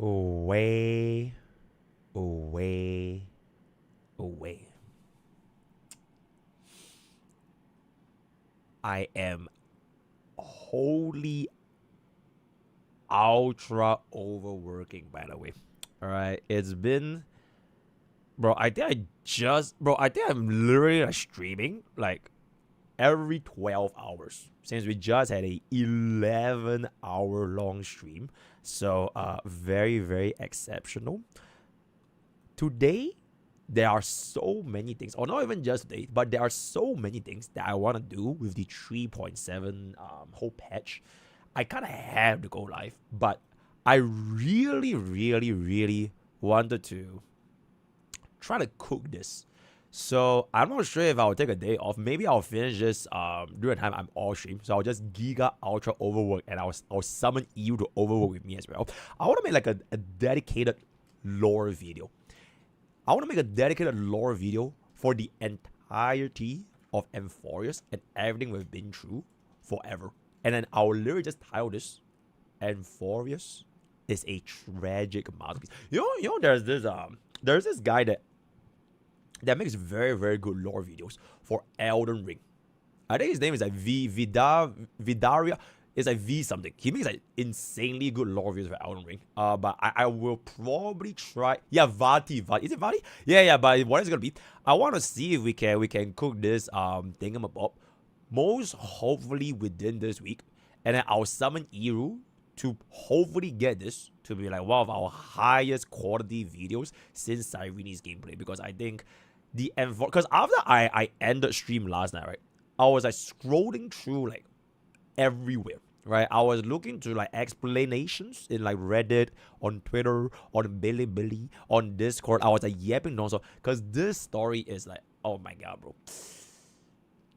Away, away, away. I am wholly ultra overworking, by the way. All right, it's been, bro. I think I'm literally like streaming like every 12 hours since we just had a 11-hour long stream. So very, very exceptional. Today, there are so many things, or not even just today, but there are so many things that I want to do with the 3.7 whole patch. I kind of have to go live, but I really, really, really wanted to try to cook this. So I'm not sure if I'll take a day off. Maybe I'll finish this during the time I'm all stream. So I'll just giga ultra overwork and I'll summon you to overwork with me as well. I want to make like a dedicated lore video. I want to make a dedicated lore video for the entirety of Amphoreus and everything we've been through forever. And then I'll literally just title this Amphoreus is a tragic masterpiece. You know, there's this guy that makes very, very good lore videos for Elden Ring. I think his name is like Vidaria. It's like V something. He makes like insanely good lore videos for Elden Ring. But I will probably try. Yeah, Vati. Is it Vati? Yeah. But what is it gonna be? I want to see if we can cook this thingamabob. Most hopefully within this week, and then I'll summon Iru to hopefully get this to be like one of our highest quality videos since Cyrene's gameplay, because I think the because after I ended stream last night, right, I was like scrolling through like everywhere, right? I was looking to like explanations in like Reddit, on Twitter, on Bilibili, on Discord. I was like yapping nonstop because this story is like, oh my god, bro.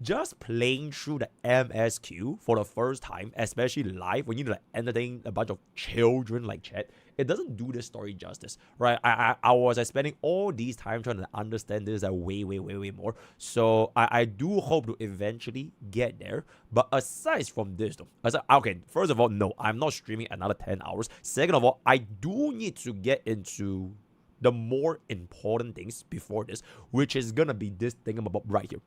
Just playing through the MSQ for the first time, especially live, when you like entertain a bunch of children like chat, it doesn't do this story justice, right? I was spending all these time trying to understand this way more. So I do hope to eventually get there. But aside from this, though, okay, first of all, no, I'm not streaming another 10 hours. Second of all, I do need to get into the more important things before this, which is gonna be this thing about right here.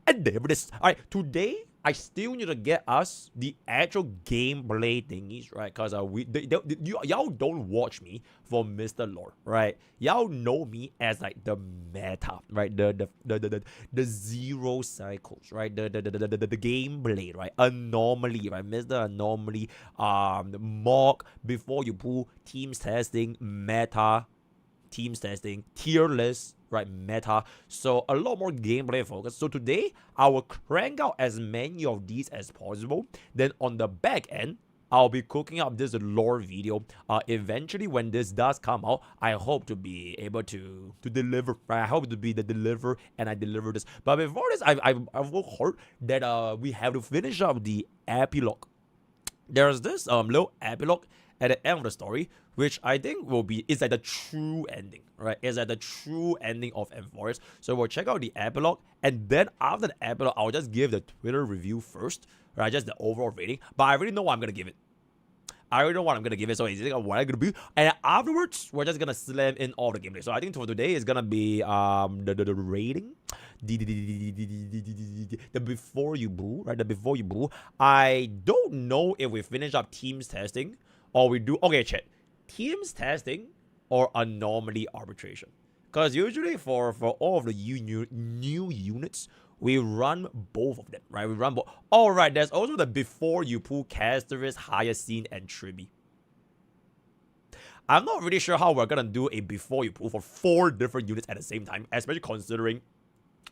And there it is. Alright, today I still need to get us the actual gameplay thingies, right? Because y'all don't watch me for Mr. Lore, right? Y'all know me as like the meta, right? The zero cycles, right? The gameplay, right? Anomaly, right? Mr. Anomaly, mock before you pull, teams testing, meta, teams testing, tier list, right, meta. So a lot more gameplay focus. So today I will crank out as many of these as possible. Then on the back end, I'll be cooking up this lore video. Eventually, when this does come out, I hope to be able to deliver. Right? I hope to be the deliver, and I deliver this. But before this, I've heard that we have to finish up the epilogue. There's this little epilogue at the end of the story, which I think is like the true ending, right? It's like the true ending of Amphoreus. So we'll check out the epilogue, and then after the epilogue, I'll just give the Twitter review first, right? Just the overall rating. But I already know what I'm gonna give it. I already know what I'm gonna give it, so it's like what I'm gonna be. And afterwards, we're just gonna slam in all the gameplay. So I think for today is gonna be the rating, the before you boo, right? The before you boo. I don't know if we finish up teams testing or we do. Okay, chat. Teams testing or anomaly arbitration, because usually for all of the new units we run both of them, right? We run both. All right, there's also the before you pull Castorice, Hyacinth, and Tribi. I'm not really sure how we're gonna do a before you pull for 4 different units at the same time, especially considering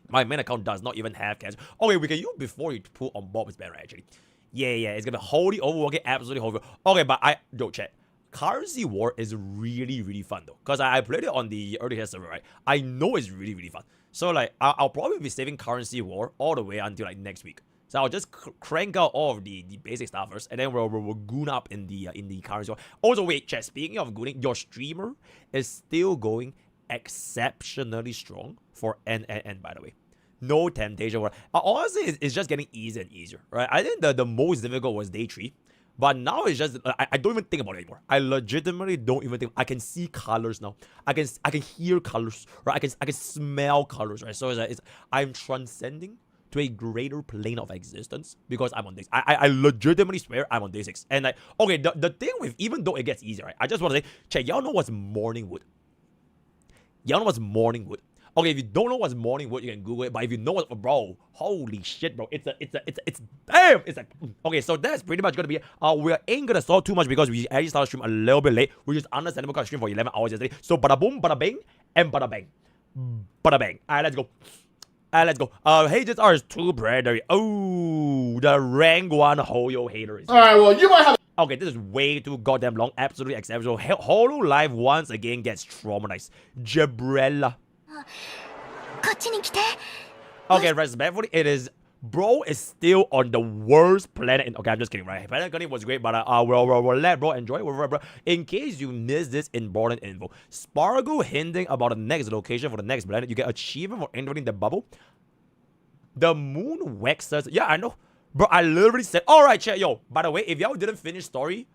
my main account does not even have Castorice. Okay, we can use before you pull on Bob's banner actually. Yeah, it's gonna be wholly overworking, absolutely wholly. Okay, but don't check. Currency War is really, really fun though, because I played it on the early test server, right? I know it's really, really fun. So like, I'll probably be saving Currency War all the way until like next week. So I'll just crank out all of the basic stuff first, and then we'll goon up in the Currency War. Also, wait, chat. Speaking of gooning, your streamer is still going exceptionally strong for N, by the way. No temptation. Honestly, it's just getting easier and easier, right? I think the most difficult was day 3. But now it's just I don't even think about it anymore. I legitimately don't even think. I can see colors now. I can hear colors, right? I can smell colors, right? So I'm transcending to a greater plane of existence because I'm on day 6. I legitimately swear I'm on day 6. And like, okay, the thing with, even though it gets easier, right? I just want to say, check, y'all know what's morning wood? Y'all know what's morning wood? Okay, if you don't know what's morning wood, you can Google it. But if you know what, bro, holy shit, bro, it's damn. It's like, okay, so that's pretty much gonna be it. We ain't gonna stall too much because we actually started stream a little bit late, which is understandable because I streamed for 11 hours yesterday. So bada boom, bada bang, and bada bang, bada bang. Alright, let's go. Let's go. HSR is too predatory. Oh, the rank 1 Hoyo hater is. Alright, well, you might have. Okay, this is way too goddamn long. Absolutely exceptional. Holo Live once again gets traumatized. Jabrella. Okay, respectfully, it is. Bro is still on the worst planet. Okay, I'm just kidding, right? Planet Gunning was great, but we'll let bro enjoy it. Bro. In case you missed this important info, Spargo hinting about the next location for the next planet. You get achievement for entering the bubble. The moon waxers. Yeah, I know. Bro, I literally said, alright, chat, yo. By the way, if y'all didn't finish story,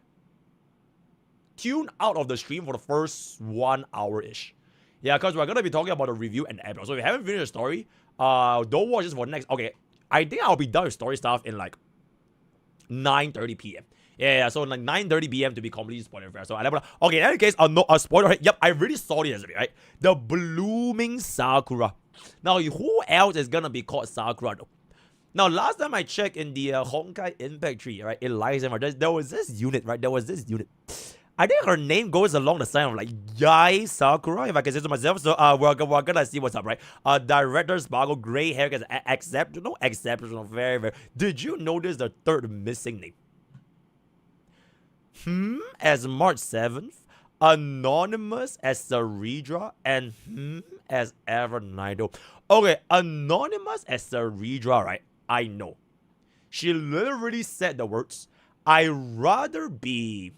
tune out of the stream for the first 1 hour-ish. Yeah, because we're going to be talking about a review and epilogue. So if you haven't finished the story, don't watch this for the next... Okay, I think I'll be done with story stuff in like 9:30 p.m. Yeah, so like 9:30 p.m. to be completely spoiler-free. So, okay, in any case, a spoiler... Yep, I really saw it yesterday, right? The Blooming Sakura. Now, who else is going to be called Sakura, though? Now, last time I checked in the Honkai Impact tree, right, Eliza, there was this unit, right? There was this unit. I think her name goes along the side of like Yai Sakura, if I can say so myself. So we're gonna see what's up, right? Director Sparkle, gray hair, is exceptional, very, very. Did you notice the third missing name? As March 7th, Anonymous as Saridra, and as Evernido. Okay, Anonymous as Saridra, right? I know. She literally said the words, I'd rather be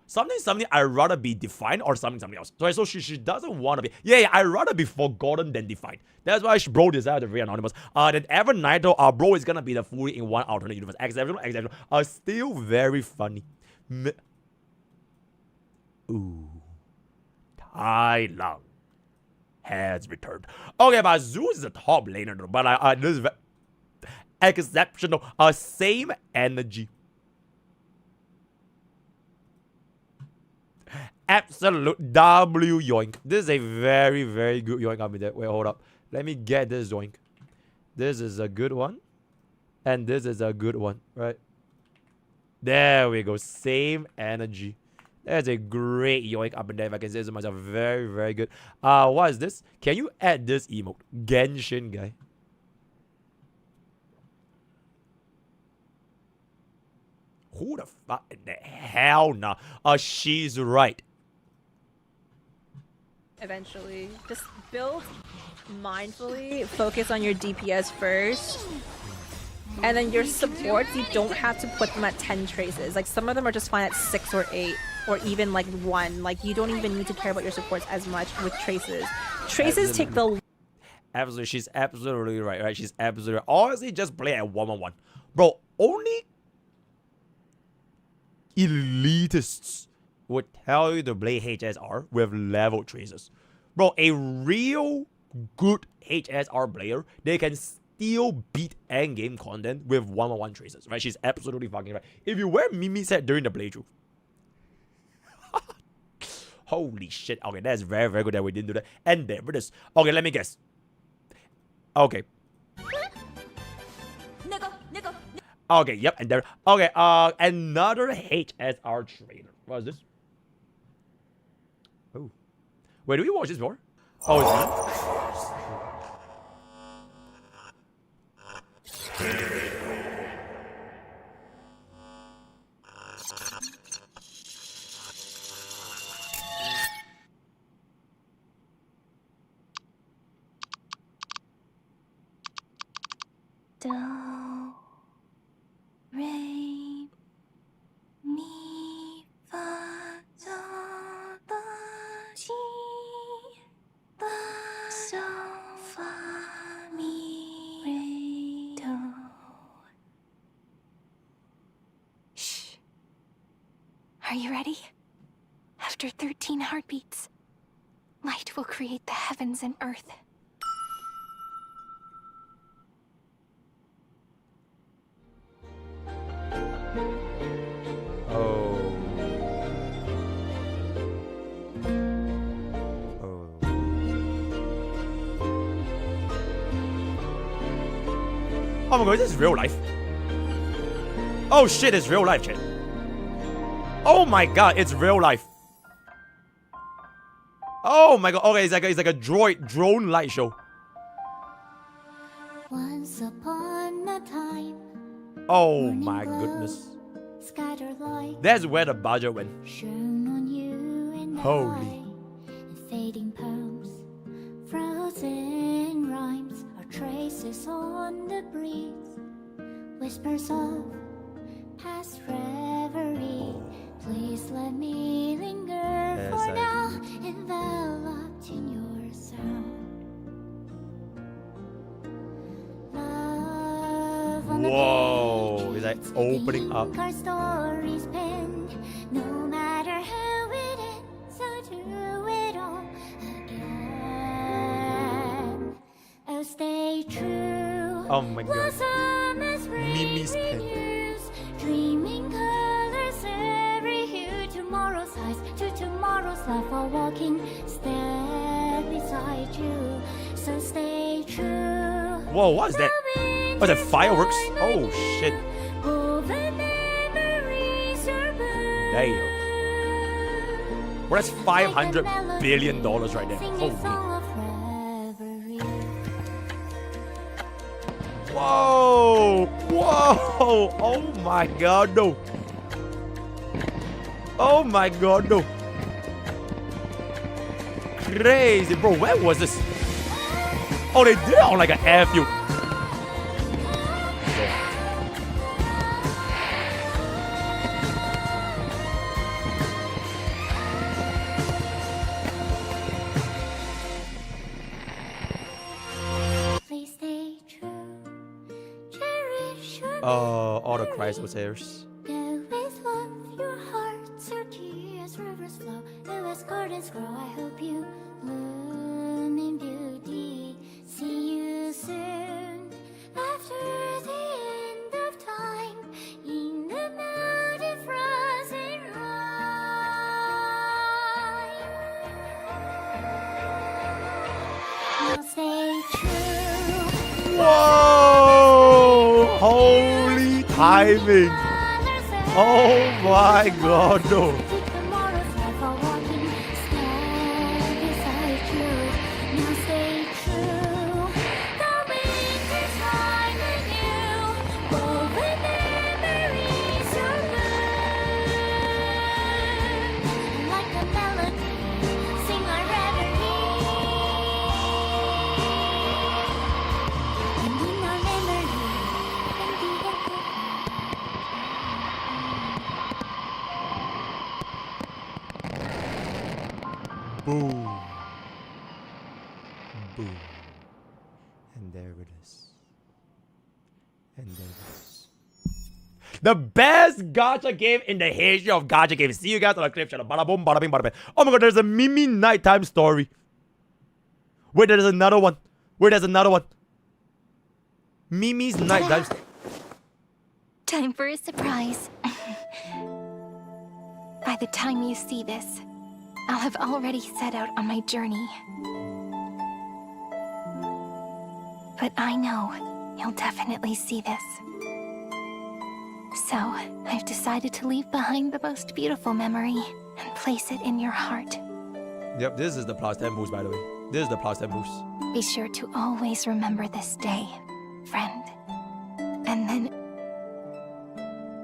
something I'd rather be defined or something else. So she doesn't want to be. Yeah, I'd rather be forgotten than defined. That's why bro decided to be anonymous. Then Evernido, bro is gonna be the fully in one alternate universe. Exceptional. Still very funny. Ooh. Tai Lang has returned. Okay, but Zeus is the top laner though. But this is exceptional. Same energy. Absolute W yoink. This is a very, very good yoink. I mean, wait, hold up. Let me get this yoink. This is a good one. And this is a good one, right? There we go. Same energy. That's a great yoink up and there, if I can say so myself. Very, very good. What is this? Can you add this emote? Genshin guy. Who the fuck in the hell nah? She's right. Eventually. Just build mindfully. Focus on your DPS first. And then your supports, you don't have to put them at 10 traces. Like, some of them are just fine at 6 or 8. Or even like 1. Like, you don't even need to care about your supports as much with traces. Traces take the... Absolutely, she's absolutely right? She's absolutely right. Honestly, just play at 1-on-1. Bro, only elitists would tell you to play HSR with level traces. Bro, a real good HSR player, they can still beat endgame content with 1-on-1 traces, right? She's absolutely fucking right. If you wear Mimi set during the playthrough, holy shit. Okay, that's very, very good that we didn't do that. And there it is. Okay, let me guess. Okay. Okay, yep, and there. Okay, another HSR trainer. What is this? Oh. Wait, did we watch this before? Oh, it's Do, re, mi, fa, do, do, si, do, so, fa, mi, re, do. Are you ready? After 13 heartbeats, light will create the heavens and earth. Oh. Oh my god, this is real life. Oh shit, it's real life, chat. Oh my god, it's real life. Oh my god, okay, it's like a drone light show. Once upon a time. Oh my goodness. Scattered light. That's where the budget went. Shone on you and Holy. and fading poems, frozen rhymes, are traces on the breeze, whispers of past reverie. Please let me linger for now, enveloped in your sound. Love on Whoa, the it's like opening up. our stories penned, no matter how it ends, so do it all again. Oh, stay true. Oh my god. Blossom as Mimi's pen. renews, dreaming colors every hue. Tomorrow's highs to tomorrow's life are walking step beside you. So stay true. Whoa, what is that? Oh, is that fireworks? Oh shit. Damn. Well, that's $500 billion right there. Holy. Whoa! Whoa! Oh my god, no. Oh my god, no. Crazy, bro. Where was this? Oh, they did it on like an airfield. Please stay true. Cherish your All the Chrysosers. go with love, your heart so dear as rivers flow, as gardens grow. I hope you bloom in beauty. See you soon after the end of time in the mountain frozen rime. Now stay true. Whoa! Holy timing! Oh my god, no. Tomorrow's life are walking step beside you. Now stay true. The winter's time with you. Woven memories are blue. Like a melody, sing our reverie. And in our memory, and the echo. Boom. Boom. And there it is. And there it is. The best gacha game in the history of gacha games. See you guys on the clip channel. Bada boom, bada bing, bada bing. Oh my god, there's a Mimi nighttime story. Wait, there's another one. Wait, there's another one. Mimi's nighttime. Time for a surprise. By the time you see this, I'll have already set out on my journey. But I know you'll definitely see this. So, I've decided to leave behind the most beautiful memory and place it in your heart. Yep, this is the plus 10 boost, by the way. This is the plus 10 boost. Be sure to always remember this day, friend. And then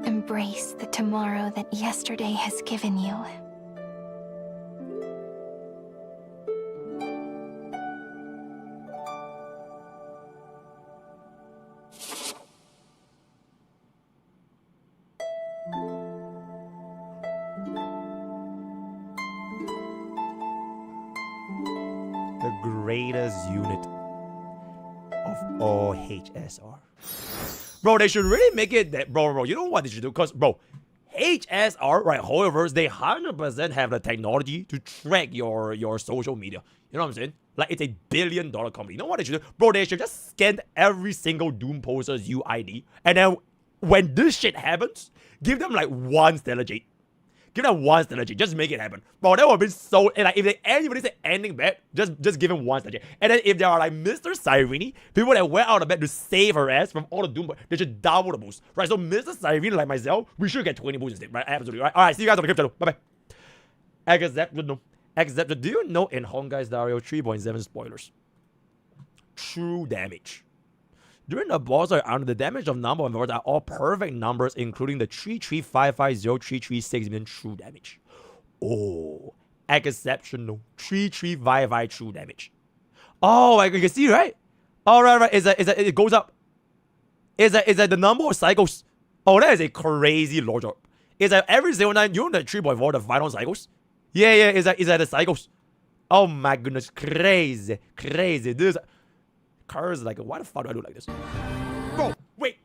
embrace the tomorrow that yesterday has given you. The greatest unit of all HSR. Bro, they should really make it that, bro, you know what they should do? Because, bro, HSR, right? However, they 100% have the technology to track your social media. You know what I'm saying? Like, it's $1 billion company. You know what they should do? Bro, they should just scan every single Doom poster's UID. And then when this shit happens, give them like 1 stellar jade. Give them 1 stellar jade. Just make it happen. Bro, that would have been so... And like, if anybody say anything bad, just give them 1 stellar jade. And then if there are like Mr. Cyrene, people that went out of bed to save her ass from all the Doom, they should double the boost. Right? So Mr. Cyrene, like myself, we should get 20 boosts instead. Right? Absolutely. Right? Alright, see you guys on the crypto channel. Bye-bye. Except, do you know in Honkai's Dario 3.7 spoilers? True damage. During the boss fight, the damage of number of words are all perfect numbers, including the 335503336 million true damage. Oh, exceptional 3355 true damage. Oh, you can see, right? All right. It goes up. Is that the number of cycles? Oh, that is a crazy logic. Is that every single time you know the 3.4 the final cycles? Yeah. Is that the cycles? Oh my goodness, crazy. This cars like, why the fuck do I do like this? Bro, wait.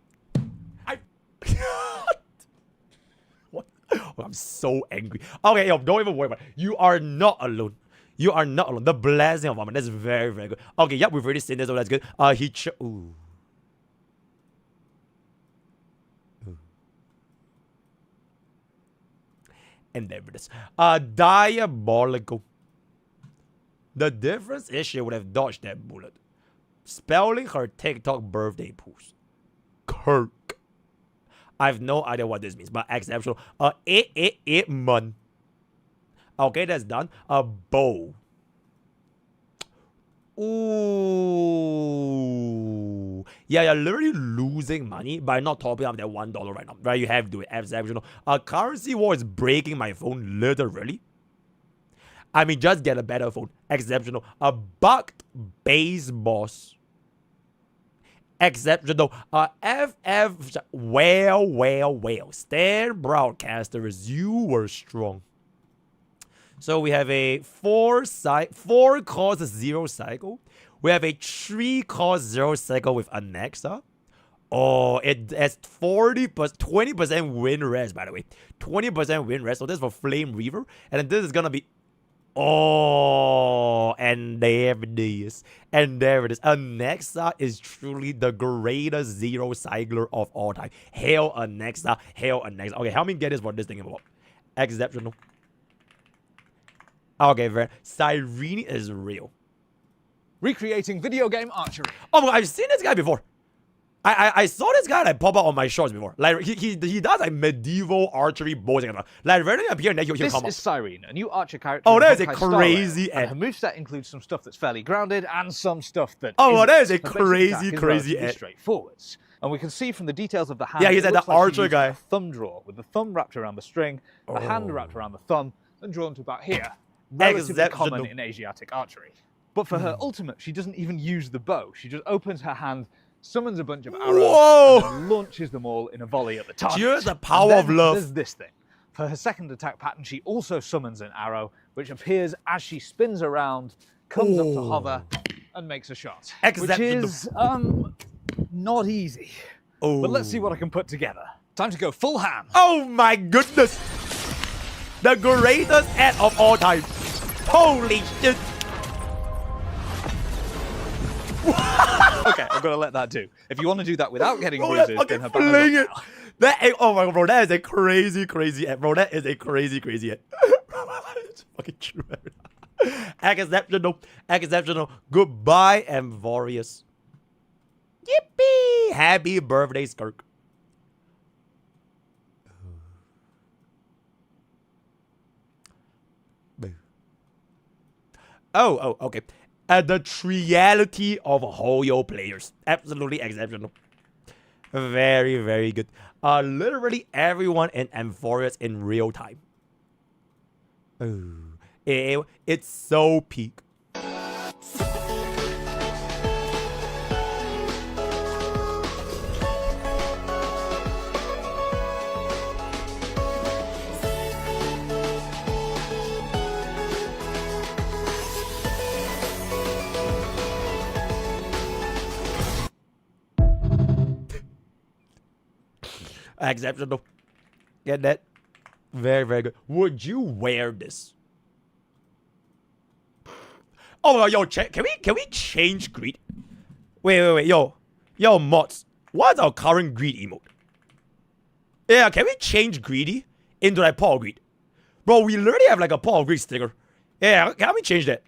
What? Oh, I'm so angry. Okay, yo, don't even worry about it. You are not alone. The blessing of Amen. That's very, very good. Okay, yep, we've already seen this, so that's good. Ooh. And there it is. Diabolical. The difference is she would have dodged that bullet. Spelling her TikTok birthday post. Kirk. I have no idea what this means, but exceptional. 8 month. Okay, that's done. A bow. Ooh. Yeah, you're literally losing money by not topping up that $1 right now. Right, you have to do it. Exceptional. A currency war is breaking my phone, literally. I mean, just get a better phone. Exceptional. A bugged base boss. Exceptional. FF. Well. Stand broadcasters. You were strong. So we have a 4 cost 0 cycle. We have a 3 cost 0 cycle with Anexa. Oh, it has 20% win rest, by the way. 20% win rest. So this is for Flame Reaver. And then this is gonna be... Oh, and there it is. Anexa is truly the greatest 0 cycler of all time. Hail Anexa. Okay, help me get this for this thing about. Exceptional. Okay, very. Cyrene is real. Recreating video game archery. Oh my god, I've seen this guy before. I saw this guy like pop up on my shorts before. Like he does like medieval archery bows and stuff. Like randomly appear and then he'll come up. This is Cyrene, a new archer character. Oh, that is a crazy ad. Her moveset includes some stuff that's fairly grounded and some stuff that. Oh, well, that is a crazy ad. Straightforwards. And we can see from the details of the hand. Yeah, he's like the archer guy. A thumb draw with the thumb wrapped around the string, the hand wrapped around the thumb, and drawn to about here. Relatively common in Asiatic archery. But for her ultimate, she doesn't even use the bow. She just opens her hand, summons a bunch of arrows, and launches them all in a volley at the target. Just the power of love. There's this thing. For her second attack pattern, she also summons an arrow, which appears as she spins around, comes up to hover, and makes a shot. Which is, not easy. But let's see what I can put together. Time to go full ham. Oh my goodness. The greatest ad of all time. Holy shit. Okay, I'm gonna let that do. If you want to do that without getting bruises, then her fling it. Oh my god, bro, that is a crazy ad, bro. That is a crazy ad. It's fucking true. Exceptional. Goodbye, Amphoreus. Yippee! Happy birthday, Skirk. Oh, okay. The triality of Hoyo players. Absolutely exceptional. Very, very good. Literally everyone in Amphoreus in real time. It's so peak. Exceptional. Get that? Very, very good. Would you wear this? Oh my god, yo, can we change greed? Wait, yo, mods. What's our current greed emote? Yeah, can we change greedy into like Paul Greed? Bro, we literally have like a Paul Greed sticker. Yeah, can we change that?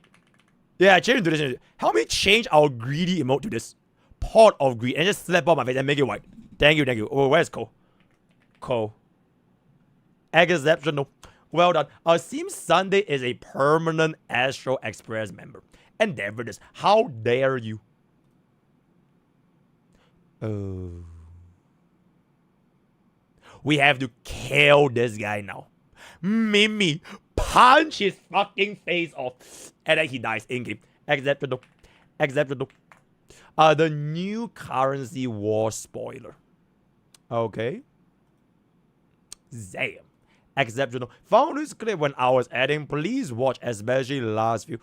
Yeah, change it to this. Help me change our greedy emote to this. Pot of greed. And just slap on my face and make it white. Thank you. Oh, where's Cole? Cole. Exceptional. Well done. Our Seems Sunday is a permanent Astro Express member. Endeavor this. How dare you? Oh. We have to kill this guy now. Mimi, punch his fucking face off. And then he dies in-game. Exceptional. The new currency war spoiler. Okay. Damn. Exceptional. Found this clip when I was adding. Please watch, especially the last few.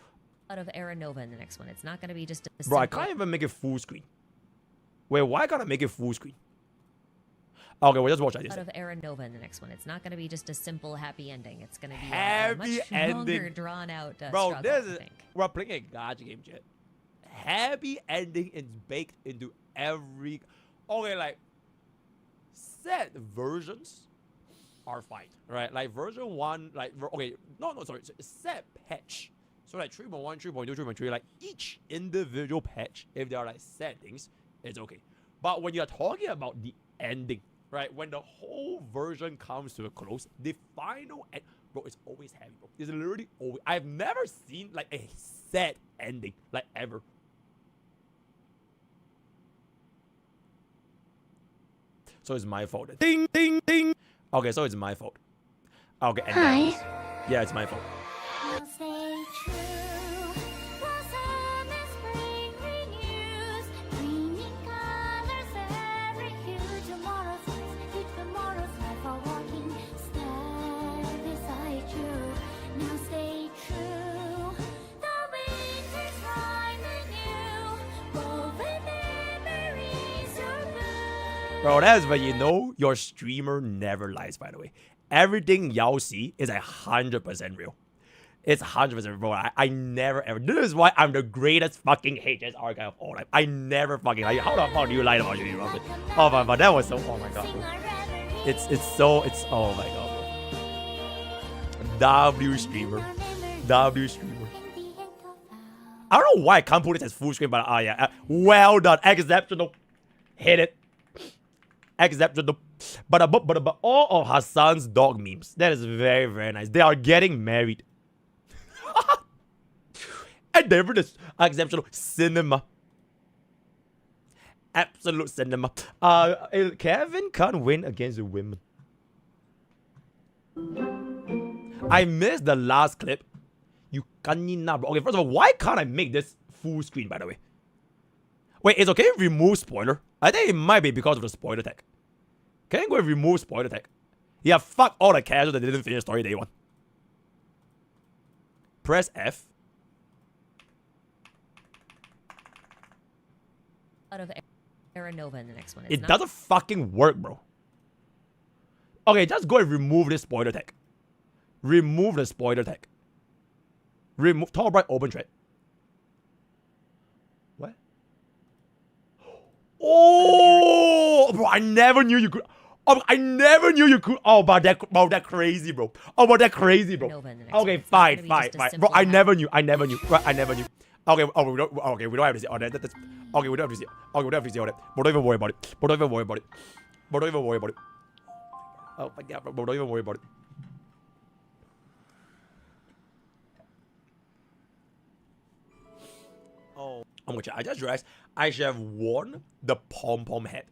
Out of Aranova in the next one. It's not going to be just a Bro, I can't even make it full screen. Wait, why can't I make it full screen? Okay, we'll just watch that. Out of Aranova in the next one. It's not going to be just a simple happy ending. It's going to be happy a much ending. longer, drawn out Bro, struggle, this is I think. we're playing a gacha game, chat. Happy ending is baked into every. Okay, like set versions are fine, right? Like version 1, like okay, sorry, set patch. So like 3.1, 3.2, 3.3, like each individual patch, if they are like settings, it's okay. But when you're talking about the ending, right? When the whole version comes to a close, the final end, bro, it's always heavy, bro. It's literally always. I've never seen like a sad ending, like ever. So it's my fault. Ding, ding, ding. Okay, so it's my fault. Okay, and Hi. Yeah, it's my fault. We'll stay true. Blossom and spring renews, bringing colors every hue. Tomorrow's life are walking step beside you. Now stay true. The winter's rising new, woven memories are blue. Bro, that's when you know your streamer never lies, by the way. Everything y'all see is 100% real. It's 100% bro. I never ever. This is why I'm the greatest fucking HS archive of all time. I never fucking lie. How the fuck do you lie about you, Robert? Oh my god, that was so. Oh my god, bro. It's oh my god, bro. W streamer. I don't know why I can't put it as full screen, but yeah. Well done. Exceptional. Hit it. Exceptional. But all of Hassan's dog memes. That is very, very nice. They are getting married. And there it is. Exceptional cinema. Absolute cinema. Kevin can't win against the women. I missed the last clip. You can't, bro. Okay, first of all, why can't I make this full screen, by the way? Wait, it's okay to remove spoiler? I think it might be because of the spoiler tag. Can I go and remove spoiler tag? Yeah, fuck all the casuals that didn't finish story day 1. Press F. Out of Aranova in the next one. It doesn't fucking work, bro. Okay, just go and remove this spoiler tag. Remove the spoiler tag. Remove top right open thread. What? Oh, bro! I never knew you could. Oh, I never knew you could. Oh, but that crazy, bro. Oh, but that crazy, bro. Okay, fine. Bro, I never knew. Right, I never knew. Okay, we don't have to see all that. Okay, we don't have to see. Okay, we don't have to see all that. But don't even worry about it. Oh my god, bro, don't even worry about it. Oh my god, I just realized I should have worn the pom-pom hat.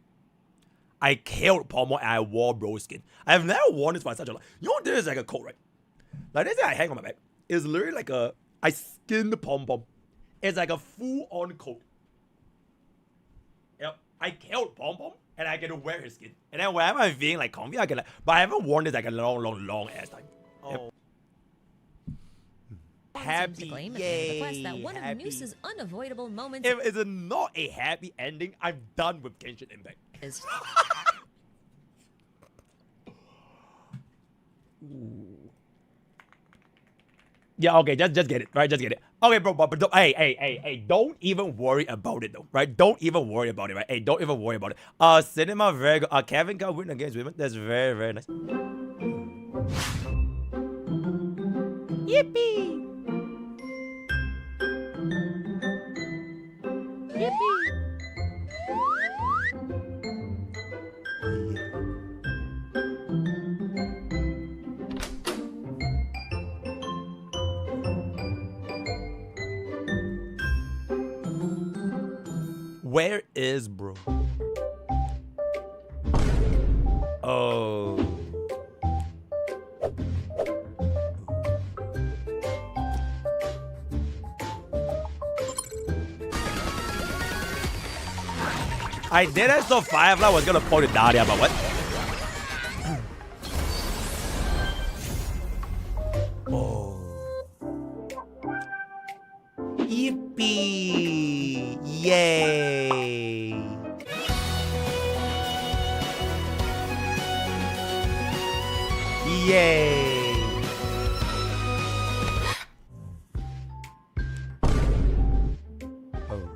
I killed Pomo and I wore bro skin. I have never worn this for such a long. You know, this is like a coat, right? Like this thing I hang on my back. It's literally like a. I skinned the pom pom. It's like a full-on coat. Yep. I killed pom pom and I get to wear his skin. And then whenever I'm feeling like comfy, I can like. But I haven't worn this like a long ass time. Oh. Yep. Happy, yay! That one happy. of Noose's unavoidable moments If it's not a happy ending, I'm done with Genshin Impact. is Yeah, okay, just get it, right? Just get it. Okay, bro, but hey, don't even worry about it though, right? Don't even worry about it, right? Hey, don't even worry about it. Cinema, very good. Kevin can win against women. That's very, very nice. Yippee! Yippee! Where is bro? Oh. I didn't saw Firefly was gonna point it down here, but what? Oh. Yippee! Yay! Yay! Oh.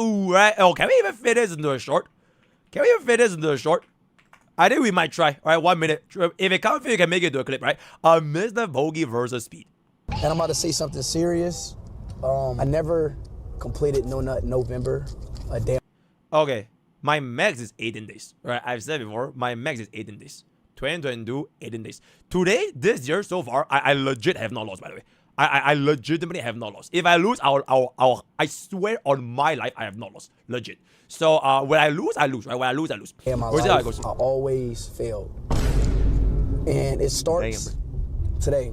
Ooh, right? Oh, can we even fit this into a short? Can we even fit this into a short? I think we might try. All right, 1 minute. If it can't fit, you can make it into a clip, right? MrPokke versus Speed. And I'm about to say something serious. I never completed No Nut November a day. Okay, my max is 18 days. Right, I've said before, my max is 18 days. 2022, 18 days. Today, this year so far, I legit have not lost, by the way. I legitimately have not lost. If I lose, I swear on my life, I have not lost. Legit. So when I lose, right? When I lose, I lose. In my Where's it how it life, goes? I always failed. And it starts today.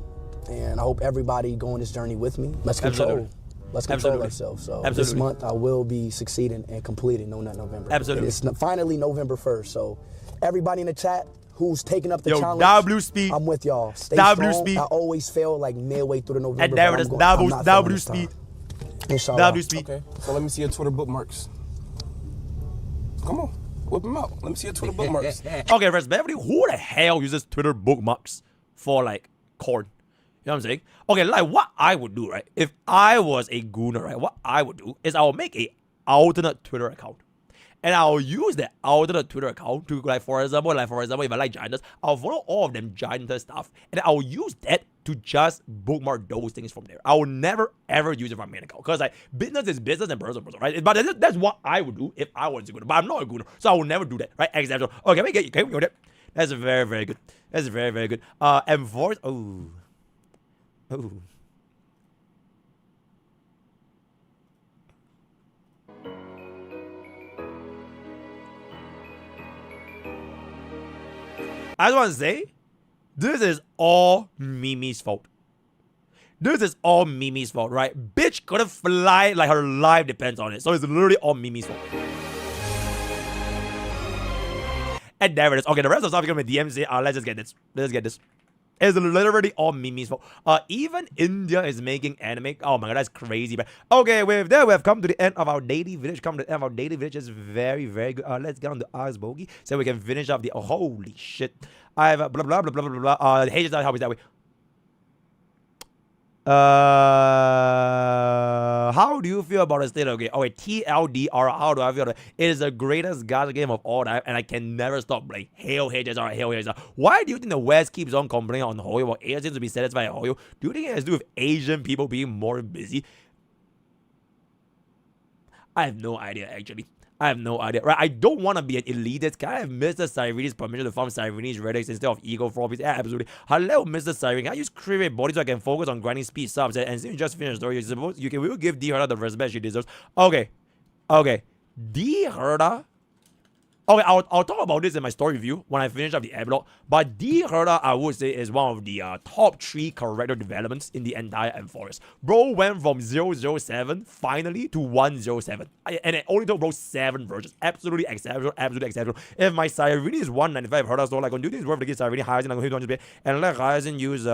And I hope everybody go on this journey with me. Let's control. Absolutely. Let's control Absolutely. ourselves. So Absolutely. this month, I will be succeeding and completing No Nut November. Absolutely. It's finally November 1st. So everybody in the chat who's taking up the challenge, W Speed. I'm with y'all. Stay W strong. Speed. I always fail like midway through the November. And there it is. W Speed. Inshallah. W Speed. Okay, so let me see your Twitter bookmarks. Come on, whip them out. Let me see your Twitter bookmarks. Okay, respectfully, who the hell uses Twitter bookmarks for like corn? You know what I'm saying? Okay, like what I would do, right? If I was a gooner, right? What I would do is I'll make a alternate Twitter account. And I'll use that alternate Twitter account to, like, for example, if I like Gianters, I'll follow all of them Gianters stuff. And then I'll use that to just bookmark those things from there. I will never, ever use it for my main account. Because, like, business is business and person is person, right? But that's what I would do if I was a gooner. But I'm not a gooner, so I will never do that, right? Exception. Okay, can we go there? That's very, very good. That's very, very good. Amphoreus. Oh. I just want to say, this is all Mimi's fault. This is all Mimi's fault, right? Bitch couldn't fly like her life depends on it. So it's literally all Mimi's fault. And there it is. Okay, the rest of the stuff is going to be DMC. Let's just get this. Let's get this. It's literally all Mimi's fault. Even India is making anime. Oh my god, that's crazy, man. Okay, with that, we have come to the end of our daily village. It's very, very good. Let's get on the MrPokke so we can finish up the. Oh, holy shit. I have blah blah blah blah blah blah. Hey, just how is that way? How do you feel about the state of the game? Okay, TLDR, how do I feel? It is the greatest Gacha game of all time, and I can never stop playing. Hail HSR, hail HSR. Why do you think the West keeps on complaining on Hoyo while Asia seems to be satisfied at Hoyo? Do you think it has to do with Asian people being more busy? I have no idea, actually. I have no idea. Right, I don't want to be an elitist. Can I have Mr. Cyrene's permission to farm Cyrene's relics instead of Ego Frobbies? Yeah, absolutely. Hello, Mr. Cyrene. Can I use create body so I can focus on grinding speed subs? And since you just finished the story, you suppose you can. We will give D Herda the respect she deserves. Okay. D Herda. Okay, I'll talk about this in my story review when I finish up the Epilogue. But D Herda, I would say, is one of the top 3 character developments in the entire Amphoreus. Bro went from 007 finally to 107. And it only took bro 7 versions. Absolutely exceptional, absolutely exceptional. If my Cyrene is 195 Herda, so like, do you think it's worth to get Cyrene higher than 200 and let Hyacinth use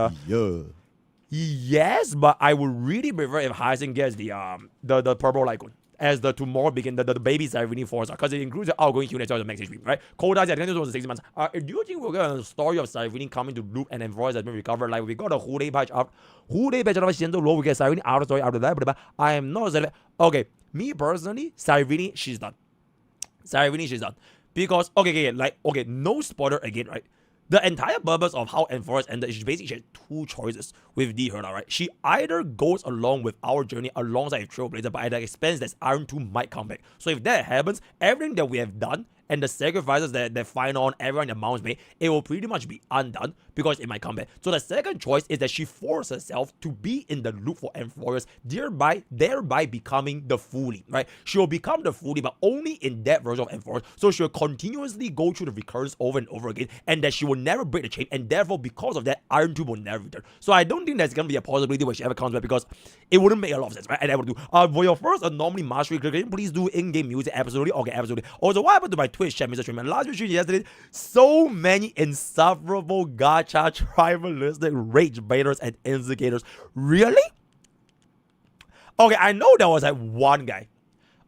Yes, but I would really prefer if Hyacinth gets the purple Lycon. as the tomorrow begin the baby Cyrene force because it includes the outgoing unit as the max HP, right? Cold Eyes, I think this was 6 months. Do you think we'll get a story of Cyrene coming to loop and Amphoreus has been recovered? Like we got a whole day patch up, Xianzhou low, we get Cyrene out of story after that, but I am not saying okay. Me personally, Cyrene, she's done. Cyrene, she's done. Because okay, no spoiler again, right? The entire purpose of how Amphoreus ended is basically she had two choices with Herda, right? She either goes along with our journey alongside Trailblazer, but at the expense that Iron 2 might come back. So if that happens, everything that we have done and the sacrifices that final on everyone in the mounts made, it will pretty much be undone because it might come back. So the second choice is that she forces herself to be in the loop for Amphoreus, thereby becoming the Fully, right? She will become the Fully, but only in that version of Amphoreus. So she will continuously go through the recurrence over and over again, and that she will never break the chain, and therefore, because of that, Iron 2 will never return. So I don't think there's gonna be a possibility where she ever comes back because it wouldn't make a lot of sense, right? And I would do. For your first Anomaly mastery, please do in-game music, absolutely. Okay, absolutely. Also, what happened to my Twitch chat, Mrcyrene? Last stream yesterday, so many insufferable gacha, tribalistic rage baiters and instigators. Really? Okay, I know there was like one guy.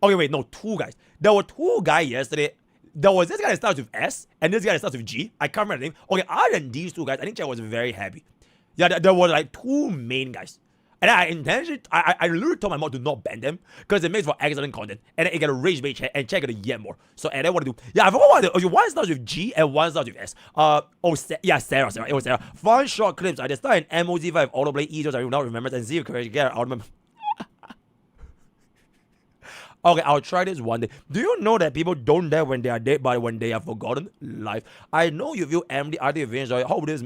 Okay, wait, no, two guys. There were two guys yesterday. There was this guy that starts with S and this guy that starts with G. I can't remember the name. Okay, other than these two guys, I think I was very happy. Yeah, there were like two main guys. And I intentionally, I literally told my mom to not ban them because it makes for excellent content. And then it get a rage bait check and check it yet more. So, and then what to do? Yeah, I forgot what to do. One starts with G and one starts with S. Sarah. It was Sarah. Fun short clips. I just start in MOZ5 autoplay easier. I will not remember and see if I can get it. I'll remember. Okay, I'll try this one day. Do you know that people don't die when they are dead, but when they are forgotten? Life. I know you feel empty. I think eventually. Hope this.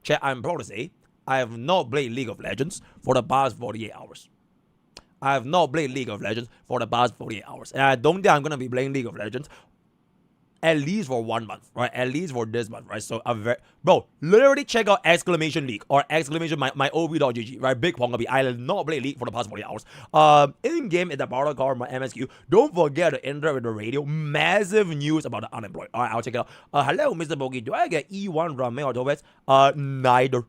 Chat, I'm proud to say, I have not played League of Legends for the past 48 hours. I have not played League of Legends for the past 48 hours. And I don't think I'm going to be playing League of Legends at least for 1 month, right? At least for this month, right? So, bro, literally check out exclamation League or exclamation my ob.gg, right? Big Pongabi. I have not played League for the past 48 hours. In-game is the battle card, my MSQ. Don't forget to interact with the radio. Massive news about the unemployed. All right, I'll check it out. Hello, MrPokke. Do I get E1 ramen or Tobes? Neither.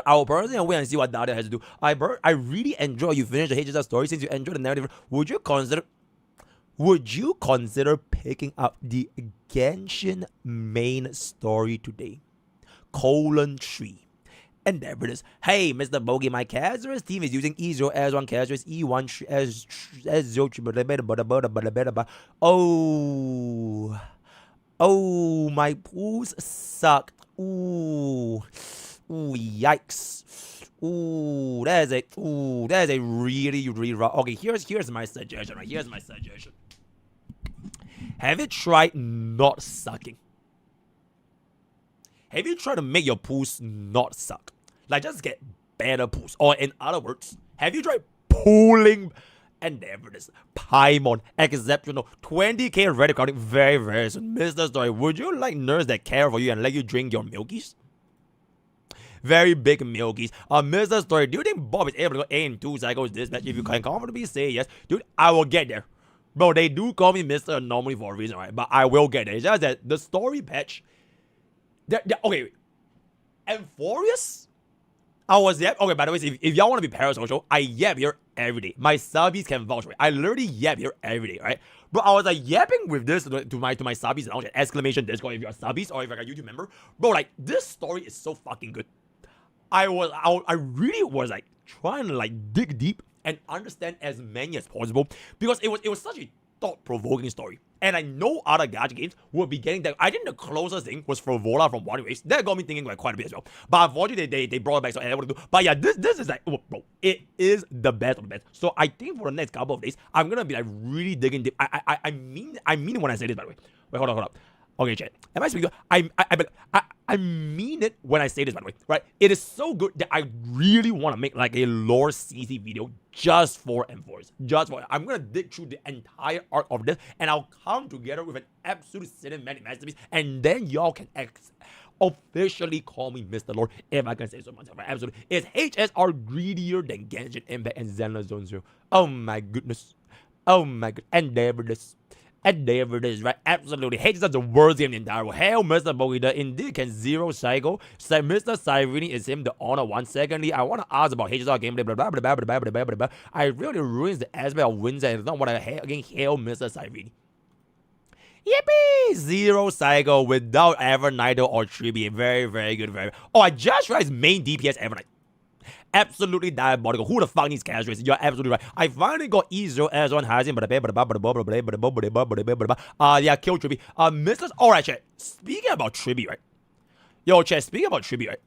I will personally wait and see what Dada has to do. I really enjoy you finish the HSR story since you enjoy the narrative. Would you consider picking up the Genshin main story today? :3. And there it is. Hey, MrPokke, my Castorice team is using E0 S1 Castorice E1 S0. Oh, my pools suck. Ooh, yikes. That is a really, really rough. Okay, here's my suggestion, right? Here's my suggestion. Have you tried not sucking? Have you tried to make your pools not suck? Like, just get better pools. Or in other words, have you tried pooling? And there it is. Paimon, exceptional. 20k ready counting very, very soon. Mr. Story, would you like nurse that care for you and let you drink your milkies? Very big milkies. Mr. Story, do you think Bob is able to go A in 2 cycles this match? If you can comfortably say yes, dude, I will get there. Bro, they do call me Mr. Anomaly for a reason, right? But I will get there. It's just that the story patch. Okay, wait. Amphoreus? I was yep. Okay, by the way, if y'all want to be parasocial, I yap here every day. My subbies can vouch for it. I literally yap here every day, right? Bro, I was like yapping with this to my subbies lounge at exclamation Discord if you're subbies or if you're a YouTube member. Bro, like this story is so fucking good. I really was like trying to like dig deep and understand as many as possible because it was such a thought-provoking story. And I know other gacha games will be getting that. I think the closest thing was Frivola from One Waves. That got me thinking like quite a bit as well. But unfortunately, they brought it back, so I didn't want to do. But yeah, this is like, oh, bro, it is the best of the best. So I think for the next couple of days, I'm gonna be like really digging deep. I mean it when I say this, by the way. Wait, hold on. Okay, chat. Am I speaking? I mean it when I say this, by the way, right? It is so good that I really want to make like a lore CC video just for Amphoreus. I'm gonna dig through the entire arc of this, and I'll come together with an absolute cinematic masterpiece, and then y'all can officially call me Mr. Lord, if I can say so myself. Absolutely. Is HSR greedier than Genshin Impact and Zenless Zone Zero? Oh my goodness. And there it is. And there it is, right? Absolutely. Hades is the worst game in the entire world. Hell, MrPokke indeed can zero cycle. So Mrcyrene is him the honor one. Secondly, I want to ask about Hades gameplay. Blah, blah, blah, blah, blah, blah, blah, blah. I really ruins the aspect of wins and it's not what I again hail Mrcyrene. Yippee! Zero cycle without Evernighter or Tribute. Very, very good. Very. Oh, I just realized main DPS Evernight. Absolutely diabolical. Who the fuck needs Castorice? You're absolutely right. I finally got E0 as one has him, yeah, kill Tribute. Mr. Alright, chat. Speaking about Tribute, right? Yo, chat, speaking about Tribute, right?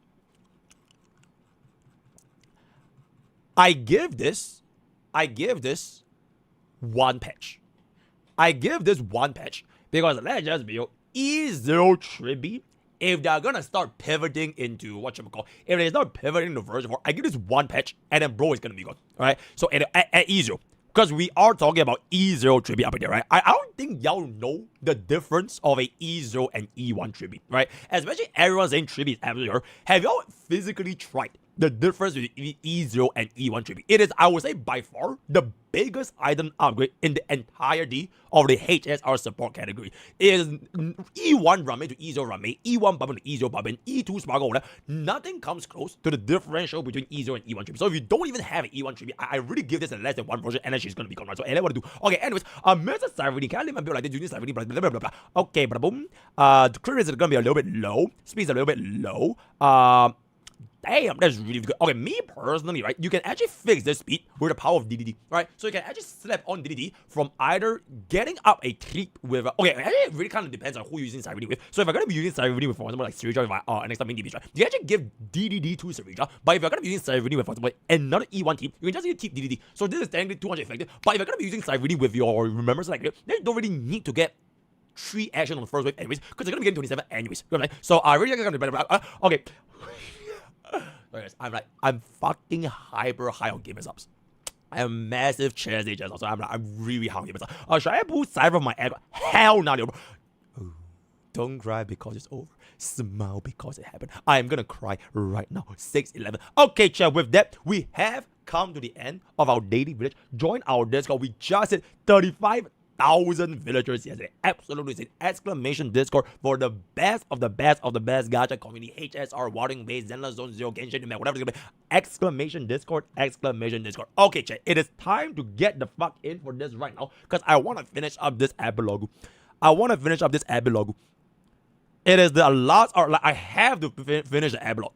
I give this one patch. I give this one patch. Because let's just be E0 Tribute. If they're gonna start pivoting into whatchamacallit, if they start pivoting to version 4, I give this one patch and then bro is gonna be gone. Alright? So at E0. Because we are talking about E0 Tribute up here, right? I don't think y'all know the difference of a E0 and E1 Tribute, right? Especially everyone saying Tribute is absolutely hard. Have y'all physically tried the difference between E0 and E1 Tribute? It is, I would say, by far the biggest item upgrade in the entirety of the HSR support category. It is E1 Ramen to E0 Ramen, E1 Bubbin to E0 Bubbin, E2 Sparkle, whatever. Nothing comes close to the differential between E0 and E1 Tribute. So if you don't even have an E1 Tribute, I really give this a less than one version and then she's going to become right. So and then what to do? Okay, anyways, Mrcyrene, can I leave my build like this using Cyrene, blah, blah, blah, blah, blah. Okay, bada boom. The crit rate is going to be a little bit low. Speed is a little bit low. Damn, that's really good. Okay, me personally, right, you can actually fix this speed with the power of DDD, right? So you can actually slap on DDD from either getting up a creep with, okay, it really kind of depends on who you're using Cyrene with. So if I'm going to be using Cyrene with, for example, like Syringa with next time main DPS, right, you can actually give DDD to Syringa, but if you're going to be using Cyrene with, for example, another E1 team, you can just keep DDD. So this is technically 200 effective, but if you're going to be using Cyrene with your Remembrance like this, then you don't really need to get 3 action on the first wave anyways, because you're going to be getting 27 anyways. So I really going to, okay. I'm fucking hyper high on gamer subs. I am a massive chess agent, so I'm really high on gamer subs. Should I pull side from my aggro? Hell no, bro. Oh, don't cry because it's over. Smile because it happened. I am gonna cry right now. 6-11. Okay, chat. With that, we have come to the end of our daily village. Join our Discord. We just hit 35,000 villagers yesterday. Absolutely insane. Exclamation Discord for the best of the best of the best gacha community. HSR, Watering Base, Zenless Zone Zero, Genshin, whatever it's gonna be. Exclamation Discord, exclamation Discord. Okay, chat. It is time to get the fuck in for this right now. Because I want to finish up this epilogue. It is the last, or like I have to finish the epilogue.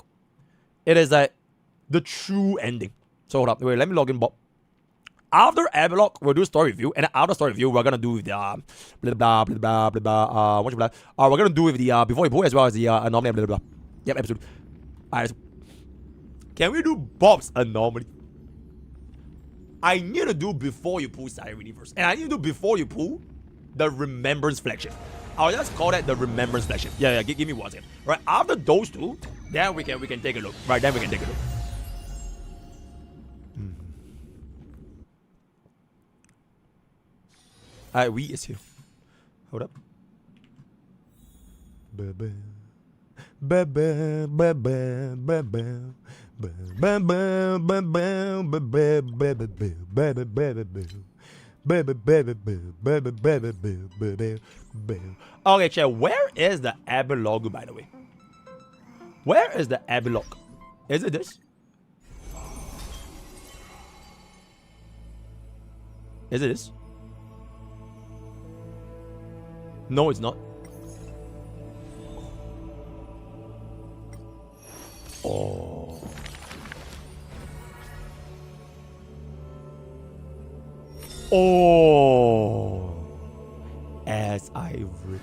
It is the true ending. So hold up. Wait, let me log in, Bob. After Epilogue, we'll do story review, and after story review, we're gonna do the blah blah blah blah blah. We're gonna do with the before you pull as well as the anomaly blah blah blah. Yep, absolutely. Alright, can we do Bob's anomaly? I need to do before you pull Cyrene first, and I need to do before you pull the Remembrance flagship. I'll just call that the Remembrance flagship. Yeah, give me 1 second. Right after those two, then we can take a look. Right, then we can take a look. We is here. Hold up. Okay, chat, where is the epilogue, by the way? Where is the epilogue? Is it this? Is it this? No, it's not. Oh. Oh. As I've written.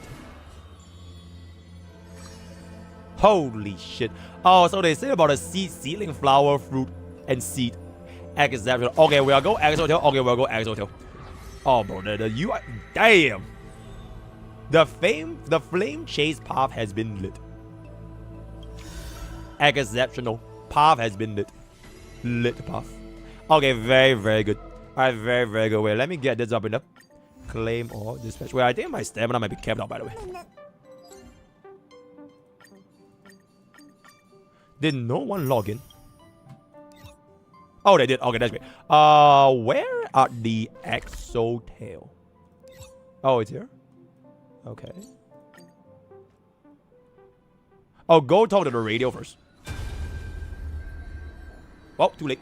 Holy shit. Oh, so they say about a seed, seedling, flower, fruit, and seed. Exceptional. Okay, we'll go Exotail. Okay, we'll go Exotail. Oh, bro, the UI. Damn. The flame chase path has been lit. Exceptional. Path has been lit. Lit path. Okay, very, very good. Alright, very, very good. Wait, let me get this up enough. Claim or dispatch. Wait, I think my stamina might be kept out, by the way. Did no one log in? Oh, they did. Okay, that's great. Where are the Exotail? Oh, it's here? Okay. Oh, go talk to the radio first. Oh, too late.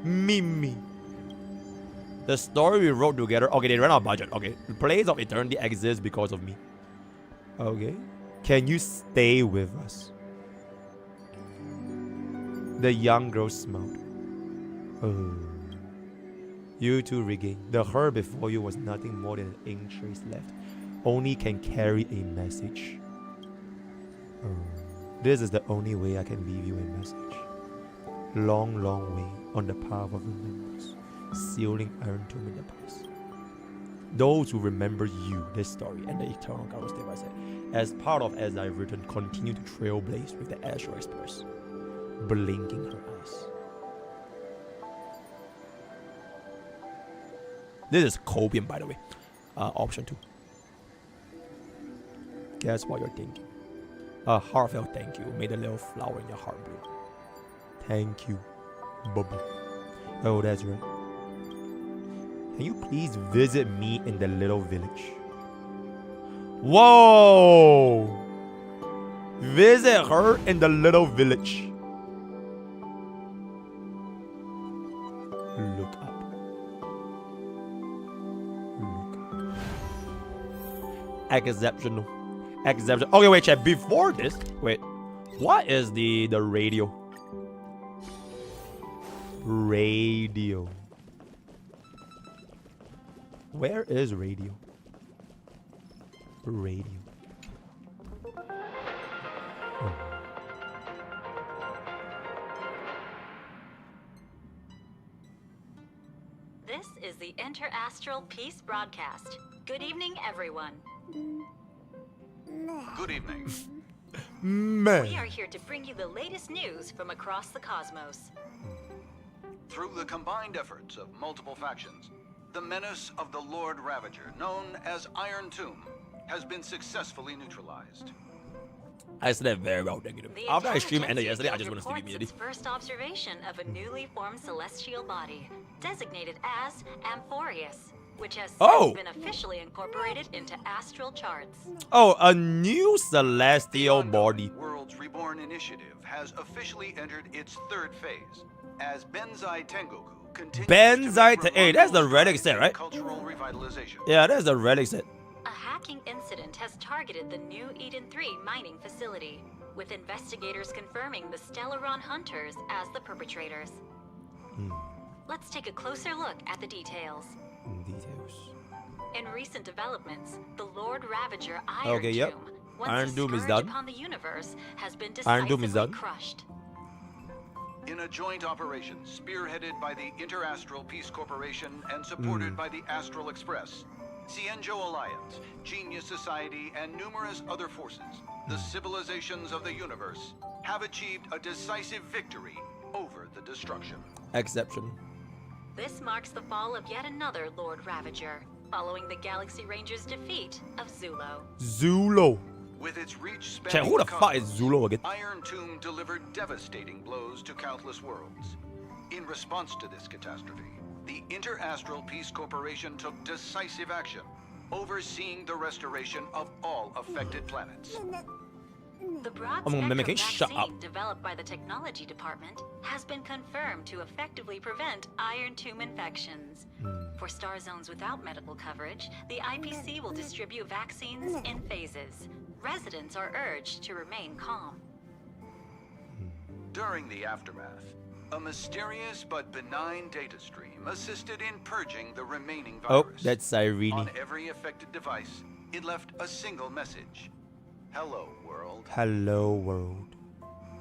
Mimi. The story we wrote together. Okay, they ran out of budget. Okay. The Place of Eternity exists because of me. Okay. Can you stay with us? The young girl smiled. Oh. You too regained. The her before you was nothing more than an ink trace left. Only can carry a message. Oh. This is the only way I can leave you a message. Long, long way on the path of remembrance, sealing Iron Tomb in the past. Those who remember you, this story, and the eternal gods, step by step, as part of As I've Written, continue to trailblaze with the Astral Express, blinking her eyes. This is copium, by the way. Option 2. Guess what you're thinking? A heartfelt thank you made a little flower in your heart bloom. Thank you, Bubba. Oh, that's right. Can you please visit me in the little village? Whoa! Visit her in the little village. Look up. Look up. Exceptional. Exception. Okay, wait, chat. Before this, wait. What is the radio? Radio. Where is radio? Radio. Oh. This is the Interastral Peace broadcast. Good evening, everyone. Good evening. Man. We are here to bring you the latest news from across the cosmos. Through the combined efforts of multiple factions, the menace of the Lord Ravager, known as Iron Tomb, has been successfully neutralized. I slept very well, thank you. After I streamed ended yesterday, I just want to sleep reports immediately. its first observation of a newly formed celestial body, designated as Amphoreus, which has since been officially incorporated into astral charts. Oh, a new celestial body. World's Reborn Initiative has officially entered its third phase, as Benzai Tengoku continues Hey, that's the relic set, right? cultural revitalization. Yeah, that's the relic set. A hacking incident has targeted the new Eden 3 mining facility, with investigators confirming the Stellaron hunters as the perpetrators. Let's take a closer look at the details. In recent developments, the Lord Ravager Iron Tomb, once a scourge upon the universe, has been decisively crushed. In a joint operation spearheaded by the Interastral Peace Corporation and supported by the Astral Express, Xianzhou Alliance, Genius Society, and numerous other forces, the civilizations of the universe have achieved a decisive victory over the destruction. Exception. This marks the fall of yet another Lord Ravager, following the Galaxy Rangers' defeat of Zulo. Zulo. With its reach Chat, spanning who the the fuck is cosmos, Zulo again? Iron Tomb delivered devastating blows to countless worlds. In response to this catastrophe, the Interastral Peace Corporation took decisive action, overseeing the restoration of all affected planets. The broad spectrum vaccine developed by the technology department has been confirmed to effectively prevent Iron Tomb infections. For star zones without medical coverage, the IPC will distribute vaccines in phases. Residents are urged to remain calm. During the aftermath, a mysterious but benign data stream assisted in purging the remaining virus. Oh, that's Cyrene. On every affected device, it left a single message. Hello, world. Hello, world.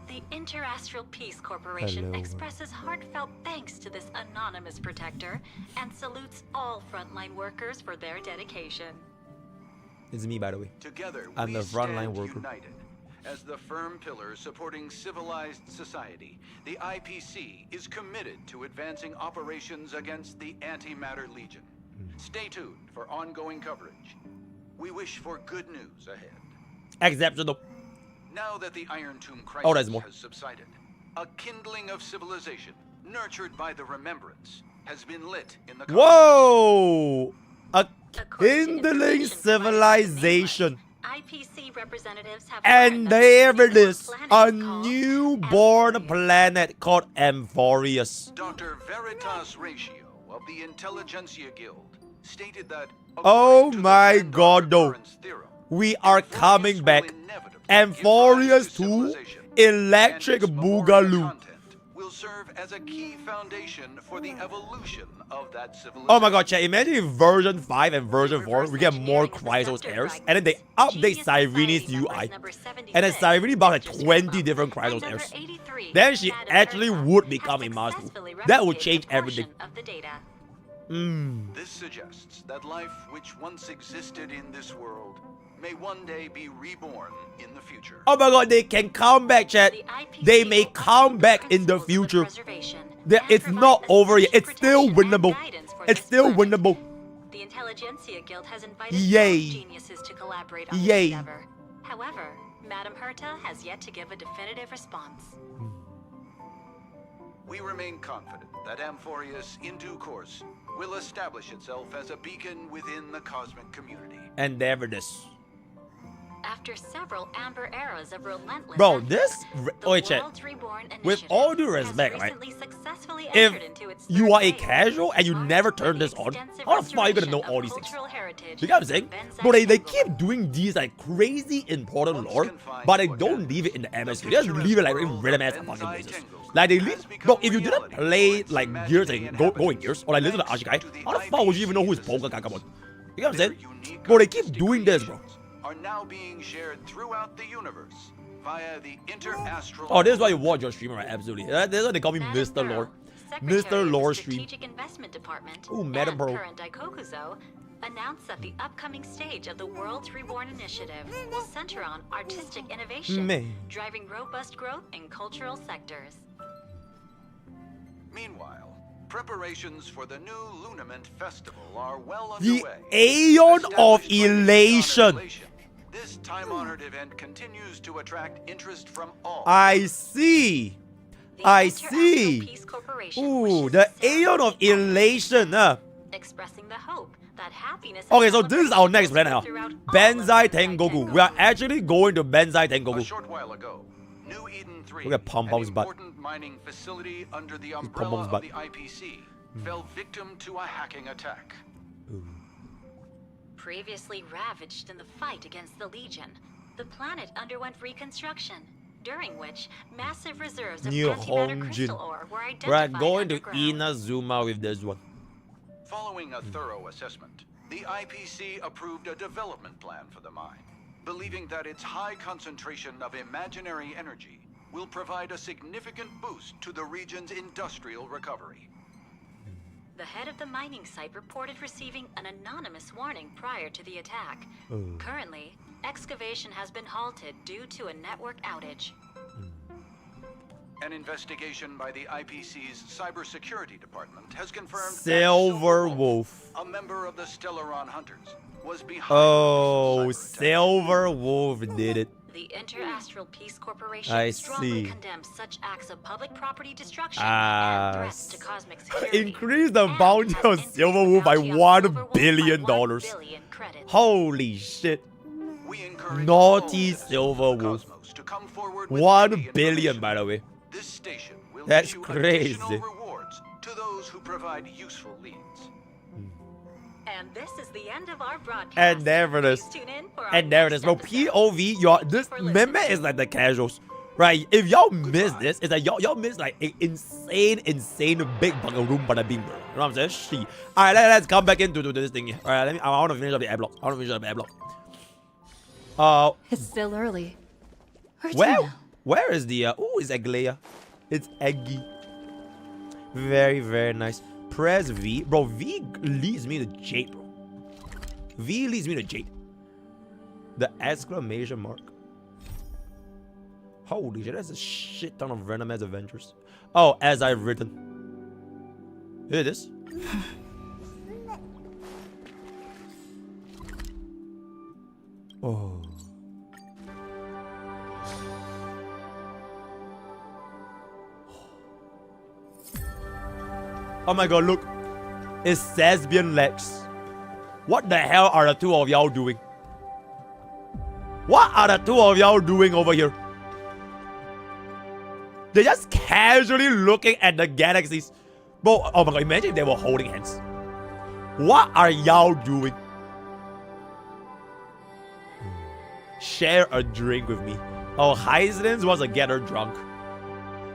The Interastral Peace Corporation expresses heartfelt thanks to this anonymous protector and salutes all frontline workers for their dedication. It's me, by the way. Together, I'm we the frontline stand worker. united. As the firm pillar supporting civilized society, the IPC is committed to advancing operations against the Antimatter Legion. Stay tuned for ongoing coverage. We wish for good news ahead. Exceptional. Now that the Iron Tomb crisis there's more. has subsided, a kindling of civilization, nurtured by the remembrance, has been lit in the Whoa! A According to kindling information provided by the civilization. IPC representatives have And learned that there the it is, planet a is called newborn Amphoreus. planet called Amphoreus. Dr. Veritas Ratio of the Intelligentsia Guild stated that Oh according to the my Randolph god, though. recurrence theorem, We are Amphoreus coming will back. inevitably Amphoreus give rise to 2, civilization, Electric and its memorial Boogaloo. content will serve as a key foundation for the evolution of that civilization. Oh my god, chat, imagine if version 5 and version 4, we get more Chrysos airs, and then they update Cyrene's UI. And then Cyrene bought like 20 different Chrysos airs. Then she actually would become a master. That would change everything. This suggests that life which once existed in this world may one day be reborn in the future. Oh my god, they can come back, chat. They may come back in the future. It's not over yet. It's still winnable. It's still winnable. The Intelligentsia Guild has invited Yay. those geniuses to collaborate on Yay. the endeavor. However, Madame Herta has yet to give a definitive response. We remain confident that Amphoreus, in due course, will establish itself as a beacon within the cosmic community. And there it is. After several amber eras of relentless Bro, effort, this... the Wait, chat. World's Reborn With Initiative all due has respect, right? recently successfully If entered into its you third are a phase, casual and you marked never by turn the this on, extensive how the fuck are you gonna know restoration all of these things? cultural heritage You get what I'm saying? in Benzai Bro, they Jungle. keep doing these like crazy important lore, but they don't leave it in the MSQ. They just leave it like in random ass fucking places. Like they leave, bro, if you didn't play like Gears and going Gears, or like listen to Archery, how the fuck would you even know who is Pokke Kakamon? You know what I'm saying? Bro, they keep doing this, bro. Are now being shared throughout the universe via the interastral. Oh, this is why you watch your streamer, right? Absolutely. That's why they call me Madam Mr. Lore. Secretary of Mr. the Lore Stream. Strategic Investment Department Ooh, Madam and Pro. current Daikokuzo announced that the upcoming stage of the World's Reborn Initiative will center on artistic innovation, Man. driving robust growth in cultural sectors. Meanwhile, preparations for the new Lunament Festival are well The underway. Aeon of Established by the Elation. This time-honored event continues to attract interest from all. I see. The I Interastral see. Peace Corporation Ooh, wishes the to Aeon of celebrate Elation, expressing the hope that happiness. Okay, so this is our next planet now. throughout all Benzai of Tengoku. We are actually going to Benzai A Tengoku. short while ago, New Eden 3, Look at Pom-Pom's an butt. important mining facility under the Pom-Pom's umbrella butt. of the IPC, fell victim to a hacking attack. Previously ravaged in the fight against the Legion, the planet underwent reconstruction, during which massive reserves of New antimatter Hongjin. crystal ore were We're identified going to underground. Inazuma with this one. Following a thorough assessment, the IPC approved a development plan for the mine, believing that its high concentration of imaginary energy will provide a significant boost to the region's industrial recovery. The head of the mining site reported receiving an anonymous warning prior to the attack. Currently, excavation has been halted due to a network outage. An investigation by the IPC's cybersecurity department has confirmed that Silver Wolf. a member of the Stellaron Hunters, was behind Oh, the cyber attack. Silver Wolf did it. The Interastral Peace Corporation I strongly see. condemns such acts of public property destruction Ah, and threats to cosmic security. Increase the and bounty has on increased Silver the Wolf by bounty on $1 Silver Wolf by billion. $1 billion credits. Holy shit. We encourage Naughty all citizens Silver of the Wolf. cosmos to come forward with 1 any billion, information. by the way. This station will That's issue crazy. additional rewards to those who provide useful leads. And this is the end of our broadcast. And there it is. Please tune in for our And there it next is. Bro, episode. POV, y'all, this for meme listening. is like the casuals. Right? If y'all miss this, it's like y'all miss like an insane big room bada bing, bro. You know what I'm saying? Shit. Alright, let's come back into this thing here. Alright, I want to finish up the Epilogue. It's still early. Where is the oh, it's Aglaia. It's Eggy. Very, very nice. Press V. Bro, V leads me to Jade, bro. V leads me to Jade. The exclamation mark. Holy shit, that's a shit ton of random ass adventures. Oh, as I've written. Here it is. Oh. Oh my god, look. is Thespian Legs. What the hell are the two of y'all doing? What are the two of y'all doing over here? They're just casually looking at the galaxies. Bro, oh my god, imagine if they were holding hands. What are y'all doing? Share a drink with me. Oh, Hyacinth wants to get her drunk.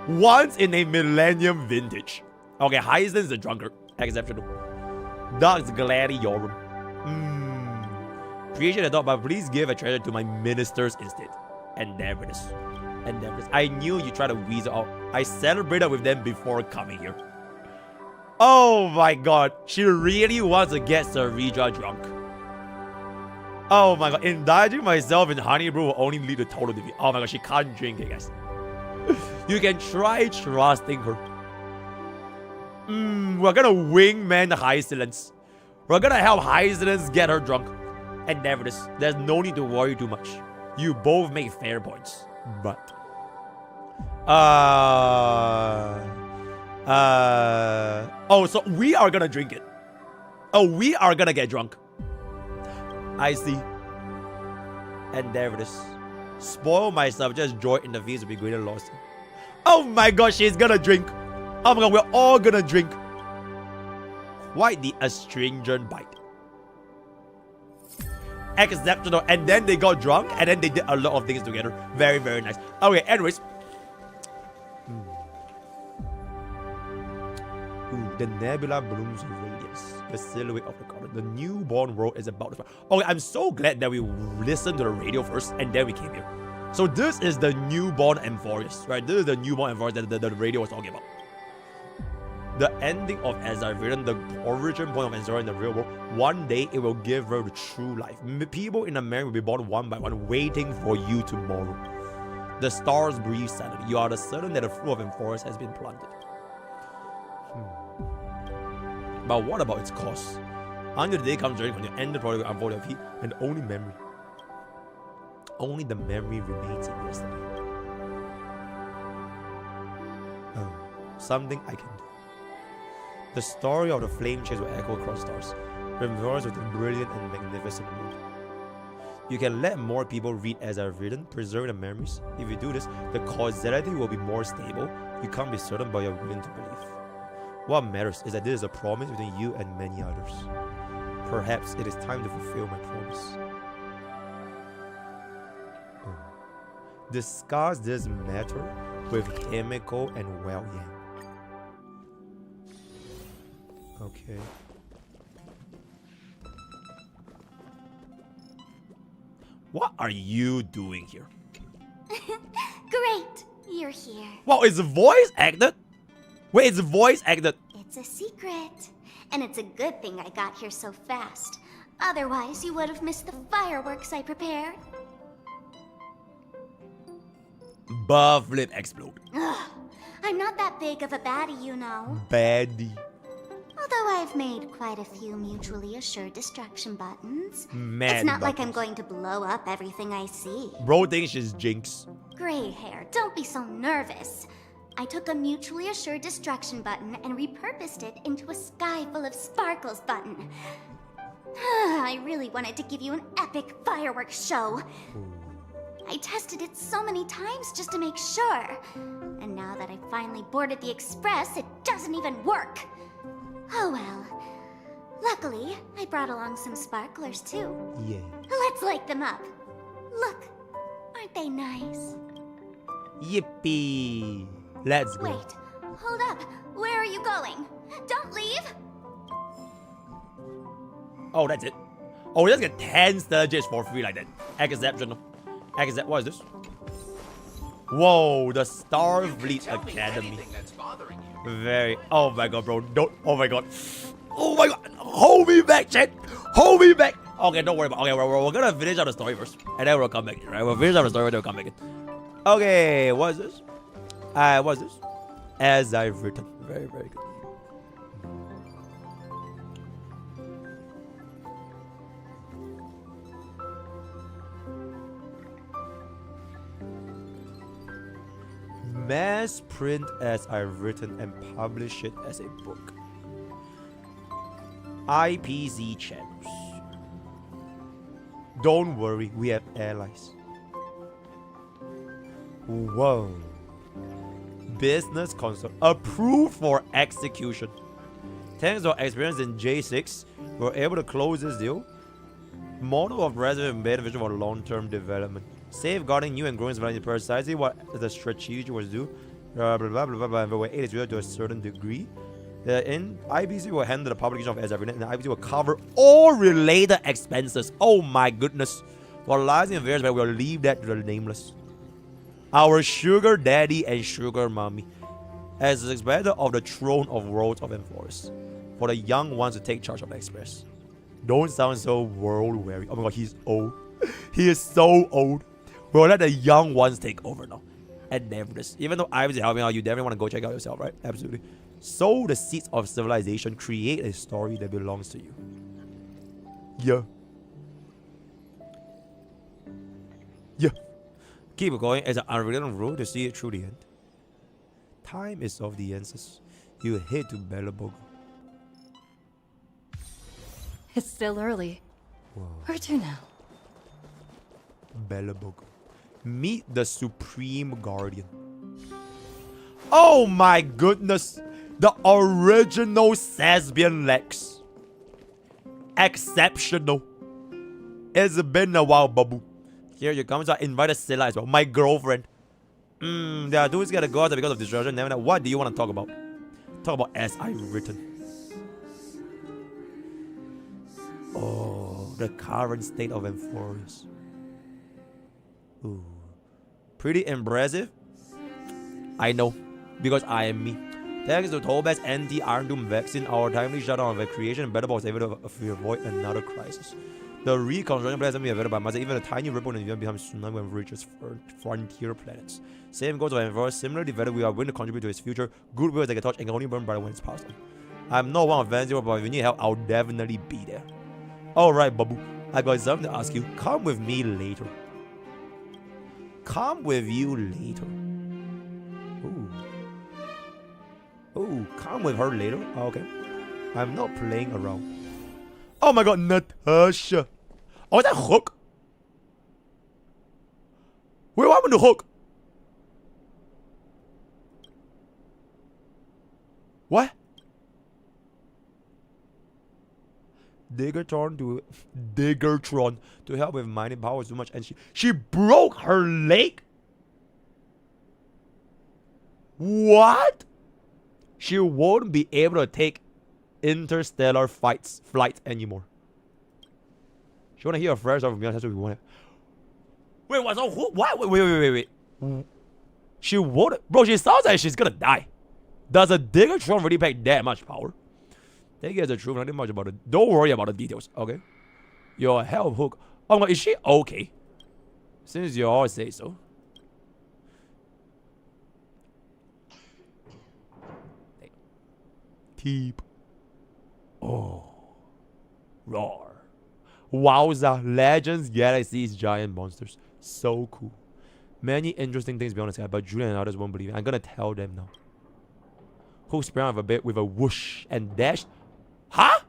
Once in a millennium vintage. Okay, Hyacinth is a drunkard. Exceptional. Dark's Gladiatorum. Appreciate the thought, but please give a treasure to my ministers instead. Endeavors. I knew you tried to weasel out. I celebrated with them before coming here. Oh my god. She really wants to get Sarija drunk. Oh my god. Indulging myself in honey brew will only lead to total defeat. Oh my god. She can't drink it, guys. You can try trusting her. We're gonna wingman Hyacinth. We're gonna help Hyacinth get her drunk. Endeavors. There's no need to worry too much. You both make fair points. But oh, so we are gonna drink it. Oh, we are gonna get drunk. I see. Endeavors. Spoil myself, just joy in the feast will be greater loss. Oh my god, she's gonna drink. Oh my god, we're all gonna drink. Quite the astringent bite. Exceptional. And then they got drunk, and then they did a lot of things together. Very, very nice. Okay, anyways. Ooh, the nebula blooms radiance. The silhouette of the color. The newborn world is about to start. Okay, I'm so glad that we listened to the radio first, and then we came here. So this is the newborn Amphoreus, right? This is the newborn Amphoreus that the radio was talking about. The ending of Xianzhou, the origin point of Xianzhou in the real world, one day it will give birth to true life. People in America will be born one by one, waiting for you tomorrow. The stars breathe silently. You are certain that the fruit of Amphoreus has been planted. But what about its cause? Until the day comes during when you end the product will unfold your feet, and only memory. Only the memory remains in yesterday. Oh, something I can do. The story of the flame chase will echo across stars, reversed with a brilliant and magnificent mood. You can let more people read as I've written, preserve the memories. If you do this, the causality will be more stable. You can't be certain, but you're willing to believe. What matters is that this is a promise between you and many others. Perhaps it is time to fulfill my promise. Discuss this matter with Himiko and Well Yang. Okay. What are you doing here? Great, you're here. Wow, it's voice acted? Wait, it's voice acted. It's a secret. And it's a good thing I got here so fast. Otherwise, you would have missed the fireworks I prepared. Buff lip explode. Ugh, I'm not that big of a baddie, you know. Baddie. Although I've made quite a few mutually assured destruction buttons. Mad it's not buttons. like I'm going to blow up everything I see. Bro thinks she's Jinx. Gray hair, don't be so nervous. I took a mutually assured destruction button and repurposed it into a sky full of sparkles button. I really wanted to give you an epic fireworks show. I tested it so many times just to make sure. And now that I finally boarded the express, it doesn't even work. Oh well. Luckily, I brought along some sparklers too. Yeah. Let's light them up. Look, aren't they nice? Yippee. Let's go. Wait, hold up. Where are you going? Don't leave! Oh, that's it. Oh, we just get 10 stages for free like that. Exceptional. What is this? Whoa, the Starfleet Academy. Very. Oh my god, bro. Don't. Oh my god. Oh my god. Hold me back, chat. Hold me back. Okay, don't worry about it. Okay, we're gonna finish out the story first. And then we'll come back in, right? We'll finish out the story and then we'll come back in. Okay, what is this? What's this? As I've written. Very, very good. Mass print as I've written and publish it as a book. IPZ channels. Don't worry, we have allies. Whoa. Business console approved for execution. Thanks to our experience in J6, we're able to close this deal. Model of resident beneficial for long-term development. Safeguarding new and growing society precisely what the strategy was do. Blah blah blah blah blah. But it is related to a certain degree. In IBC will handle the publication of Everything, and the IBC will cover all related expenses. Oh my goodness. For lives in affairs, but we'll leave that to the nameless. Our sugar daddy and sugar mommy, as the expected of the throne of worlds of Amphoreus, for the young ones to take charge of the express. Don't sound so world weary. Oh my god, he's old. He is so old. We'll let the young ones take over now. And never this. Even though I was helping out, you definitely want to go check out yourself, right? Absolutely. Sow the seeds of civilization. Create a story that belongs to you. Yeah. Yeah. Keep going as an unwritten rule to see it through the end. Time is of the essence. You head to Belabogo. It's still early. Whoa. Where to now? Belabogo. Meet the Supreme Guardian. Oh my goodness! The original Thespian Lex. Exceptional. It's been a while, babu. Here you come. So I invited Seele as well. My girlfriend. There are dudes gotta go out because of destruction. Never know. What do you want to talk about? Talk about as I written. Oh, the current state of Amphoreus. Ooh. Pretty impressive. I know. Because I am me. Thanks to Tobet's anti-Iron Doom vaccine, our timely shutdown of the creation and better was able to avoid another crisis. The reconstruction plan has been available by myself. Even a tiny ripple in the event becomes tsunami when it reaches frontier planets. Same goes for Amphoreus. Similarly developed, we are willing to contribute to its future. Goodwill is like a torch and can only burn brighter when it's passed on. I'm not one of Van's, but if you need help, I'll definitely be there. Alright, babu. I got something to ask you. Come with me later. Come with you later. Ooh. Ooh, come with her later. Oh, okay. I'm not playing around. Oh my god, Natasha. Oh, is that Hook? Wait, what happened to Hook? What? Diggertron to help with mining power so much, and she broke her leg. What? She won't be able to take interstellar flights anymore. She wanna hear a fresh stuff from me. That's what we want. Wait, what? So who? What? Wait. She won't, bro. She sounds like she's gonna die. Does a Diggertron really pack that much power? Take it as the truth. Nothing much about it. Don't worry about the details. Okay. Your help, Hook. Oh my, is she okay? Since you all say so. Keep. Oh. Roar. Wowza. Legends, galaxies, giant monsters. So cool. Many interesting things beyond the sky, but Julian and others won't believe it. I'm gonna tell them now. Hook sprang off a bit with a whoosh and dashed. Huh?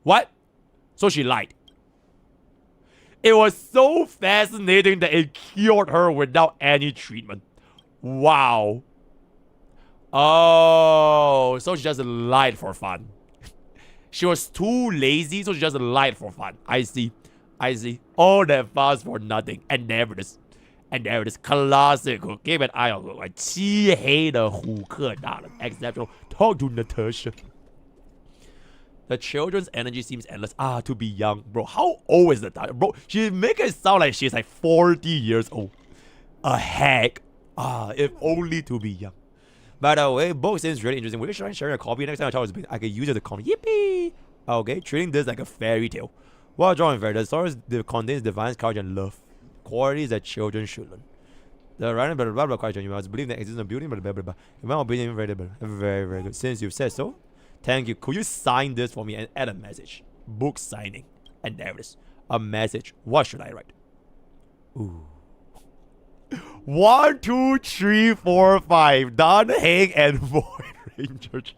What? So she lied. It was so fascinating that it cured her without any treatment. Wow. Oh, so she just lied for fun. She was too lazy, so she just lied for fun. I see. All that fuss for nothing. And there it is. Classic Hook. Keep an eye on Hook. 漆黑的虎克大人. Exceptional. Talk to Natasha. The children's energy seems endless. Ah, to be young. Bro, how old is Natasha? Bro, she make it sound like she's like 40 years old. A heck. Ah, if only to be young. By the way, book seems really interesting. Will you try sharing a copy next time I tell I can use it to comment? Yippee! Okay, treating this like a fairy tale. While drawing fair, the story contains divine courage and love. Qualities that children should learn. The writing blah blah blah question. You must believe that exists in beauty, blah blah blah. In my opinion, very good. Since you've said so, thank you. Could you sign this for me and add a message? Book signing. And there it is. A message. What should I write? Ooh. 1, 2, 3, 4, 5. Done, Hang, and Void Rangers.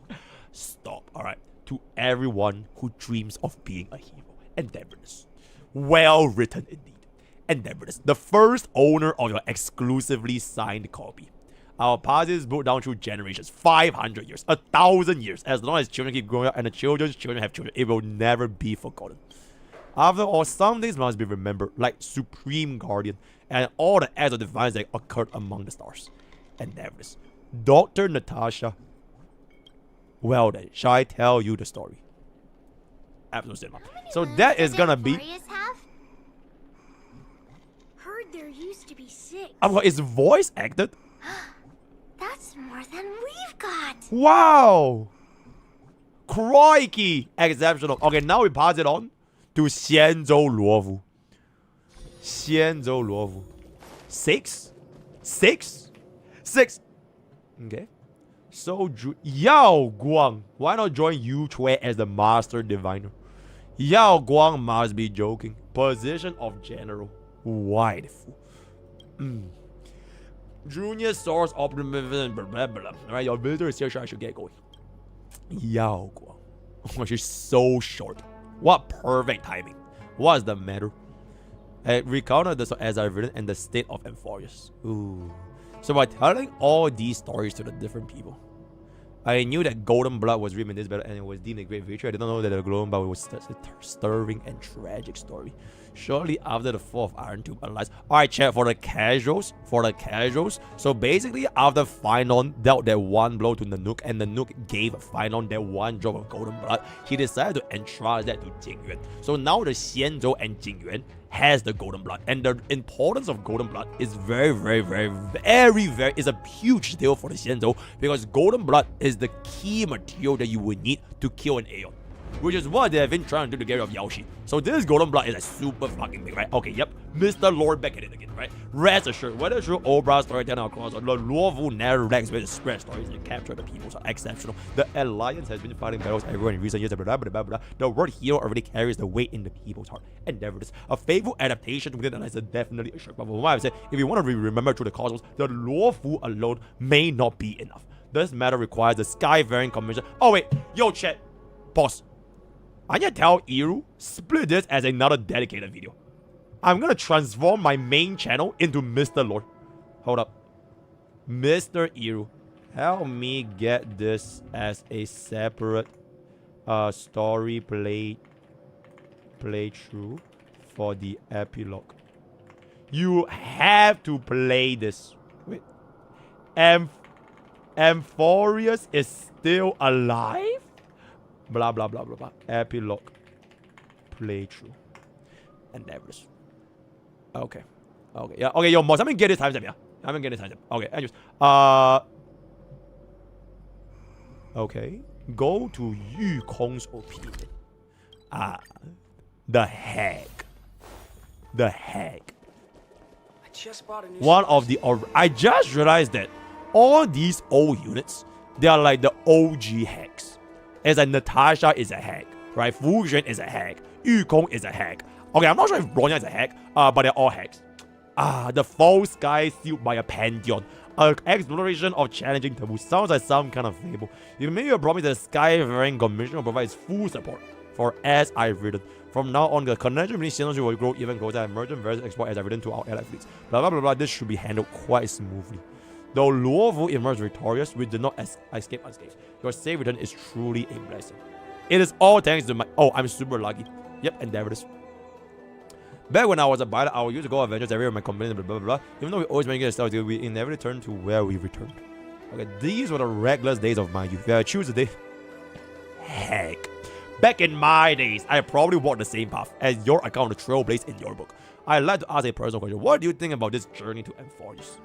Stop. Alright. To everyone who dreams of being a hero, endeavorness. Well written indeed. Endeavorness. The first owner of your exclusively signed copy. Our past is built down through generations, 500 years, 1,000 years. As long as children keep growing up and the children's children have children, it will never be forgotten. After all, some things must be remembered, like Supreme Guardian and all the acts of defiance that occurred among the stars. Endeavoress. Dr. Natasha. Well then, shall I tell you the story? Absolutely. So that is gonna be... Heard there used to be 6. Is voice acted? That's more than we've got. Wow! Crikey! Exceptional. Okay, now we pass it on to Xianzhou Luofu. Xianzhou Luofu. 6? 6? 6. Okay. So, Yao Guang. Why not join Yu Chui as the Master Diviner? Yao Guang must be joking. Position of General. Why the fool? Junior source optimism, blah blah blah. Alright, your visitor is here, so I should get going. Yao Guang. Oh, she's so short. What perfect timing. What's the matter? I recounted this as I've written in the state of Amphoreus. Ooh. So by telling all these stories to the different people, I knew that Golden Blood was written in this battle and it was deemed a great victory. I didn't know that the Golden Blood was a stirring and tragic story. Shortly after the fall of Iron Tube Alliance. Alright, chat, for the casuals. So basically, after Finon dealt that one blow to Nanook, and Nanook gave Finon that one drop of Golden Blood, he decided to entrust that to Jingyuan. So now the Xianzhou and Jingyuan has the Golden Blood. And the importance of Golden Blood is very, is a huge deal for the Xianzhou, because Golden Blood is the key material that you would need to kill an Aeon. Which is what they have been trying to do to get rid of Yaoshi. So this Golden Blood is like super fucking big, right? Okay, yep. Mr. Lord back at it again, right? Rest assured, whether through Obra storytelling across or the Luofu narrow legs where to spread stories and capture the peoples are exceptional. The Alliance has been fighting battles everywhere in recent years, blah, blah, blah, blah. The word hero already carries the weight in the people's heart. Endeavors. A faithful adaptation within the Alliance is definitely a sure. But from what I've said, if you want to be remembered through the cosmos, the Luofu alone may not be enough. This matter requires the Skyfaring Commission. Oh wait, yo chat. Pause. I need to tell Iru, split this as another dedicated video. I'm gonna transform my main channel into Mr. Lord. Hold up. Mr. Iru, help me get this as a separate story playthrough for the epilogue. You have to play this. Wait. Amphoreus is still alive? Blah blah blah blah blah. Epilogue playthrough. Endeavors. Okay. Okay. Yeah. Okay. Yo, Moss, I'm gonna get this time step. Yeah. I'm gonna get this time step. Okay. Anyways. Okay. Go to Yu Kong's opinion. The heck. The heck. One of the. I just realized that all these old units, they are like the OG hacks. It's like Natasha is a hack, right? Fu Zhen is a hack. Yu Kong is a hack. Okay, I'm not sure if Bronya is a hack, but they're all hacks. The false sky sealed by a pantheon. Exploration of challenging taboo. Sounds like some kind of fable. You made a promise that the Skyfaring Commission will provide full support for as I've written. From now on, the connection between Xianzhou will grow even closer and merchant versus export as I've written to our allied fleets. Blah blah blah blah. This should be handled quite smoothly. Though Luofu emerged victorious, we did not escape unscathed. Your safe return is truly a blessing. It is all thanks to my... Oh, I'm super lucky. Yep, endeavors. Back when I was a pilot, I would use to go adventures everywhere my company, blah, blah, blah. Even though we always managed to start, we inevitably turned to where we returned. Okay, these were the reckless days of my youth. If I choose a day... Heck. Back in my days, I probably walked the same path as your account of Trailblaze in your book. I'd like to ask a personal question. What do you think about this journey to Amphoreus?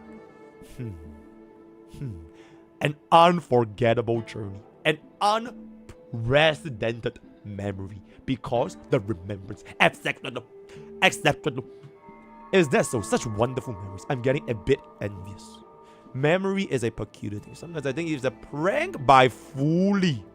An unforgettable journey. An unprecedented memory. Because the remembrance. Exceptional. Is that so? Such wonderful memories. I'm getting a bit envious. Memory is a peculiar thing. Sometimes I think it's a prank by Fu Li.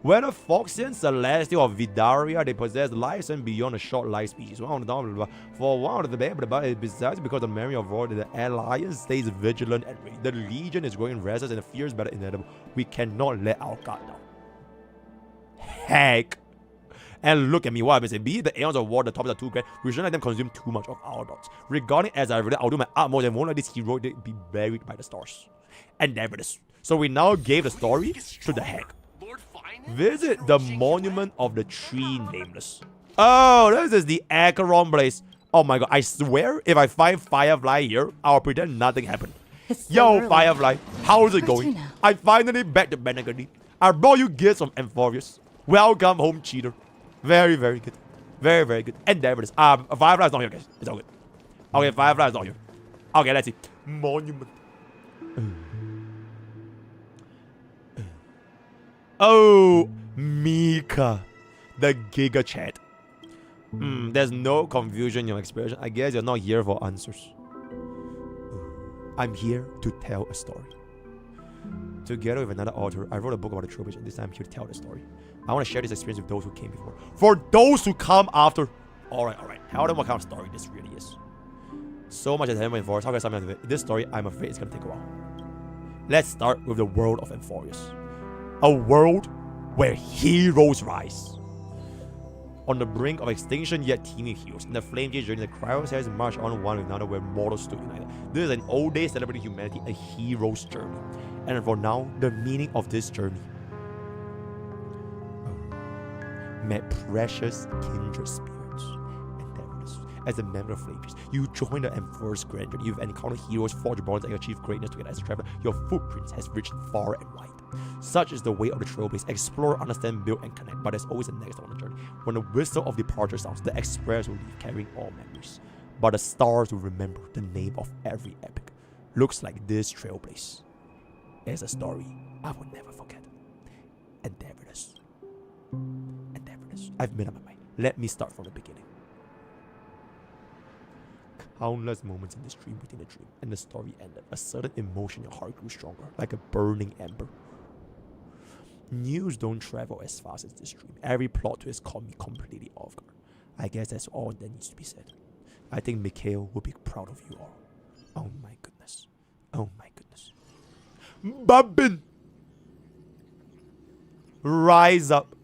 Whether Foxian, Celestial, or Vidaria, they possess lifespan beyond a short life species. For one of the besides because the memory of war, the Alliance stays vigilant and ready. The Legion is growing restless and the fears battle inevitable. We cannot let our guard down. Heck. And look at me, what I've been saying. Be it the Aeons of War, the topics are too great. We shouldn't let them consume too much of our thoughts. Regarding as I read it, I'll do my utmost and won't let this hero be buried by the stars. And there it is. So we now gave the story to the heck. Visit the Monument of the Tree Nameless. Oh, this is the Acheron place. Oh my god, I swear if I find Firefly here, I'll pretend nothing happened. Yo, Firefly, how's it going? I finally back to Benegany. I brought you gifts from Amphoreus. Welcome home, cheater. Very, very good. Very, very good. And there it is. Firefly's not here, guys. It's all good. Okay, Firefly's not here. Okay, let's see. Monument. Oh, Mika. The Giga Chat. There's no confusion in your expression. I guess you're not here for answers. I'm here to tell a story. Together with another author, I wrote a book about the tropes, and this time I'm here to tell the story. I want to share this experience with those who came before. For those who come after. Alright. Tell them what kind of story this really is. So much has happened in Forest. How can I summarize it? This story, I'm afraid, it's going to take a while. Let's start with the world of Amphoreus. A world where heroes rise. On the brink of extinction, yet teeming heroes. In the flame gate journey, the cryosaurs march on one with another where mortals stood united. This is an old day celebrating humanity, a hero's journey. And for now, the meaning of this journey. Met precious kindred spirits. And there it is. As a member of Flame Peace, you join the Amphoreus Grand Journey. You've encountered heroes, forged bonds, and achieved greatness together as a traveler. Your footprints has reached far and wide. Such is the way of the trailblaze. Explore, understand, build, and connect. But there's always a next on the journey. When the whistle of departure sounds, the express will leave carrying all memories. But the stars will remember the name of every epic. Looks like this trailblaze. There's a story I will never forget. And there it is. And there it is. I've made up my mind. Let me start from the beginning. Countless moments in this dream within the dream, and the story ended. A sudden emotion in your heart grew stronger, like a burning ember. News don't travel as fast as this dream. Every plot twist caught me completely off guard. I guess that's all that needs to be said. I think Mikhail will be proud of you all. Oh my goodness. Oh my goodness. Babin! Rise up.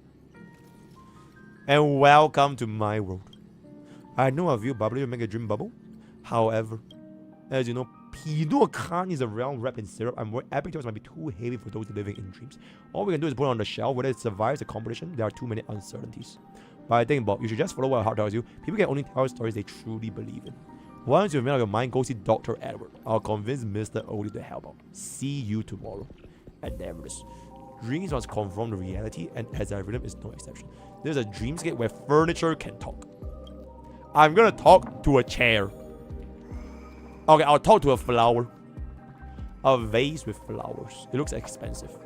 And welcome to my world. I know a few bubblers will make a dream bubble. However, as you know, Pinot Khan is a realm wrapped in syrup. I'm worried epic tales might be too heavy for those living in dreams. All we can do is put it on the shelf. Whether it survives the competition, there are too many uncertainties. But I think, Bob, you should just follow what your heart tells you. People can only tell stories they truly believe in. Once you've made up your mind, go see Dr. Edward. I'll convince Mr. Odie to help out. See you tomorrow. And there it is. Dreams must confront the reality, and as I read them, is no exception. There's a dreamscape where furniture can talk. I'm gonna talk to a chair. Okay, I'll talk to a flower. A vase with flowers. It looks expensive.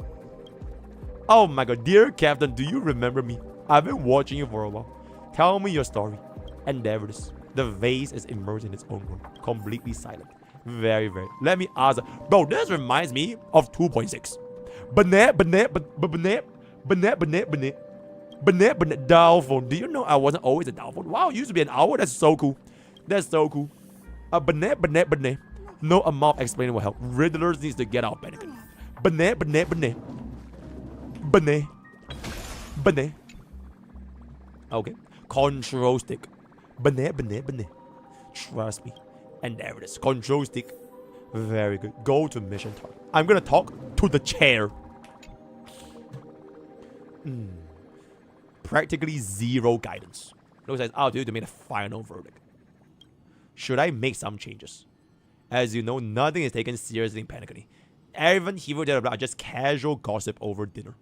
Oh my god, dear Captain, do you remember me? I've been watching you for a while. Tell me your story. And there it is. The vase is immersed in its own world. Completely silent. Very, very. Let me ask. Bro, this reminds me of 2.6. Downfall. Do you know I wasn't always a downfall? Wow, you used to be an owl? That's so cool. That's so cool. No amount of explaining will help. Riddlers needs to get out better. Okay. Control stick. Trust me. And there it is. Control stick. Very good. Go to mission target. I'm gonna talk to the chair. Practically zero guidance. Looks like I'll do to make a final verdict. Should I make some changes? As you know, nothing is taken seriously in Panacony. Everyone hero are just casual gossip over dinner.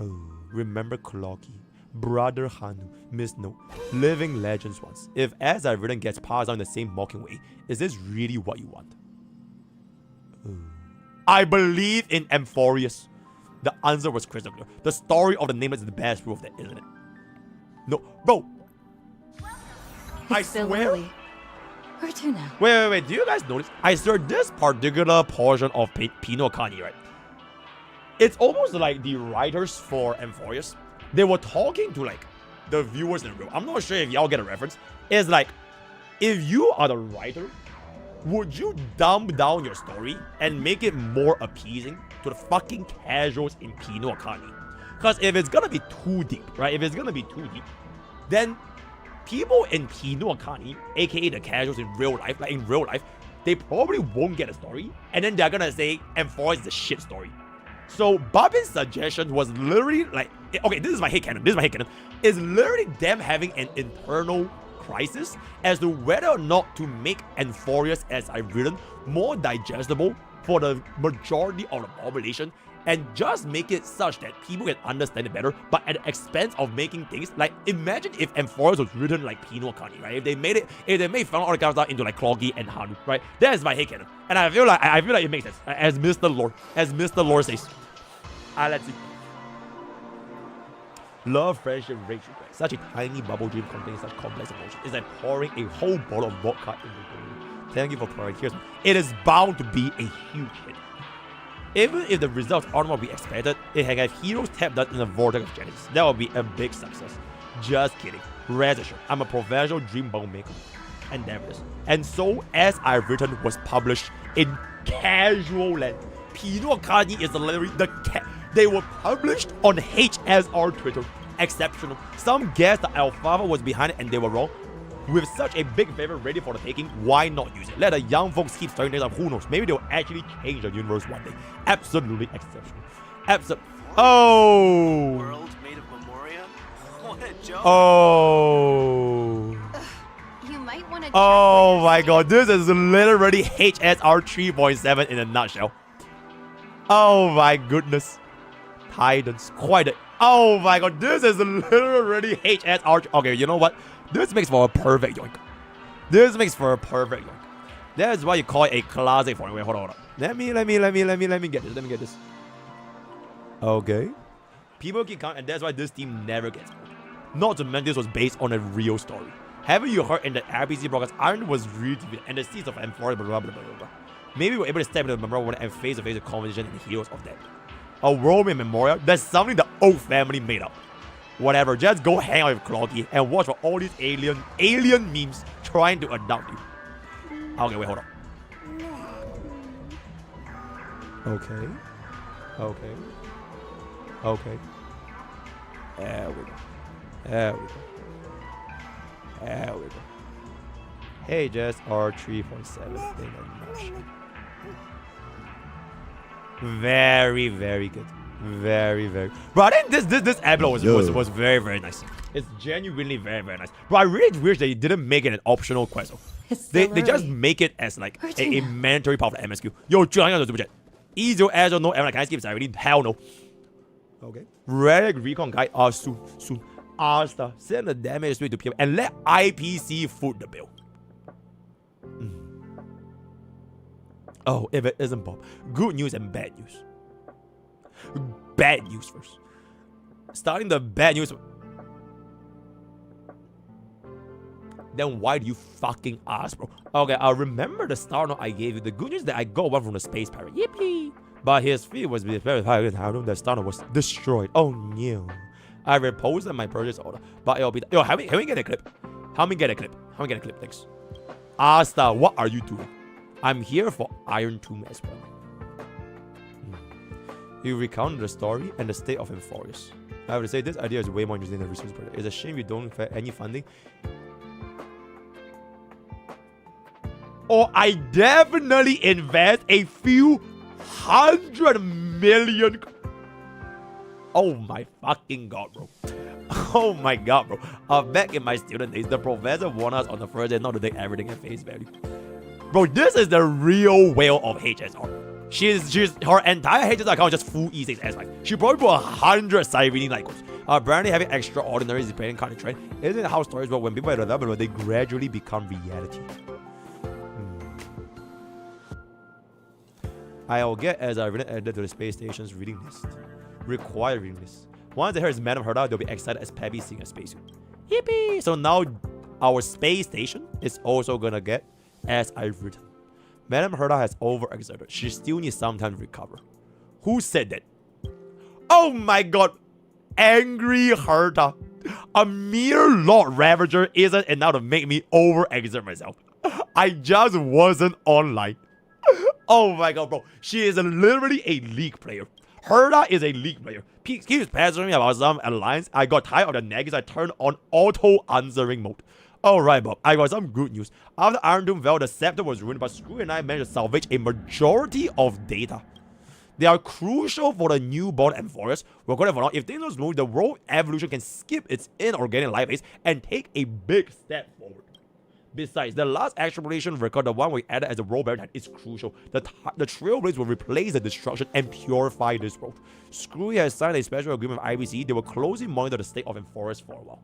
Oh, remember Clocky, Brother Hanu, Miss No, living legends once. If as I've written gets passed on in the same mocking way, is this really what you want? I believe in Amphoreus. The answer was crystal clear. The story of the nameless is the best proof of that, isn't it? No, bro. I swear. Where to now? Wait. Do you guys notice? I swear this particular portion of Pinot Kani, right? it's almost like the writers for Amphoreus, they were talking to like the viewers in real. I'm not sure if y'all get a reference. It's like, if you are the writer, would you dumb down your story and make it more appeasing to the fucking casuals in Pino Akani? Because if it's gonna be too deep, right? If it's gonna be too deep, then people in Pino Akani, aka the casuals in real life, like in real life, they probably won't get a story, and then they're gonna say Amphoreus is a shit story. So Babin's suggestion was literally like, okay, this is my headcanon. This is my headcanon. It's literally them having an internal crisis as to whether or not to make Amphoreus, as I've written, more digestible for the majority of the population, and just make it such that people can understand it better, but at the expense of making things like, imagine if Amphoreus was written like Pino Akani, right? If they made Final Order characters into like Cloggy and Hanu, right? That is my headcanon, and I feel like it makes sense, as Mr. Lore says. Let's see. Love, friendship, rage, regret. Such a tiny bubble dream contains such complex emotions. It's like pouring a whole bottle of vodka into the room. Thank you for pouring. Here's one. It is bound to be a huge hit. Even if the results aren't what we expected, it can have heroes tapped out in the vortex of genetics. That will be a big success. Just kidding. Rest assured, I'm a professional dream bone maker. And there it is. And so, as I've written, was published in casual land. Pino Akani is literally they were published on HSR Twitter. Exceptional. Some guessed that Alfalfa was behind it and they were wrong. With such a big favor ready for the taking, why not use it? Let the young folks keep starting things up. Who knows? Maybe they'll actually change the universe one day. Absolutely exceptional. Oh. World made of Memoria? What a joke. Oh. You might want to. Oh my god, this is literally HSR 3.7 in a nutshell. Oh my goodness. Titans, quite a... Oh my god, this is literally HSR... Okay, you know what? This makes for a perfect yoink. This makes for a perfect yoink. That's why you call it a classic for me. Wait, hold on. Let me get this. Let me get this. Okay. People keep counting, and that's why this team never gets old. Not to mention this was based on a real story. Haven't you heard in the RPC broadcast, Iron was really defeated, and the seeds of Amphoreus, blah blah blah blah blah. Maybe we're able to step into the memorial and face to face the conversation and the heroes of that. A world in memorial? That's something the old family made up. Whatever, just go hang out with Cloggy and watch for all these alien memes trying to adopt you. Okay, wait, hold on. Okay. There we go. Hey, just R3.7 thing. Very, very good. Very. Bro, I think this Epilogue was very, very nice. It's genuinely very, very nice. Bro, I really wish they didn't make it an optional quest. They just make it as like a mandatory part of the MSQ. Yo, join us super chat. Easy as no ever can I skip Cyrene? Hell no. Okay. Relic Recon Guide soon. Asta, send the damage straight to people and let IPC foot the bill. Oh, if it isn't Bob. Good news and bad news. Bad news first. Starting the bad news. Then why do you fucking ask, bro? Okay, I remember the star note I gave you. The good news is that I got one from the space pirate. Yippee! But his fee was very high. The star note was destroyed. Oh no. I reposted my purchase order, but it'll be... Yo, help me get a clip. Help me get a clip. Thanks. Asta, what are you doing? I'm here for Iron Tomb as well. You recounted the story and the state of Amphoreus. I have to say, this idea is way more interesting than resource project. It's a shame you don't have any funding. Or I definitely invest a few 100 million... Oh my fucking god, bro. Oh my god, bro. Back in my student days, the professor warned us on the first day not to take everything at face value. Bro, this is the real whale of HSR. She's her entire HSR account is just full E6 S5. She probably put 100 Cyrene Lycos. Apparently having extraordinary is depending kind of trend. Isn't it how stories work when people are developed, they gradually become reality? I'll get as I've added to the space station's reading list. Required reading list. Once they hear it's Madame Herda, they'll be excited as Peppy seeing a spacesuit. Yippee! So now our space station is also gonna get as I've written. Madame Herda has overexerted. She still needs some time to recover. Who said that? Oh my god. Angry Herta. A mere Lord Ravager isn't enough to make me overexert myself. I just wasn't online. Oh my god, bro. She is literally a League player. Herta is a League player. Keeps pestering me about some alliance. I got tired of the negatives. I turned on auto answering mode. Alright, Bob. I got some good news. After Iron Doom fell, the scepter was ruined, but Screw and I managed to salvage a majority of data. They are crucial for the newborn Amphoreus. We're going to find out if things go smooth, the world evolution can skip its inorganic life phase and take a big step forward. Besides, the last exploration record, the one we added as a world barrier, is crucial. The Trailblades will replace the destruction and purify this world. Screwy has signed a special agreement with IBC. They will closely monitor the state of Amphoreus for a while.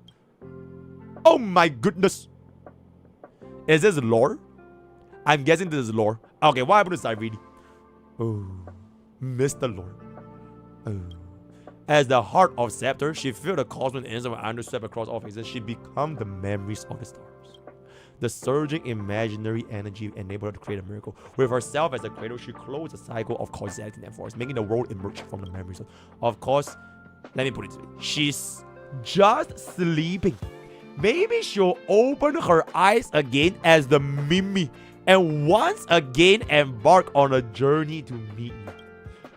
Oh my goodness! Is this lore? I'm guessing this is lore. Okay, what happened to Cyrene? Oh, Mr. Lore. Oh. As the heart of Scepter, she filled the cosmic instant with iron swept across all faces. She became the memories of the stars. The surging imaginary energy enabled her to create a miracle. With herself as a cradle, she closed the cycle of causality and force, making the world emerge from the memories. Of course, let me put it this way. She's just sleeping. Maybe she'll open her eyes again as the Mimi and once again embark on a journey to meet you.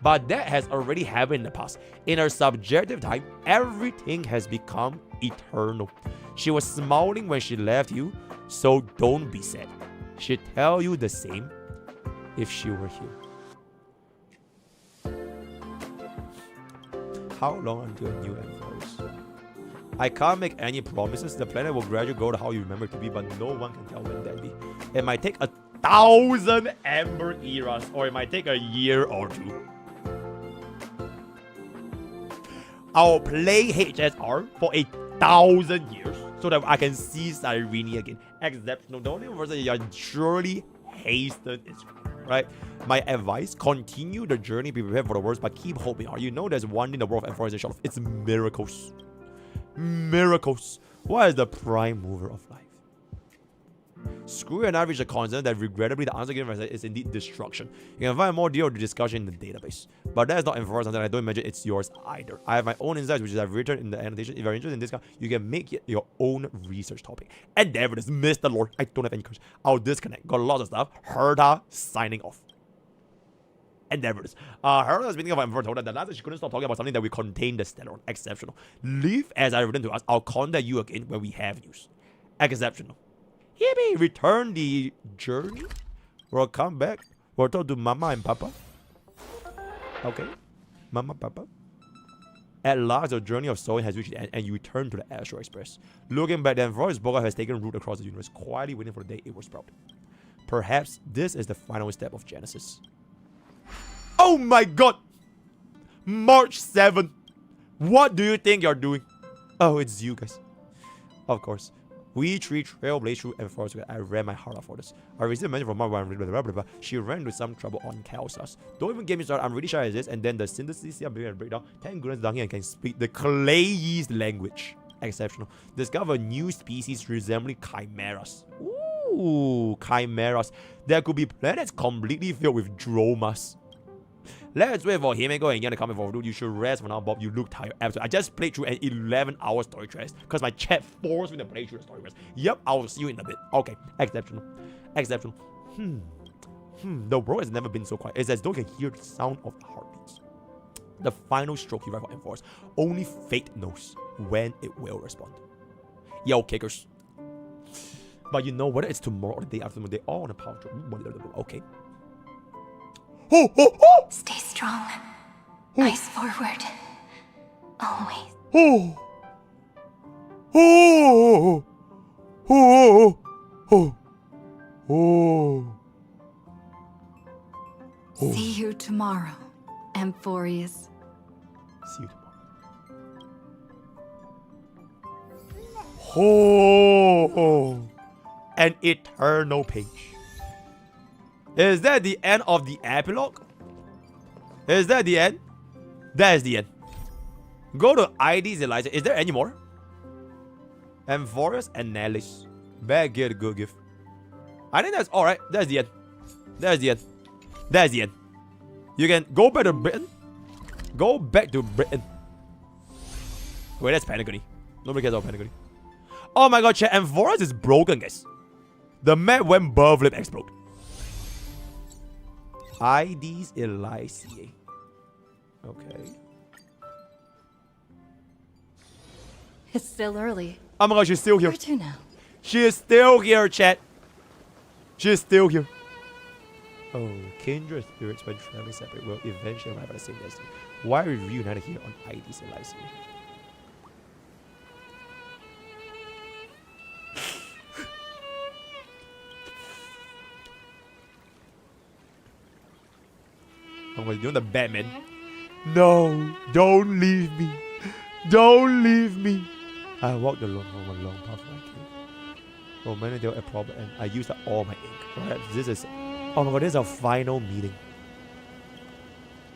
But that has already happened in the past. In her subjective time, everything has become eternal. She was smiling when she left you, so don't be sad. She'd tell you the same if she were here. How long until a new Amphoreus? I can't make any promises. The planet will gradually go to how you remember it to be, but no one can tell when that be. It might take 1,000 Amber eras, or it might take a year or two. I'll play HSR for 1,000 years so that I can see Cyrene again. Exceptional. The only person you surely hasten is right. My advice: continue the journey, be prepared for the worst, but keep hoping. You know there's one in the world of Amphoreus is short of. It's miracles. Miracles. What is the prime mover of life? Screw and I reached a consensus that regrettably the answer given is indeed destruction. You can find more detailed discussion in the database. But that's not Amphoreus, and I don't imagine it's yours either. I have my own insights, which I've written in the annotation. If you're interested in this guy, you can make it your own research topic. And there it is, Mr. Lord. I don't have any questions. I'll disconnect. Got lots of stuff. Herta signing off. And there it is. Herta, speaking of Amphoreus, told that the last time she couldn't stop talking about something that we contain the Stellaron. Exceptional. Leave as I written to us. I'll contact you again when we have news. Exceptional. Yippee! Return the journey. We'll come back. We'll talk to Mama and Papa. Okay. Mama, Papa. At last, the journey of sowing has reached the end, and you return to the Astral Express. Looking back, the Amphoreus Boga has taken root across the universe, quietly waiting for the day it will sprout. Perhaps this is the final step of Genesis. Oh my god! March 7th. What do you think you're doing? Oh, it's you guys. Of course. We three trailblazed through Amphoreus. I ran my heart out for this. I received a message from my wife. She ran into some trouble on Calsas. Don't even get me started. I'm really sure it is. And then the synthesis I'm doing a breakdown. Thank goodness down here and can speak the Clayese language. Exceptional. Discover a new species resembling chimeras. Ooh, chimeras. There could be planets completely filled with dromas. Let's wait for him and go and get a comment for dude. You should rest for now, Bob. You look tired. Absolutely. I just played through an 11-hour story quest because my chat forced me to play through the story quest. Yep, I will see you in a bit. Okay, exceptional. Exceptional. The world has never been so quiet. It's as though you can hear the sound of the heartbeats. The final stroke you write for Amphoreus. Only fate knows when it will respond. Yo, kickers. But you know, whether it's tomorrow or the day after tomorrow, they're all on a power trip. Okay. Stay strong. Eyes forward. Always. See you tomorrow, Amphoreus. See you tomorrow. An eternal page. Is that the end of the epilogue? Is that the end? That is the end. Go to ID's Elijah. Is there any more? Amphoreus and Nellis. Bad gear, good gift. I think that's alright. That's the end. That's the end. That's the end. You can go back to Britain. Go back to Britain. Wait, that's Panagonie. Nobody cares about Panagonie. Oh my god, chat. Amphoreus is broken, guys. The map went flip explode. ID's Elysia. Okay. It's still early. Oh my god, she's still here. Where to now? She is still here, chat. She is still here. Oh, kindred spirits when traveling separate will eventually arrive at the same destiny. Why are we reunited here on ID's Elysia? Oh my, you're the Batman. No, don't leave me. Don't leave me. I walked along on a long path like you. Oh man, there a problem and I used up all my ink. Perhaps this is... Oh my god, this is our final meeting.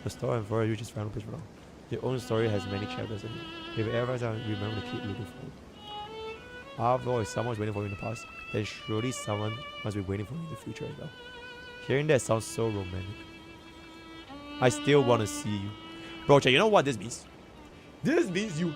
The story and for you just final page wrong. Your own story has many chapters in it. If ever I remember to keep looking for it. After all, if someone's waiting for you in the past, then surely someone must be waiting for you in the future as well. Hearing that sounds so romantic. I still want to see you. Bro, you know what this means? This means you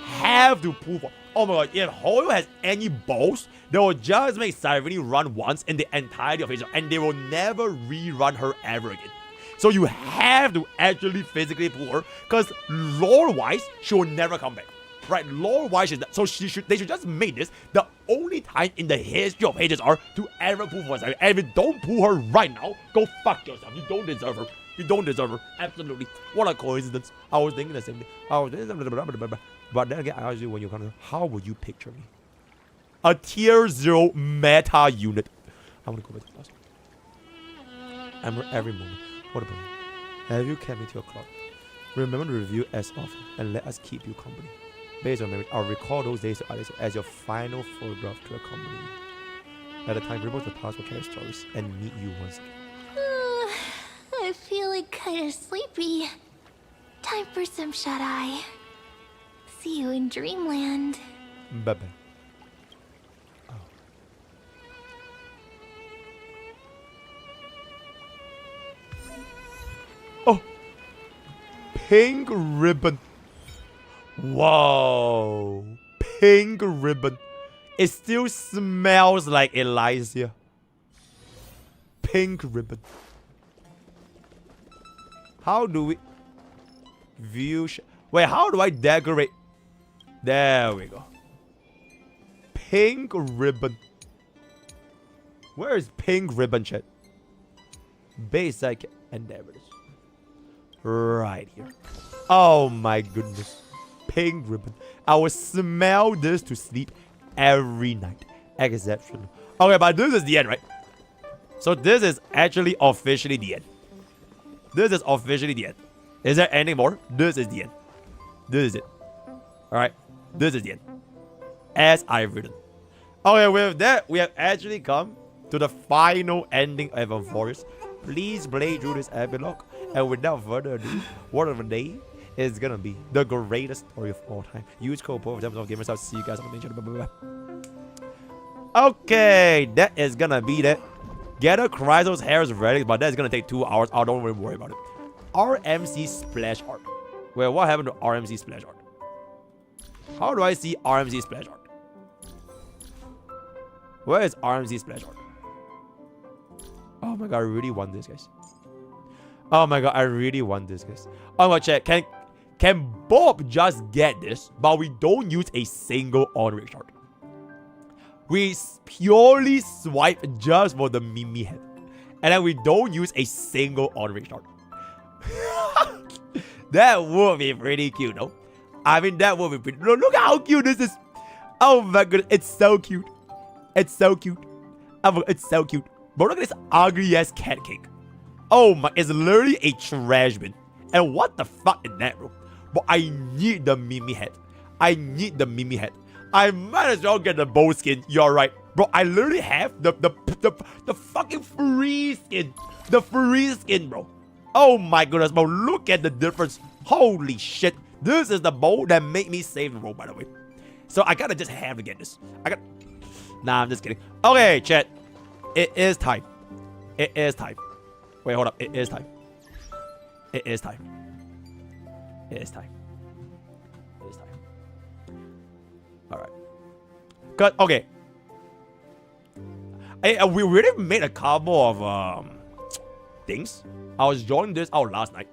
have to prove. Oh my god, if Hoyo has any balls, they will just make Cyrene run once in the entirety of Asia, and they will never rerun her ever again. So you have to actually physically pull her, because lore-wise, she will never come back. Right, lore-wise, so they should just make this the only time in the history of Ages are to ever pull for Cyrene. And if you don't pull her right now, go fuck yourself. You don't deserve her. You don't deserve her. Absolutely. What a coincidence. I was thinking the same thing. But then again, I asked you when you come here, how would you picture me? A tier 0 meta unit. I want to go back to the last one. I'm every moment. What about you? Have you kept me to your clock? Remember to review as often and let us keep you company. Based on memory, I'll recall those days to others as your final photograph to accompany you. At the time, remember the past will carry stories and meet you once again. I'm feeling kind of sleepy. Time for some shut-eye. See you in dreamland. Bye-bye. Oh. Pink ribbon. Whoa. Pink ribbon. It still smells like Elysia. Pink ribbon. How do we view? Wait, how do I decorate? There we go. Pink ribbon. Where is pink ribbon, chat? Basic endeavors. Right here. Oh my goodness. Pink ribbon. I will smell this to sleep every night. Exceptional. Okay, but this is the end, right? So this is actually officially the end. This is officially the end. Is there any more? This is the end. This is it. Alright. This is the end. As I've written. Okay, with that, we have actually come to the final ending of Amphoreus. Please play through this epilogue. And without further ado, word of the day is gonna be the greatest story of all time. Use code POE for 10% off gamers. I'll see you guys on the main channel. Bye, bye, bye. Okay, that is gonna be that. Gather Chrysos Hair's relics, but that's gonna take 2 hours. I don't really worry about it. RMC Splash Art. Wait, what happened to RMC Splash Art? How do I see RMC Splash Art? Where is RMC Splash Art? Oh my god, I really want this, guys. Oh my god, I really want this, guys. Oh my god, chat, can Bob just get this, but we don't use a single honorary shard? We purely swipe just for the Mimi head. And then we don't use a single honorary shard. That would be pretty cute, no? I mean, that would be pretty... Look how cute this is. Oh my goodness, it's so cute. It's so cute. Oh, it's so cute. But look at this ugly-ass cat cake. Oh my, it's literally a trash bin. And what the fuck is that, bro? But I need the Mimi head. I need the Mimi head. I might as well get the bow skin. You're right. Bro, I literally have the fucking free skin. The free skin, bro. Oh my goodness, bro. Look at the difference. Holy shit. This is the bow that made me save the roll, by the way. So I gotta just have to get this. Nah, I'm just kidding. Okay, chat. It is time. It is time. Wait, hold up. It is time. It is time. It is time. It is time. Alright. Cause okay. We really made a couple of things. I was drawing this out last night.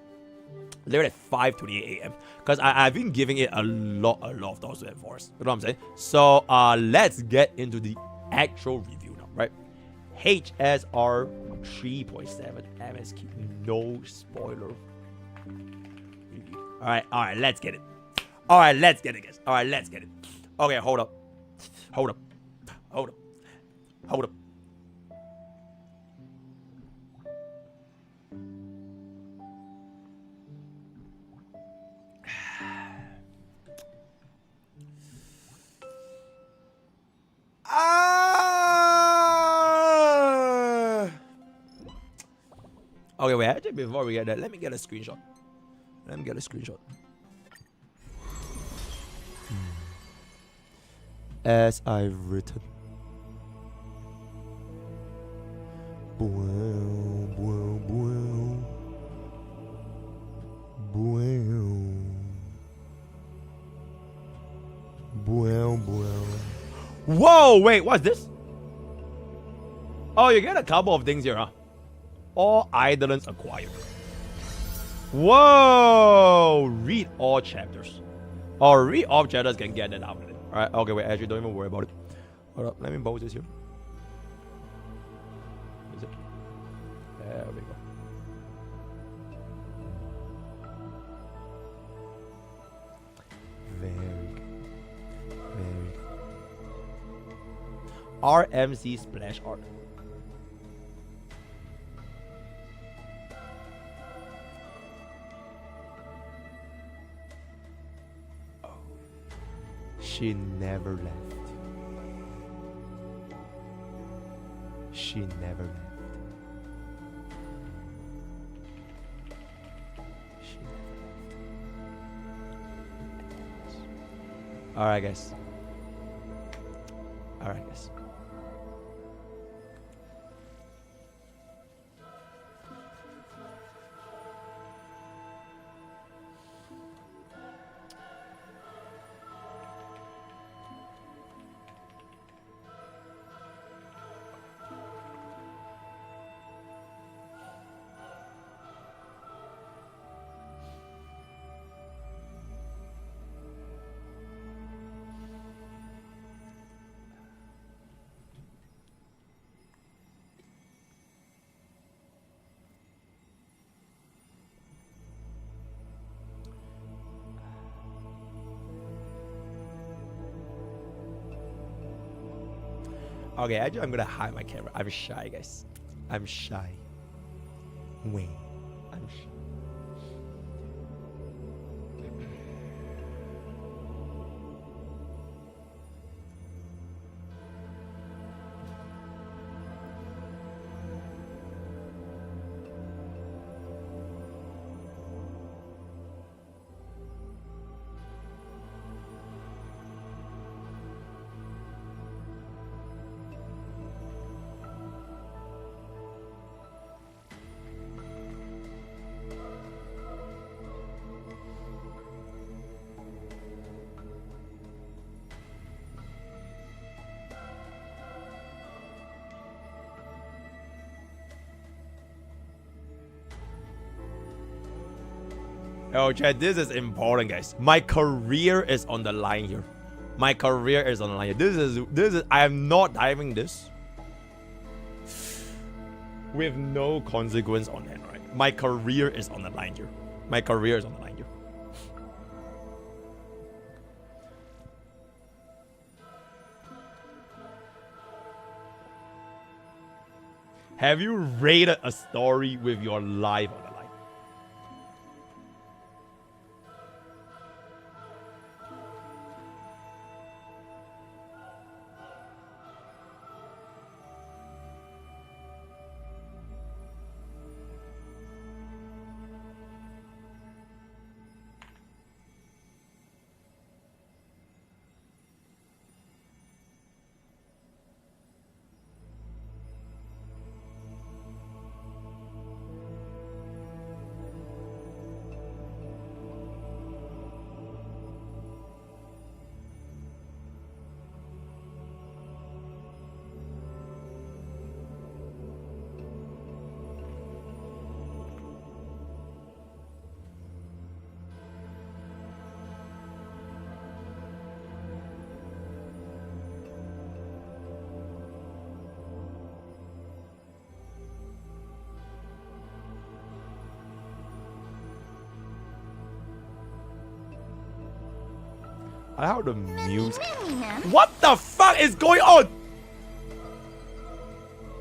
Literally at 5:28 a.m. Because I've been giving it a lot of thoughts to enforce. You know what I'm saying? So let's get into the actual review now, right? HSR 3.7 MSQ. No spoiler review. Alright, let's get it. Alright, let's get it, guys. Alright, let's get it. Okay, hold up. Hold up. Hold up. Hold up. Okay, wait, actually, before we get that, let me get a screenshot. As I've written. Whoa, wait, what's this? Oh, you get a couple of things here, huh? All Eidolons acquired. Whoa! Read all chapters. Or read all chapters can get that out of it. Alright, okay, wait, actually, don't even worry about it. Hold up, let me pause this here. Is it? There we go. Very good. Very good. RMC splash art. She never left. She never left. She never left. Alright, guys. Alright, guys. Okay, actually, I'm gonna hide my camera. I'm shy, guys. I'm shy. Wait, I'm shy. Oh, Chad, this is important, guys. My career is on the line here. My career is on the line here. This is. I am not diving this with no consequence on it, right? My career is on the line here. My career is on the line here. Have you rated a story with your life on the line? I how the music. What the fuck is going on?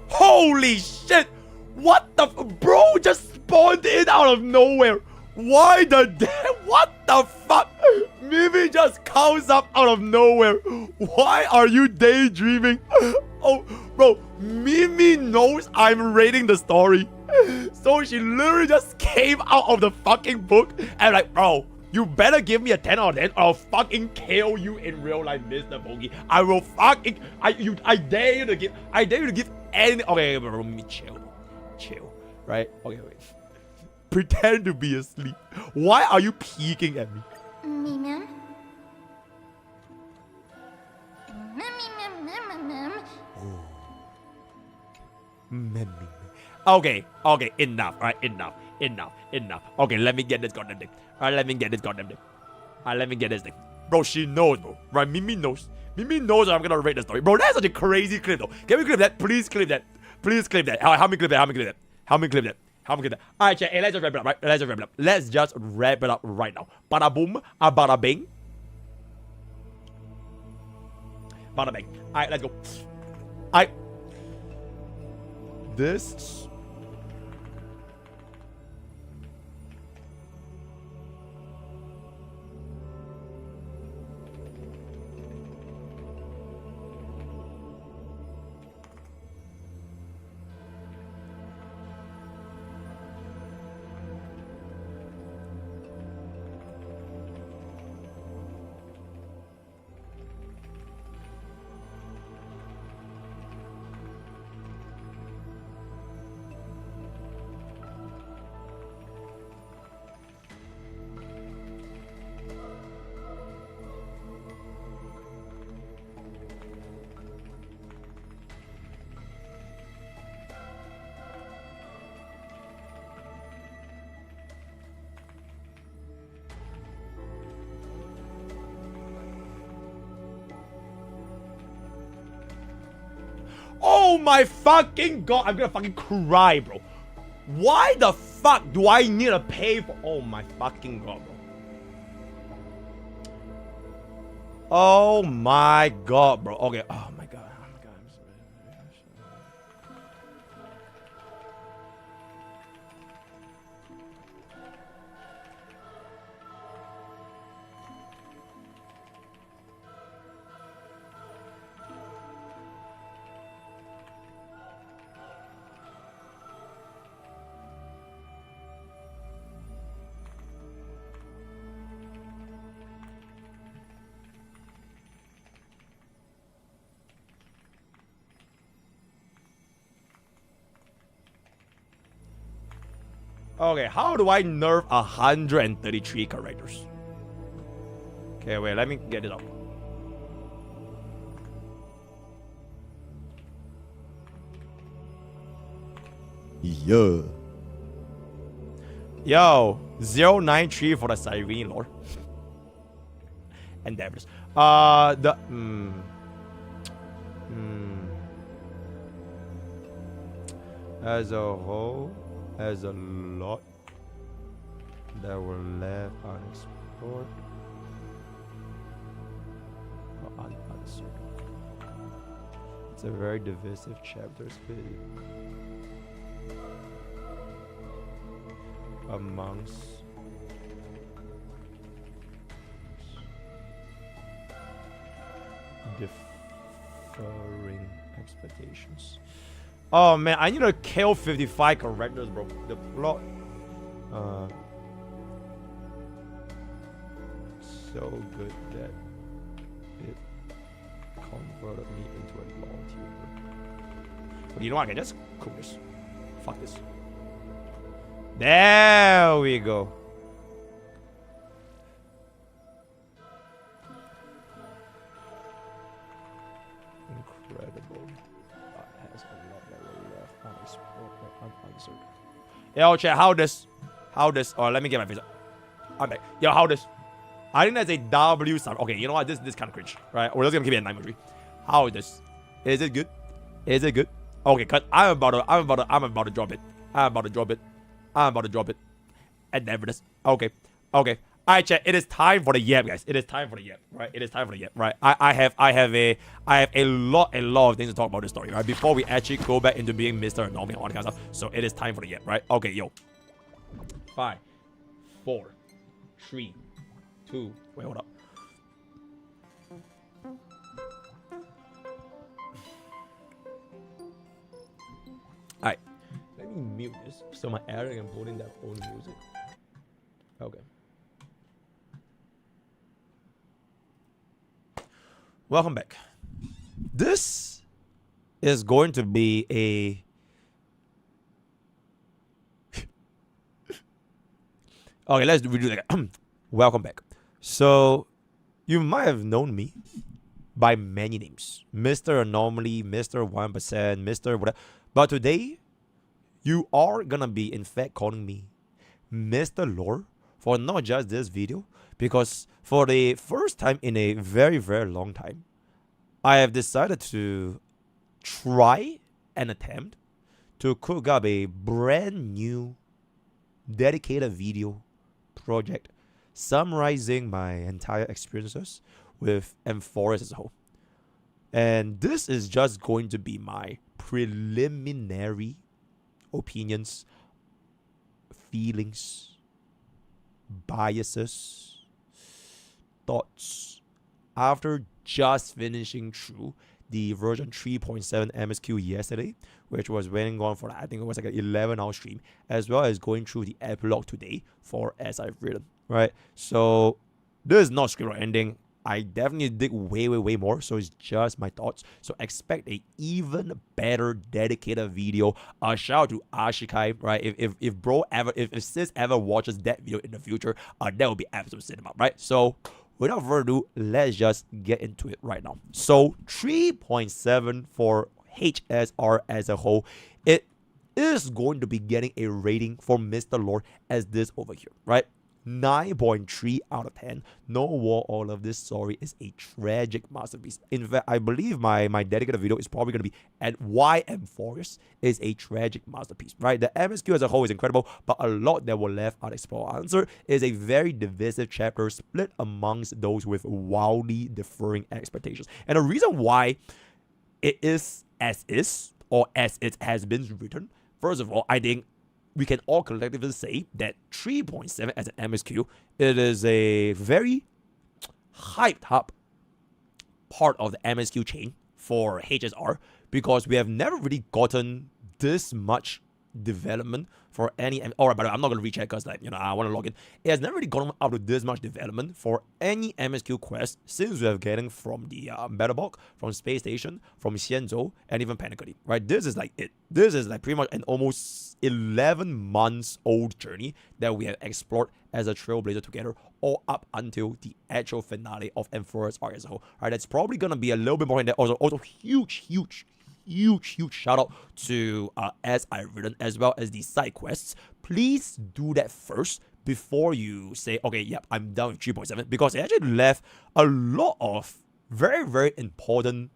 Holy shit! What the bro just spawned in out of nowhere. Why the what the fuck? Mimi just comes up out of nowhere. Why are you daydreaming? Oh, bro, Mimi knows I'm rating the story. So she literally just came out of the fucking book and like, bro, you better give me a 10 out of 10 or I'll fucking kill you in real life, MrPokke. I will fucking, I dare you to give any, okay, bro, Mimi, chill, right? Okay, wait. Pretend to be asleep. Why are you peeking at me? Okay, enough, right? Enough. Okay, let me get this goddamn thing. Alright, let me get this goddamn thing. Alright, let me get this thing. Bro, she knows, bro. Right, Mimi knows. Mimi knows that I'm gonna rate the story. Bro, that's such a crazy clip, though. Can we clip that? Please clip that. Please clip that. How many clip that? Alright, chat. Hey, let's just wrap it up, right? Let's just wrap it up right now. Bada boom, bada bing. Bada bang. Alright, let's go. Alright. This. Oh my fucking god, I'm gonna fucking cry, bro. Why the fuck do I need to pay for? Oh my fucking god, bro. Oh my god, bro. Okay, oh my god. Okay, how do I nerf 133 characters? Okay, wait, let me get it up. Yeah. Yo, 093 for the Cyrene lore. Endeavors. As a whole, as a lot that were left unexplored or unanswered. It's a very divisive chapter amongst differing expectations. Oh man, I need to kill 55 characters, bro. The plot so good that it converted me into a long tuber. But you know what? I can just cook this. Fuck this. There we go. Incredible. That has a lot that were left unexplored or unanswered. Yo, chat, how this? Oh, let me get my face up. I'm back. Yo, how this? I think that's a W sum. Okay, you know what? This kind of cringe, right? We're just gonna keep it at 9 How is this? Is it good? Is it good? Okay, cause I'm about to drop it. I'm about to drop it. And never this. Okay. Alright, chat. It is time for the yap, guys. It is time for the yap, right? It is time for the yap, right? I have a lot of things to talk about this story, right? Before we actually go back into being Mr. Anomaly and all that kind of stuff. So it is time for the yap, right? Okay, yo. 5, 4, 3, 2. Wait, hold up. Alright. Let me mute this so my Eric can put in that own music. Okay. Welcome back. This is going to be a okay, let's redo that. Welcome back. So you might have known me by many names. Mr. Anomaly, Mr. 1%, Mr. whatever. But today, you are gonna be in fact calling me Mr. Lore for not just this video, because for the first time in a very long time, I have decided to try and attempt to cook up a brand new dedicated video project summarizing my entire experiences with Amphoreus as a whole. And this is just going to be my preliminary opinions, feelings, biases, thoughts after just finishing through the version 3.7 MSQ yesterday, which was running on for, I think it was like an 11-hour stream, as well as going through the epilogue today for As I've Written, right? So this is not script or ending. I definitely dig way more, so it's just my thoughts. So expect a even better dedicated video. A shout out to Archery, right? If Sis ever watches that video in the future, that will be absolute cinema, right? So without further ado, let's just get into it right now. So 3.7 for HSR as a whole, it is going to be getting a rating for Mr. Lore as this over here, right? 9.3 out of 10. No war, all of this story is a tragic masterpiece. In fact, I believe my dedicated video is probably going to be at why Amphoreus is a tragic masterpiece, right? The MSQ as a whole is incredible, but a lot that were left unexplored. Answer is a very divisive chapter split amongst those with wildly differing expectations. And the reason why it is as is, or as it has been written, first of all, I think we can all collectively say that 3.7 as an MSQ, it is a very hyped up part of the MSQ chain for HSR, because we have never really gotten this much development for any. Alright, but I'm not gonna recheck because, like, I want to log in. It has never really gotten up to this much development for any MSQ quest since we have getting from the Metabog, from Space Station, from Xianzhou, and even Panicity, right? This is like it. This is like pretty much an almost 11 months old journey that we have explored as a Trailblazer together, all up until the actual finale of Amphoreus arc as a whole. Right, that's probably gonna be a little bit more in there. Also huge shout out to As I've Written, as well as the side quests. Please do that first before you say, okay, yep, I'm done with 3.7, because it actually left a lot of very important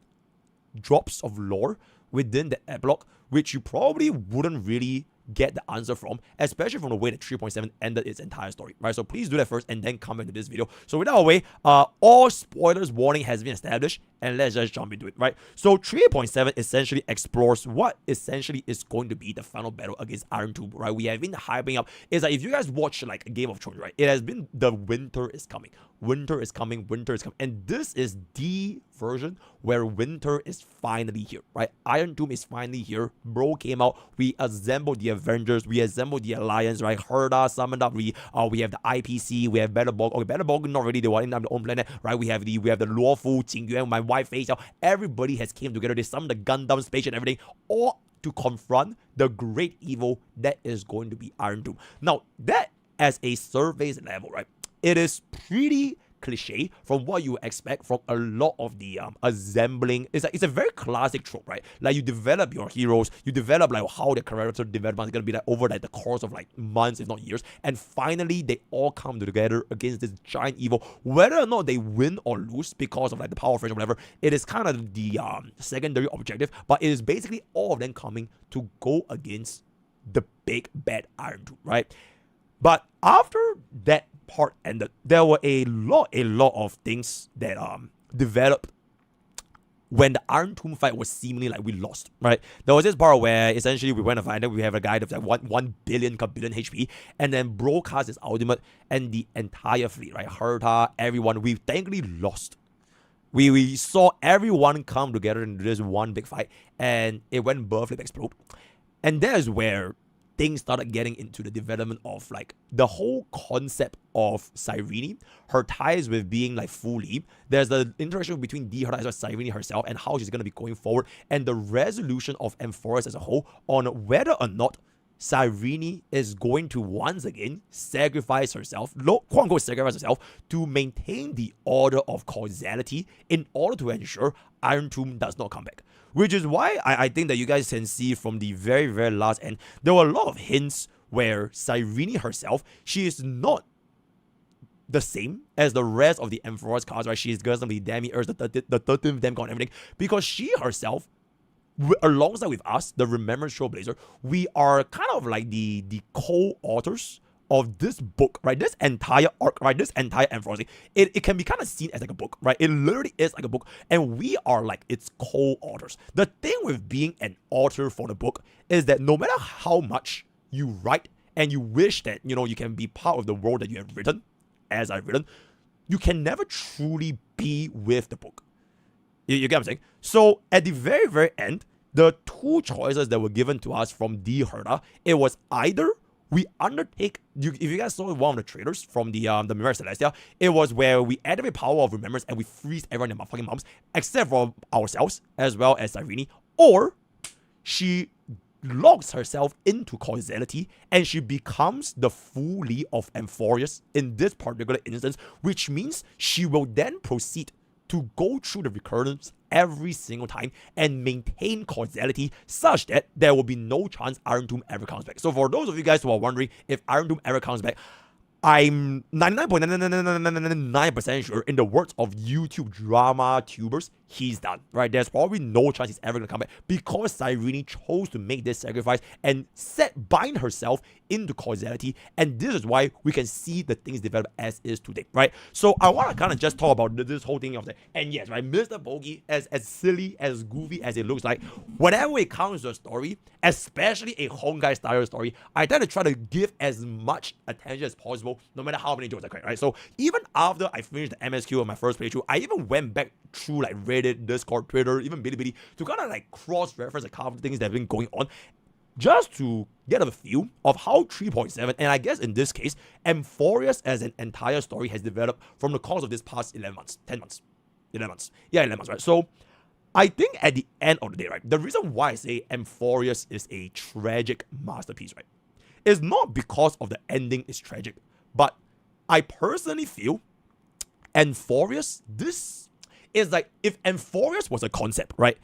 drops of lore within the epilogue, which you probably wouldn't really get the answer from, especially from the way that 3.7 ended its entire story, right? So please do that first and then come into this video. So without a way, all spoilers warning has been established, and let's just jump into it, right? So 3.7 essentially explores what essentially is going to be the final battle against Iron Tomb, right? We have been hyping up. Is like, if you guys watch like Game of Thrones, right? It has been the winter is coming, and this is the version where winter is finally here, right? Iron Tomb is finally here. Bro came out. We assembled the Avengers. We assembled the Alliance, right? Herda summoned up. We have the IPC. We have Metabog. Okay, Metabog not really the one in their own planet, right? We have the Luofu, Jingyuan, my wife face. Everybody has came together. They summoned the Gundam space and everything, all to confront the great evil that is going to be Iron Tomb. Now, that as a surface level, right? It is pretty cliche from what you expect from a lot of the assembling. It's a very classic trope, right? Like, you develop your heroes, you develop like how the character development is gonna be like over like the course of like months, if not years, and finally they all come together against this giant evil. Whether or not they win or lose because of like the power of friendship or whatever, it is kind of the secondary objective, but it is basically all of them coming to go against the big bad Iron Tomb, right? But after that part ended, there were a lot of things that developed when the Iron Tomb fight was seemingly like we lost, right? There was this part where essentially we went to find out we have a guy that's like 1 billion HP, and then bro cast his ultimate, and the entire fleet, right? Herta, everyone, we thankfully lost. We saw everyone come together into this one big fight, and it went Flip explode. And that is where things started getting into the development of like the whole concept of Cyrene, her ties with being like fully. There's the interaction between Herta as well as Cyrene herself and how she's going to be going forward, and the resolution of Amphoreus as a whole on whether or not Cyrene is going to once again sacrifice herself, quote unquote sacrifice herself, to maintain the order of causality in order to ensure Iron Tomb does not come back. Which is why I think that you guys can see from the very, very last end, there were a lot of hints where Cyrene herself, she is not the same as the rest of the Amphoreus cards, right? She is going to be Demi-Earth, the 13th Dem God and everything, because she herself, alongside with us, the Remembrance Trailblazer, we are kind of like the co-authors of this book, right? This entire arc, right? This entire Amphoreus, it can be kind of seen as like a book, right? It literally is like a book, and we are like its co-authors. The thing with being an author for the book is that no matter how much you write and you wish that, you know, you can be part of the world that you have written, as I've written, you can never truly be with the book. You get what I'm saying? So at the very, very end, the two choices that were given to us from Herta, it was either we undertake, if you guys saw one of the trailers from the Mirror Celestia, it was where we activate power of remembrance and we freeze everyone in my fucking mums, except for ourselves, as well as Cyrene, or she locks herself into causality and she becomes the fully of Amphoreus in this particular instance, which means she will then proceed to go through the recurrence every single time and maintain causality such that there will be no chance Iron Tomb ever comes back. So for those of you guys who are wondering if Iron Tomb ever comes back, I'm 99.999% sure, in the words of YouTube drama tubers, he's done, right? There's probably no chance he's ever going to come back because Cyrene chose to make this sacrifice and bind herself into causality, and this is why we can see the things develop as is today, right? So I want to kind of just talk about this whole thing of that. And yes, right, MrPokke, as silly, as goofy as it looks like, whenever it comes to a story, especially a Honkai style story, I tend to try to give as much attention as possible, no matter how many jokes I crack, right? So even after I finished the MSQ on my first playthrough, I even went back through like Reddit, Discord, Twitter, even Bilibili to kind of like cross-reference a couple of things that have been going on, just to get a feel of how 3.7, and I guess in this case, Amphoreus as an entire story has developed from the course of this past 11 months, 10 months, 11 months. Yeah, 11 months, right? So I think at the end of the day, right, the reason why I say Amphoreus is a tragic masterpiece, right, is not because of the ending is tragic, but I personally feel Amphoreus, this is like, if Amphoreus was a concept, right,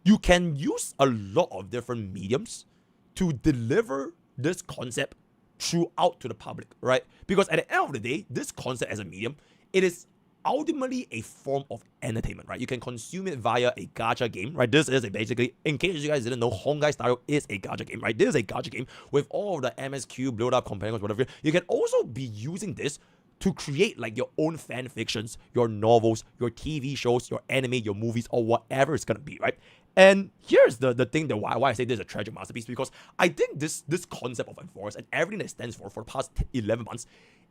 you can use a lot of different mediums to deliver this concept throughout to the public, right? Because at the end of the day, this concept as a medium, it is ultimately a form of entertainment, right? You can consume it via a gacha game, right? This is basically, in case you guys didn't know, Honkai style is a gacha game, right? This is a gacha game with all of the MSQ, build-up, companions, whatever. You can also be using this to create like your own fan fictions, your novels, your TV shows, your anime, your movies, or whatever it's gonna be, right? And here's the thing that why I say this is a tragic masterpiece, because I think this concept of Amphoreus and everything that it stands for the past 11 months,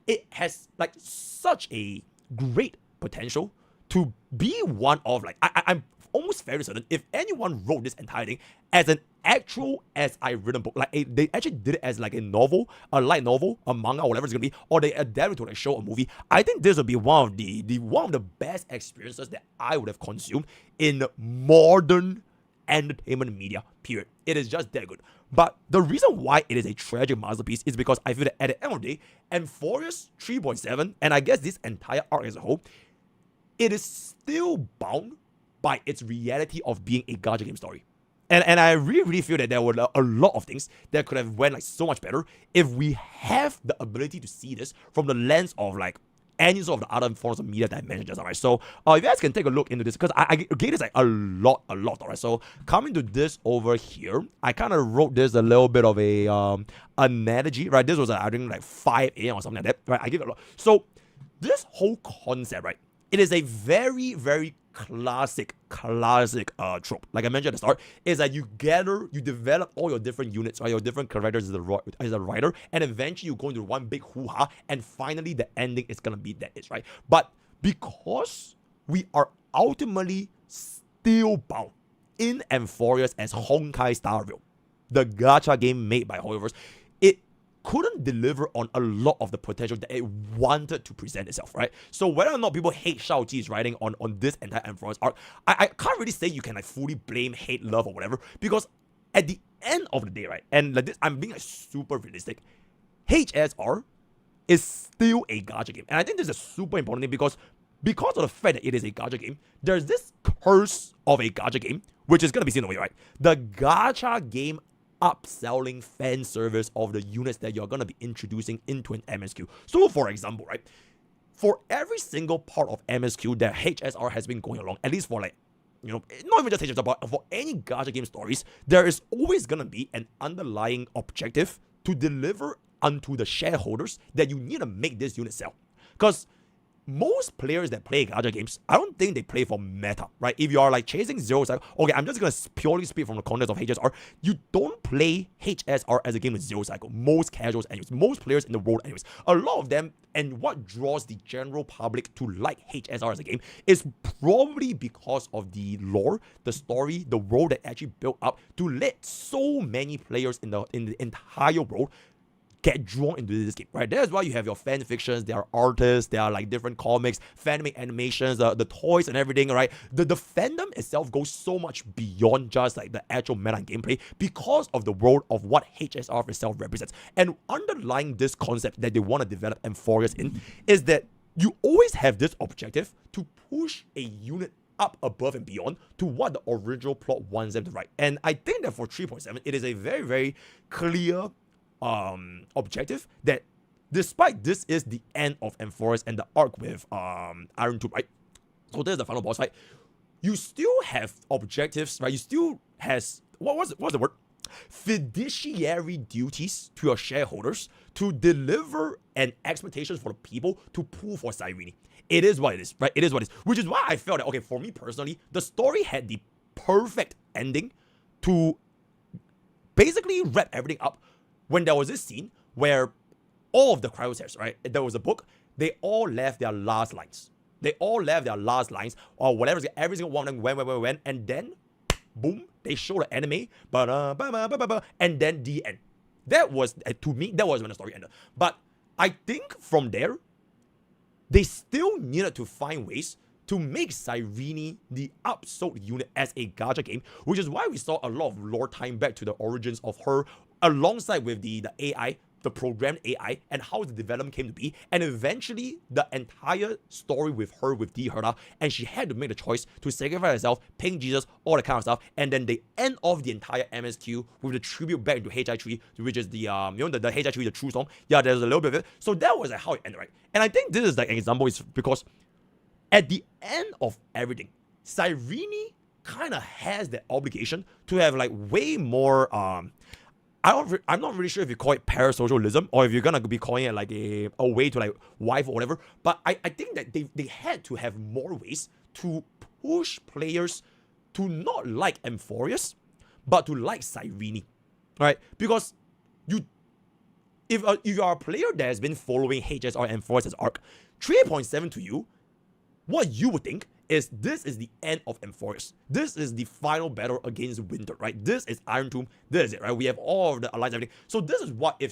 it has like such a great potential to be one of like, I'm almost fairly certain if anyone wrote this entire thing as an actual SI written book, like they actually did it as like a novel, a light novel, a manga, whatever it's gonna be, or they adapted to a show or movie, I think this would be one of the best experiences that I would have consumed in modern entertainment media, period. It is just that good. But the reason why it is a tragic masterpiece is because I feel that at the end of the day, Amphoreus 3.7, and I guess this entire arc as a whole, it is still bound by its reality of being a gacha game story. And I really feel that there were a lot of things that could have went like so much better if we have the ability to see this from the lens of like any sort of the other forms of media that I mentioned just now, right? So if you guys can take a look into this, because I gave this like a lot, alright? So coming to this over here, I kind of wrote this a little bit of a analogy, right? This was I think like 5 a.m. or something like that, right? I give it a lot. So this whole concept, right? It is a very, very classic trope. Like I mentioned at the start, is that you develop all your different units, right? Your different characters as a writer, and eventually you go into one big hoo-ha, and finally the ending is gonna be that is, right? But because we are ultimately still bound in Amphoreus as Honkai Star Rail, the gacha game made by Hoyoverse, it couldn't deliver on a lot of the potential that it wanted to present itself, right? So whether or not people hate Xiaoji's writing on this entire Amphoreus arc, I can't really say you can like fully blame, hate, love, or whatever, because at the end of the day, right, and like this, I'm being like super realistic, HSR is still a gacha game. And I think this is a super important thing because of the fact that it is a gacha game, there's this curse of a gacha game, which is going to be seen away, right? The gacha game upselling fan service of the units that you're going to be introducing into an MSQ. So for example, right, for every single part of MSQ that HSR has been going along, at least for like, you know, not even just HSR, but for any gacha game stories, there is always going to be an underlying objective to deliver unto the shareholders that you need to make this unit sell. Because most players that play gacha games, I don't think they play for meta, right? If you are like chasing zero cycle, okay, I'm just gonna purely speak from the context of HSR. You don't play HSR as a game with zero cycle. Most casuals, anyways, most players in the world, anyways, a lot of them, and what draws the general public to like HSR as a game is probably because of the lore, the story, the world that actually built up to let so many players in the entire world get drawn into this game, right? That's why you have your fan fictions, there are artists, there are like different comics, fanmade animations, the toys and everything, right? The fandom itself goes so much beyond just like the actual meta and gameplay because of the world of what HSR itself represents. And underlying this concept that they want to develop Amphoreus in is that you always have this objective to push a unit up above and beyond to what the original plot wants them to write. And I think that for 3.7, it is a very, very clear objective that despite this is the end of Amphoreus and the arc with Iron Tube, right? So this is the final boss fight. You still have objectives, right? You still has what's the word? Fiduciary duties to your shareholders to deliver an expectations for the people to pull for Cyrene. It is what it is, right? It is what it is. Which is why I felt that, okay, for me personally, the story had the perfect ending to basically wrap everything up when there was this scene where all of the Cryosers, right? There was a book, they all left their last lines. They all left their last lines, or whatever, every single one of them went, and then, boom, they show the anime, and then the end. That was, to me, that was when the story ended. But I think from there, they still needed to find ways to make Cyrene the upsold unit as a gacha game, which is why we saw a lot of lore tying back to the origins of her, alongside with the AI, the programmed AI, and how the development came to be, and eventually the entire story with her, with D Herda, and she had to make the choice to sacrifice herself, ping Jesus, all that kind of stuff, and then they end off the entire MSQ with the tribute back into HI3, which is the the HI3, the true song. Yeah, there's a little bit of it. So that was like how it ended, right? And I think this is like an example is because at the end of everything, Cyrene kind of has the obligation to have like way more I'm not really sure if you call it parasocialism or if you're gonna be calling it like a way to like wife or whatever. But I think that they had to have more ways to push players to not like Amphoreus, but to like Cyrene, right? Because if you are a player that has been following HSR Amphoreus' arc, 3.7 to you, what you would think is this is the end of Amphoreus. This is the final battle against Winter, right? This is Iron Tomb. This is it, right? We have all of the allies and everything. So this is what, if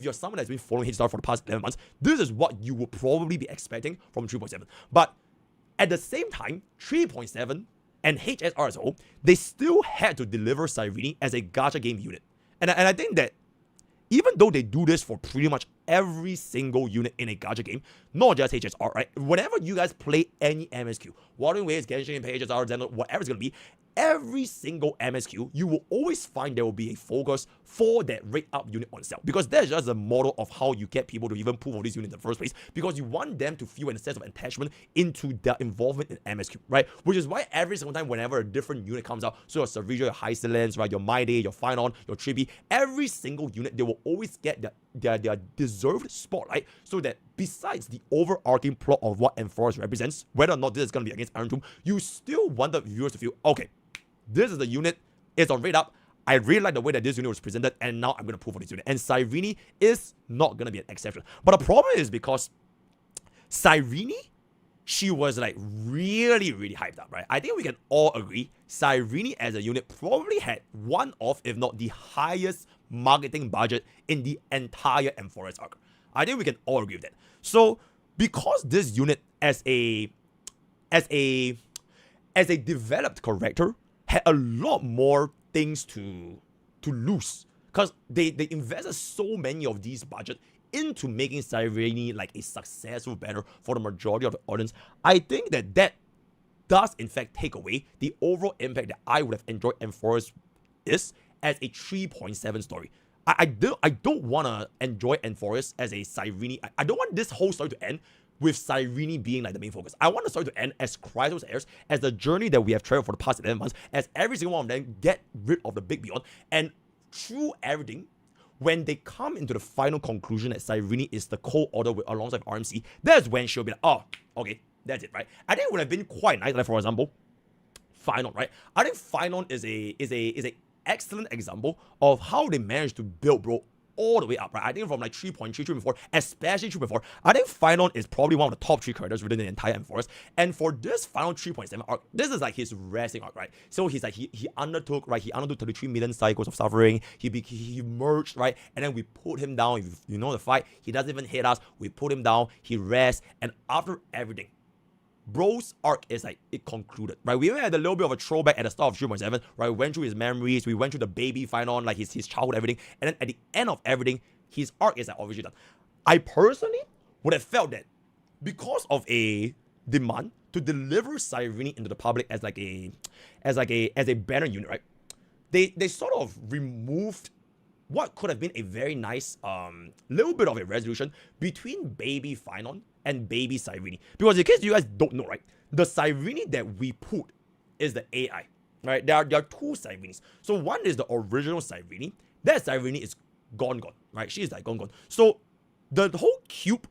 you're someone that's been following HSR for the past 11 months, this is what you would probably be expecting from 3.7. But at the same time, 3.7 and HSR as a whole, they still had to deliver Cyrene as a gacha game unit. And I think that even though they do this for pretty much every single unit in a gacha game, not just HSR, right? Whenever you guys play any MSQ, Wuthering Waves, Genshin, HSR, Xeno, whatever it's going to be, every single MSQ, you will always find there will be a focus for that rate up unit on itself. Because that's just the model of how you get people to even pull for this unit in the first place. Because you want them to feel a sense of attachment into their involvement in MSQ, right? Which is why every single time whenever a different unit comes out, so your Savija, your Hysilence, right, your Maide, your Phynon, your Tribi, every single unit, they will always get their deserved spotlight, so that besides the overarching plot of what Amphoreus represents, whether or not this is going to be against Iron Tomb, you still want the viewers to feel, okay, this is the unit, it's on rate up, I really like the way that this unit was presented, and now I'm going to pull for this unit. And Cyrene is not going to be an exception. But the problem is because Cyrene, she was like really, really hyped up, right? I think we can all agree Cyrene as a unit probably had one of, if not the highest marketing budget in the entire Amphoreus arc. I think we can all agree with that. So because this unit as a developed character had a lot more things to lose, because they invested so many of these budget into making Cyrene like a successful banner for the majority of the audience. I think that does in fact take away the overall impact that I would have enjoyed Amphoreus is as a 3.7 story. I don't want to enjoy Amphoreus as a Cyrene. I don't want this whole story to end with Cyrene being like the main focus. I want the story to end as Chrysos airs, as the journey that we have traveled for the past 11 months, as every single one of them get rid of the big beyond, and through everything, when they come into the final conclusion that Cyrene is the co-order alongside RMC, that's when she'll be like, oh, okay, that's it, right? I think it would have been quite nice, like for example, Phynon, right? I think Phynon is a excellent example of how they managed to build, bro, all the way up, right? I think from like 3.3, 3.4, especially 3.4, I think Phynon is probably one of the top 3 characters within the entire Amphoreus. And for this final 3.7 arc, this is like his resting arc, right? So he's like, he undertook 33 million cycles of suffering. He merged, right? And then we put him down. You know the fight. He doesn't even hit us. We put him down. He rests. And after everything, bro's arc is like, it concluded, right? We even had a little bit of a throwback at the start of 3.7, right? We went through his memories, we went through the baby Phynon, like his childhood, everything. And then at the end of everything, his arc is like obviously done. I personally would have felt that because of a demand to deliver Cyrene into the public as a banner unit, right? They sort of removed what could have been a very nice little bit of a resolution between baby Phynon and baby Cyrene. Because in case you guys don't know, right, the Cyrene that we put is the AI, right? There are 2 Cyrenes. So one is the original Cyrene. That Cyrene is gone, right? She is like gone. So the whole cube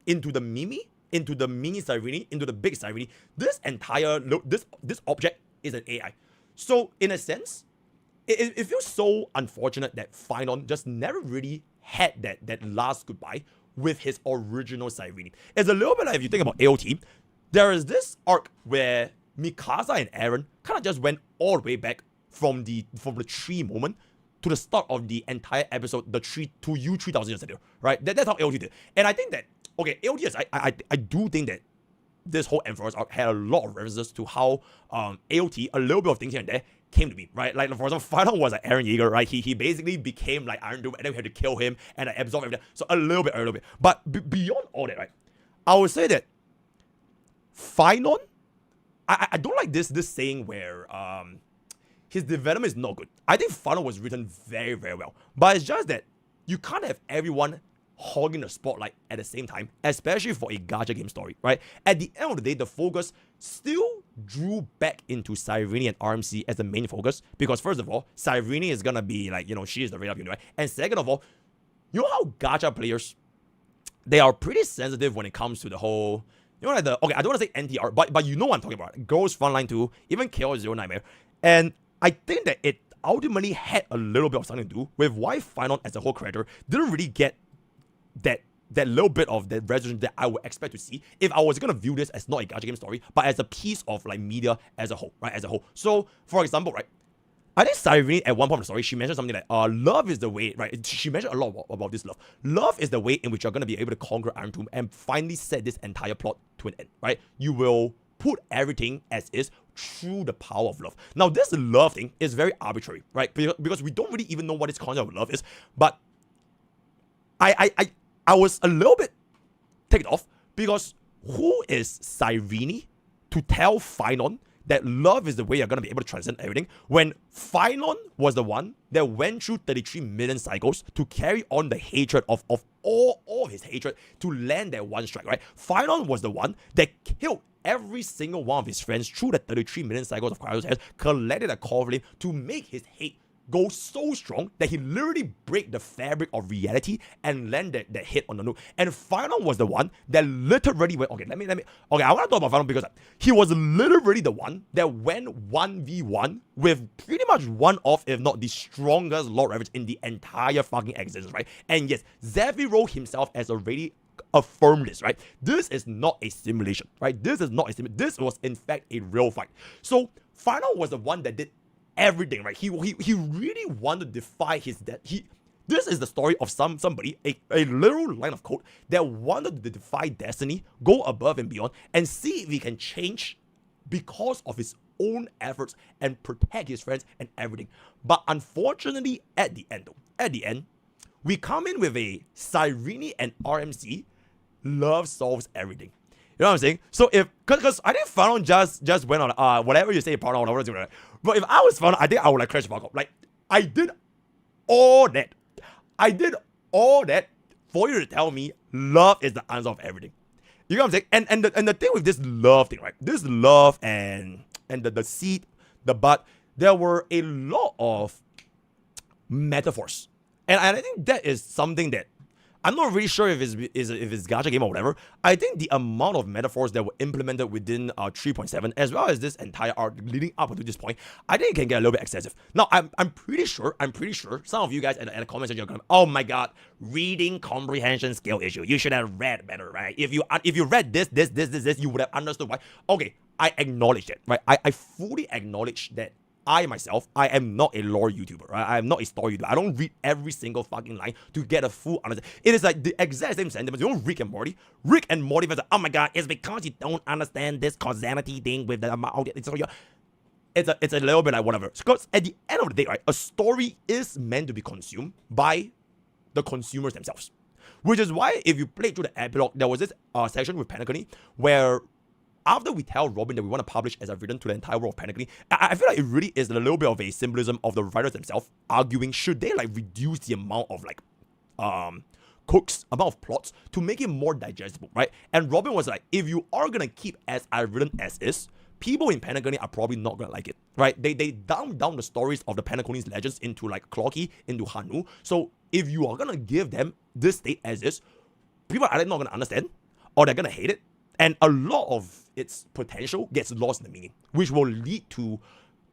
into the mini Cyrene, into the big Cyrene, this entire this object is an AI. So in a sense, it feels so unfortunate that Phynon just never really had that last goodbye with his original Cyrene. It's a little bit like if you think about AOT, there is this arc where Mikasa and Eren kind of just went all the way back from the tree moment to the start of the entire episode, the tree to you 3,000 years later, right? That's how AOT did. And I think that, okay, AOT is, I do think that this whole Amphoreus arc had a lot of references to how AOT, a little bit of things here and there, came to be, right? Like, for example, Phynon was like Eren Yeager, right? He basically became like Iron Doom, and then we had to kill him and like, absorb everything. So a little bit. But beyond all that, right? I would say that Phynon, I don't like this saying where his development is not good. I think Phynon was written very, very well. But it's just that you can't have everyone hogging the spotlight at the same time, especially for a gacha game story, right? At the end of the day, the focus still drew back into Cyrene and RMC as the main focus, because first of all, Cyrene is gonna be like, she is the rate up unit, right? And second of all, you know how gacha players, they are pretty sensitive when it comes to the whole, like the, okay, I don't want to say NTR, but you know what I'm talking about. Girls Frontline 2, even Chaos Zero Nightmare. And I think that it ultimately had a little bit of something to do with why Phynon as a whole character didn't really get that little bit of that resolution that I would expect to see if I was gonna view this as not a gacha game story, but as a piece of like media as a whole, right? As a whole. So, for example, right, I think Cyrene at one point of the story, she mentioned something like, love is the way, right? She mentioned a lot about this love. Love is the way in which you're gonna be able to conquer Iron Tomb and finally set this entire plot to an end, right? You will put everything as is through the power of love. Now, this love thing is very arbitrary, right? Because we don't really even know what this concept of love is, but I was a little bit ticked off because who is Cyrene to tell Phynon that love is the way you're going to be able to transcend everything, when Phynon was the one that went through 33 million cycles to carry on the hatred of all of his hatred to land that one strike, right? Phynon was the one that killed every single one of his friends through the 33 million cycles of Parasocial, collected a core flame to make his hate go so strong that he literally break the fabric of reality and land that hit on the nuke. And Phynon was the one that literally went, okay, let me, okay, I want to talk about Phynon because he was literally the one that went 1v1 with pretty much one of, if not the strongest Lord Ravagers in the entire fucking existence, right? And yes, Zephyro himself has already affirmed this, right? This is not a simulation, right? This is not a simulation. This was in fact a real fight. So Phynon was the one that did everything, right? He really wanted to defy his death. This is the story of somebody, a literal line of code that wanted to defy destiny, go above and beyond, and see if he can change because of his own efforts and protect his friends and everything. But unfortunately, at the end, we come in with a Cyrene and RMC. Love solves everything. You know what I'm saying? So because I think Phynon just went on whatever you say, partner, whatever, right? But if I was Phynon, I think I would like crash the fuck up. Like, I did all that. I did all that for you to tell me love is the answer of everything. You know what I'm saying? And the thing with this love thing, right? This love and the seed, the bud, there were a lot of metaphors. And I think that is something that I'm not really sure if it's Gacha game or whatever. I think the amount of metaphors that were implemented within 3.7, as well as this entire arc leading up to this point, I think it can get a little bit excessive. Now, I'm pretty sure some of you guys at the comment section are going, oh my god, reading comprehension skill issue. You should have read better, right? If you read this, you would have understood why. Okay, I acknowledge that, right? I fully acknowledge that. I myself, I am not a lore YouTuber, right? I am not a story YouTuber. I don't read every single fucking line to get a full understanding. It is like the exact same sentiment. You know Rick and Morty? Rick and Morty was like, oh my god, it's because you don't understand this causality thing with the amount. It's a little bit like whatever. Because at the end of the day, right, a story is meant to be consumed by the consumers themselves. Which is why if you play through the epilogue, there was this section with Panacony where after we tell Robin that we want to publish as a villain to the entire world of Panacony, I feel like it really is a little bit of a symbolism of the writers themselves arguing should they like reduce the amount of like amount of plots to make it more digestible, right? And Robin was like, if you are gonna keep as a villain as is, people in Panacony are probably not gonna like it, right? They dumb down the stories of the Panacony's legends into like Clocky, into Hanu. So if you are gonna give them this state as is, people are either not gonna understand or they're gonna hate it. And a lot of its potential gets lost in the meaning, which will lead to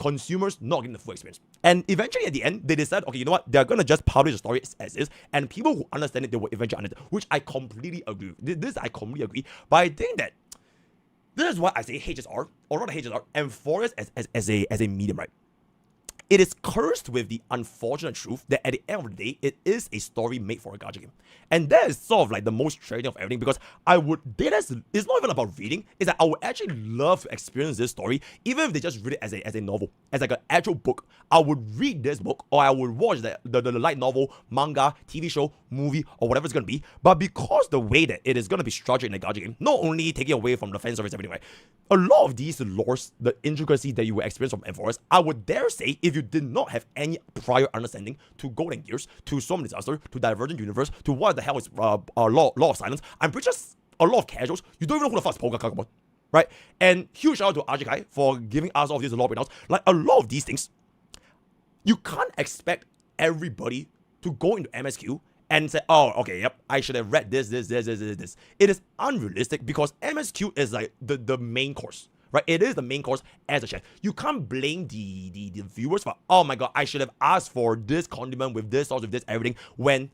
consumers not getting the full experience. And eventually at the end, they decide, okay, you know what? They're going to just publish the story as is, and people who understand it, they will eventually understand, which I completely agree with. This I completely agree. But I think that this is what I say HSR, or not HSR, Amphoreus as a medium, right? It is cursed with the unfortunate truth that at the end of the day, it is a story made for a gacha game. And that is sort of like the most tragic of everything, because it's not even about reading, it's that I would actually love to experience this story, even if they just read it as a novel, as like an actual book. I would read this book, or I would watch the light novel, manga, TV show, movie, or whatever it's going to be. But because the way that it is going to be structured in a gacha game, not only taking away from the fan service and everything, right? A lot of these lores, the intricacy that you will experience from Amphoreus, I would dare say, if you did not have any prior understanding to Golden Gears, to Storm Disaster, to Divergent Universe, to what the hell is Law of Silence, I'm pretty sure a lot of casuals, you don't even know who the fuck is Pokemon, right? And huge shout out to Archery for giving us all of these lore breakdowns. Like, a lot of these things, you can't expect everybody to go into MSQ and say, oh, okay, yep, I should have read this. It is unrealistic because MSQ is like the main course, right? It is the main course as a chef. You can't blame the viewers for, oh my god, I should have asked for this condiment with this sauce, with this everything, when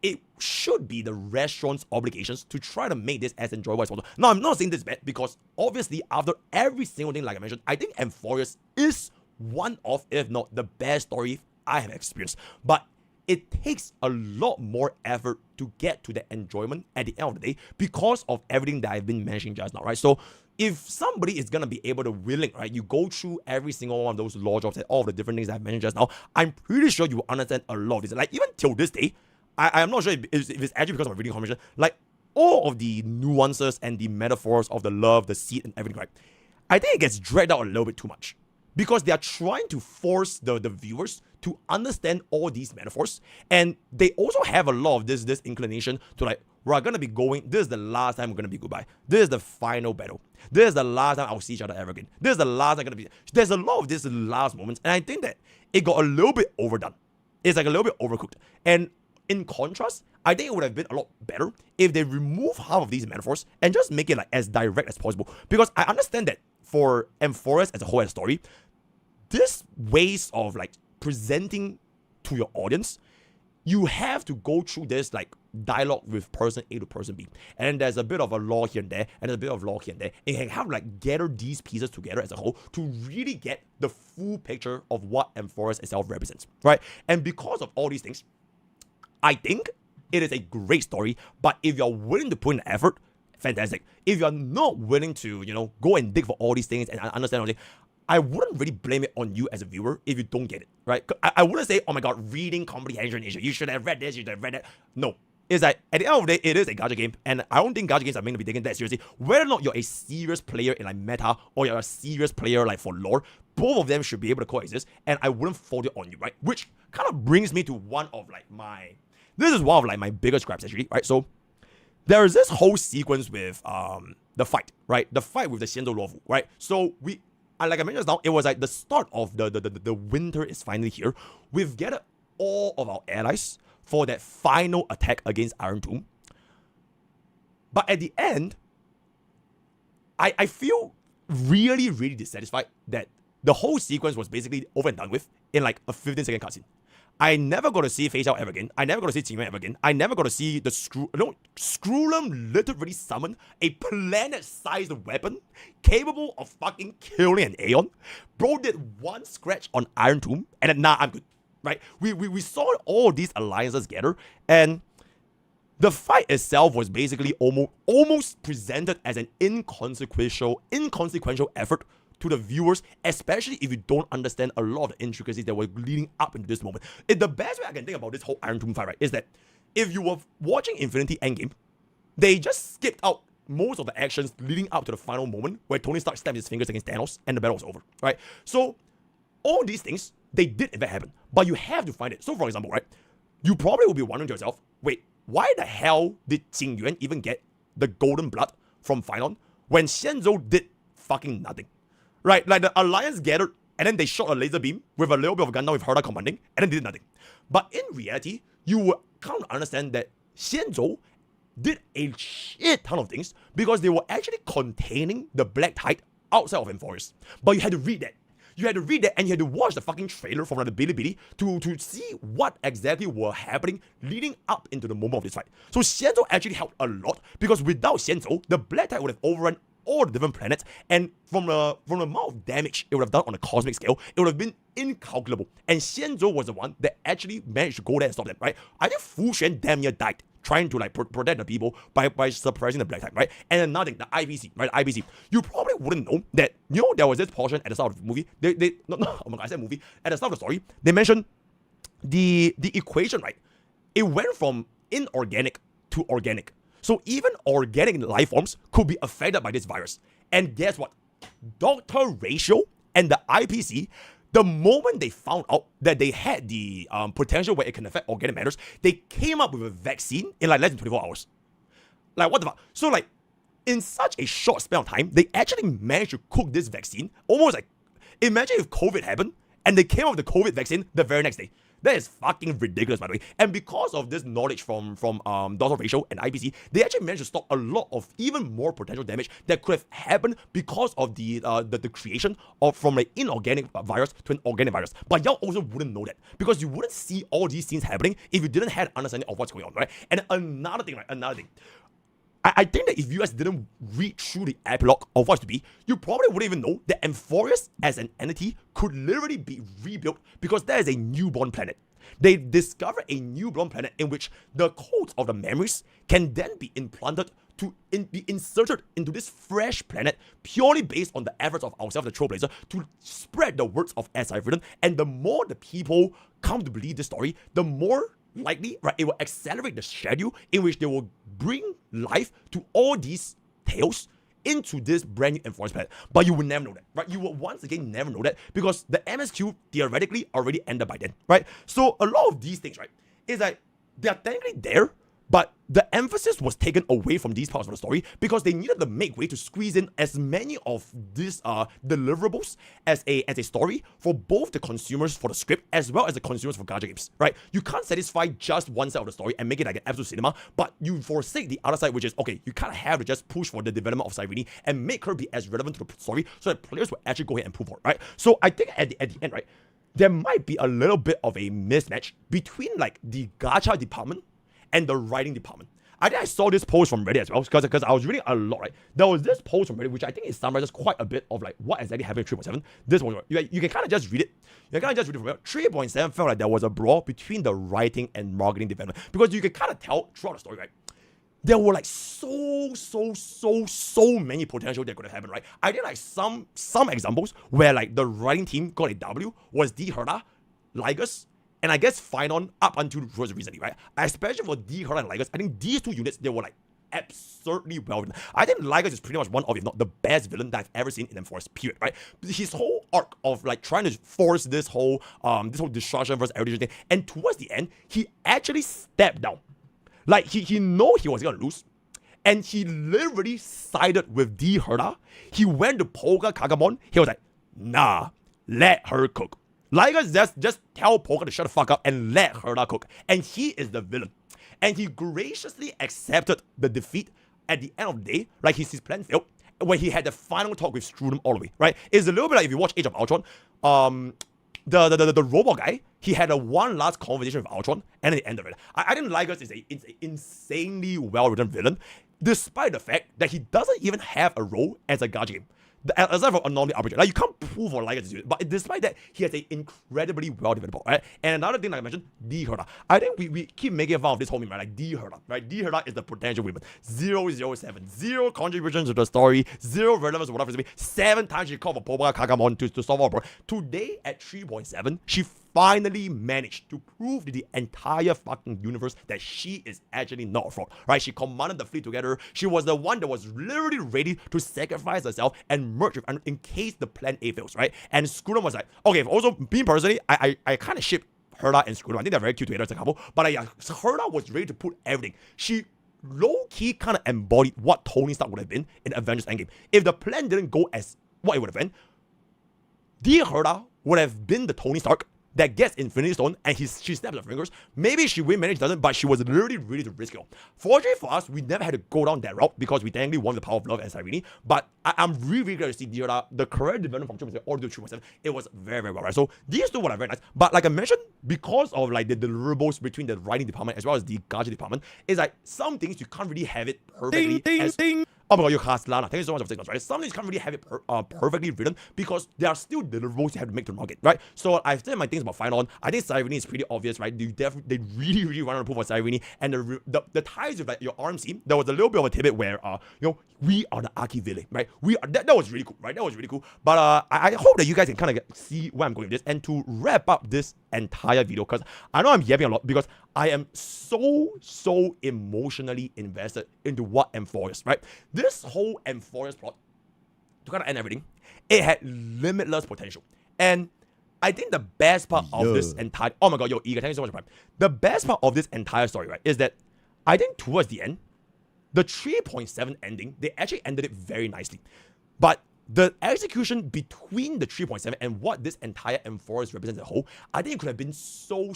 it should be the restaurant's obligations to try to make this as enjoyable as possible. Now, I'm not saying this bad because obviously after every single thing like I mentioned, I think Amphoreus is one of, if not the best story I have experienced. But it takes a lot more effort to get to the enjoyment at the end of the day because of everything that I've been mentioning just now, right? So if somebody is going to be able to willing, right, you go through every single one of those law jobs and all of the different things I've mentioned just now, I'm pretty sure you will understand a lot of this. Like, even till this day, I'm not sure if it's actually because of my reading comprehension. Like, all of the nuances and the metaphors of the love, the seed, and everything, right? I think it gets dragged out a little bit too much. Because they are trying to force the viewers to understand all these metaphors. And they also have a lot of this inclination to like, we're going to be going, this is the last time we're going to be goodbye. This is the final battle. This is the last time I'll see each other ever again. This is the last time I'm going to be... There's a lot of these last moments. And I think that it got a little bit overdone. It's like a little bit overcooked. And in contrast, I think it would have been a lot better if they remove half of these metaphors and just make it like as direct as possible. Because I understand that for Amphoreus as a whole as a story, this ways of like presenting to your audience, you have to go through this like dialogue with person A to person B. And then there's a bit of a law here and there, and there's a bit of law here and there. And you can have like gather these pieces together as a whole to really get the full picture of what Amphoreus itself represents, right? And because of all these things, I think it is a great story, but if you're willing to put in the effort, fantastic. If you're not willing to, you know, go and dig for all these things and understand all these, I wouldn't really blame it on you as a viewer if you don't get it, right? I wouldn't say, oh my god, reading comprehension issue, you should have read this, you should have read that. No. It's like, at the end of the day, it is a gacha game, and I don't think gacha games are meant to be taken that seriously. Whether or not you're a serious player in like meta, or you're a serious player like for lore, both of them should be able to coexist, and I wouldn't fault it on you, right? Which kind of brings me to one of my biggest gripes actually, right? So, there is this whole sequence with the fight, right? The fight with the Xianzhou Luofu, right? So, like I mentioned just now, it was like the start of the winter is finally here. We've gathered all of our allies for that final attack against Iron Tomb. But at the end, I feel really, really dissatisfied that the whole sequence was basically over and done with in like a 15-second cutscene. I never got to see Fei Xiao ever again. I never got to see Cyrene ever again. I never got to see the Screwlum literally summoned a planet-sized weapon capable of fucking killing an Aeon. Bro did one scratch on Iron Tomb, and then, nah, I'm good. Right? We saw all these alliances gather, and the fight itself was basically almost presented as an inconsequential effort to the viewers, especially if you don't understand a lot of the intricacies that were leading up into this moment. The best way I can think about this whole Iron Tomb fight, right, is that if you were watching Infinity Endgame, they just skipped out most of the actions leading up to the final moment where Tony Stark stabbed his fingers against Thanos and the battle was over, right? So, all these things, they did in fact happen, but you have to find it. So, for example, right, you probably will be wondering to yourself, wait, why the hell did Qing Yuan even get the golden blood from Phylon when Xianzhou did fucking nothing? Right, like the alliance gathered, and then they shot a laser beam with a little bit of a gun down with Herda commanding, and then did nothing. But in reality, you will kind of understand that Xianzhou did a shit ton of things because they were actually containing the Black Tide outside of Amphoreus. But you had to read that. You had to read that, and you had to watch the fucking trailer from the Bilibili to see what exactly were happening leading up into the moment of this fight. So Xianzhou actually helped a lot because without Xianzhou, the Black Tide would have overrun all the different planets, and from the amount of damage it would have done on a cosmic scale, it would have been incalculable. And Xianzhou was the one that actually managed to go there and stop them, right? I think Fu Xuan damn near died trying to like protect the people by suppressing the Black Tide, right? And another thing, the IPC, right? The IPC. You probably wouldn't know that, you know, there was this portion at the start of the movie. Oh my god, I said movie. At the start of the story, they mentioned the equation, right? It went from inorganic to organic. So even organic life forms could be affected by this virus. And guess what? Dr. Ratio and the IPC, the moment they found out that they had the potential where it can affect organic matters, they came up with a vaccine in like less than 24 hours. Like, what the fuck? So like, in such a short span of time, they actually managed to cook this vaccine. Almost like, imagine if COVID happened and they came up with the COVID vaccine the very next day. That is fucking ridiculous, by the way. And because of this knowledge from Dr. Ratio and IPC, they actually managed to stop a lot of even more potential damage that could have happened because of the creation of from an inorganic virus to an organic virus. But y'all also wouldn't know that because you wouldn't see all these things happening if you didn't have an understanding of what's going on, right? And another thing, I think that if you guys didn't read through the epilogue of what's to be, you probably wouldn't even know that Amphoreus as an entity could literally be rebuilt because there is a newborn planet. They discover a newborn planet in which the codes of the memories can then be implanted to be inserted into this fresh planet purely based on the efforts of ourselves, the Trailblazer, to spread the words of Cyrene. And the more the people come to believe this story, the more likely, right, it will accelerate the schedule in which they will bring life to all these tales into this brand new Amphoreus planet. But you will never know that, right? You will once again never know that because the MSQ theoretically already ended by then, right? So a lot of these things, right, is like they are technically there, but the emphasis was taken away from these parts of the story because they needed to make way to squeeze in as many of these deliverables as a story for both the consumers for the script as well as the consumers for Gacha games, right? You can't satisfy just one side of the story and make it like an absolute cinema, but you forsake the other side, which is, okay, you kind of have to just push for the development of Cyrene and make her be as relevant to the story so that players will actually go ahead and prove for it, right? So I think at the end, right, there might be a little bit of a mismatch between like the Gacha department and the writing department. I think I saw this post from Reddit as well because I was reading a lot, right? There was this post from Reddit which I think it summarizes quite a bit of like what exactly happened in 3.7. This one, you can kind of just read it. You can kind of just read it from here. 3.7 felt like there was a brawl between the writing and marketing development because you can kind of tell throughout the story, right? There were like so many potential that could have happened, right? I think like some examples where like the writing team got a W was D Herda, Ligus, and I guess Finon up until recently, right? Especially for D Herda and Ligus, I think these two units, they were like absurdly well written. I think Ligus is pretty much one of, if not the best villain that I've ever seen in Amphoreus, period, right? His whole arc of like trying to force this whole destruction versus evolution thing, and towards the end, he actually stepped down. Like he know he was gonna lose, and he literally sided with D Herda. He went to Poga Kagamon. He was like, nah, let her cook. Ligus just tell Poga to shut the fuck up and let Herda cook. And he is the villain. And he graciously accepted the defeat at the end of the day. Like his plan failed when he had the final talk with Strudem all the way, right? It's a little bit like if you watch Age of Ultron, the robot guy, he had a one last conversation with Ultron, and at the end of it, I think Ligus is an insanely well-written villain, despite the fact that he doesn't even have a role as a Gacha game. Aside from Anomaly RPG, like you can't prove for Ligus to do it, but despite that, he has an incredibly well-developed plot, right? And another thing, like I mentioned, D Herda. I think we keep making fun of this whole meme, right? Like D Herda, right? D Herda is the potential woman. 007, zero contribution to the story, zero relevance to whatever. 7 times she called for Poga Kagamon to solve our problem. Today at 3.7, she finally managed to prove to the entire fucking universe that she is actually not a fraud, right? She commanded the fleet together. She was the one that was literally ready to sacrifice herself and merge with in case the plan A fails, right? And Scudam was like, okay, also, me personally, I kind of ship Herda and Scudam. I think they're very cute together as a couple, but Herda was ready to put everything. She low-key kind of embodied what Tony Stark would have been in Avengers Endgame. If the plan didn't go as what it would have been, dear Herda would have been the Tony Stark that gets Infinity Stone and she snaps her fingers. Maybe she will manage, doesn't, but she was literally ready to risk it all. Fortunately for us, we never had to go down that route because we technically won the power of love and Cyrene. But I'm really glad to see the career development from 3.7 all the way to 3.7. It was very, very well, right? So these two were very nice. But like I mentioned, because of like the deliverables between the writing department as well as the Gacha department, it's like some things you can't really have it perfectly. Oh my god, you're Lana. Thank you so much for 6 months, right? Some things can't really have it perfectly written because there are still deliverables you have to make to the market, right? So I've said my things about Finon. I think Cyrene is pretty obvious, right? They really want to prove for Cyrene. And the ties with like your RMC, there was a little bit of a tidbit where we are the Archery villain, right? We are that was really cool, right? That was really cool. But I hope that you guys can kind of see where I'm going with this. And to wrap up this entire video, because I know I'm yapping a lot because I am so emotionally invested into what Amphoreus, right? This whole Amphoreus plot, to kind of end everything, it had limitless potential. And I think the best part of this entire... Oh my god, yo, Eager, thank you so much, Prime. The best part of this entire story, right, is that I think towards the end, the 3.7 ending, they actually ended it very nicely. But the execution between the 3.7 and what this entire Amphoreus represents as a whole, I think it could have been so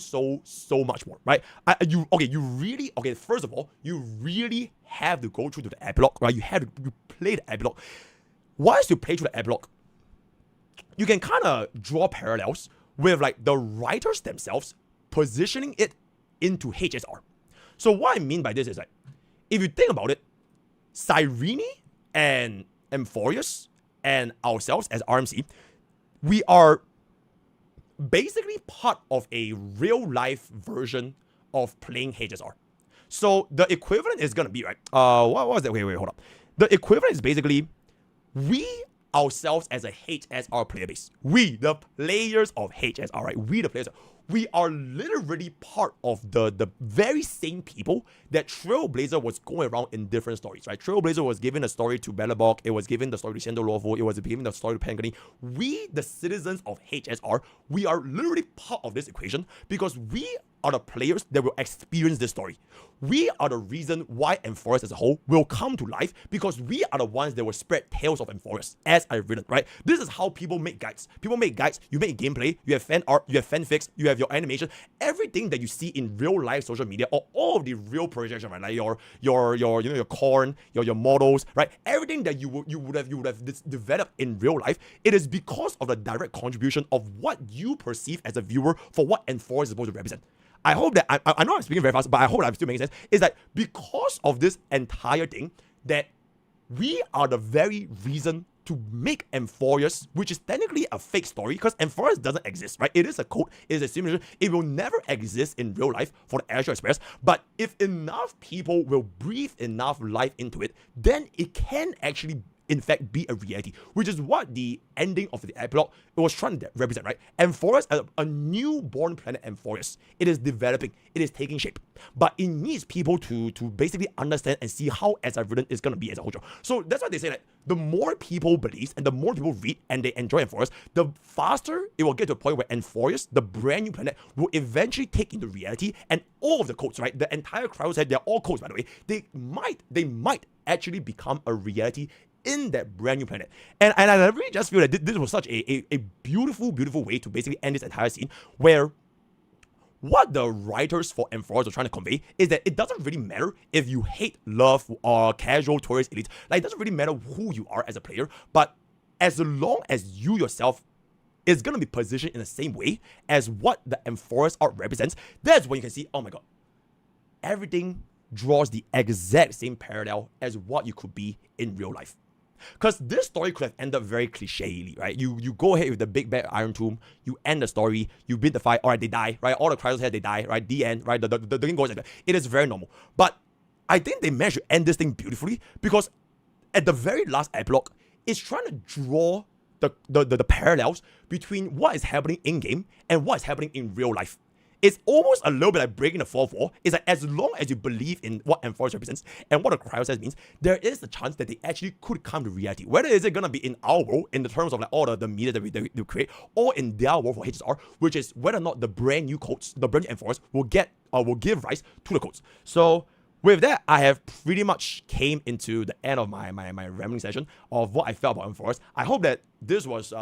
much more, right? First of all, you really have to go through to the epilogue, right? You play the epilogue. Once you play through the epilogue, you can kind of draw parallels with like the writers themselves positioning it into HSR. So what I mean by this is like, if you think about it, Cyrene and Amphoreus and ourselves as RMC, we are basically part of a real-life version of playing HSR. So the equivalent is gonna be, right? What was that? Wait, hold up. The equivalent is basically we ourselves as a HSR player base. We, the players of HSR, right? We, the players, we are literally part of the very same people that Trailblazer was going around in different stories, right? Trailblazer was giving a story to Belobog, it was giving the story to Xianzhou, it was giving the story to Pangani. We, the citizens of HSR, we are literally part of this equation because we are the players that will experience this story. We are the reason why Amphoreus as a whole will come to life because we are the ones that will spread tales of Amphoreus as I've written, right? This is how people make guides. People make guides, you make gameplay, you have fan art, you have fanfics, you have your animation, everything that you see in real life social media or all of the real projection, right? Like your corn, your models, right? Everything that you would have developed in real life, it is because of the direct contribution of what you perceive as a viewer for what Amphoreus is supposed to represent. I hope that, I know I'm speaking very fast, but I hope I'm still making sense, is that because of this entire thing, that we are the very reason to make Amphoreus, which is technically a fake story, because Amphoreus doesn't exist, right? It is a code, it is a simulation, it will never exist in real life for the Astral Express, but if enough people will breathe enough life into it, then it can actually in fact be a reality, which is what the ending of the epilogue it was trying to represent, right? Amphoreus, a newborn planet Amphoreus, it is developing, it is taking shape, but it needs people to basically understand and see how as I've written is going to be as a whole show. So that's why they say that the more people believe and the more people read and they enjoy Amphoreus, the faster it will get to a point where Amphoreus, the brand new planet, will eventually take into reality, and all of the codes, right? The entire crowd said they're all codes, by the way. They might actually become a reality in that brand new planet. And I really just feel that this was such a beautiful, beautiful way to basically end this entire scene, where what the writers for Amphoreus are trying to convey is that it doesn't really matter if you hate, love, or casual tourist elite. Like, it doesn't really matter who you are as a player, but as long as you yourself is going to be positioned in the same way as what the Amphoreus art represents, that's when you can see, oh my god, everything draws the exact same parallel as what you could be in real life. Because this story could have ended very cliche-y, right? You go ahead with the big bad Iron Tomb, you end the story, you beat the fight, alright, they die, right? All the Chrysals here, they die, right? The end, right? The thing goes like that. It is very normal. But I think they managed to end this thing beautifully because at the very last epilogue, it's trying to draw the parallels between what is happening in-game and what is happening in real life. It's almost a little bit like breaking the fourth wall. It's like as long as you believe in what Amphoreus represents and what the cryo means, there is the chance that they actually could come to reality. Whether is it gonna be in our world, in the terms of like all the media that we create, or in their world for HSR, which is whether or not the brand new codes, the brand new Amphoreus will give rise to the codes. So with that, I have pretty much came into the end of my rambling session of what I felt about Amphoreus. I hope that this was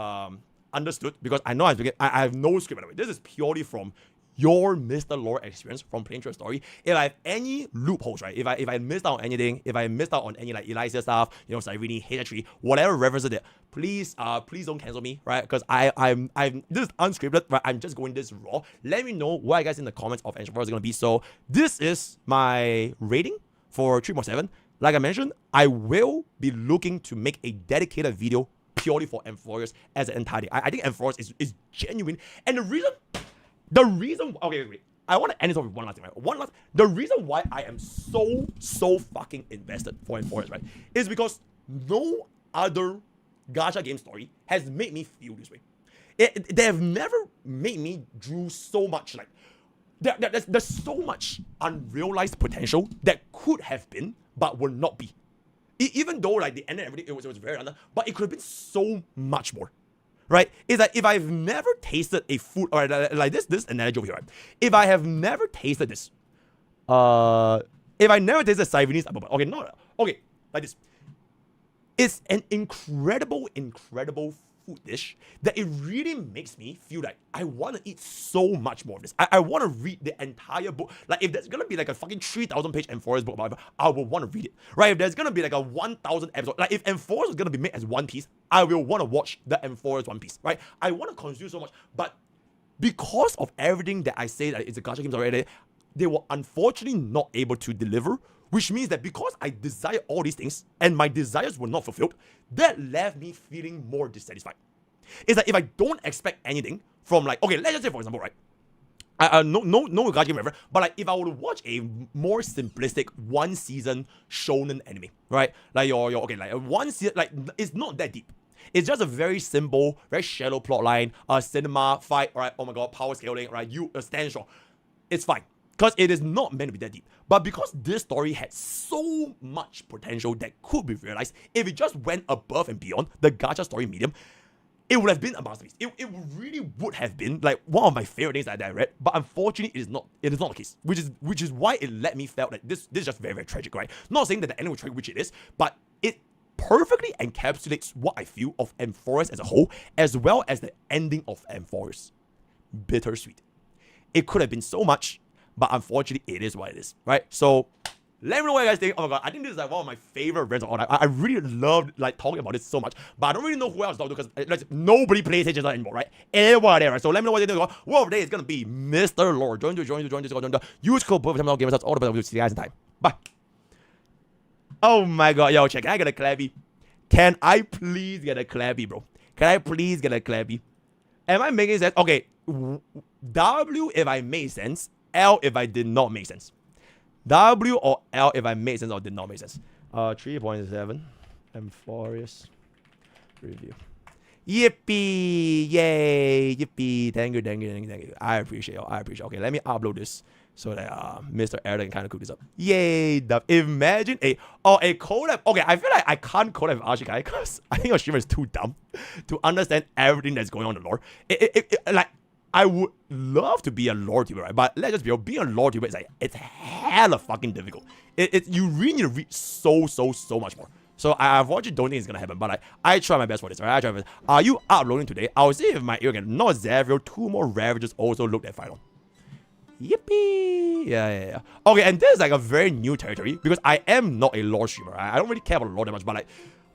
understood, because I know I have no script, by the way. This is purely from your Mr. Lore experience from playing through a story. If I have any loopholes, right? If I missed out on anything, if I missed out on any like Elysia stuff, Cyrene, Archery, whatever references there, please don't cancel me, right? Because I'm this is unscripted, right? I'm just going this raw. Let me know what you guys in the comments of Amphoreus is gonna be. So this is my rating for 3.7. Like I mentioned, I will be looking to make a dedicated video purely for Amphoreus as an entirety. I think Amphoreus is genuine, and the reason, okay, wait. I want to end this off with one last thing, right? The reason why I am so fucking invested for Amphoreus, right, is because no other gacha game story has made me feel this way. They have never made me drew so much, like, there's so much unrealized potential that could have been, but will not be. Even though, like, the end and everything, it was very random, but it could have been so much more. Right? It's like if I've never tasted a food, or like this analogy over here, right? If I have never tasted this, if I never tasted Cyrene, okay, like this. It's an incredible food dish that it really makes me feel like I want to eat so much more of this. I want to read the entire book. Like, if there's gonna be like a fucking 3,000 page Amphoreus book about it, I will want to read it. Right? If there's gonna be like a 1,000 episode, like if Amphoreus is gonna be made as One Piece, I will want to watch the Amphoreus One Piece. Right? I want to consume so much, but because of everything that I say that it's a gacha game already, they were unfortunately not able to deliver. Which means that because I desire all these things and my desires were not fulfilled, that left me feeling more dissatisfied. It's like if I don't expect anything from, like, okay, let's just say for example, right? No gacha game ever, but like if I were to watch a more simplistic one season shonen anime, right? Like your okay, like one season, like it's not that deep. It's just a very simple, very shallow plot line, a cinema fight, right? Oh my god, power scaling, right? You stand strong. It's fine. Because it is not meant to be that deep. But because this story had so much potential that could be realized, if it just went above and beyond the gacha story medium, it would have been a masterpiece. It really would have been like one of my favorite things that I read. But unfortunately, it is not the case. Which is why it let me felt like this is just very, very tragic, right? Not saying that the ending was tragic, which it is, but it perfectly encapsulates what I feel of Amphoreus as a whole, as well as the ending of Amphoreus. Bittersweet. It could have been so much, but unfortunately, it is what it is, right? So, let me know what you guys think. Oh my god, I think this is like one of my favorite brands of all time. I really loved like talking about this so much, but I don't really know who else to talk to because like, nobody plays HSL anymore, right? Everyone there, right? So let me know what you think. Word of the day is gonna be Mr. Lord. Join the use code gamers. That's all the best. We'll see you guys in time. Bye. Oh my god, yo, check. Can I get a clappy? Can I please get a clappy, bro? Can I please get a clappy? Am I making sense? Okay, W if I made sense. L if I did not make sense. W or L if I made sense or did not make sense. 3.7. Amphoreus review. Yippee! Yay! Yippee! Thank you. I appreciate it. Okay, let me upload this so that Mr. Eric can kind of cook this up. Yay! Imagine a collab. Okay, I feel like I can't collab with Archery because I think our streamer is too dumb to understand everything that's going on in the lore. Like, I would love to be a lore tuber, right? But let's just be real, being a lore tuber is like, it's hella fucking difficult. You really need to read so much more. So I unfortunately don't think it's gonna happen, but like, I try my best for this, right? I try my best. Are you uploading today? I'll see if my ear can. Not Xavier, 2 more Ravagers also looked at final. Yippee! Yeah. Okay, and this is like a very new territory because I am not a lore streamer. Right? I don't really care about lore that much, but like,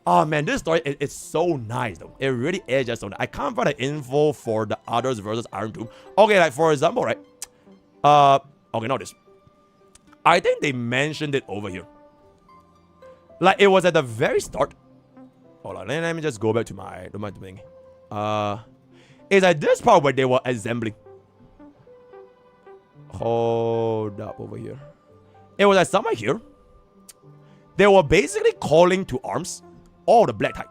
oh man, this story it's so nice though. It really is just so nice. I can't find the info for the others versus Iron Tomb. Okay, like for example, right? Okay, not this. I think they mentioned it over here. Like it was at the very start. Hold on, let me just go back to my thing. It's at this part where they were assembling. Hold up over here. It was at somewhere here. They were basically calling to arms all the Black Tides,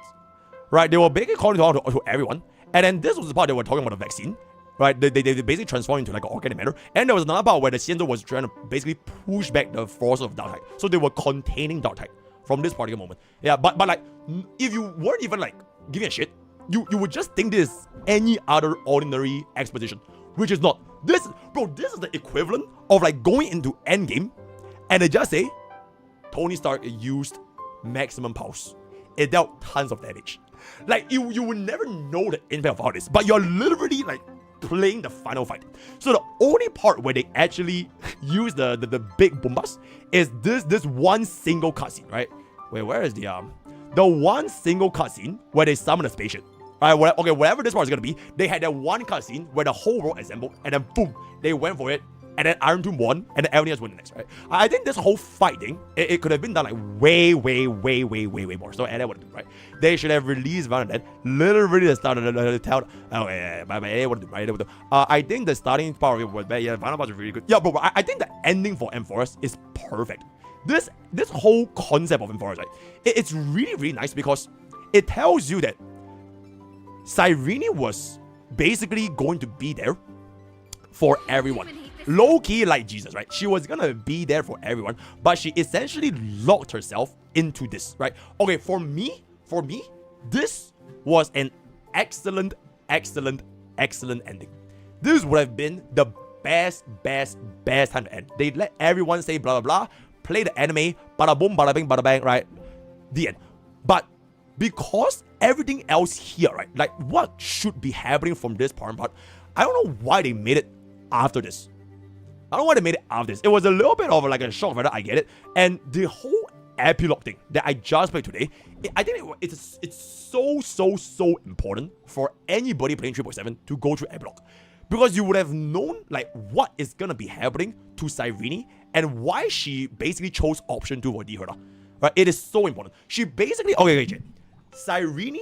right? They were basically calling to everyone. And then this was the part they were talking about the vaccine, right? They basically transformed into like an organic matter. And there was another part where the Xianzhou was trying to basically push back the force of Dark Tide. So they were containing Dark Tide from this particular moment. Yeah, but like, if you weren't even like giving a shit, you would just think this is any other ordinary exposition, which is not. This is the equivalent of like going into Endgame and they just say, Tony Stark used maximum pulse. It dealt tons of damage. Like, you would never know the impact of all this, but you're literally, like, playing the final fight. So the only part where they actually use the big bombas is this one single cutscene, right? Wait, where is the one single cutscene where they summon a spaceship? Right, whatever this part is gonna be, they had that one cutscene where the whole world assembled, and then boom, they went for it, and then Iron Tomb won, and then everything else won the next, right? I think this whole fight thing, it could have been done like way more. So, and that would do, right? They should have released Valorant literally the start of the tell. Oh, yeah, but it would do, right? I think the starting part of it was bad. Yeah, Valorant was really good. Yeah, but I think the ending for Amphoreus is perfect. This whole concept of Amphoreus, right? It's really nice because it tells you that Cyrene was basically going to be there for everyone. Low-key like Jesus, right? She was gonna be there for everyone, but she essentially locked herself into this, right? Okay, for me, this was an excellent ending. This would have been the best time to end. They let everyone say blah blah blah, play the anime, bada boom, bada bing, bada bang, right? The end. But because everything else here, right? Like what should be happening from this part, I don't know why they made it after this. I don't know why they made it after this. It was a little bit of like a shock factor, I get it. And the whole epilogue thing that I just played today, I think it's so important for anybody playing 3.7 to go through epilogue. Because you would have known like what is gonna be happening to Cyrene and why she basically chose option 2 for Deherda. Right? It is so important. She basically Cyrene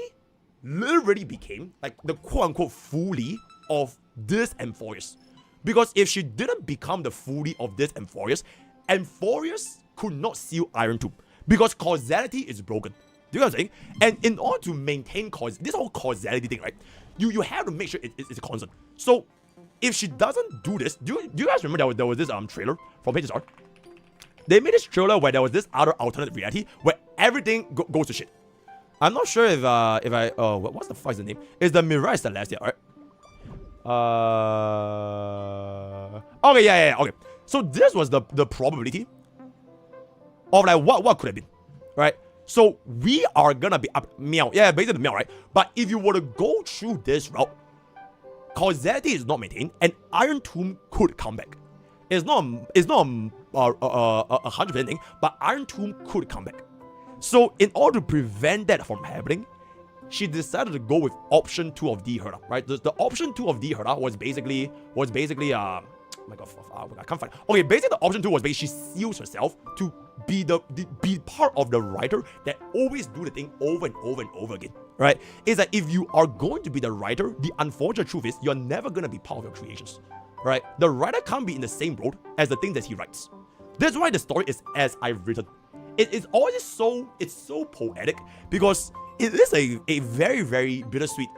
literally became like the quote-unquote fully of this Amphoreus. Because if she didn't become the fully of this Amphoreus could not seal Iron Tomb. Because causality is broken. Do you know what I'm saying? And in order to maintain this whole causality thing, right? You have to make sure it's a constant. So if she doesn't do this, do you guys remember there was this trailer from HSR? They made this trailer where there was this other alternate reality where everything goes to shit. I'm not sure if I what's the fuck is the name? It's the Mirage Celestia, right? Okay, yeah, okay. So this was the probability of like what could have been, right? So we are gonna be up meow, yeah, basically meow, right? But if you were to go through this route, causality is not maintained, and Iron Tomb could come back. It's not a 100% thing, but Iron Tomb could come back. So in order to prevent that from happening, she decided to go with option 2 of D Herda, right? The option 2 of D Herda was basically oh my god, I can't find it. Okay, basically the option 2 was basically she seals herself to be be part of the writer that always do the thing over and over and over again, right? Is that if you are going to be the writer, the unfortunate truth is you're never gonna be part of your creations, right? The writer can't be in the same road as the thing that he writes. That's why the story is as I've written. It's always so poetic because it is a very, very bittersweet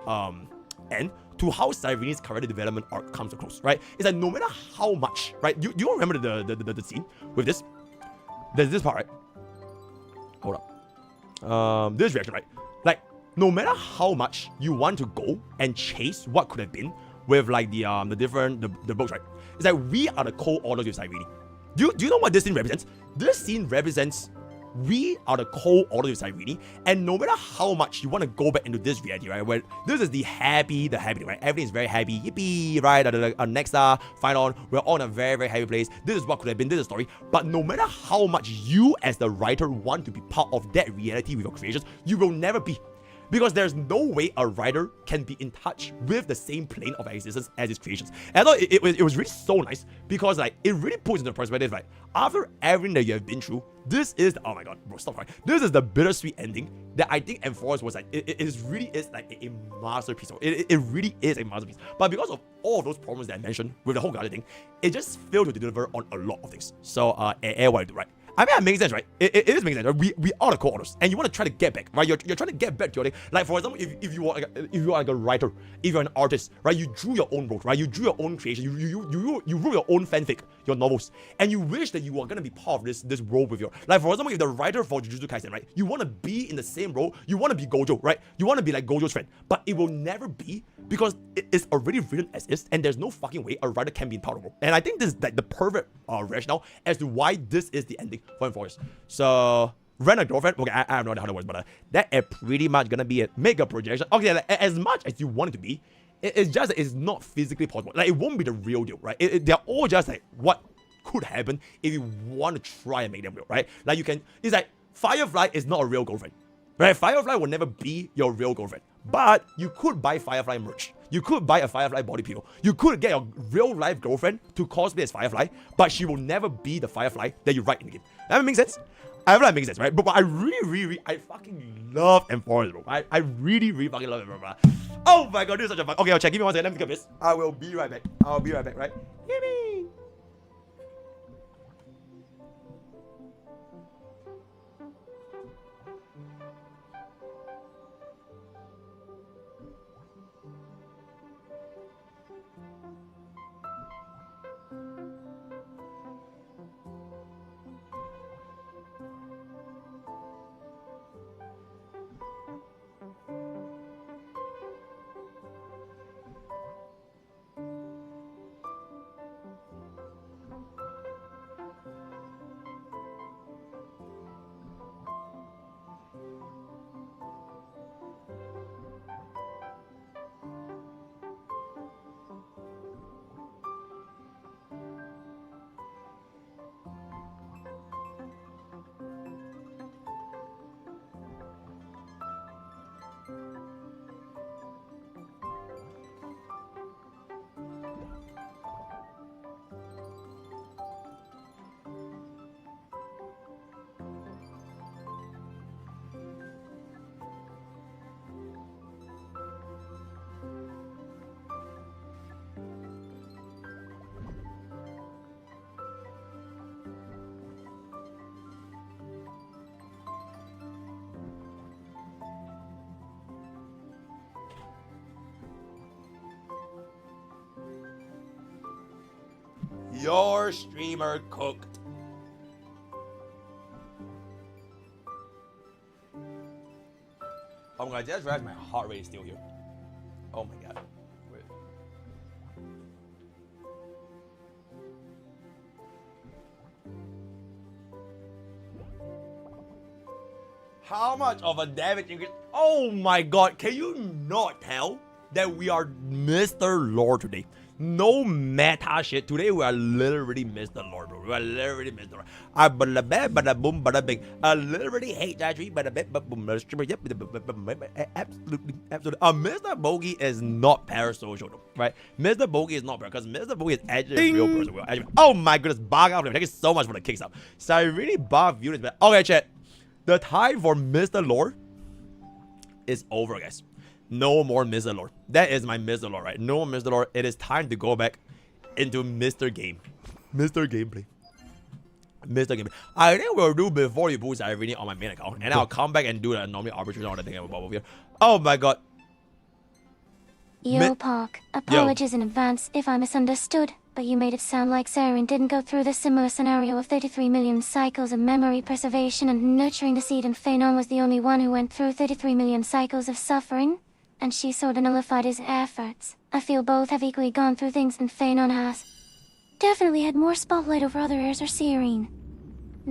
end to how Cyrene's character development arc comes to close, right? It's like no matter how much, right? You remember the scene with this? There's this part, right? Hold up. This reaction, right? Like no matter how much you want to go and chase what could have been with like the books, right? It's like we are the co-authors with Cyrene. Do you know what this scene represents? This scene represents we are the co-authors with Cyrene, and no matter how much you want to go back into this reality, right, where this is the happy thing, right? Everything is very happy, yippee, right? Next fight on, we're all in a very, very happy place. This is what could have been, this is the story. But no matter how much you as the writer want to be part of that reality with your creations, you will never be. Because there's no way a writer can be in touch with the same plane of existence as his creations. And I thought it was really so nice because like it really puts into perspective like after everything that you have been through, this is oh my god, bro, stop crying. This is the bittersweet ending that I think Amphoreus was like it really is like a masterpiece. It really is a masterpiece. But because of all of those problems that I mentioned with the whole Gacha thing, it just failed to deliver on a lot of things. So what I do, right? I mean, it makes sense, right? It is making sense. Right? We are the co-authors, and you want to try to get back, right? You're trying to get back to your thing. Like for example, if you are like a writer, if you're an artist, right? You drew your own road, right? You drew your own creation. You wrote your own fanfic, your novels, and you wish that you are gonna be part of this role with your. Like for example, if the writer for Jujutsu Kaisen, right? You want to be in the same role. You want to be Gojo, right? You want to be like Gojo's friend, but it will never be because it is already written as is, and there's no fucking way a writer can be in part of the role. And I think this is like the perfect rationale as to why this is the ending for Amphoreus. So rent a girlfriend. Okay, I have no idea how that works, but that is pretty much gonna be it. Make a projection. Okay, like, as much as you want it to be, it's just that it's not physically possible. Like it won't be the real deal, right? They're all just like what could happen if you want to try and make them real, right? Like you can. It's like Firefly is not a real girlfriend, right? Firefly will never be your real girlfriend, but you could buy Firefly merch. You could buy a Firefly body pillow. You could get your real life girlfriend to cosplay as Firefly, but she will never be the Firefly that you write in the game. That makes sense? I feel like it makes sense, right? But I really, I fucking love Amphoreus, bro. I really fucking love it, bro. Oh my god, this is such a fun. Okay, I'll check. Give me 1 second. Let me pick up this. I will be right back. I'll be right back, right? Yippee! Your streamer cooked. Oh my god, I just realized my heart rate is still here. Oh my god. Wait. How much of a damage increase? Oh my god, can you not tell that we are Mr. Lord today? No meta shit. Today we are literally Mr. Lord, bro. We are literally Mr. Lord. I bada boom, bada bing. I literally hate that tree, bada boom, yep, absolutely. MrPokke is not parasocial, though, right? MrPokke is not because MrPokke is actually a real person. Oh my goodness, bug out. Thank you so much for the kicks up. So I really buff units, man. Okay, chat. The time for Mr. Lord is over, guys. No more Mr. Lord. That is my Mr. Lord, right? No more Mr. Lord. It is time to go back into Mr. Game. Mr. Gameplay. Mr. Gameplay. I think we'll do before you boost Cyrene on my main account. And then I'll come back and do the Anomaly arbitration on the thing about over here. Oh my god. Yo, Pokke. Apologies in advance if I misunderstood, but you made it sound like Cyrene didn't go through the similar scenario of 33 million cycles of memory preservation and nurturing the seed, and Phanon was the only one who went through 33 million cycles of suffering, and she sort of nullified his efforts. I feel both have equally gone through things than Phanon has. Definitely had more spotlight over other heirs or Cyrene.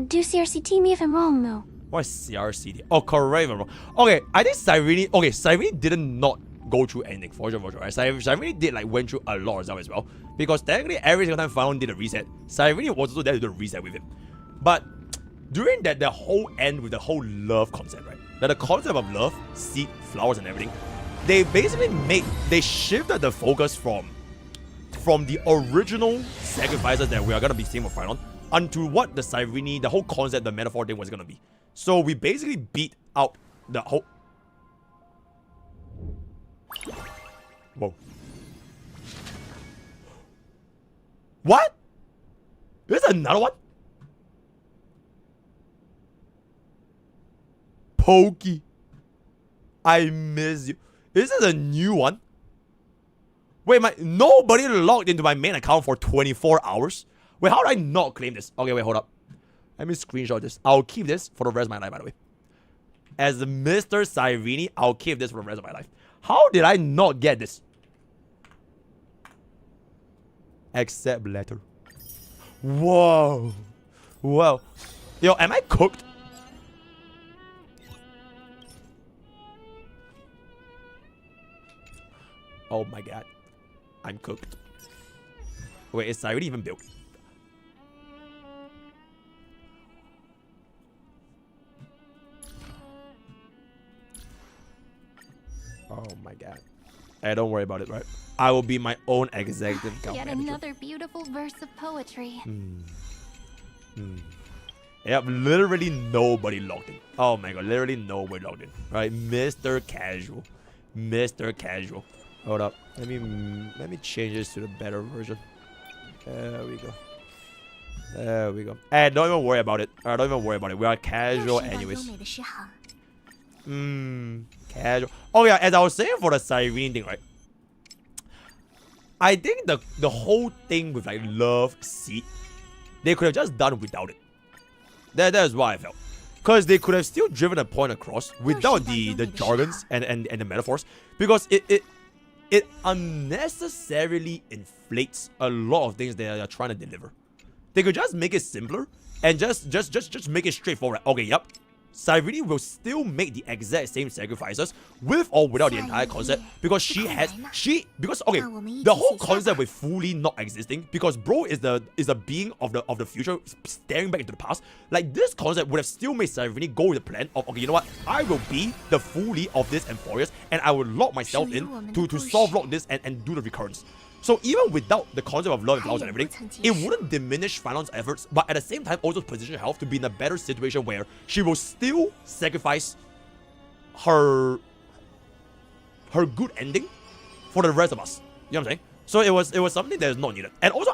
Do CRCT me if I'm wrong, though. What is CRCT? Oh, correct, bro. Okay, I think Cyrene... Okay, Cyrene didn't not go through anything, for sure, right? Cyrene did, like, went through a lot of stuff as well. Because technically, every single time Phanon did a reset, Cyrene was also there to do a reset with him. But during that, the whole end with the whole love concept, right? That the concept of love, seed, flowers, and everything, they basically they shifted the focus from the original sacrifices that we are gonna be seeing with Phanon onto what the Cyrene, the whole concept, the metaphor thing was gonna be. So we basically beat out the whole. Whoa. What? There's another one? Pokke. I miss you. This is a new one. Wait, nobody logged into my main account for 24 hours? Wait, how do I not claim this? Okay, wait, hold up. Let me screenshot this. I'll keep this for the rest of my life, by the way. As Mr. Cyrene, I'll keep this for the rest of my life. How did I not get this? Accept letter. Whoa. Whoa. Yo, am I cooked? Oh my god. I'm cooked. Wait, is Cyrene even built? Oh my god. Hey, don't worry about it, right? I will be my own executive account Yet manager. another beautiful verse of poetry. Yep, literally nobody logged in. Oh my god, literally nobody logged in. Right, Mr. Casual. Mr. Casual. Hold up. Let me change this to the better version. There we go. There we go. Hey, don't even worry about it. Don't even worry about it. We are casual anyways. Casual. Oh yeah, as I was saying for the Cyrene thing, right? I think the whole thing with like love, seed, they could have just done without it. That is what I felt. Because they could have still driven a point across without the jargons and the metaphors. Because it unnecessarily inflates a lot of things they are trying to deliver. They could just make it simpler and just make it straightforward. Okay, yep. Cyrene will still make the exact same sacrifices with or without the entire concept because okay, the whole concept with fully not existing because bro is a being of the future staring back into the past. Like this concept would have still made Cyrene go with the plan of okay, you know what? I will be the fully of this Amphoreus and I will lock myself in to soft lock this and do the recurrence. So even without the concept of love and flowers and everything, it wouldn't diminish Phanon's efforts, but at the same time also position herself to be in a better situation where she will still sacrifice her good ending for the rest of us. You know what I'm saying? So it was something that is not needed. And also,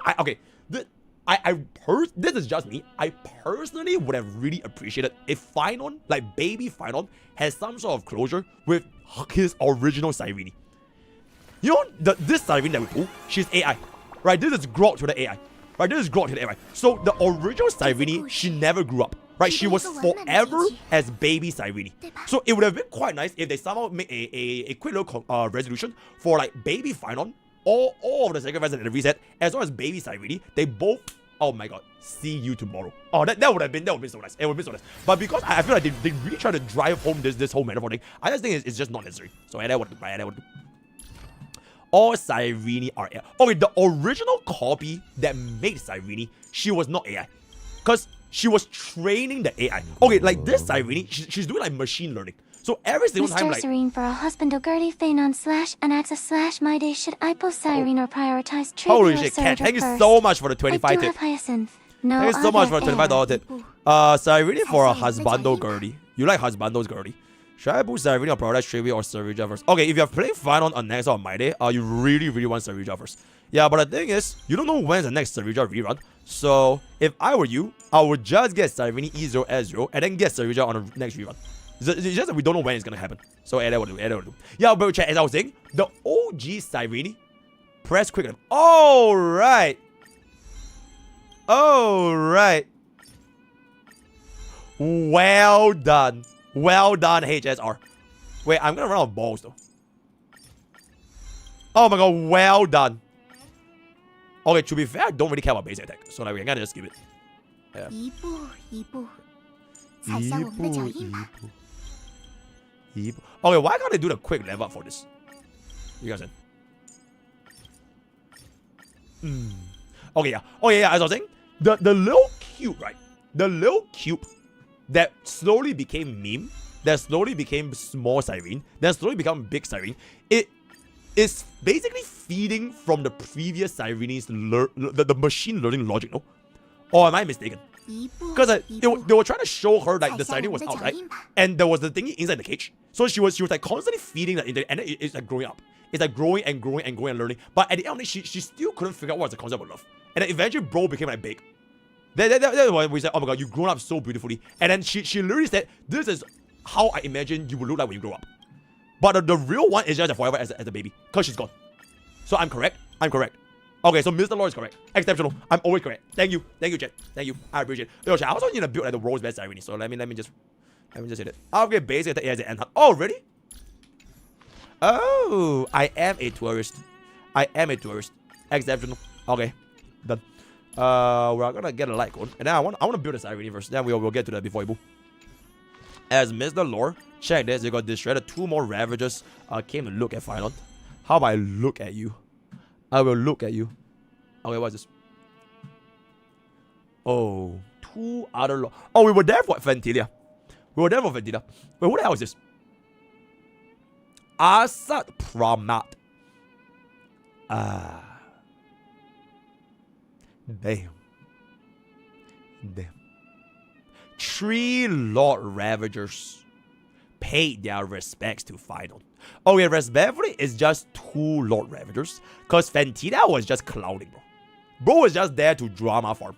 this is just me. I personally would have really appreciated if Phanon, like baby Phanon, has some sort of closure with his original Cyrene. You know, this Cyrene that we pull, she's AI, right? This is grok to the AI, Right, this is Grog here, right? So the original Cyrene, she never grew up. Right, she was forever as baby Cyrene. So it would have been quite nice if they somehow make a quick little resolution for like baby Phynon, all of the sacrifices and the reset, as well as baby Cyrene. They both, oh my god, see you tomorrow. Oh, that would have been so nice. It would have been so nice. But because I feel like they really try to drive home this whole metaphor thing, I just think it's just not necessary. So that would do. All Cyrene are AI. Okay, the original copy that made Cyrene, she was not AI. Because she was training the AI. Okay, like this Cyrene, she's doing like machine learning. So every single time, like... Mrcyrene for a husband O'Gerty Phanon / Anaxa / my day should I post Cyrene or prioritize trade. Holy shit, Cat, thank you so much for the 25 tip. No, thank you so much for the $25 tip. Cyrene for a husbando Gertie. You like husbandos Gertie. Should I boost Cyrene or prioritize Trivia or Cervija first? Okay, if you're playing Phynon on next or My Day, you really want Cervija first. Yeah, but the thing is, you don't know when's the next Cervija rerun. So, if I were you, I would just get Cyrene E0 S0 and then get Cervija on the next rerun. It's just that we don't know when it's gonna happen. So, that would do. Yeah, but chat, as I was saying, the OG Cyrene, press quick. Alright. Alright. Well done. Well done, HSR. Wait, I'm gonna run out of balls though. Oh my god, well done. Okay, to be fair, I don't really care about basic attack. So like, we can just skip it. Yeah. Okay, why can't they do the quick level up for this? You guys said. Okay, yeah. Okay, yeah, as I was saying, the little cube, right? The little cube that slowly became meme, that slowly became small Cyrene, that slowly became big Cyrene, it is basically feeding from the previous Cyrene's the machine learning logic, no? Or am I mistaken? Because they were trying to show her like the Cyrene was out, right? And there was the thing inside the cage. So she was like constantly feeding that into, and it's like growing up. It's like growing and learning. But at the end of it, she still couldn't figure out what's the concept of love. And then eventually bro became like big. That's why we said, oh my god, you've grown up so beautifully. And then she literally said, this is how I imagine you will look like when you grow up. But the real one is just forever as a baby. Because she's gone. So I'm correct? I'm correct. Okay, so Mr. Lord is correct. Exceptional. I'm always correct. Thank you. Thank you, Jet. Thank you. I appreciate it. Yo, Chat, I also need to build like the world's best Cyrene. So let me just hit it. Upgrade basic attack as an end. Oh, really? Oh, I am a tourist. I am a tourist. Exceptional. Okay. Done. We're gonna get a light code. And then I want to build a Cyrene first. Then we'll get to that before we move. As Mr. Lore, check this. You got destroyed. 2 more Ravagers came to look at Phynon. How about I look at you? I will look at you. Okay, what's this? Oh, 2 other oh, we were there for Ventilia. We were there for Ventilia. Wait, who the hell is this? Asad Pramat. Damn. 3 Lord Ravagers paid their respects to Phynon. Okay, respectfully, it's just 2 Lord Ravagers. Because Fantina was just clowning, bro. Bro was just there to drama farm.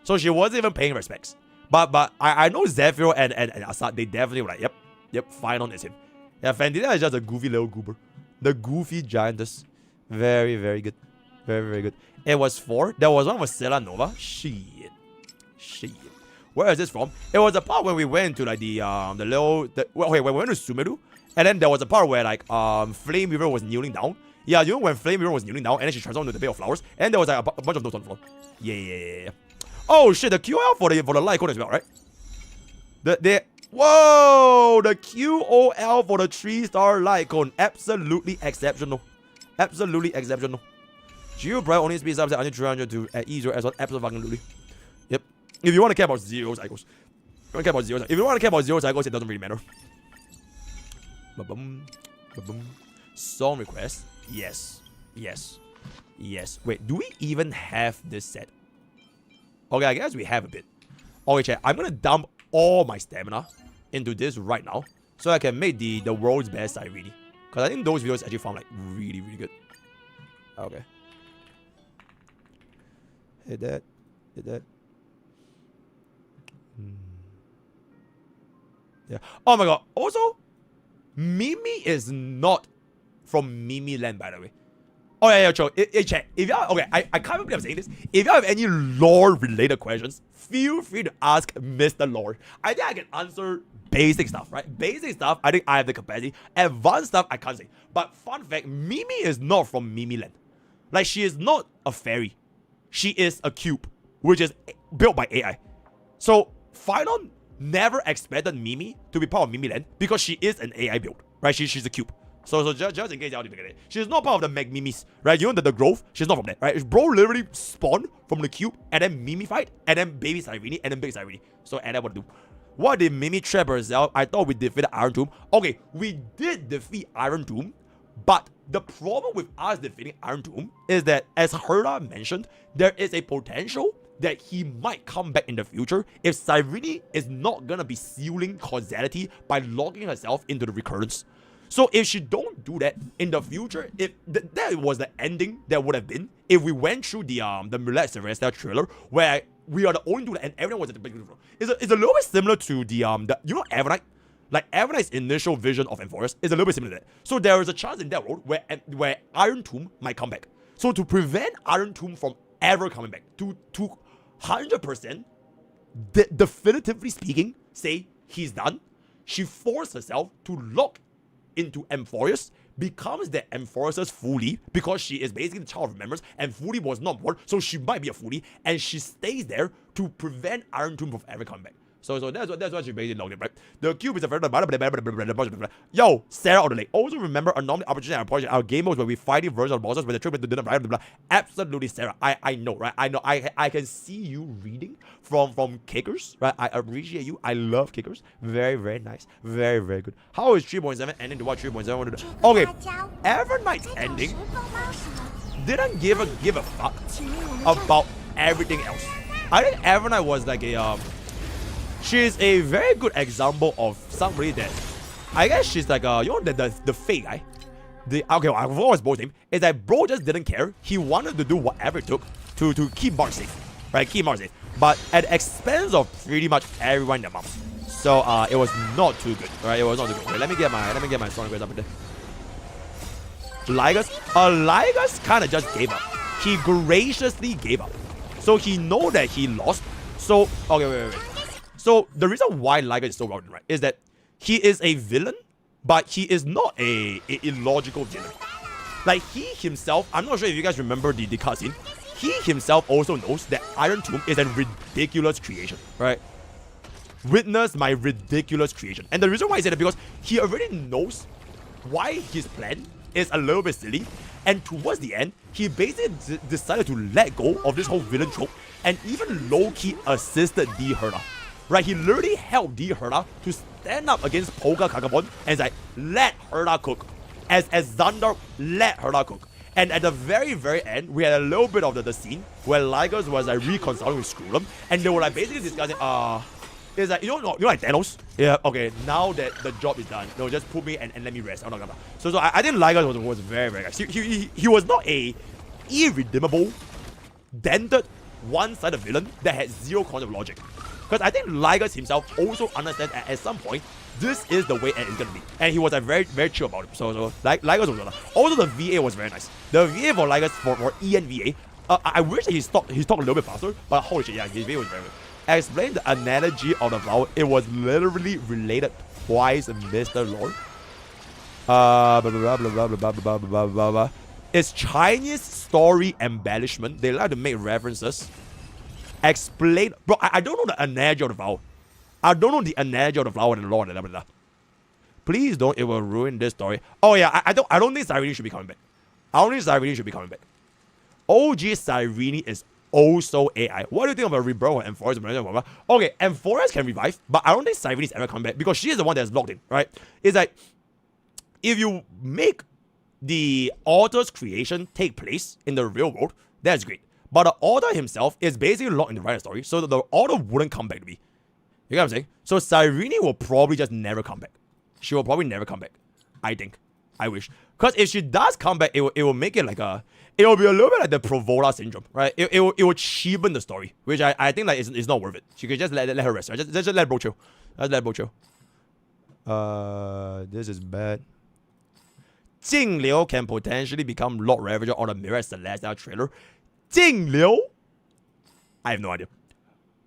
So she wasn't even paying respects. But I know Zephyr and Assad, they definitely were like, yep, Phynon is him. Yeah, Fantina is just a goofy little goober. The goofy giantess. Very, very good. Very, very good. It was 4. There was one with Seele Nova. Shit. Where is this from? It was the part when we went to like when we went to Sumeru. And then there was a part where like Flame Weaver was kneeling down. Yeah, you know when Flame Weaver was kneeling down and then she transformed into the Bay of Flowers. And there was like a bunch of notes on the floor. Yeah. Oh shit, the QL for the light code as well, right? Whoa, the QOL for the 3-star light cone. Absolutely exceptional. Absolutely exceptional. Geobright only speeds up to under 300 to at E0 as well. Absolutely. Yep. If you want to care about 0 cycles. If you want to care about 0 cycles, it doesn't really matter. Song request. Yes. Wait, do we even have this set? Okay, I guess we have a bit. Okay, chat. I'm gonna dump all my stamina into this right now, so I can make the world's best Cyrene. Because I think those videos actually found like really good. Okay. Hit that. Yeah. Oh my god. Also, Mimi is not from Mimi Land, by the way. Oh yeah, Cho. Chat. If you okay, I can't believe I'm saying this. If you have any lore-related questions, feel free to ask Mr. Lore. I think I can answer basic stuff, right? Basic stuff, I think I have the capacity. Advanced stuff, I can't say. But fun fact, Mimi is not from Mimi Land. Like, she is not a fairy. She is a cube, which is built by AI. So, Phylon never expected Mimi to be part of Mimi Land because she is an AI build, right? She's a cube. So just in case y'all didn't get it, she's not part of the Mimis, right? You know the growth, she's not from there, right? Bro literally spawned from the cube and then Mimified and then baby Cyrene and then big Cyrene. So and then what to do? What did Mimi trap herself? I thought we defeated Iron Tomb. Okay, we did defeat Iron Tomb, but the problem with us defeating Iron Tomb is that, as Herda mentioned, there is a potential that he might come back in the future if Cyrene is not gonna be sealing causality by logging herself into the recurrence. So if she don't do that in the future, if that was the ending that would have been if we went through the Mrcyrene trailer where we are the only two and everyone was at the beginning. It's a little bit similar to the you know Avernite? Like Avernite's initial vision of Amphoreus is a little bit similar to that. So there is a chance in that world where Iron Tomb might come back. So to prevent Iron Tomb from ever coming back, to 100% definitively speaking, say he's done, she forced herself to lock into Amphoreus, becomes the Amphoreus fully because she is basically the child of remembrance and fully was not born, so she might be a fully, and she stays there to prevent Iron Tomb from ever coming back. So that's what she basically logged in, right? The cube is a very yo, Sarah on the lake. Also remember Anomaly, opportunity, and project. Our game modes where we fight versions of bosses where the trick didn't blah, blah, blah. Absolutely, Sarah. I know, right? I know. I can see you reading from kickers, right? I appreciate you. I love kickers. Very, very nice. Very, very good. How is 3.7 ending to what 3.7 want to do? Okay, Evernight's ending didn't give a fuck about everything else. I think Evernight was like a she's a very good example of somebody that I guess she's like you know the fake guy. I forgot his bro's name. Is that bro just didn't care. He wanted to do whatever it took to keep Mark safe, right? Keep Mark safe, but at the expense of pretty much everyone in their moms. So it was not too good, right? It was not too good. Wait, let me get my strong grades up in there. Ligas kind of just gave up. He graciously gave up. So he know that he lost. So okay, wait. So the reason why Liga is so well done, right, is that he is a villain, but he is not a illogical villain. Like he himself, I'm not sure if you guys remember the cutscene. He himself also knows that Iron Tomb is a ridiculous creation, right? Witness my ridiculous creation. And the reason why I say that because he already knows why his plan is a little bit silly. And towards the end, he basically decided to let go of this whole villain trope and even low-key assisted D. Herda. Right, he literally helped D. Herda to stand up against Polka Kakabon and like, let Herda cook. As Xander, let Herda cook. And at the very, very end, we had a little bit of the scene where Ligas was like reconciling with Screwdom, and they were like basically discussing, it's like, you know like Thanos? Yeah, okay, now that the job is done, no, just put me and let me rest. I'm not gonna. So I think Ligas was very, very nice. He was not a irredeemable, dented, one-sided villain that had zero concept of logic. Because I think Ligas himself also understands at some point, this is the way it's going to be. And he was like, very, very chill about it. So Ligas was also the VA was very nice. The VA for Ligas, for ENVA, I wish that he talked a little bit faster, but holy shit, yeah, his VA was very good. Explain the analogy of the flower. It was literally related twice, Mr. Lord. It's Chinese story embellishment. They like to make references. Explain, bro. I don't know the analogy of the flower. I don't know the analogy of the flower and the Lord. Please don't. It will ruin this story. Oh yeah, I don't think Cyrene should be coming back. I don't think Cyrene should be coming back. OG Cyrene is also AI. What do you think about rebirth and Amphoreus? Okay, Amphoreus can revive, but I don't think Cyrene is ever coming back because she is the one that's locked in, right? It's like if you make the author's creation take place in the real world, that's great. But the author himself is basically locked in the writer story, so that the author wouldn't come back to me. You get what I'm saying? So Cyrene will probably just never come back. She will probably never come back. I think. I wish. Because if she does come back, it will make it like a... It will be a little bit like the Provola syndrome, right? It will cheapen the story, which I think like it's not worth it. She could just let her rest. Right? Just let bro chill. Just let bro chill. This is bad. Jing Liu can potentially become Lord Ravager on the Mirror Celestial trailer. Jing Liu? I have no idea.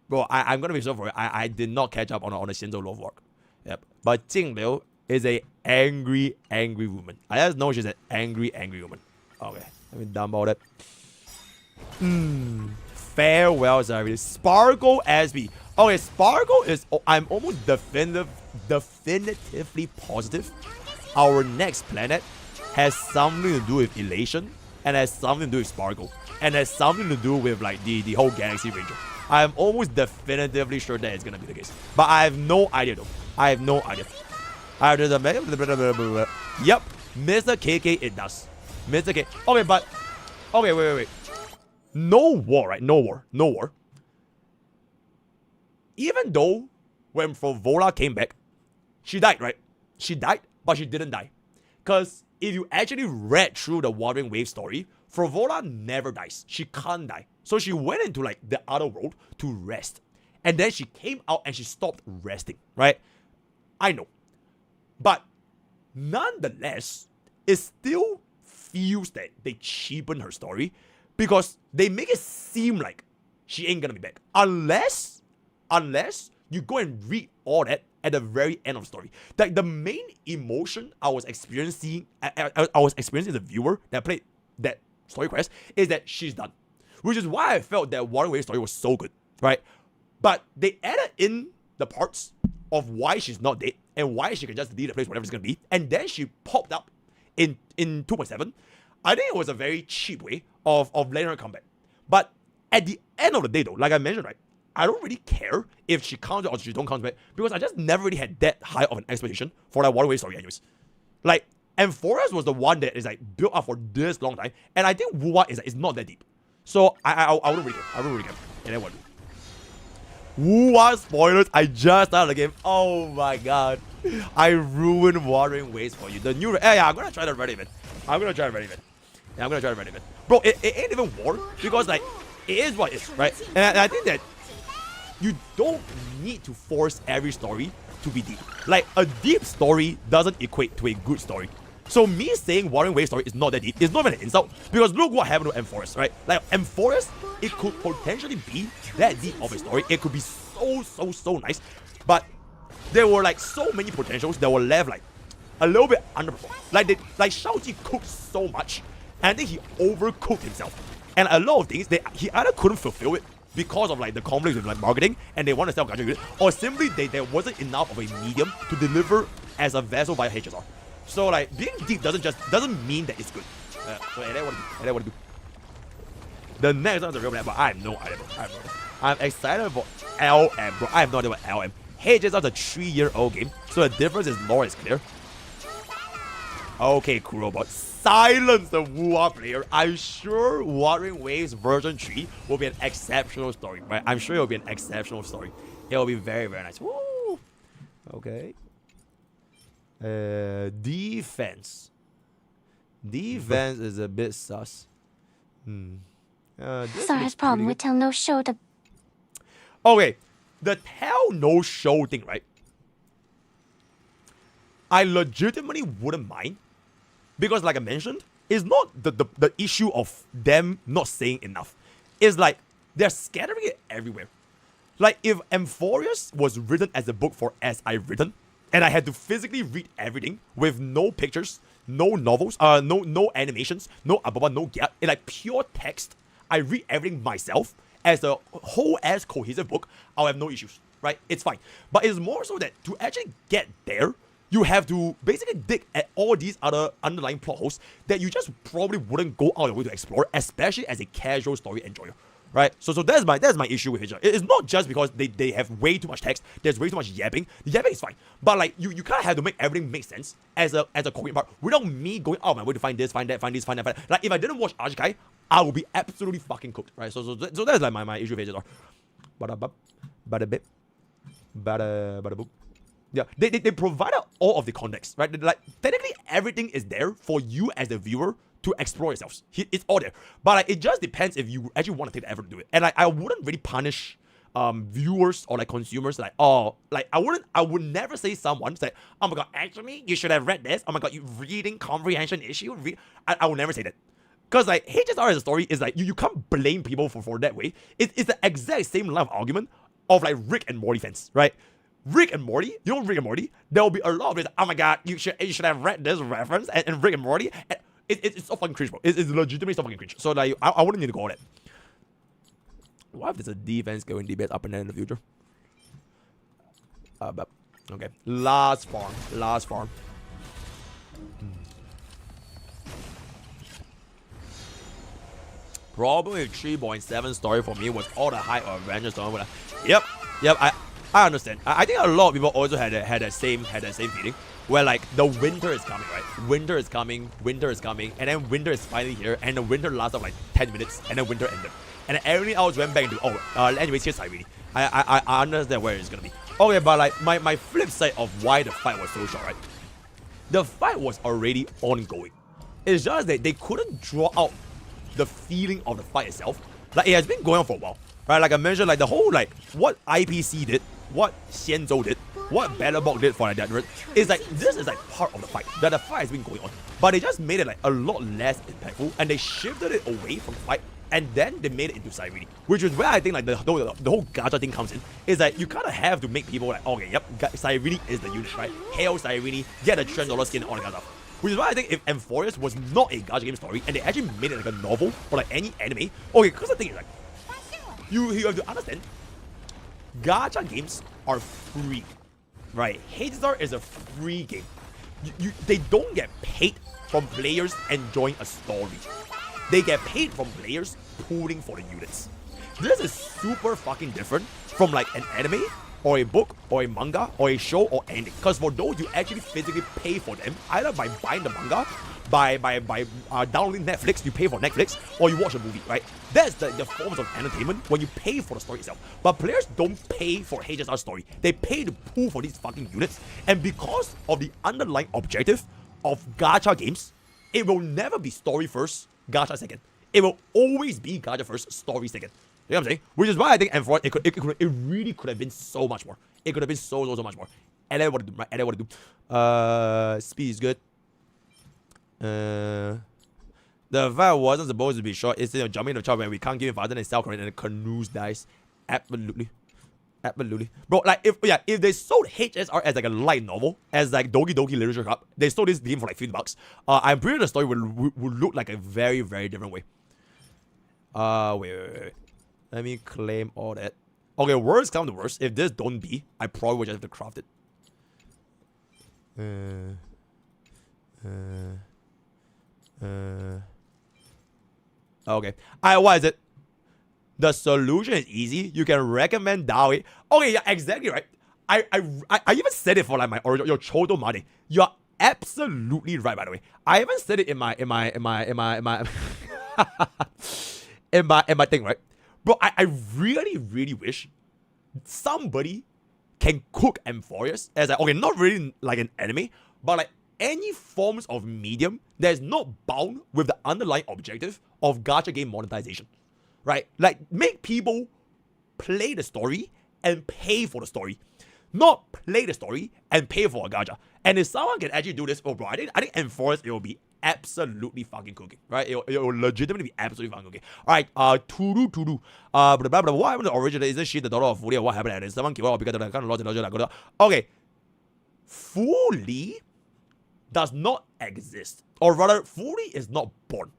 Bro, I'm gonna be so for it. I did not catch up on the Xianzhou love work. Yep. But Jing Liu is a angry woman. I just know she's an angry woman. Okay, let me dump all that. Farewell, Cyrene. Sparkle SB. Okay, Sparkle is. I'm almost definitively positive our next planet has something to do with Elation and has something to do with Sparkle and has something to do with like the whole Galaxy Ranger. I'm almost definitively sure that it's gonna be the case, but I have no idea though. I have no idea. Yep, Mr. KK it does. Mr. K. Okay, but okay, wait. No war, right? No war. Even though when Frivola came back, she died, right? She died, but she didn't die. Because if you actually read through the Wuthering Waves story, Frivola never dies. She can't die. So she went into like the other world to rest. And then she came out and she stopped resting, right? I know. But nonetheless, it still feels that they cheapen her story because they make it seem like she ain't gonna be back. Unless you go and read all that at the very end of the story. Like the main emotion I was experiencing as a viewer that played that story quest is that she's done. Which is why I felt that Wuthering Waves story was so good, right? But they added in the parts of why she's not dead and why she can just leave the place whatever it's gonna be, and then she popped up in 2.7. I think it was a very cheap way of letting her come back. But at the end of the day though, like I mentioned, right, I don't really care if she comes back or she don't come back because I just never really had that high of an expectation for that Wuthering Waves story anyways. Like, Amphoreus was the one that is like built up for this long time, and I think Wuwa is not that deep. So I wouldn't really care. I wouldn't really care. And then what? Wuwa spoilers. I just started the game. Oh my god. I ruined Wuthering Waves for you. The new I'm gonna try to ready man. I'm gonna try to ready man. Bro, it ain't even war because like it is what it is, right? And I think that you don't need to force every story to be deep. Like a deep story doesn't equate to a good story. So me saying Wuthering Waves story is not that deep, it's not even an insult because look what happened to Amphoreus, right? Like Amphoreus, it could potentially be that deep of a story. It could be so nice, but there were like so many potentials that were left like a little bit underperformed. Like Xianzhou cooked so much, and I think he overcooked himself. And a lot of things he either couldn't fulfill it because of like the conflicts with like marketing and they want to sell Gacha unit, or simply there wasn't enough of a medium to deliver as a vessel via HSR. So like being deep doesn't mean that it's good. So and then what to do? The next one's a real plan, but I have no idea. I'm excited for LM, bro. I have no idea what LM. HSR is a 3-year-old game, so the difference is lore is clear. Okay, Kurobot. Silence the Wuwa player. I'm sure Wuthering Waves version 3 will be an exceptional story, right? I'm sure it will be an exceptional story. It will be very, very nice. Woo! Okay. Defense. Defense is a bit sus. Sarah's problem with tell no show the... Okay. The tell no show thing, right? I legitimately wouldn't mind. Because like I mentioned, it's not the issue of them not saying enough. It's like they're scattering it everywhere. Like if Amphoreus was written as a book for As I've Written, and I had to physically read everything with no pictures, no novels, no animations, no ababa, no gap, in like pure text, I read everything myself as a whole ass cohesive book, I'll have no issues, right? It's fine. But it's more so that to actually get there, you have to basically dig at all these other underlying plot holes that you just probably wouldn't go out of your way to explore, especially as a casual story enjoyer, right? So that's my issue with it. It's not just because they have way too much text, there's way too much yapping. The yapping is fine, but like you kind of have to make everything make sense as a coherent part without me going out of my way to find this, find that, find this, find that. Like if I didn't watch Archery, I would be absolutely fucking cooked, right? So that's like my issue with it. Bada-boop. Yeah, they provided all of the context, right? Like technically everything is there for you as the viewer to explore yourselves. It's all there, but like, it just depends if you actually want to take the effort to do it. And like I wouldn't really punish viewers or like consumers like, oh, like I would never say someone say, oh my god, actually you should have read this. Oh my god, you reading comprehension issue. I will never say that. Because like HSR as a story is like you can't blame people for that way. It's the exact same line of argument of like Rick and Morty fans, right? Rick and Morty, you know Rick and Morty, there will be a lot of it. Oh my god, you should have read this reference and Rick and Morty. And it's so fucking cringe, bro. It's legitimately so fucking cringe. So like I wouldn't need to go on it. What if there's a defense going DBS up and down in the future? But okay, last farm. Probably 3.7 story for me was all the hype of Avengers. Yep. I understand. I think a lot of people also had the same feeling. Where like the winter is coming, right? Winter is coming, and then winter is finally here, and the winter lasted like 10 minutes, and then winter ended. And then everything else went back into anyways, here's Cyrene. I understand where it's gonna be. Okay, but like my flip side of why the fight was so short, right? The fight was already ongoing. It's just that they couldn't draw out the feeling of the fight itself. Like it has been going on for a while, right? Like I mentioned, like the whole like what IPC did, what Xianzhou did, what Battlebog did for like that, is like this is like part of the fight. That the fight has been going on, but they just made it like a lot less impactful, and they shifted it away from the fight, and then they made it into Cyrene, which is where I think like the whole Gacha thing comes in. Is that you kind of have to make people like, okay, yep, Cyrene is the unit, right? Hail Cyrene, get a $10 skin, all that kind of stuff. Which is why I think if Amphoreus was not a Gacha game story and they actually made it like a novel or like any anime, okay, because the thing is like, you have to understand, Gacha games are free, right? HSR is a free game. They don't get paid from players enjoying a story. They get paid from players pulling for the units. This is super fucking different from like an anime or a book or a manga or a show or anything. Because for those, you actually physically pay for them either by buying the manga, by downloading Netflix, you pay for Netflix, or you watch a movie, right? That's the forms of entertainment when you pay for the story itself. But players don't pay for HSR story. They pay to pull for these fucking units. And because of the underlying objective of Gacha games, it will never be story first, Gacha second. It will always be Gacha first, story second. You know what I'm saying? Which is why I think Amphoreus, it really could have been so much more. It could have been so much more. And then what to do, right? And then what to do. Speed is good. The fight wasn't supposed to be short. Instead of jumping in the chopper when we can't give him faster than South Korean and the canoes dies. Absolutely. Bro, like if they sold HSR as like a light novel, as like Doki Doki Literature Club, they sold this game for like $50. I'm pretty sure the story would look like a very, very different way. Wait. Let me claim all that. Okay, worst come to worst. If this don't be, I probably would just have to craft it. Okay. What is it? The solution is easy. You can recommend Dawi. Okay, yeah, exactly right. I even said it for like my original your Chodo Made. You're absolutely right, by the way. I even said it in my thing, right? Bro, I really, really wish somebody can cook Amphoreus as like, okay, not really like an anime, but like any forms of medium that is not bound with the underlying objective of Gacha game monetization, right? Like make people play the story and pay for the story, not play the story and pay for a Gacha. And if someone can actually do this, oh bro, I think Amphoreus, it will be absolutely fucking cooking, right? It will legitimately be absolutely fucking cooking. Alright, to do. What happened to the original? Isn't she the daughter of Fuli? What happened at it? Someone killed her because of the kind of logic. Okay. Fuli does not exist. Or rather, Fuli is not born.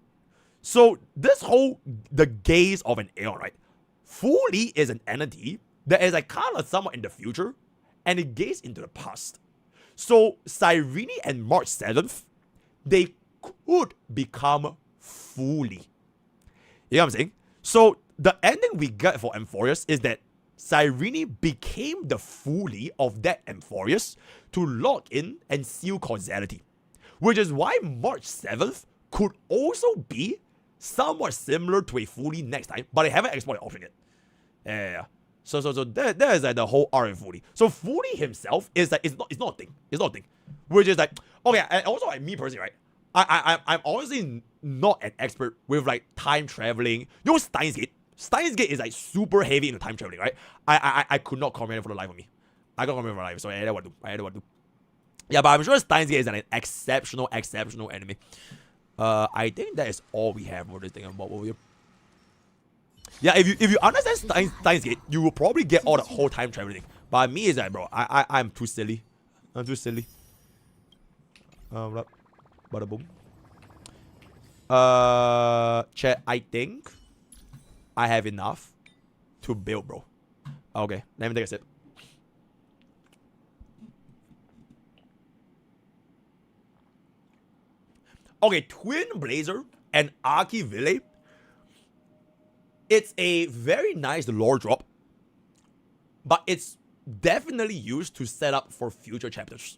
So, this whole, the gaze of an aeon, right? Fuli is an entity that is like kind of somewhat in the future, and it gazes into the past. So, Cyrene and March 7th, they could become Fuli. You know what I'm saying? So, the ending we get for Amphoreus is that Cyrene became the Fuli of that Amphoreus to lock in and seal causality. Which is why March 7th could also be somewhat similar to a Fuli next time, but they haven't explored the option yet. Yeah. So that is like the whole arc of Fuli. So Fuli himself is like it's not a thing. It's not a thing. Which is like, okay, and also like me personally, right? I'm honestly not an expert with like time traveling. You know Steins Gate? Steins Gate is like super heavy in the time traveling, right? I could not comprehend it for the life of me. I can't comprehend it for the life, so I had what to do. I had what to do. Yeah, but I'm sure Steins Gate is an exceptional enemy. I think that is all we have for this thing about over here. Yeah, if you understand Steins Gate, you will probably get all the whole time traveling. But me is like, bro, I'm too silly. I'm too silly. Bada boom. Chat, I think I have enough to build, bro. Okay, let me take a sip. Okay, Twin Blazer and Archery. It's a very nice lore drop, but it's definitely used to set up for future chapters.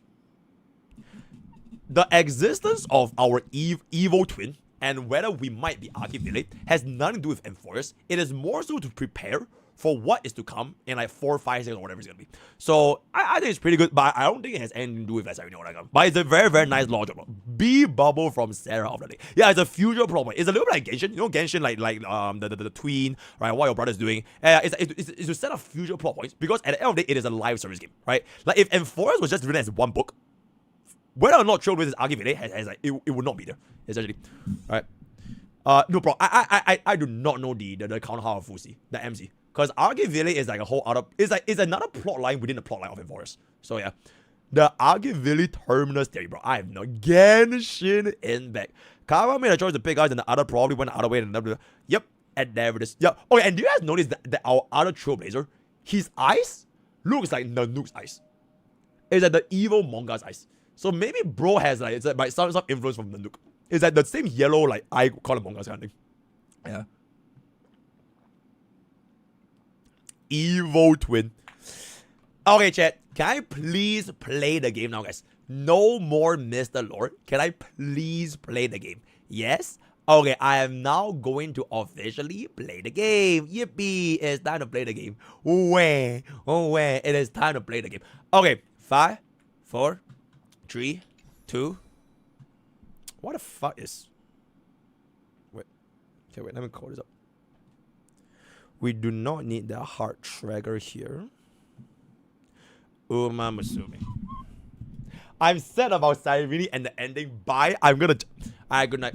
The existence of our evil twin and whether we might be Archery has nothing to do with Amphoreus. It is more so to prepare for what is to come in like 4, 5, 6 or whatever it's gonna be. So I think it's pretty good, but I don't think it has anything to do with Cyrene or whatever. But it's a very, very nice lore drop. B bubble from Sarah of the day. Yeah, it's a future problem. It's a little bit like Genshin. You know Genshin like the tween, right? What your brother's doing. It's to set up future plot points because at the end of the day, it is a live service game, right? Like if Amphoreus was just written as one book, whether or not Chill with his Archery has like it would not be there, essentially. Right? No bro, I do not know the counterpart of Fusi, the MC. Because Archery is like a whole other it's another plot line within the plot line of Amphoreus. So yeah. The Archery terminus theory, bro. I have no Genshin in back. Kawa made a choice to pick us and the other probably went the other way and the yep, and there it is. Yeah. Okay, and do you guys notice that our other Trailblazer, his eyes looks like Nanook's eyes. It's like the evil manga's eyes. So maybe bro has like it's like some influence from Nanook. It's like the same yellow like eye color manga's kind of thing. Yeah. Evil twin. Okay, chat. Can I please play the game now, guys? No more Mr. Lord. Can I please play the game? Yes? Okay, I am now going to officially play the game. Yippee! It's time to play the game. Where? Oh, where? It is time to play the game. Okay, 5, 4, 3, 2. What the fuck is... Wait. Okay, wait. Let me call this up. We do not need the heart tracker here. Uma Musumi. I'm sad about Cyrene and the ending. Bye. I'm gonna... Alright, good night.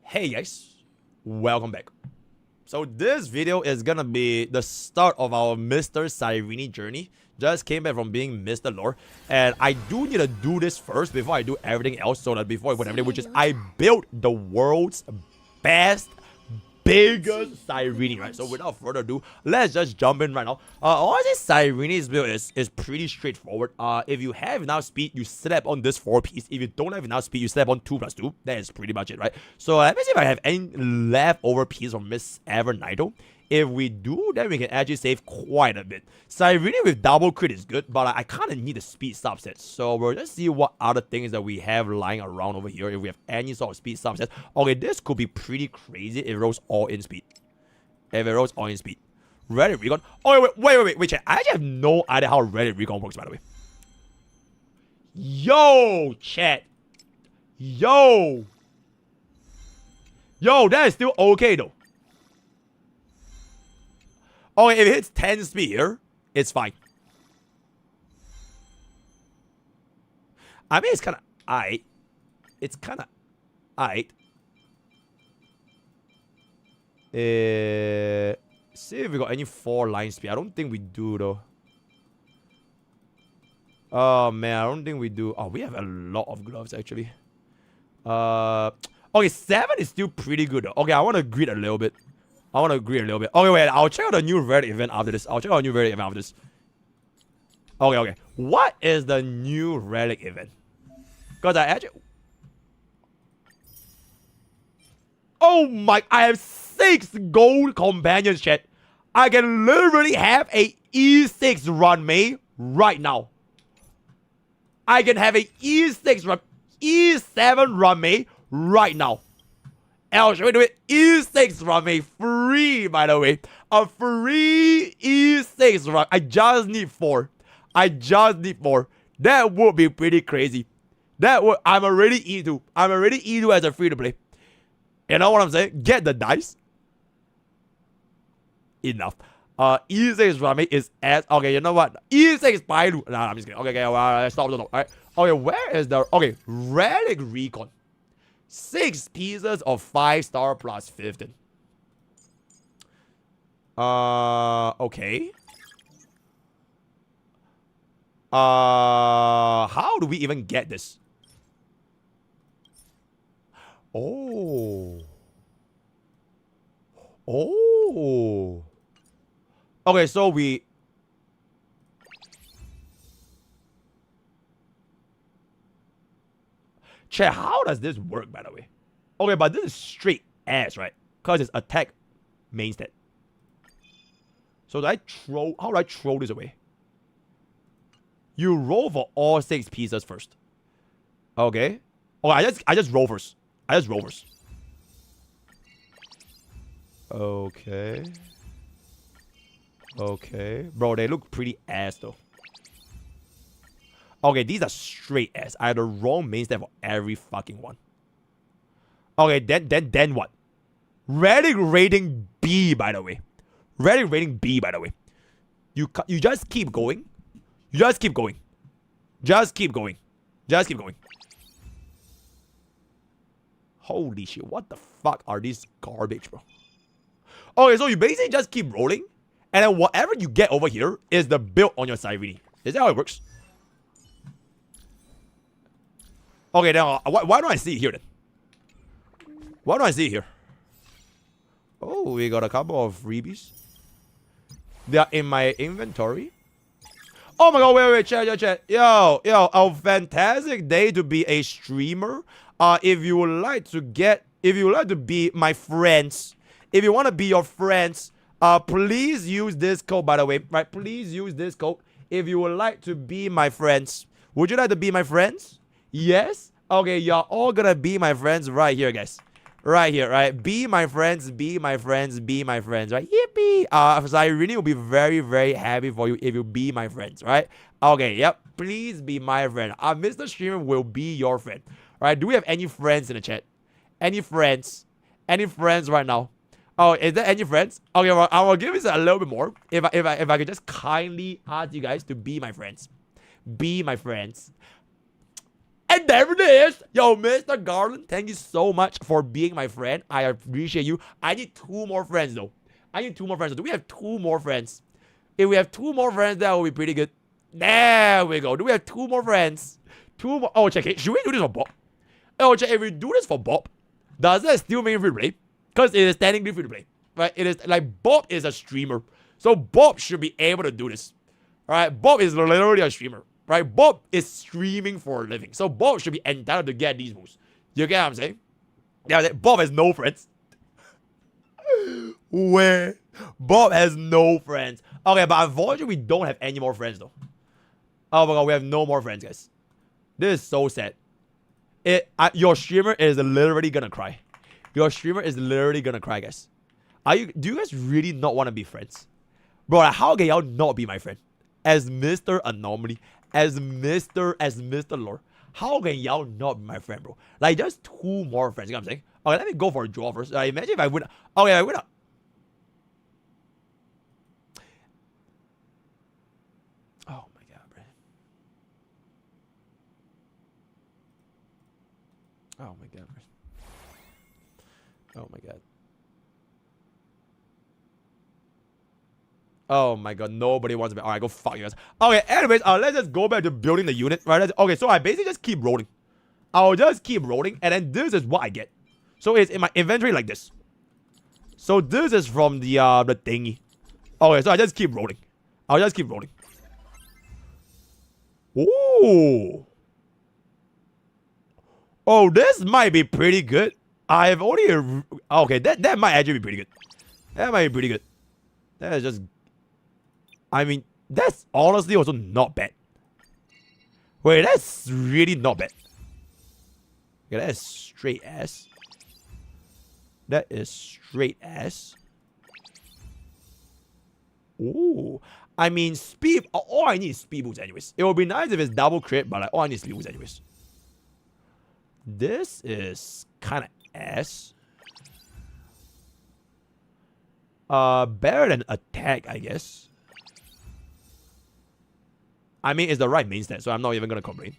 Hey guys. Welcome back. So this video is gonna be the start of our Mr. Cyrene journey. Just came back from being Mr. Lore. And I do need to do this first before I do everything else. So that before I put everything, which is I built the world's best, biggest Cyrene, right? So without further ado, let's just jump in right now. Honestly, Cyrene's build is pretty straightforward. If you have enough speed, you slap on this 4-piece. If you don't have enough speed, you slap on 2+2. That is pretty much it, right? So let me see if I have any leftover piece from Miss Evernido. If we do, then we can actually save quite a bit. Cyrene with double crit is good, but I kind of need a speed subset. So we'll just see what other things that we have lying around over here. If we have any sort of speed subset. Okay, this could be pretty crazy if it rolls all in speed. If it rolls all in speed. Relic Recon. Oh, wait, chat. I actually have no idea how Relic Recon works, by the way. Yo, chat. Yo, that is still okay, though. Okay, if it hits 10 speed here, it's fine. I mean, it's kind of aight. It's kind of aight. See if we got any 4-line speed. I don't think we do, though. Oh, man, I don't think we do. Oh, we have a lot of gloves, actually. Okay, 7 is still pretty good, though. Okay, I want to grid a little bit. Okay, wait, I'll check out the new Relic event after this. Okay. What is the new Relic event? Because I actually... Oh my... I have 6 gold companions, chat. I can literally have a E6 run me right now. I can have a E6 run... E7 run me right now. Should we do it? E6 run me free, by the way. A free E6 run. I just need 4. That would be pretty crazy. I'm already E2. I'm already E2 as a free to play. You know what I'm saying? Get the dice. Enough. E6 for me is as okay. You know what? E6 Baidu. Nah, I'm just kidding. Okay, well, stop. All right. Okay, where is the Relic Recon? 6 pieces of 5-star plus 15. Okay. How do we even get this? Oh. Okay, so we... Check, how does this work, by the way? Okay, but this is straight ass, right? Because it's attack main stat. So how do I throw this away? You roll for all 6 pieces first. Okay. Oh, I just roll first. Okay. Okay. Bro, they look pretty ass though. Okay, these are straight ass. I had the wrong main stat for every fucking one. Okay, then what? Relic rating B, by the way. Relic rating B, by the way. You just keep going. Just keep going. Holy shit, what the fuck are these garbage, bro? Okay, so you basically just keep rolling, and then whatever you get over here is the build on your Cyrene. Is that how it works? Okay, now, why don't I see it here then? Why don't I see it here? Oh, we got a couple of freebies. They are in my inventory. Oh my god, wait, chat. Yo, a fantastic day to be a streamer. If you would like to be my friends, if you want to be your friends, please use this code, by the way, right? Please use this code if you would like to be my friends. Would you like to be my friends? Yes? Okay, you're all gonna be my friends right here, guys. Right here, right? Be my friends, right? Yippee! Cyrene will be very, very happy for you if you be my friends, right? Okay, yep. Please be my friend. Mr. Streamer will be your friend. Alright, do we have any friends in the chat? Any friends? Any friends right now? Oh, is there any friends? Okay, well, I will give this a little bit more. If I could just kindly ask you guys to be my friends. Be my friends. And there it is. Yo, Mr. Garland, thank you so much for being my friend. I appreciate you. I need 2 more friends, though. Do we have 2 more friends? If we have 2 more friends, that will be pretty good. There we go. Do we have 2 more friends? 2 more. Oh, check it. Should we do this for Bob? Oh, check. If we do this for Bob, does that still make free to play? Because it is technically free to play. Right? It is like Bob is a streamer. So Bob should be able to do this. Alright? Bob is literally a streamer. Right? Bob is streaming for a living. So Bob should be entitled to get these moves. You get what I'm saying? Yeah, Bob has no friends. Where? Bob has no friends. Okay, but unfortunately, we don't have any more friends, though. Oh my god, we have no more friends, guys. This is so sad. Your streamer is literally gonna cry. Your streamer is literally gonna cry, guys. Do you guys really not want to be friends? Bro, like, how can y'all not be my friend? As Mr. Anomaly, as Mr. Lore. How can y'all not be my friend, bro? Like, just 2 more friends, you know what I'm saying? Okay, let me go for a draw first. Imagine if I win. Okay, I win. Oh my god, bro. Oh my god, bro. Oh my god. Oh my god, nobody wants to be. Alright, go fuck you guys. Okay, anyways, let's just go back to building the unit, right? Okay, so I basically just keep rolling. I'll just keep rolling, and then this is what I get. So it's in my inventory like this. So this is from the thingy. Okay, so I just keep rolling. I'll just keep rolling. Ooh. Oh, this might be pretty good. I've only... Okay, that might actually be pretty good. That might be pretty good. That is just... I mean, that's honestly also not bad. Wait, that's really not bad. Okay, that is straight ass. That is straight ass. Ooh. I mean, speed... All I need is speed boost anyways. It would be nice if it's double crit, but like, all I need is speed boost anyways. This is kind of ass. Better than attack, I guess. I mean, it's the right main stat, so I'm not even gonna complain.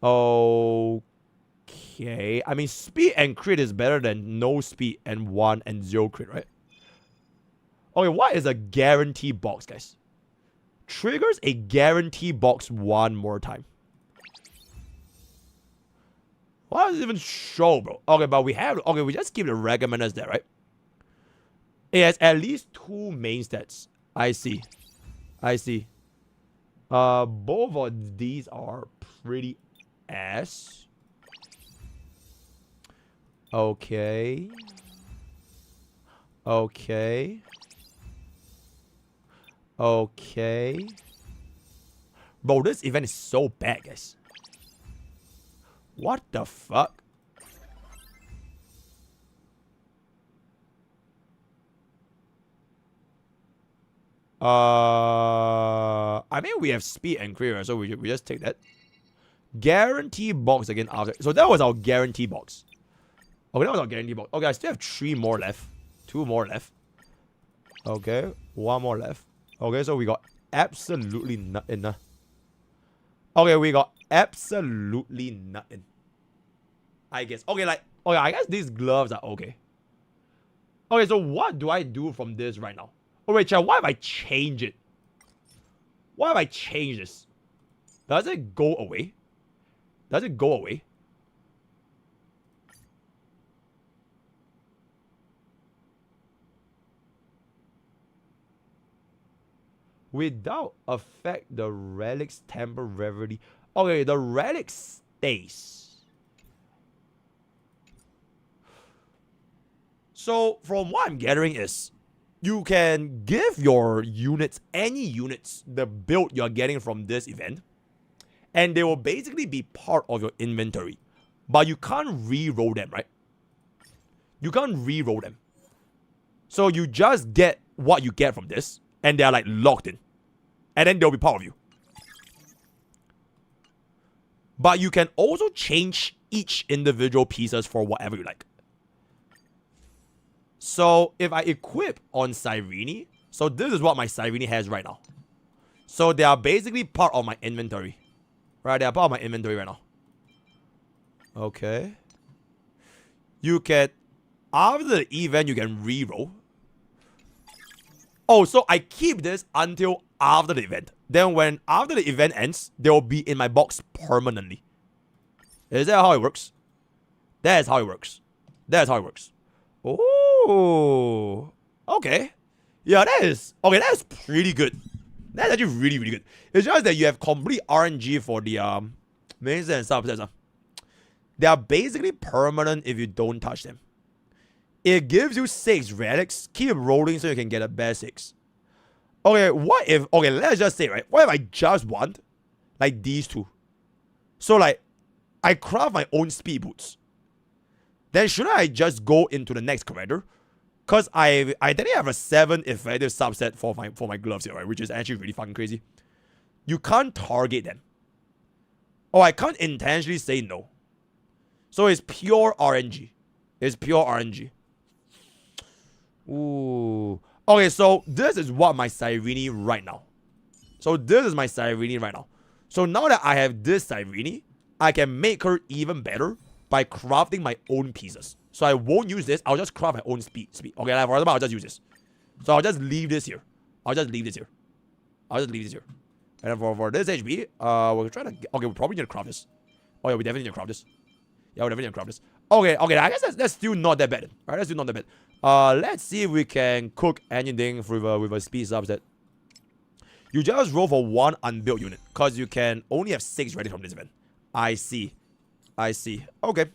Okay. I mean, speed and crit is better than no speed and 1 and 0 crit, right? Okay, what is a guarantee box, guys? Triggers a guarantee box one more time. What does it even show, bro? Okay, but we have... Okay, we just keep the recommenders there, right? It has at least 2 main stats. I see. I see. Both of these are pretty ass. Okay. Okay. Okay. Bro, this event is so bad, guys. What the fuck? I mean, we have speed and crit, so we just take that. Guarantee box again. Okay, so that was our guarantee box. Okay, that was our guarantee box. Okay, I still have 3 more left. 2 more left. Okay, 1 more left. Okay, so we got absolutely nothing. Okay, we got absolutely nothing. I guess. Okay, like, okay, I guess these gloves are okay. Okay, so what do I do from this right now? Oh, wait, chat, why have I changed it? Why have I changed this? Does it go away? Does it go away? Without affect the relics temporarily. Okay, the relic stays. So, from what I'm gathering is, you can give your units, any units, the build you're getting from this event, and they will basically be part of your inventory. But you can't re-roll them, right? You can't re-roll them. So you just get what you get from this, and they're like locked in. And then they'll be part of you. But you can also change each individual pieces for whatever you like. So if I equip on Cyrene, so this is what my Cyrene has right now. So they are basically part of my inventory. Right, they are part of my inventory right now. Okay. You can, after the event, you can reroll. Oh, so I keep this until after the event. Then when after the event ends, they will be in my box permanently. Is that how it works? That is how it works. That is how it works. Oh, okay. Yeah, that is okay. That is pretty good. That's actually really, really good. It's just that you have complete RNG for the mains and subsets. They are basically permanent if you don't touch them. It gives you 6 relics. Keep rolling so you can get a best 6. Okay, what if... Okay, let's just say, right? What if I just want, like, these 2? So, like, I craft my own speed boots. Then shouldn't I just go into the next character? Because I think I have a 7 effective subset for my gloves here, right? Which is actually really fucking crazy. You can't target them. Oh, I can't intentionally say no. So it's pure RNG. It's pure RNG. Ooh. Okay, so this is what my Cyrene right now. So this is my Cyrene right now. So now that I have this Cyrene, I can make her even better by crafting my own pieces. So I won't use this. I'll just craft my own speed. Okay, like for example, I'll just use this. So I'll just leave this here. I'll just leave this here. And then for this HB, we're trying to... Okay, we probably need to craft this. Oh yeah, we definitely need to craft this. Yeah, we definitely need to craft this. Okay, I guess that's still not that bad. Alright, that's still not that bad. Let's see if we can cook anything with a speed subset. You just roll for 1 unbuilt unit, because you can only have 6 ready from this event. I see. Okay.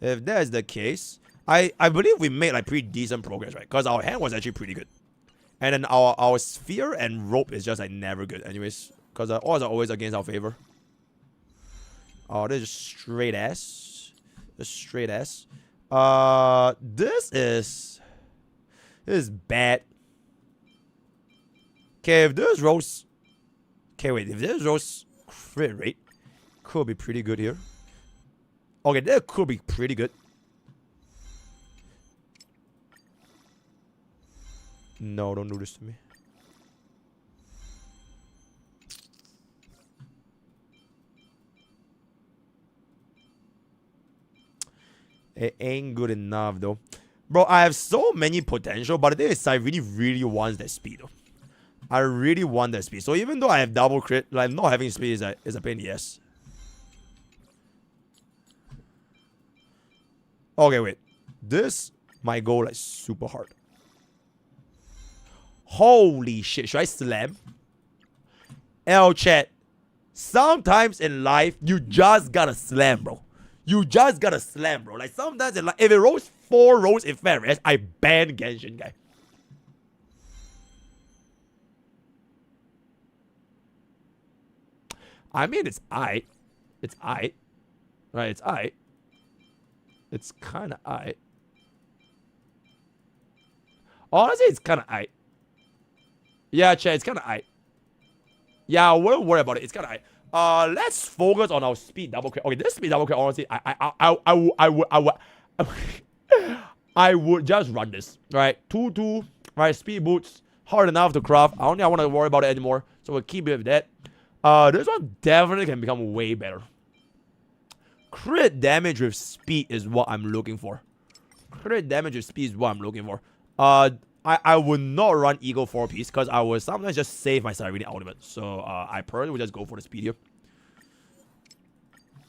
If that is the case, I believe we made like pretty decent progress, right? Because our hand was actually pretty good. And then our sphere and rope is just like never good anyways. Because the odds are always against our favor. Oh, this is straight ass. This is bad. Okay, if this rolls... Okay, wait. If this rolls crit rate, could be pretty good here. Okay, that could be pretty good. No, don't do this to me. It ain't good enough though. Bro, I have so many potential, but the thing is I really wants that speed though. I really want that speed. So even though I have double crit, like not having speed is a pain in the ass. Okay, wait. This might go like super hard. Holy shit. Should I slam? L chat. Sometimes in life, you just gotta slam, bro. You just gotta slam, bro. Like sometimes in life, if it rolls 4 rolls in fair rest, I ban Genshin, guy. I mean, it's aight. It's aight. Right, it's aight. It's kind of aight. Honestly, it's kind of aight. Yeah, chat, it's kind of aight. Yeah, I wouldn't worry about it. It's kind of aight. Let's focus on our speed double crit. Okay, this speed double crit, honestly, I would just run this. Right, 2-2. Right, speed boots, hard enough to craft. I don't think I want to worry about it anymore. So we'll keep it with that. This one definitely can become way better. Crit damage with speed is what I'm looking for. Crit damage with speed is what I'm looking for. I would not run Eagle 4-piece because I would sometimes just save my Cyrene ultimate. So I personally would just go for the speed here.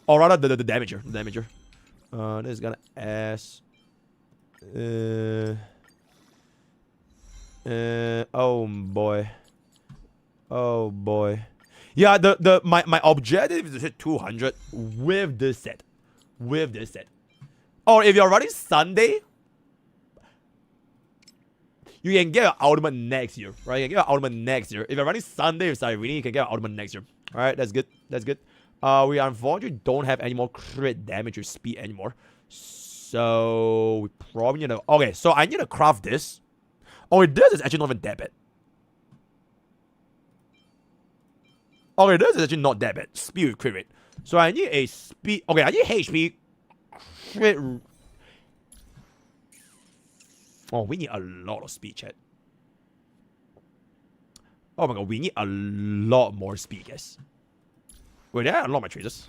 Or rather the damager. The damager. This is gonna ass. Oh boy. Oh boy. Yeah, my objective is to hit 200 with this set. With this set. Or if you're running Sunday, you can get an ultimate next year. Right? You can get an ultimate next year. If you're running Sunday with Cyrene, you can get an ultimate next year. Alright, that's good. That's good. We unfortunately don't have any more crit damage or speed anymore. So we probably need to... Okay, so I need to craft this. Oh, this is actually not even that bad. Okay, this is actually not that bad. Speed with crit rate. So I need a speed... Okay, I need HP crit... Oh, we need a lot of speed, chat. Oh my god, we need a lot more speed, guys. Wait, there are a lot of my traces.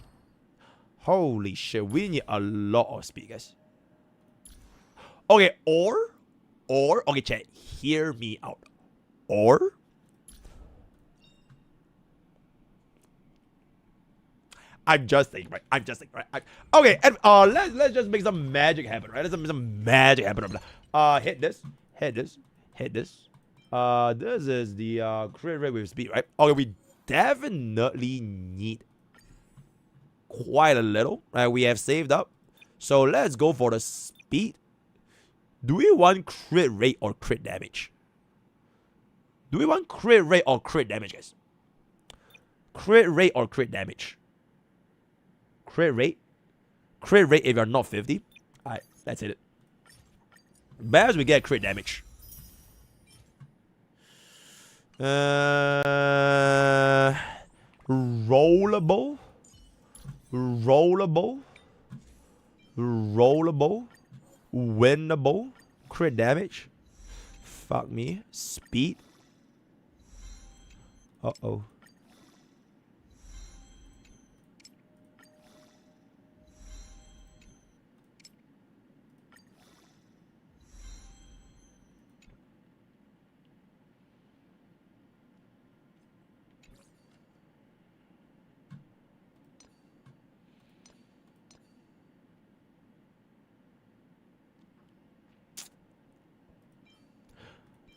Holy shit, we need a lot of speed, guys. Okay, or... Okay, chat, hear me out. Or... I'm just saying, right? I'm just saying, right? Okay, and let's just make some magic happen, right? Let's make some magic happen. Hit this, hit this, hit this. This is the crit rate with speed, right? Okay, we definitely need quite a little, right? We have saved up, so let's go for the speed. Do we want crit rate or crit damage? Do we want crit rate or crit damage, guys? Crit rate or crit damage? Crit rate? Crit rate if you're not 50. Alright, that's it. Best we get crit damage. Rollable. Rollable. Rollable. Winnable. Crit damage. Fuck me. Speed. Uh-oh.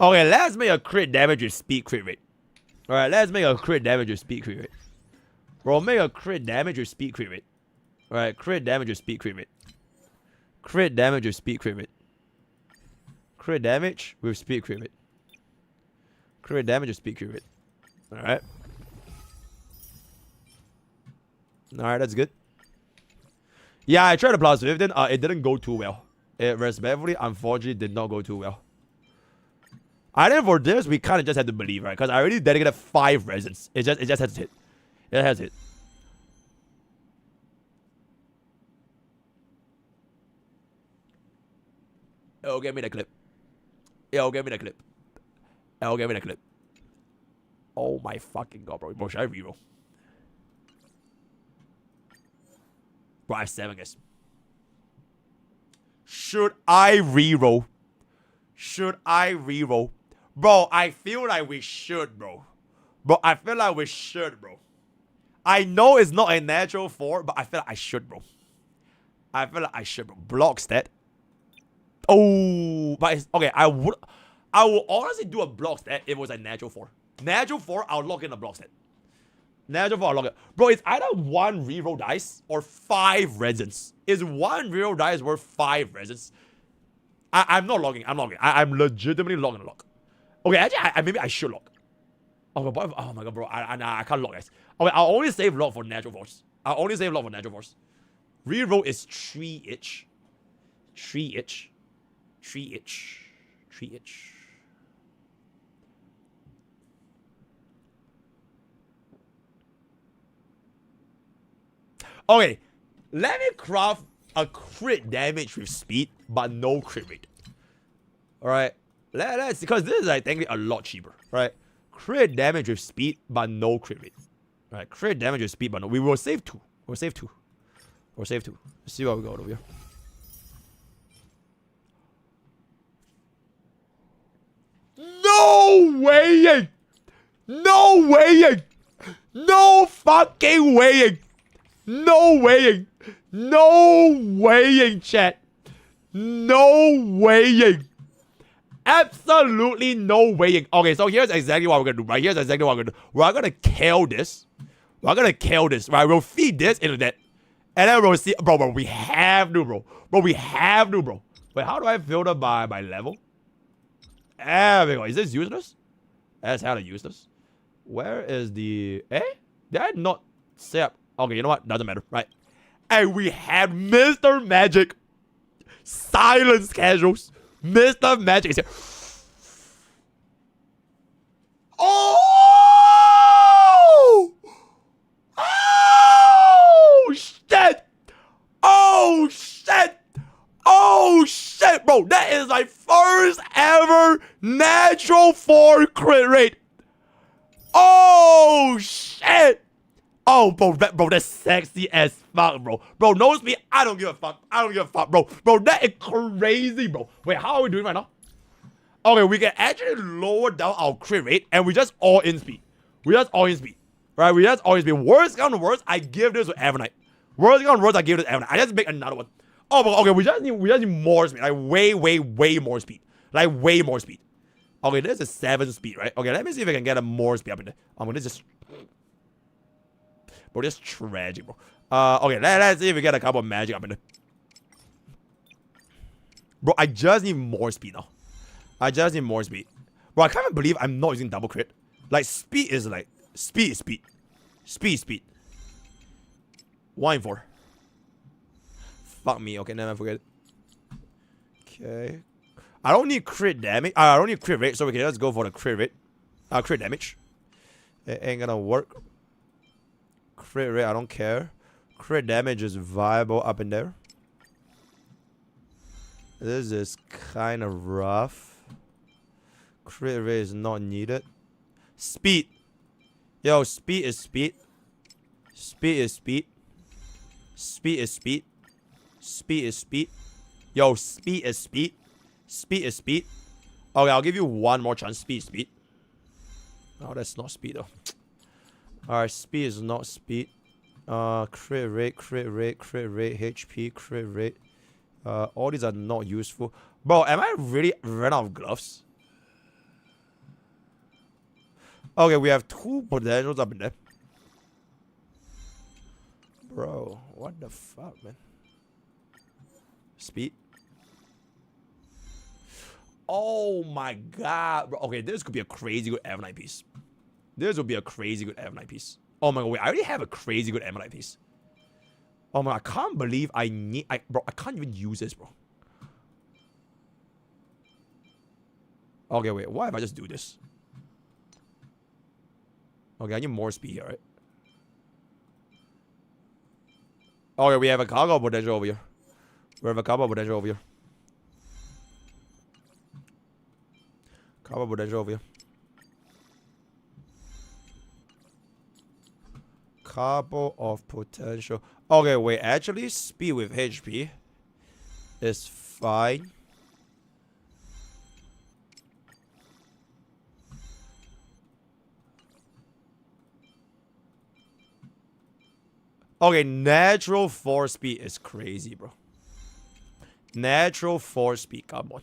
Okay, let's make a crit damage with speed crit rate. Alright, let's make a crit damage with speed crit rate. Bro, make a crit damage with speed crit rate. Alright, crit damage with speed crit rate. Crit damage with speed crit rate. Crit damage with speed crit rate. Crit damage with speed crit rate. Alright. Alright, that's good. Yeah, I tried to plus 15. It didn't go too well. It respectfully, unfortunately, did not go too well. I think for this, we kind of just had to believe, right? Because I already dedicated 5 resins. It just has to hit. It has hit. Yo, give me the clip. Yo, give me the clip. Yo, give me the clip. Oh my fucking god, bro. Bro, should I reroll? Bro, I have 7, guys. Should I reroll? Should I reroll? Bro, I feel like we should, bro. Bro, I feel like we should, bro. I know it's not a natural 4, but I feel like I should, bro. I feel like I should, bro. Block stat. Oh, but it's, okay, I would honestly do a block stat if it was a natural 4. Natural 4, I'll lock in a block stat. Natural 4, I'll lock it. Bro, it's either 1 reroll dice or 5 resins. Is 1 reroll dice worth 5 resins? I'm not logging. I'm legitimately logging a lock. Okay, actually, maybe I should log. Oh my god, bro. I can't log, guys. Okay, I'll only save log for natural force. Reroll is 3 itch. 3 itch. 3 itch. 3 itch. Okay, let me craft a crit damage with speed, but no crit rate. Alright, let's because this is like technically a lot cheaper, right? Crit damage with speed, but no crit rate. Right, crit damage with speed, but no. We will save 2. We'll save 2. Let's see what we got over here. No way! No way! No fucking way! No weighing. No weighing, chat. No weighing. Absolutely no weighing. Okay, so here's exactly what we're gonna do, right? Here's exactly what we're gonna do. We're gonna kill this. Right? We'll feed this into that. And then we'll see. Bro, we have to, bro. Wait, how do I filter by level? There we go. Is this useless? That's how to use this. Where is the... Did I not set up... Okay, you know what? Doesn't matter, right? And we have Mr. Magic. Silence casuals. Mr. Magic is here. Oh! Oh, shit! Oh, shit! Oh, shit, bro. That is my first ever natural 4 crit rate. Oh, shit! Oh, bro, that's sexy as fuck, bro. Bro, knows me, I don't give a fuck. Bro. Bro, that is crazy, bro. Wait, how are we doing right now? Okay, we can actually lower down our crit rate, and we just all in speed. Right? We just all in speed. Worst come to worst, I give this to Evernight. I just make another one. Oh, but okay, we just need more speed. Like, way more speed. Okay, this is 7 speed, right? Okay, let me see if I can get a more speed up in there. This is... Bro, this is tragic, bro. Okay, let's see if we get a couple of magic up in there. Bro, I just need more speed now. Bro, I can't even believe I'm not using double crit. Like, speed is like... Speed is speed. Speed. 1 in 4. Fuck me. Okay, never forget it. Okay. I don't need crit damage. I don't need crit rate, so we can just go for the crit rate. Crit damage. It ain't gonna work. Crit rate, I don't care. Crit damage is viable up in there. This is kind of rough. Crit rate is not needed. Speed. Yo, speed is speed. Speed is speed. Yo, speed is speed. Okay, I'll give you one more chance. Speed. Oh, that's not speed though. Alright, speed is not speed. Crit rate, HP, crit rate. All these are not useful. Bro, am I really run out of gloves? Okay, we have 2 potentials up in there. Bro, what the fuck, man? Speed. Oh my god, bro. Okay, this could be a crazy good F9 piece. Oh my god, wait, I already have a crazy good M9 piece. Oh my god, I can't believe bro, I can't even use this, bro. Okay, wait, what if I just do this? Okay, I need more speed here, right? Okay, we have a cargo potential over here. Couple potential over here. Couple of potential. Okay, wait. Actually, speed with HP is fine. Okay, natural force speed is crazy, bro. Natural force speed, come on.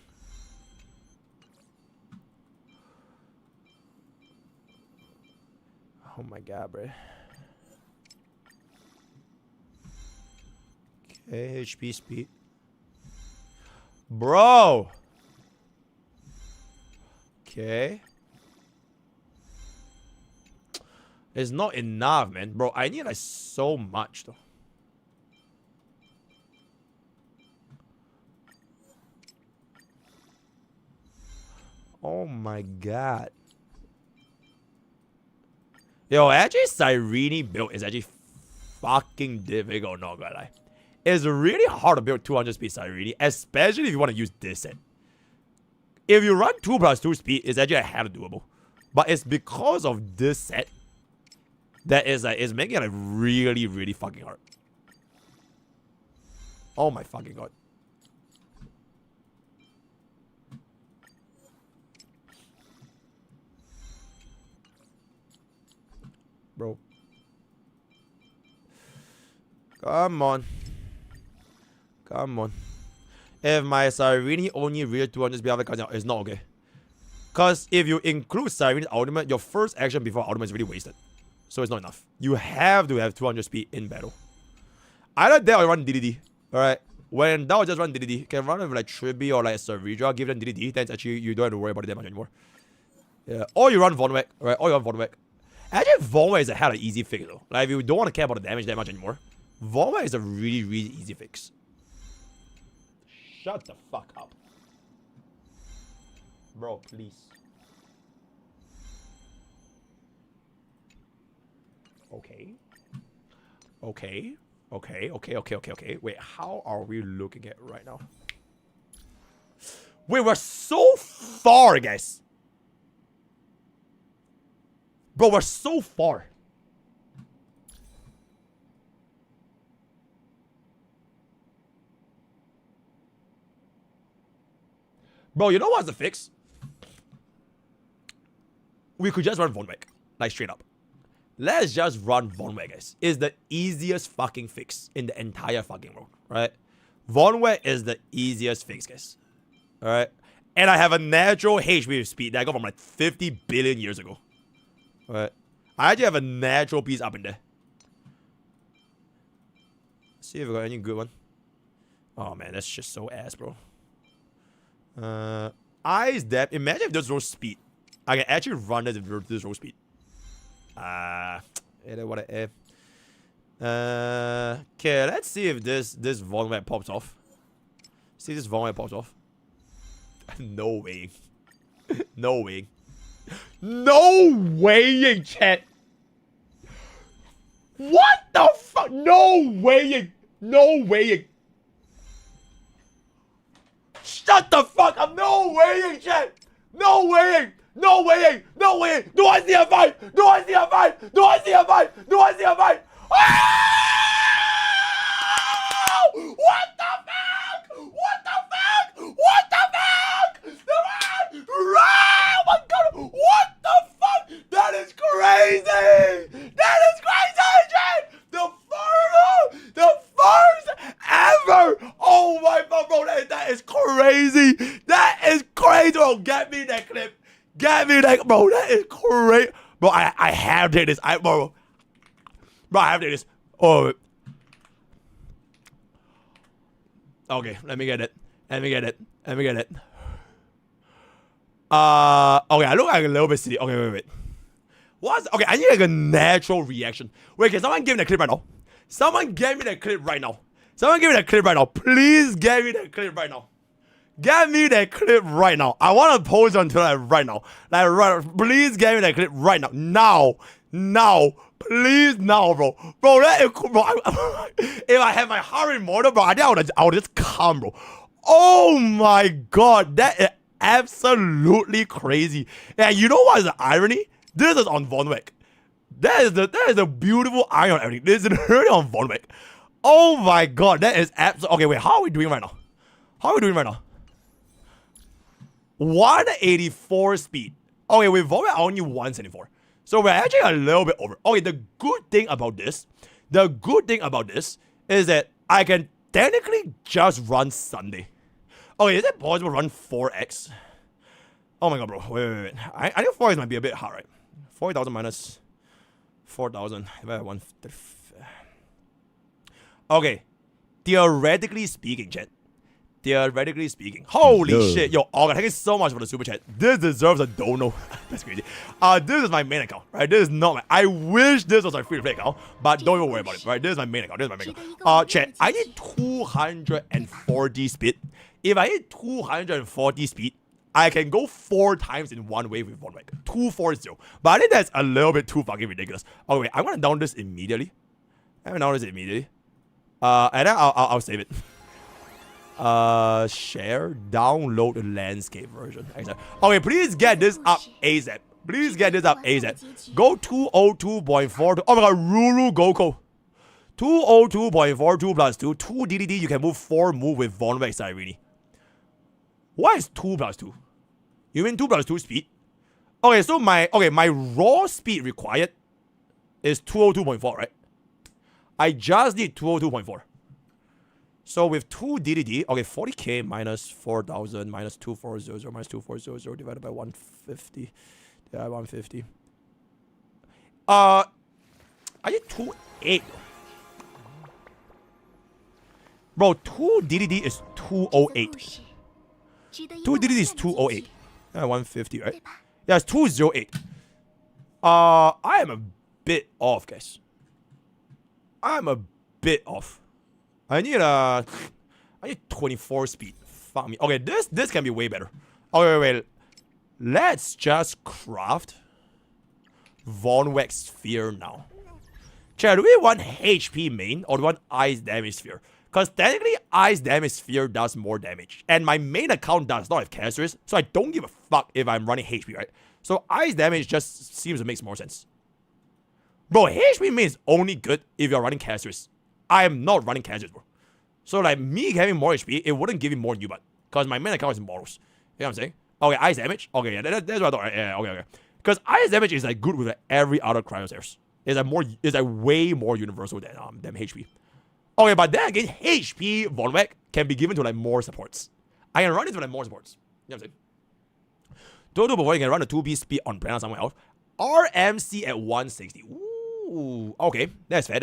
Oh my god, bro. Okay, HP speed. Bro! Okay. It's not enough, man. Bro, I need like so much, though. Oh my god. Yo, actually, Cyrene build is actually fucking difficult, not gonna lie. It's really hard to build 200 speed Cyrene, especially if you want to use this set. If you run 2+2 speed, it's actually a hell doable. But it's because of this set that is like, it's making it like really, really fucking hard. Oh my fucking god. Bro. Come on. Come on. If my Cyrene only real 200 speed after it's not okay. Because if you include Cyrene's ultimate, your first action before ultimate is really wasted. So it's not enough. You have to have 200 speed in battle. Either that or run DDD. Alright. When in doubt, just run DDD. You can run with like Tribi or like a Cervedra, give them DDD, then actually you don't have to worry about it that much anymore. Yeah. Or you run Von Whack. Alright, or you run Von Whack. Actually, Von Whack is a hell of easy fix though. Like if you don't want to care about the damage that much anymore, Von Whack is a really, really easy fix. Shut the fuck up. Bro, please. Okay. Okay. Okay. Wait, how are we looking at right now? Wait, we're so far, guys. Bro, we're so far. Bro, you know what's the fix? We could just run Von Whack. Like, straight up. Let's just run Von Whack, guys. It's the easiest fucking fix in the entire fucking world, right? Von Whack is the easiest fix, guys. Alright? And I have a natural HP speed that I got from like 50 billion years ago. Alright? I actually have a natural piece up in there. Let's see if we got any good one. Oh man, that's just so ass, bro. Ice depth. Imagine if there's no speed. I can actually run this if there's no speed. What a okay, let's see if this Von Whack pops off. See if this Von Whack pops off. No way. No way. No way, chat. What the fuck? No way. No way. Shut the fuck up. No way, chat. No way. No way! No way! Do I see a fight? Do I see a fight? Do I see a fight? Do I see a fight? Oh! What the fuck? What the fuck? What the fuck? Oh my god! What the fuck? That is crazy! That is crazy, Jay! The first ever! Oh my god, bro! That is crazy! That is crazy! Bro, get me that clip! Get me that, bro, that is crazy. Bro, I have to take this. Bro, I have to take this. Oh. Okay, let me get it. Okay, I look like a little bit silly. Okay, wait. What's, okay, I need like a natural reaction. Wait, can someone give me the clip right now? Someone give me the clip right now. Please give me the clip right now. Get me that clip right now. I want to post onto that right now. Please get me that clip right now. Now. Please now, bro. Bro, that is cool, bro. If I had my heart in mortar, bro, I think I would just come, bro. Oh my god. absolutely crazy. And you know what is the irony? This is on Von Wick. That is a beautiful iron on everything. This is literally on Von Wick. Oh my god, that is absolutely... Okay, wait, how are we doing right now? How are we doing right now? 184 speed. Okay, with Von Wick, I only 174. So we're actually a little bit over. Okay, the good thing about this is that I can technically just run Sunday. Okay, is it possible to run 4x? Oh my god, bro. Wait. I think 4x might be a bit hard, right? 40,000 minus 4,000 divided by 1. Okay. Theoretically speaking, chat. Theoretically speaking. Holy shit. Yo, Olga, thank you so much for the super chat. This deserves a dono. That's crazy. This is my main account, right? This is not my... I wish this was my free-to-play account, but don't even worry about it, right? This is my main account. Chat, I need 240 speed. If I hit 240 speed, I can go 4 times in one wave with one whack. 240. But I think that's a little bit too fucking ridiculous. Okay, wait, I'm gonna download this immediately. And then I'll save it. Share, download the landscape version. Okay, please get this up ASAP. Go 202.42. Oh my god, Ruru Goko. 202.42 plus 2. 2 DDD, you can move 4 move with Von Wick Cyrene. What is 2 plus 2? You mean 2 plus 2 speed? Okay, so my raw speed required is 202.4, right? I just need 202.4. So with 2 DDD, okay, 40k minus 4,000 minus 2400 minus 2400 divided by 150. Yeah, 150. I need 2.8. Bro, 2 DDD is 208. 2 DDD is 208. 150, right? Yeah, it's 208. I am a bit off, guys. I'm a bit off. I need 24 speed. Fuck me. Okay, this can be way better. Okay, wait. Let's just craft Von Wick Sphere now. Chat, do we want HP main or do we want Ice Damage Sphere? Because technically, Ice Damage Sphere does more damage. And my main account does not have Castorice, so I don't give a fuck if I'm running HP, right? So Ice Damage just seems to make more sense. Bro, HP main is only good if you're running Castorice. I am not running Castorice, bro. So like, me having more HP, it wouldn't give me more new butt. Because my main account is Morals. You know what I'm saying? Okay, Ice Damage. Okay, yeah, that's what I thought. Yeah, okay. Because Ice Damage is like good with like, every other Cryosaurs. It's like way more universal than HP. Okay, but then again, HP Von Wick can be given to like more supports. I can run it with like more supports. You know what I'm saying? Total before you can run a 2B speed on Brand somewhere else. RMC at 160. Ooh, okay, that's fair.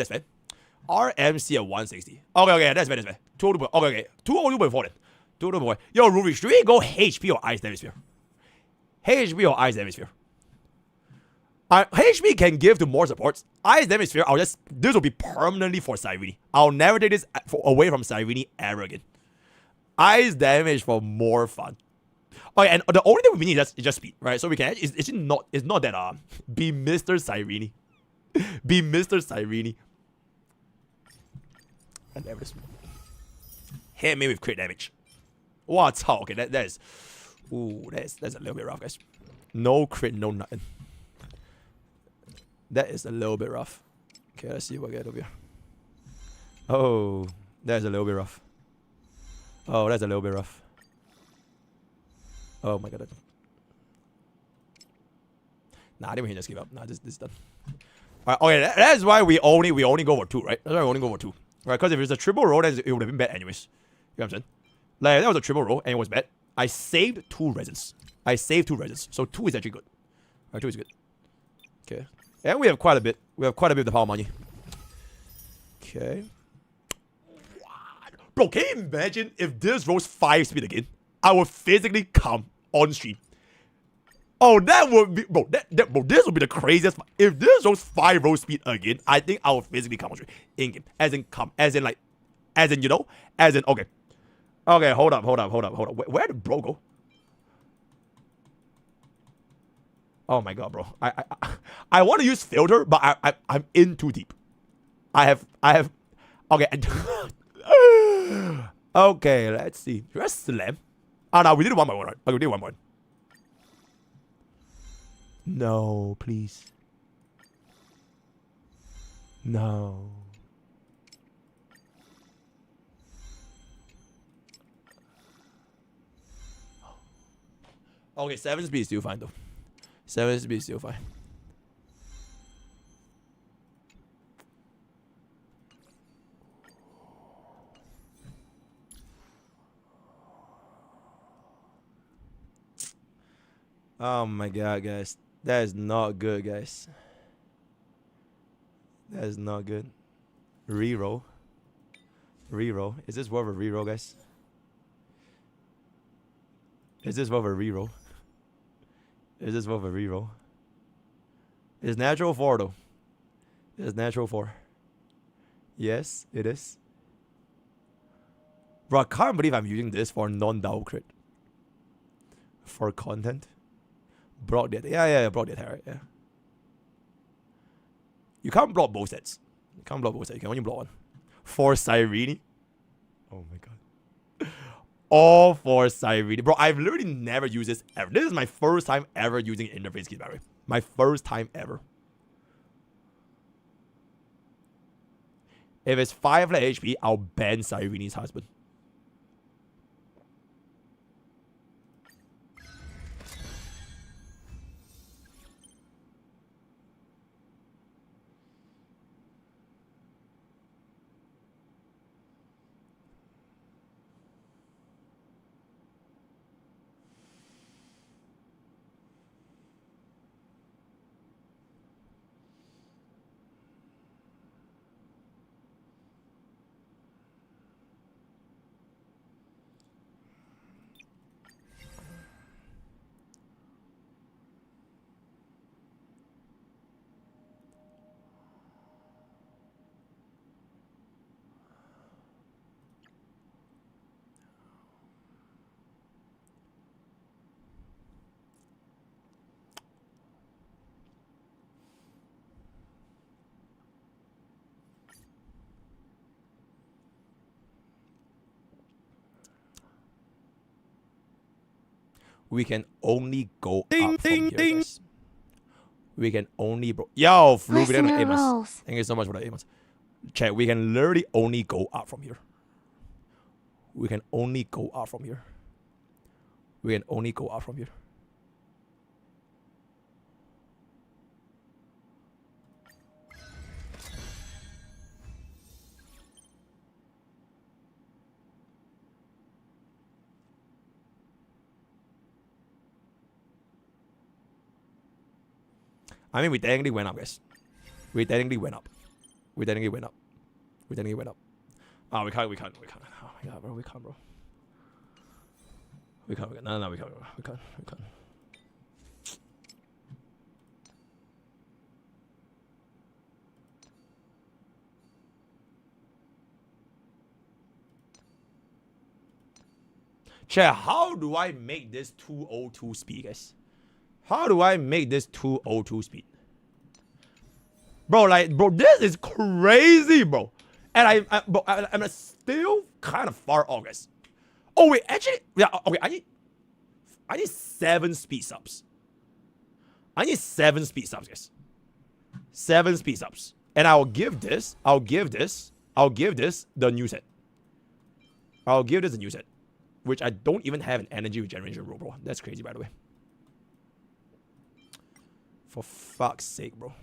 RMC at 160. Okay, that's fair. Total, okay. 202.4 then. Total boy. Yo, Ruby, should we go HP or Ice Damage Sphere? HP or Ice Damage Sphere? HP can give to more supports. Ice Damage Sphere, this will be permanently for Cyrene. I'll never take this away from Cyrene ever again. Ice Damage for more fun. Okay, and the only thing we need is just speed, right? So we can, it's not that, be Mr. Cyrene. Be Mr. Cyrene. And there it is. Hit me with crit damage. What's up? Okay, that's a little bit rough, guys. No crit, no nothing. That is a little bit rough. Okay, let's see what I get over here. Oh, that's a little bit rough. Oh, that's a little bit rough. Oh my god. Nah, I think we can just give up. Nah, this is done. Alright, okay, that's why we only go for 2, right? That's why we only go for 2. Right, because if it's a triple roll, then it would have been bad anyways. You know what I'm saying? Like, that was a triple roll, and it was bad. I saved 2 resins. So 2 is actually good. Alright, 2 is good. Okay. And we have quite a bit. We have quite a bit of the power money. Okay. What? Bro, can you imagine if this rolls 5 speed again? I would physically come on stream. Oh, that would be... Bro, bro, this would be the craziest... If this rolls 5 roll speed again, I think I would physically come on stream. In-game. As in, come. As in, like... As in, you know? As in, okay. Okay, hold up. Where did bro go? Oh my god, bro. I want to use filter, but I'm in too deep. I have okay. Okay, let's see. Should I slam? Ah, no, we did it 1 by 1, right? Okay, we did 1 by 1. No, please. No. Okay, 7 speed is still fine though. 7 speed is still fine. Oh my god, guys. That is not good, guys. That is not good. Reroll. Reroll. Is this worth a reroll, guys? Is this worth a reroll? Is this worth a reroll? It's natural 4 though. It's natural 4. Yes, it is. Bro, I can't believe I'm using this for non-double crit. For content. Block the attack. Yeah, block the attack, right? Yeah. You can't block both sets. You can't block both sets. You can only block one. For Cyrene. Oh my god. All for Cyrene. Bro, I've literally never used this ever. This is my first time ever using interface kit, by the way. My first time ever. If it's 5 flat HP, I'll ban Cyrene's husband. We can only go up from here, guys. We can only yo, Flu, we didn't Amos. Thank you so much for the Amos. Check, we can literally only go up from here. We can only go up from here. We can only go up from here. I mean, we technically went up, guys. We technically went up. We technically went up. We technically went up. Oh, we can't. Oh my god, bro. We can't, bro. We can't. No, we can't, bro. We can't. Chat, how do I make this 202 speed, guys? How do I make this 202 speed? Bro, this is crazy, bro. And I'm still kind of far off, guys. Oh, wait, actually, yeah, okay, I need 7 speed subs. I need 7 speed subs, guys. 7 speed subs. And I'll give this the new set. I'll give this a new set. Which I don't even have an energy regeneration rule, bro. That's crazy, by the way. For fuck's sake, bro.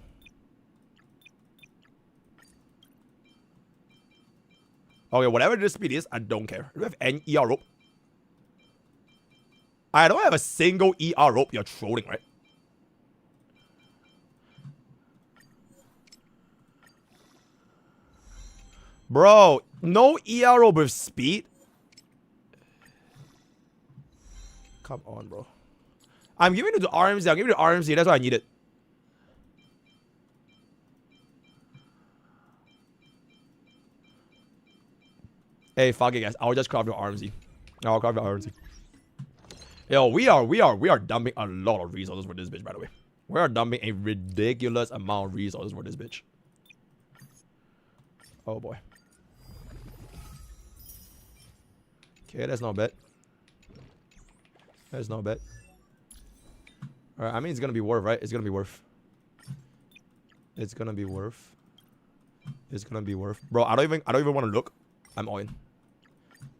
Okay, whatever this speed is, I don't care. Do we have any ER rope? I don't have a single ER rope. You're trolling, right? Bro, no ER rope with speed? Come on, bro. I'm giving it to RMZ. I'm giving it to RMZ. That's what I needed. Hey, fuck it, guys. I'll just craft your RMZ. I'll craft your RMZ. Yo, we are dumping a lot of resources for this bitch, by the way. We are dumping a ridiculous amount of resources for this bitch. Oh boy. Okay, that's not bad. That's not bad. Alright, I mean it's gonna be worth, right? It's gonna be worth. It's gonna be worth. It's gonna be worth. Bro, I don't even want to look. I'm all in.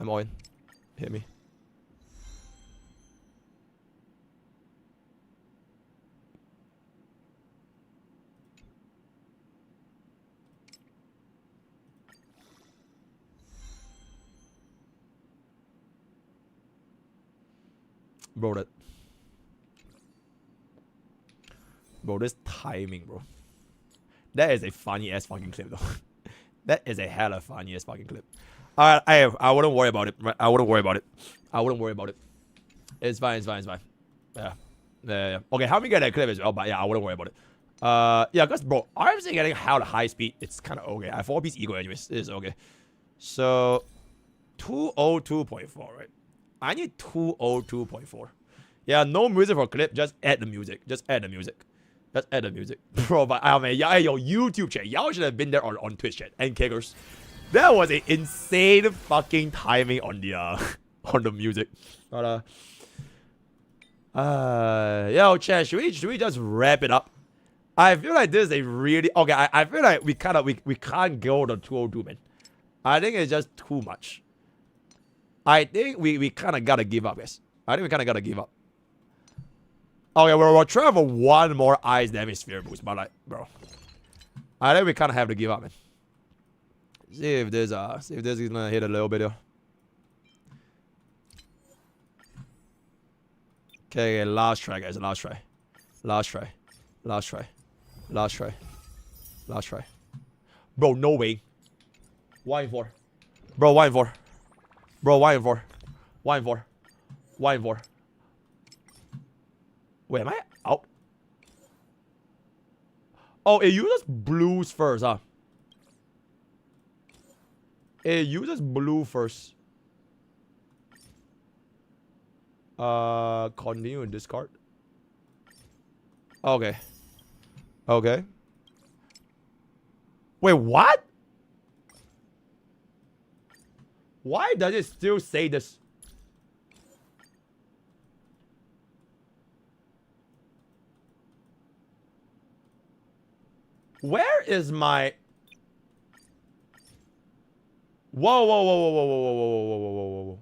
I'm all in. Hit me. Bro, this timing, bro. That is a funny ass fucking clip, though. That is a hella funny ass fucking clip. Alright, I wouldn't worry about it. I wouldn't worry about it. I wouldn't worry about it. It's fine, it's fine, it's fine. Yeah. Okay, help me get that clip as well, but yeah, I wouldn't worry about it. Yeah, because, bro, obviously getting hella high speed, it's kind of okay. I have 4-piece ego anyways. It's okay. So, 202.4, right? I need 202.4. Yeah, no music for clip. Just add the music. Just add the music. Just add the music. Bro, but I mean, yeah, yo, YouTube chat. Y'all should have been there on Twitch chat. And kickers. That was an insane fucking timing on the on the music. But yo, chat, should we just wrap it up? I feel like this is a really okay. I feel like we can't go to 202, man. I think it's just too much. I think we kind of gotta give up, guys. I think we kind of gotta give up. Okay, we're trying for one more ice damage sphere boost, but like, bro, I think we kind of have to give up, man. See if this is gonna hit a little bit here. Okay, last try, guys. Last try. Bro, no way. 1 in 4. Bro, 1 in 4. Bro, 1 in 4. 1 in 4. 1 in 4. Wait, am I out? Oh, it uses blues first, huh? It uses blue first. Continue and discard. Okay. Okay. Wait, what? Why does it still say this? Where is my... Whoa, whoa, whoa, whoa, whoa, whoa, whoa, whoa, whoa, whoa, whoa.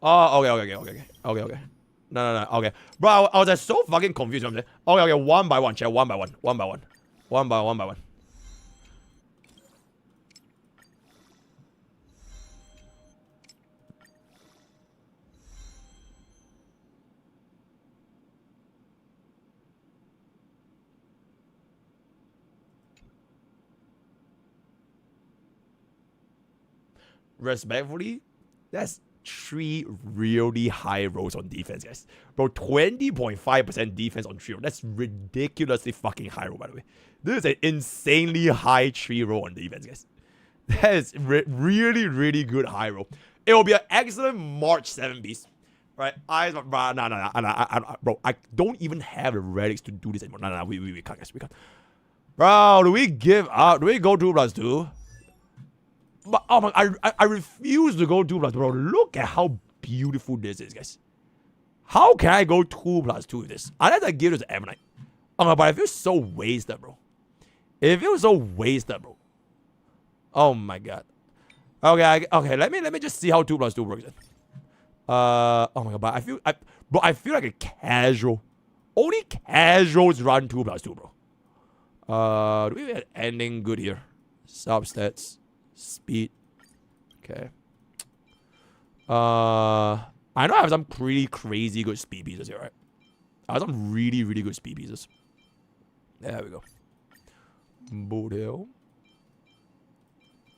Oh, okay. No, okay. Bro, I was just so fucking confused. Okay, 1 by 1, chat, 1 by 1. 1 by 1. 1 by 1 by 1. Respectfully, that's 3 really high rolls on defense, guys. Bro, 20.5% defense on 3 roll. That's ridiculously fucking high roll, by the way. This is an insanely high 3 roll on defense, guys. That is really, really good high roll. It will be an excellent March 7 piece. Right? Bro, I don't even have the relics to do this anymore. No, we can't, guys. We can't. Bro, do we give up? Do we go 2+2? But oh my, I refuse to go 2+2, bro. Look at how beautiful this is, guys. How can I go 2+2 with this? Unless I give this to Ammonite. Oh my, but I feel so wasted, bro. It feels so wasted, bro. Oh my god. Okay, okay. Let me just see how 2+2 works. Then. Oh my god, but I feel like a casual. Only casuals run 2+2, bro. Do we have ending good here? Substats. Speed. Okay. I know I have some pretty crazy good speed pieces here, right? I have some really, really good speed pieces. There we go. Boot Hill.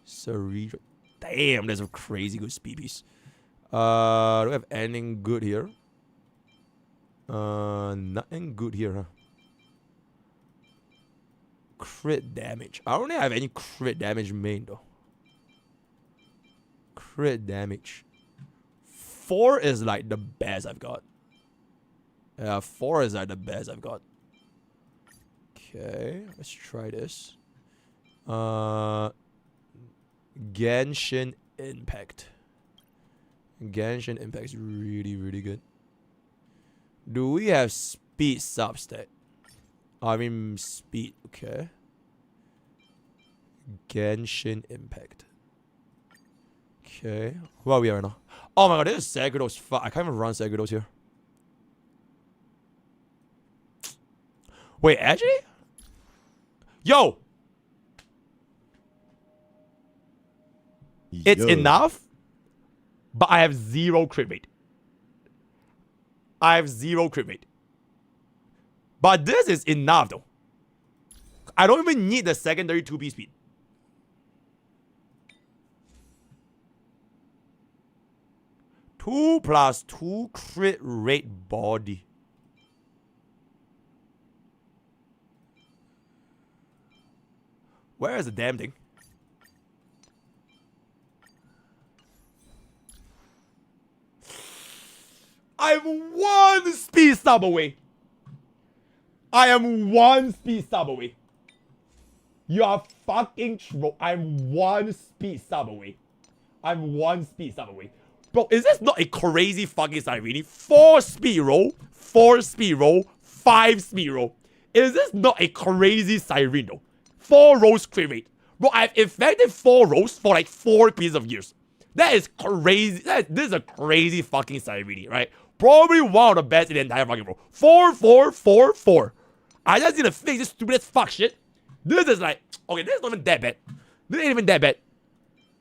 Cyrene. Damn, there's a crazy good speed piece. Do we have anything good here? Nothing good here, huh? Crit damage. I don't think I have any crit damage main, though. Crit damage. 4 is like the best I've got. Yeah, 4 is like the best I've got. Okay, let's try this. Genshin Impact. Genshin Impact is really, really good. Do we have speed substat? I mean speed, okay. Genshin Impact. Okay. Where are we right now? Oh my god, this is Sagredos. Fuck, I can't even run Sagredos here. Wait, actually? Yo! It's enough, but I have 0 crit rate. I have 0 crit rate. But this is enough though. I don't even need the secondary 2p speed. Two plus 2 crit rate body. Where is the damn thing? I'm 1 speed sub away. I am 1 speed sub away. You are fucking troll. I'm 1 speed sub away. I'm 1 speed sub away. Bro, is this not a crazy fucking Cyrene? 4 speed roll, 4 speed roll, 5 speed roll. Is this not a crazy Cyrene though? 4 rolls crit rate. Bro, I've infected 4 rolls for like 4 pieces of gears. That is crazy. This is a crazy fucking Cyrene, right? Probably one of the best in the entire fucking world. 4, 4, 4, 4. I just need to fix this stupid as fuck shit. This is like, okay, this is not even that bad. This ain't even that bad.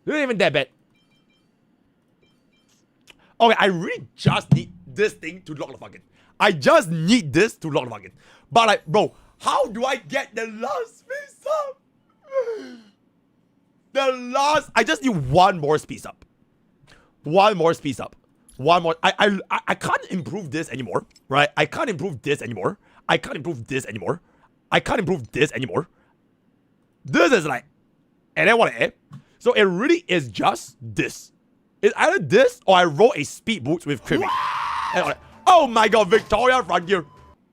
This ain't even that bad. Okay, I really just need this thing to lock the fucking. I just need this to lock the fucking. But like, bro, how do I get the last speed up? The last, I just need 1 more speed up. 1 more speed up. 1 more. I can't improve this anymore, right? I can't improve this anymore. I can't improve this anymore. I can't improve this anymore. This is like, and then what? So it really is just this. It's either this or I roll a speed boost with crit rate. Oh my god, Victoria Frontier.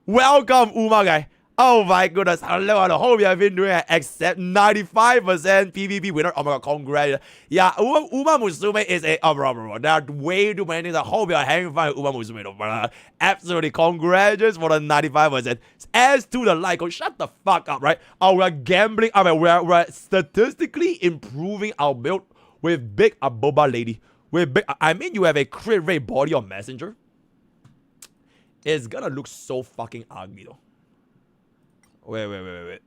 Welcome, Uma guy. Oh my goodness. Hello, I hope you have been doing it. Except 95% PvP winner. Oh my god, congrats. Yeah, Uma Musume is a bro. There are way too many things. I hope you're having fun with Uma Musume. Absolutely, congratulations for the 95%. As to the like, oh, shut the fuck up, right? We're gambling. I mean, we're statistically improving our build with big Aboba lady. With big, I mean, you have a crit rate body on Messenger. It's gonna look so fucking ugly though. Wait.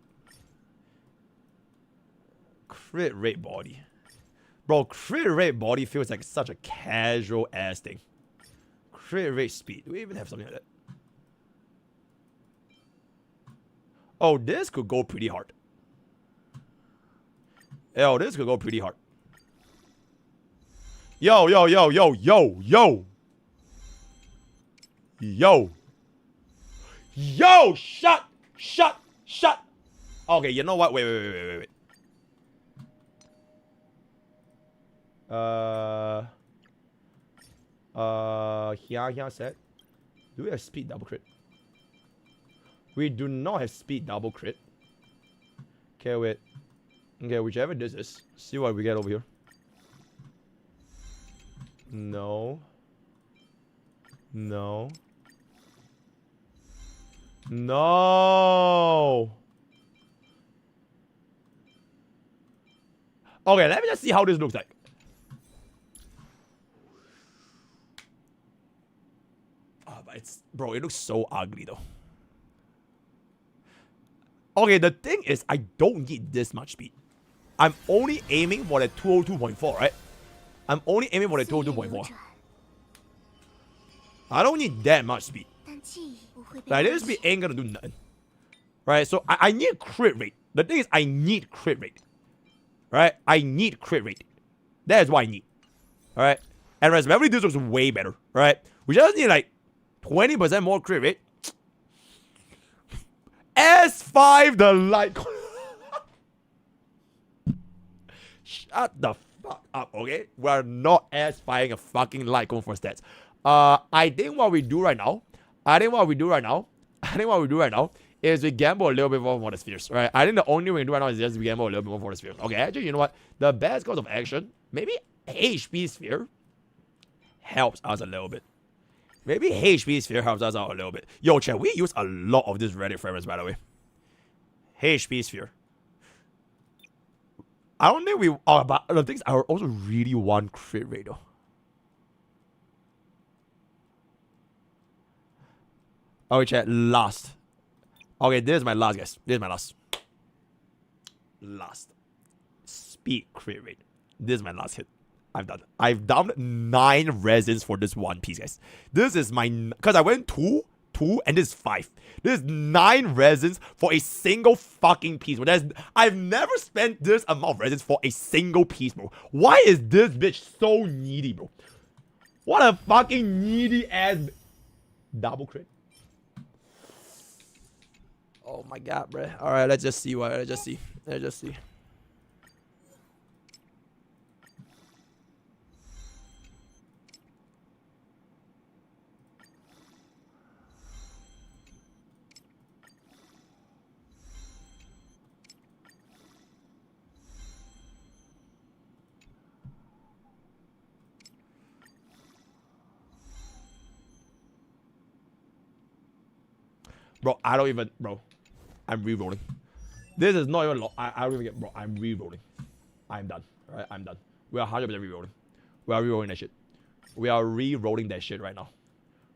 Crit rate body. Bro, crit rate body feels like such a casual ass thing. Crit rate speed. Do we even have something like that? Oh, this could go pretty hard. Yo, this could go pretty hard. Yo. Yo, shut. Okay, you know what? Wait. Here said. Do we have speed double crit? We do not have speed double crit. Okay, wait. Okay, whichever this is. See what we get over here. No. Okay, let me just see how this looks like. Oh, but it's, bro, it looks so ugly though. Okay, the thing is, I don't need this much speed. I'm only aiming for the 202.4, right? I'm only aiming for the 202.4. I don't need that much speed. Like, this speed ain't gonna do nothing. Right? So, I need crit rate. The thing is, I need crit rate. Right? I need crit rate. That is what I need. Alright? And remember, this looks way better. Right? We just need like 20% more crit rate. S5 the light. Shut the fuck up, okay? We're not S5ing a fucking light cone for stats. I think what we do right now is we gamble a little bit more for the spheres, right? I think the only way we can do right now is just we gamble a little bit more for the spheres. Okay, actually, you know what? The best course of action, maybe HP sphere. helps us a little bit. Maybe HP Sphere helps us out a little bit. Yo, chat, we use a lot of this Relic fragments, by the way. HP Sphere. I don't think we... Oh, but the things I also really want crit rate, though. Okay, chat, last. Okay, this is my last, guys. This is my last. Last. Speed crit rate. This is my last hit. I've done 9 resins for this one piece, guys. This is my... Because I went 2, and this is 5. This is 9 resins for a single fucking piece. I've never spent this amount of resins for a single piece, bro. Why is this bitch so needy, bro? What a fucking needy ass... Double crit. Oh my god, bro. Alright, let's just see. Let's just see. Bro, I don't even... Bro, I'm re-rolling. This is not even... I don't even get... Bro, I'm re-rolling. I'm done. Alright, I'm done. We are 100% re-rolling. We are re-rolling that shit. We are re-rolling that shit right now.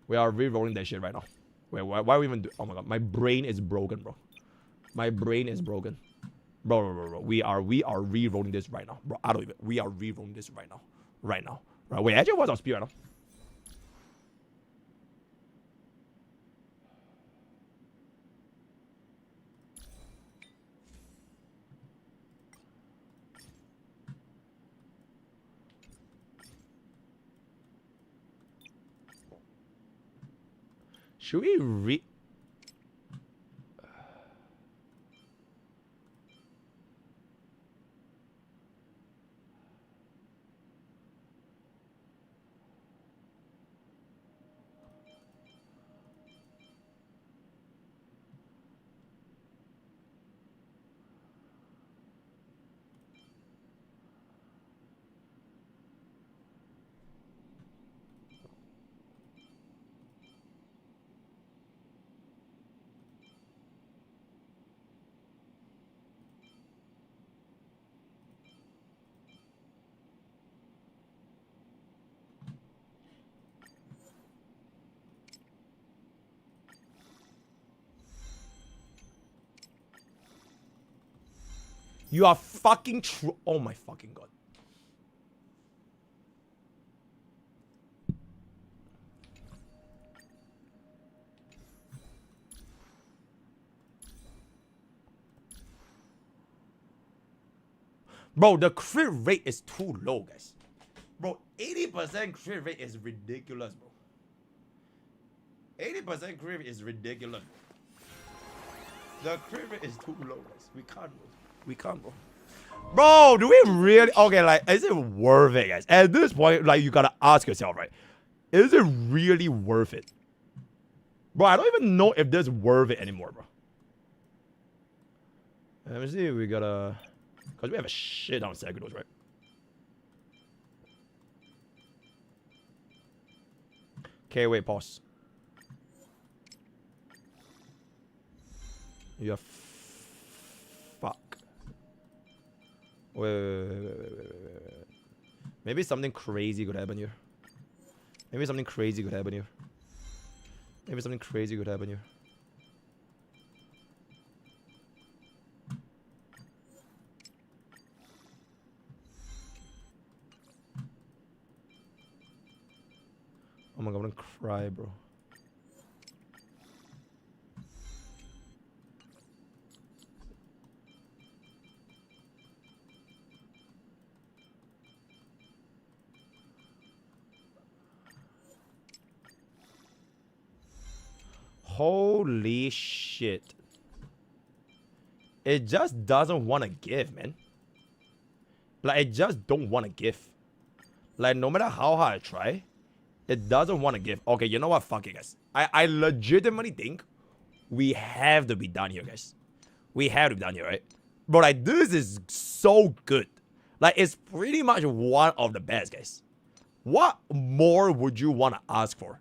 We are re-rolling that shit right now. Wait, why are we even do... Oh my god, my brain is broken, bro. My brain is broken. Bro. We are re-rolling this right now. Bro, I don't even... We are re-rolling this right now. Right now. Right, wait, actually, what's our speed right now? Should we You are fucking true. Oh my fucking god. Bro, the crit rate is too low, guys. Bro, 80% crit rate is ridiculous, bro. 80% crit rate is ridiculous. The crit rate is too low, guys. We can't, bro. We can't, bro. Bro, do we really... Okay, like, is it worth it, guys? At this point, like, you gotta ask yourself, right? Is it really worth it? Bro, I don't even know if this is worth it anymore, bro. Let me see if we gotta... Because we have a shit on Segados, right? Okay, wait, pause. You have... Fuck. Wait. Maybe something crazy could happen here. Maybe something crazy could happen here. Maybe something crazy could happen here. Oh my god, I'm gonna cry, bro. Holy shit. It just doesn't want to give, man. Like, it just don't want to give. Like, no matter how hard I try, it doesn't want to give. Okay, you know what? Fuck it, guys. I legitimately think we have to be done here, guys. We have to be done here, right? Bro, like, this is so good. Like, it's pretty much one of the best, guys. What more would you want to ask for?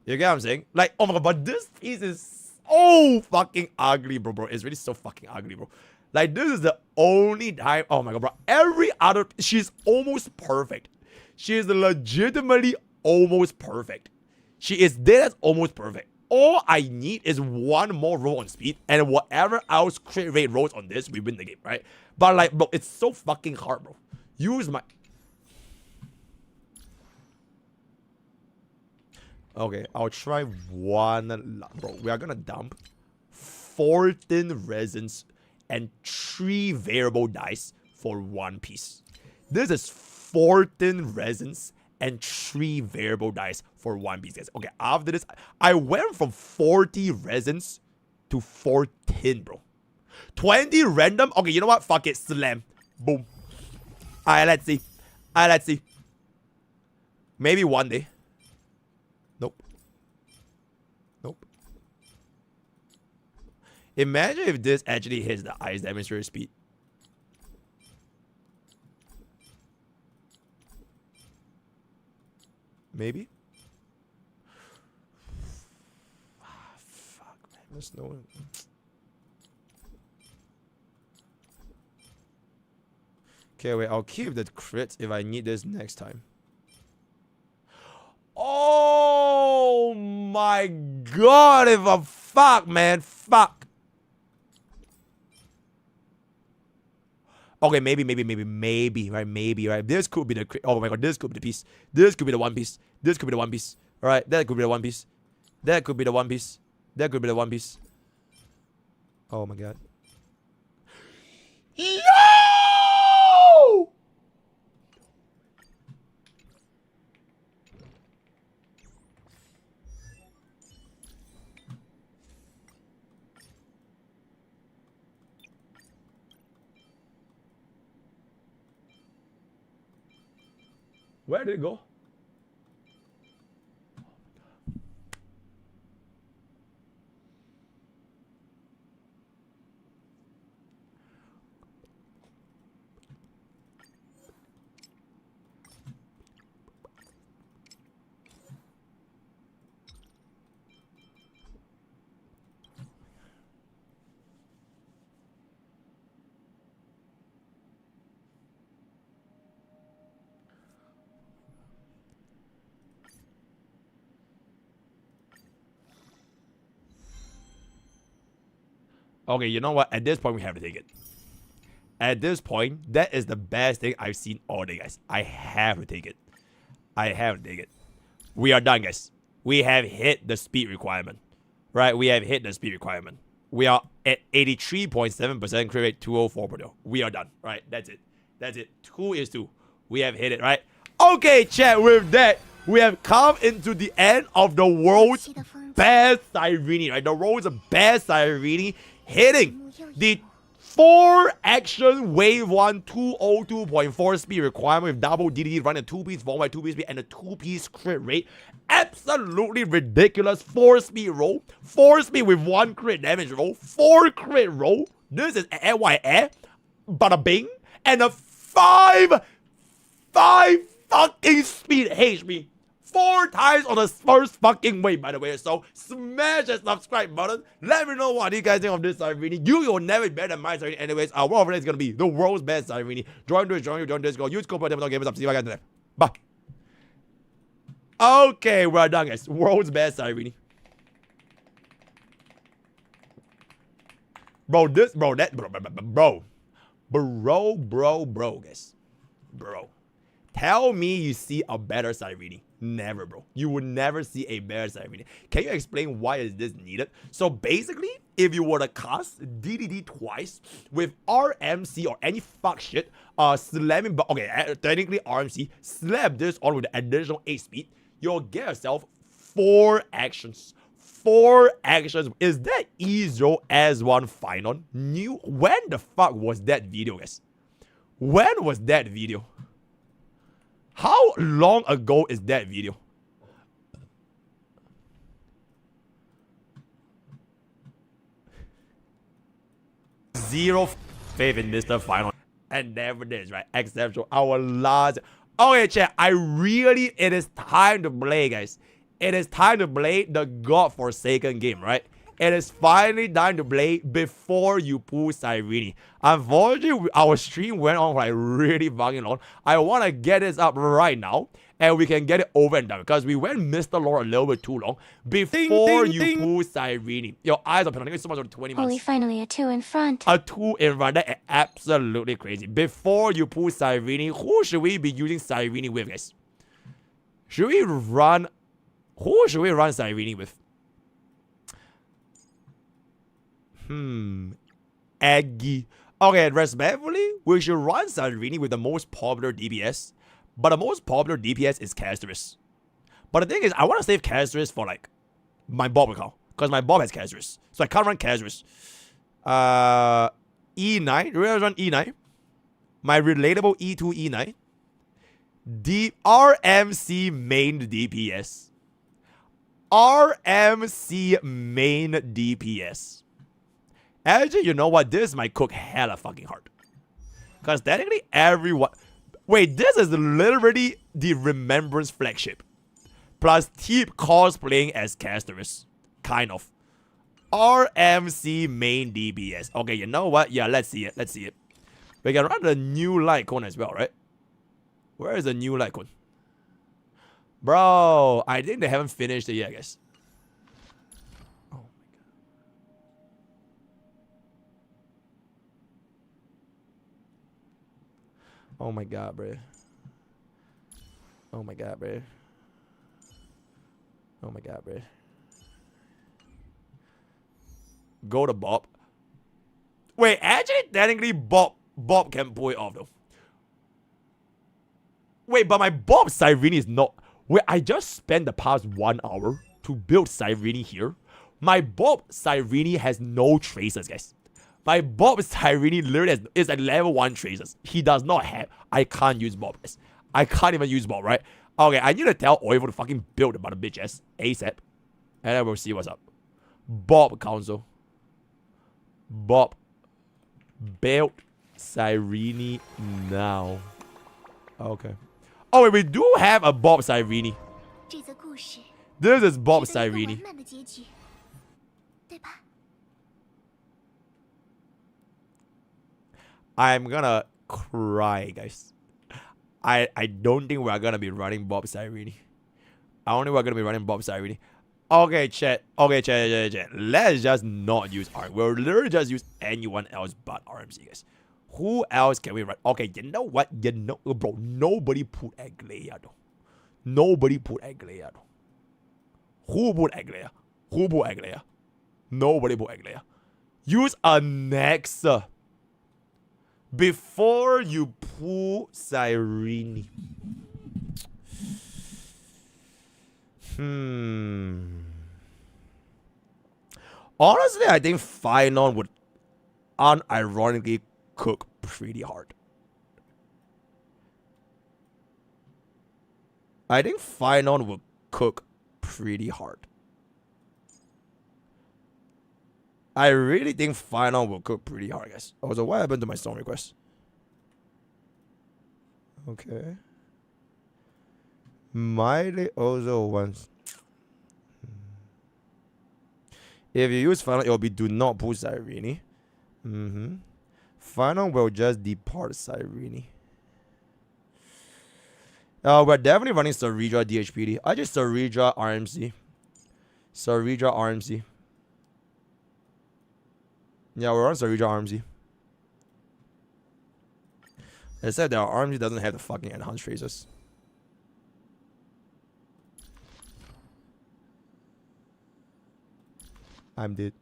You get what I'm saying? Like, oh my god, but this piece is so fucking ugly, bro. It's really so fucking ugly, bro. Like, this is the only time. Oh my god, bro. Every other, she's almost perfect. She is legitimately almost perfect. She is there as almost perfect. All I need is one more roll on speed, and whatever else crit rate rolls on this, we win the game, right? But like, bro, it's so fucking hard, bro. Use my... Okay, I'll try one. Bro, we are gonna dump 14 resins and 3 variable dice for one piece. This is 14 resins and 3 variable dice for one piece, guys. Okay, after this, I went from 40 resins to 14, bro. 20 random. Okay, you know what? Fuck it. Slam. Boom. Alright, let's see. Alright, let's see. Maybe one day. Nope. Nope. Imagine if this actually hits the ice demonstrator speed. Maybe. Fuck, man. There's no one. Okay, wait. I'll keep the crits if I need this next time. Oh my god! If a fuck, man, fuck. Okay, maybe, right? Maybe, right? This could be the... Oh my god, this could be the piece. This could be the one piece. This could be the one piece. Alright, that could be the one piece. That could be the one piece. That could be the one piece. Oh my god. Yo! Where did it go? Okay, you know what? At this point, we have to take it. At this point, that is the best thing I've seen all day, guys. I have to take it. I have to take it. We are done, guys. We have hit the speed requirement. Right? We have hit the speed requirement. We are at 83.7% crit rate, 204%. We are done. Right? That's it. That's it. 2 is 2. We have hit it, right? Okay, chat. With that, we have come into the end of the world's best Cyrene, right? The world's best Cyrene, hitting the 4 action wave 1 202.4 speed requirement with double DDD running a 2-piece 4x2 speed and a 2-piece crit rate. Absolutely ridiculous 4 speed roll, 4 speed with 1 crit damage roll, 4 crit roll. This is air, bada bing, and a 5 fucking speed HP. 4 times on the first fucking wave, by the way. So smash that subscribe button. Let me know what you guys think of this Cyrene. You will never be better than my Cyrene. Anyways, our world is gonna be the world's best Cyrene. Join this, go. Use code gamers up. See you guys there. Bye. Okay, we're done, guys. World's best Cyrene. Bro, guys. Bro. Tell me you see a better Cyrene. Never, bro. You would never see a better Cyrene. Can you explain why is this needed? So basically, if you were to cast DDD twice with RMC or any fuck shit, slamming, but okay, technically RMC, slap this on with the additional 8 speed, you'll get yourself 4 actions. 4 actions. Is that Xianzhou as one final? When the fuck was that video, guys? When was that video? How long ago is that video? Zero faith in Mr. Final. And never this, right? Exceptional. Our last... Okay, chat. It is time to play, guys. It is time to play the godforsaken game, right? It is finally time to play before you pull Cyrene. Unfortunately, our stream went on for like really fucking long. I want to get this up right now, and we can get it over and done because we went Mr. Lore a little bit too long. Before you pull Cyrene, your eyes are open. I think it's so much over 20 months. Holy, finally a 2 in front. A 2 in front. That is absolutely crazy. Before you pull Cyrene, who should we be using Cyrene with, guys? Should we run... Who should we run Cyrene with? Aggie. Okay, respectfully, we should run Cyrene with the most popular DPS. But the most popular DPS is Castorice. But the thing is, I want to save Castorice for like my Bob account. Because my Bob has Castorice. So I can't run Castorice. E9. Do we run E9? My relatable E2, E9. RMC main DPS. RMC main DPS. Actually, you know what? This might cook hella fucking hard. Because technically everyone... Wait, this is literally the Remembrance flagship. Plus Teep cosplaying as Castorice. Kind of. RMC main DPS. Okay, you know what? Yeah, let's see it. Let's see it. We can run the new light cone as well, right? Where is the new light cone? Bro, I think they haven't finished it yet, guys. Oh my god, bro. Oh my god, bro. Oh my god, bro. Go to Bob. Wait, actually, technically, Bob can pull it off, though. Wait, but my Bob Cyrene is not... Wait, I just spent the past 1 hour to build Cyrene here. My Bob Cyrene has no traces, guys. My Bob Cyrene literally is at level 1 traces. He does not have... I can't use Bob, guys. I can't even use Bob, right? Okay, I need to tell Oivo to fucking build about a bitch ass ASAP. And then we'll see what's up. Bob Council. Bob. Build Cyrene now. Okay. Oh, wait, we do have a Bob Cyrene. This is Bob Cyrene. I'm gonna cry, guys. I don't think we're gonna be running Bob Cyrene. I don't think we're gonna be running Bob Cyrene. Okay, chat. Okay, chat. Let's just not use RMC. We'll literally just use anyone else but RMC, guys. Who else can we run? Okay, you know what? You know, bro, nobody put Aglaya, though. Nobody put Aglaya, though. Who put Aglaya? Who put Aglaya? Nobody put Aglaya. Use a Nexa before you pull Cyrene. Honestly, I think Phynon would unironically cook pretty hard. I think Phynon will cook pretty hard. I really think Phynon will cook pretty hard, guys. Oh, so what happened to my song request? Okay. Miley also wants... If you use Phynon, it will be do not pull Cyrene. Phynon will just depart Cyrene. We're definitely running Saridra DHPD. I just Saridra RMC. Saridra RMC. Yeah, we're on Saridra RMC. Except that our RMC doesn't have the fucking enhanced traces. I'm dead.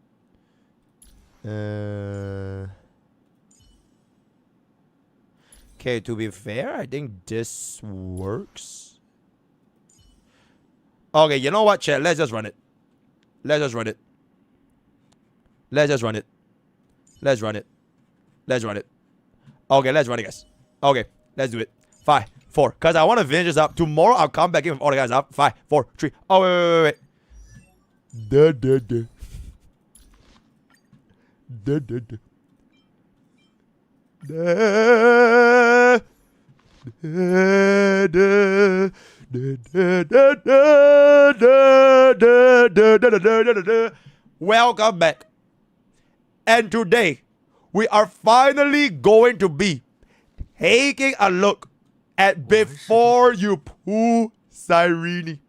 Okay, to be fair, I think this works. Okay, you know what, chat? Let's just run it. Let's just run it. Let's just run it. Let's run it. Let's run it. Okay, let's run it, guys. Okay, let's do it. 5, 4. Because I want to finish this up. Tomorrow, I'll come back in with all the guys up. 5, 4, 3. Oh, wait. Welcome back. And today, we are finally going to be taking a look at Before You Pull Cyrene.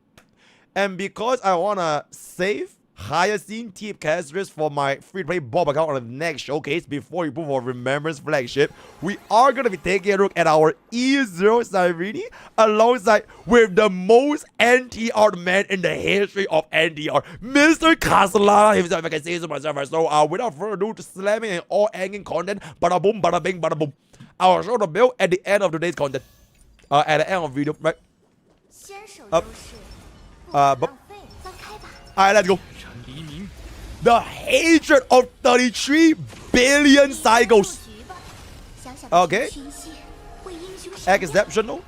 And because I want to save Hyacinth Tip Castorice for my free-to-play Bob account on the next showcase before you pull for Remembrance flagship, we are going to be taking a look at our E0 Cyrene alongside with the most NTR man in the history of NTR, Mr. Castellana himself, if I can say so myself. So without further ado, to slamming and all hanging content, bada boom, bada bing, bada boom. I will show the build at the end of today's content. At the end of the video, right? Up. Alright, let's go. The hatred of 33 billion cycles. Okay. Exceptional.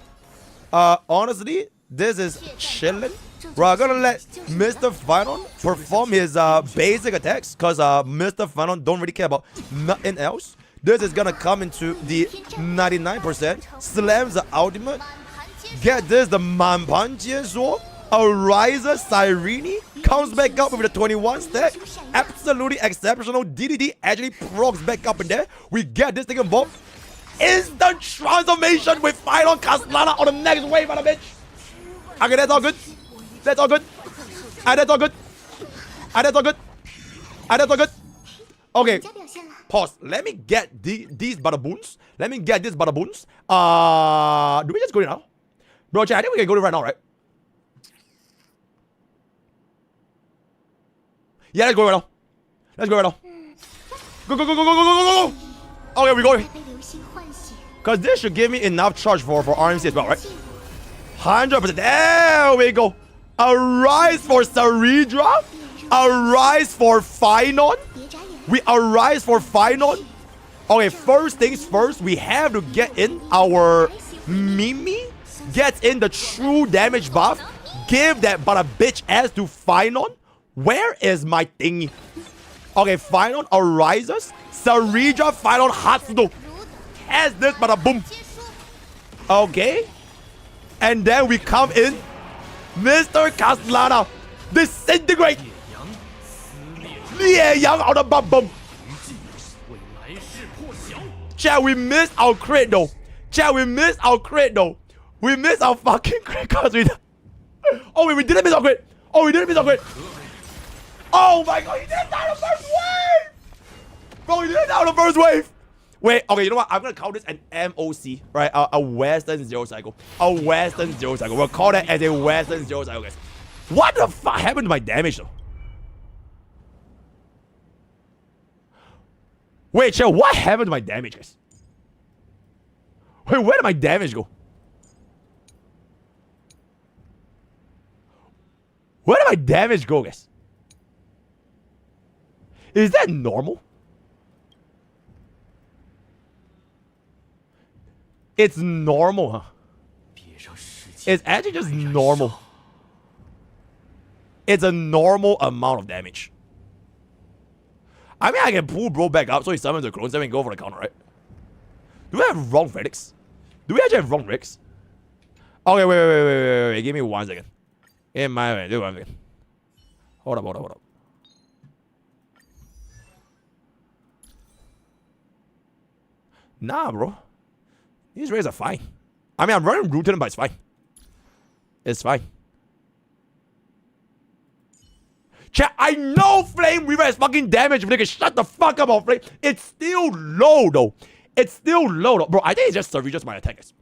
Honestly, this is chilling. We're gonna let Mr. Finon perform his basic attacks because Mr. Finon don't really care about nothing else. This is gonna come into the 99%. Slams the ultimate. Get this, the Manpanjian Ariser Cyrene comes back up with the 21 stack. Absolutely exceptional. DDD actually procs back up in there. We get this thing involved. Instant transformation with Final Castellana on the next wave, on a bitch. Okay, that's all good. That's all good. That's all good. That's all good. That's all good. Okay. Pause. Let me get these badaboons. Let me get these badaboons. Do we just go in now? Bro, chat, I think we can go in right now, right? Yeah, let's go right now. Let's go right now. Go, go, go, go, go, go, go, go, go. Okay, we're going. Because this should give me enough charge for RMC as well, right? 100%. There we go. A rise for Saridra. A rise for Finon. We arise for Finon. Okay, first things first, we have to get in our Mimi. Get in the true damage buff. Give that but a bitch ass to Finon. Where is my thingy? Okay, Finon arises. Saridra Finon Hatsudo. Has this but a boom. Okay. And then we come in. Mr. Castellana. Disintegrate. Lie Yang on the bum. Chat, we missed our crit though. Chat, we missed our crit though. We missed our fucking crit because we... Oh wait, we didn't miss our crit. Oh, we didn't miss our crit. Oh my god, he didn't die on the first wave! Bro, he didn't die on the first wave! Wait, okay, you know what? I'm gonna call this an MOC, right? A Western Zero Cycle. A Western Zero Cycle. We'll call that as a Western Zero Cycle, guys. What the fuck happened to my damage though? Wait, chill, what happened to my damage, guys? Wait, where did my damage go? Where did my damage go, guys? Is that normal? It's normal, huh? It's actually just normal. It's a normal amount of damage. I mean, I can pull bro back up so he summons the clone 7 and go for the counter, right? Do we have wrong Felix? Do we actually have wrong Ricks? Okay, wait. Give me 1 second. In my way, do 1 second. Hold up. Nah, bro. These raids are fine. I mean, I'm running Rooted, but it's fine. It's fine. Chat, I know Flame Weaver has fucking damage, but nigga, shut the fuck up on Flame. It's still low, though. It's still low, though. Bro, I think it's just just my attackers.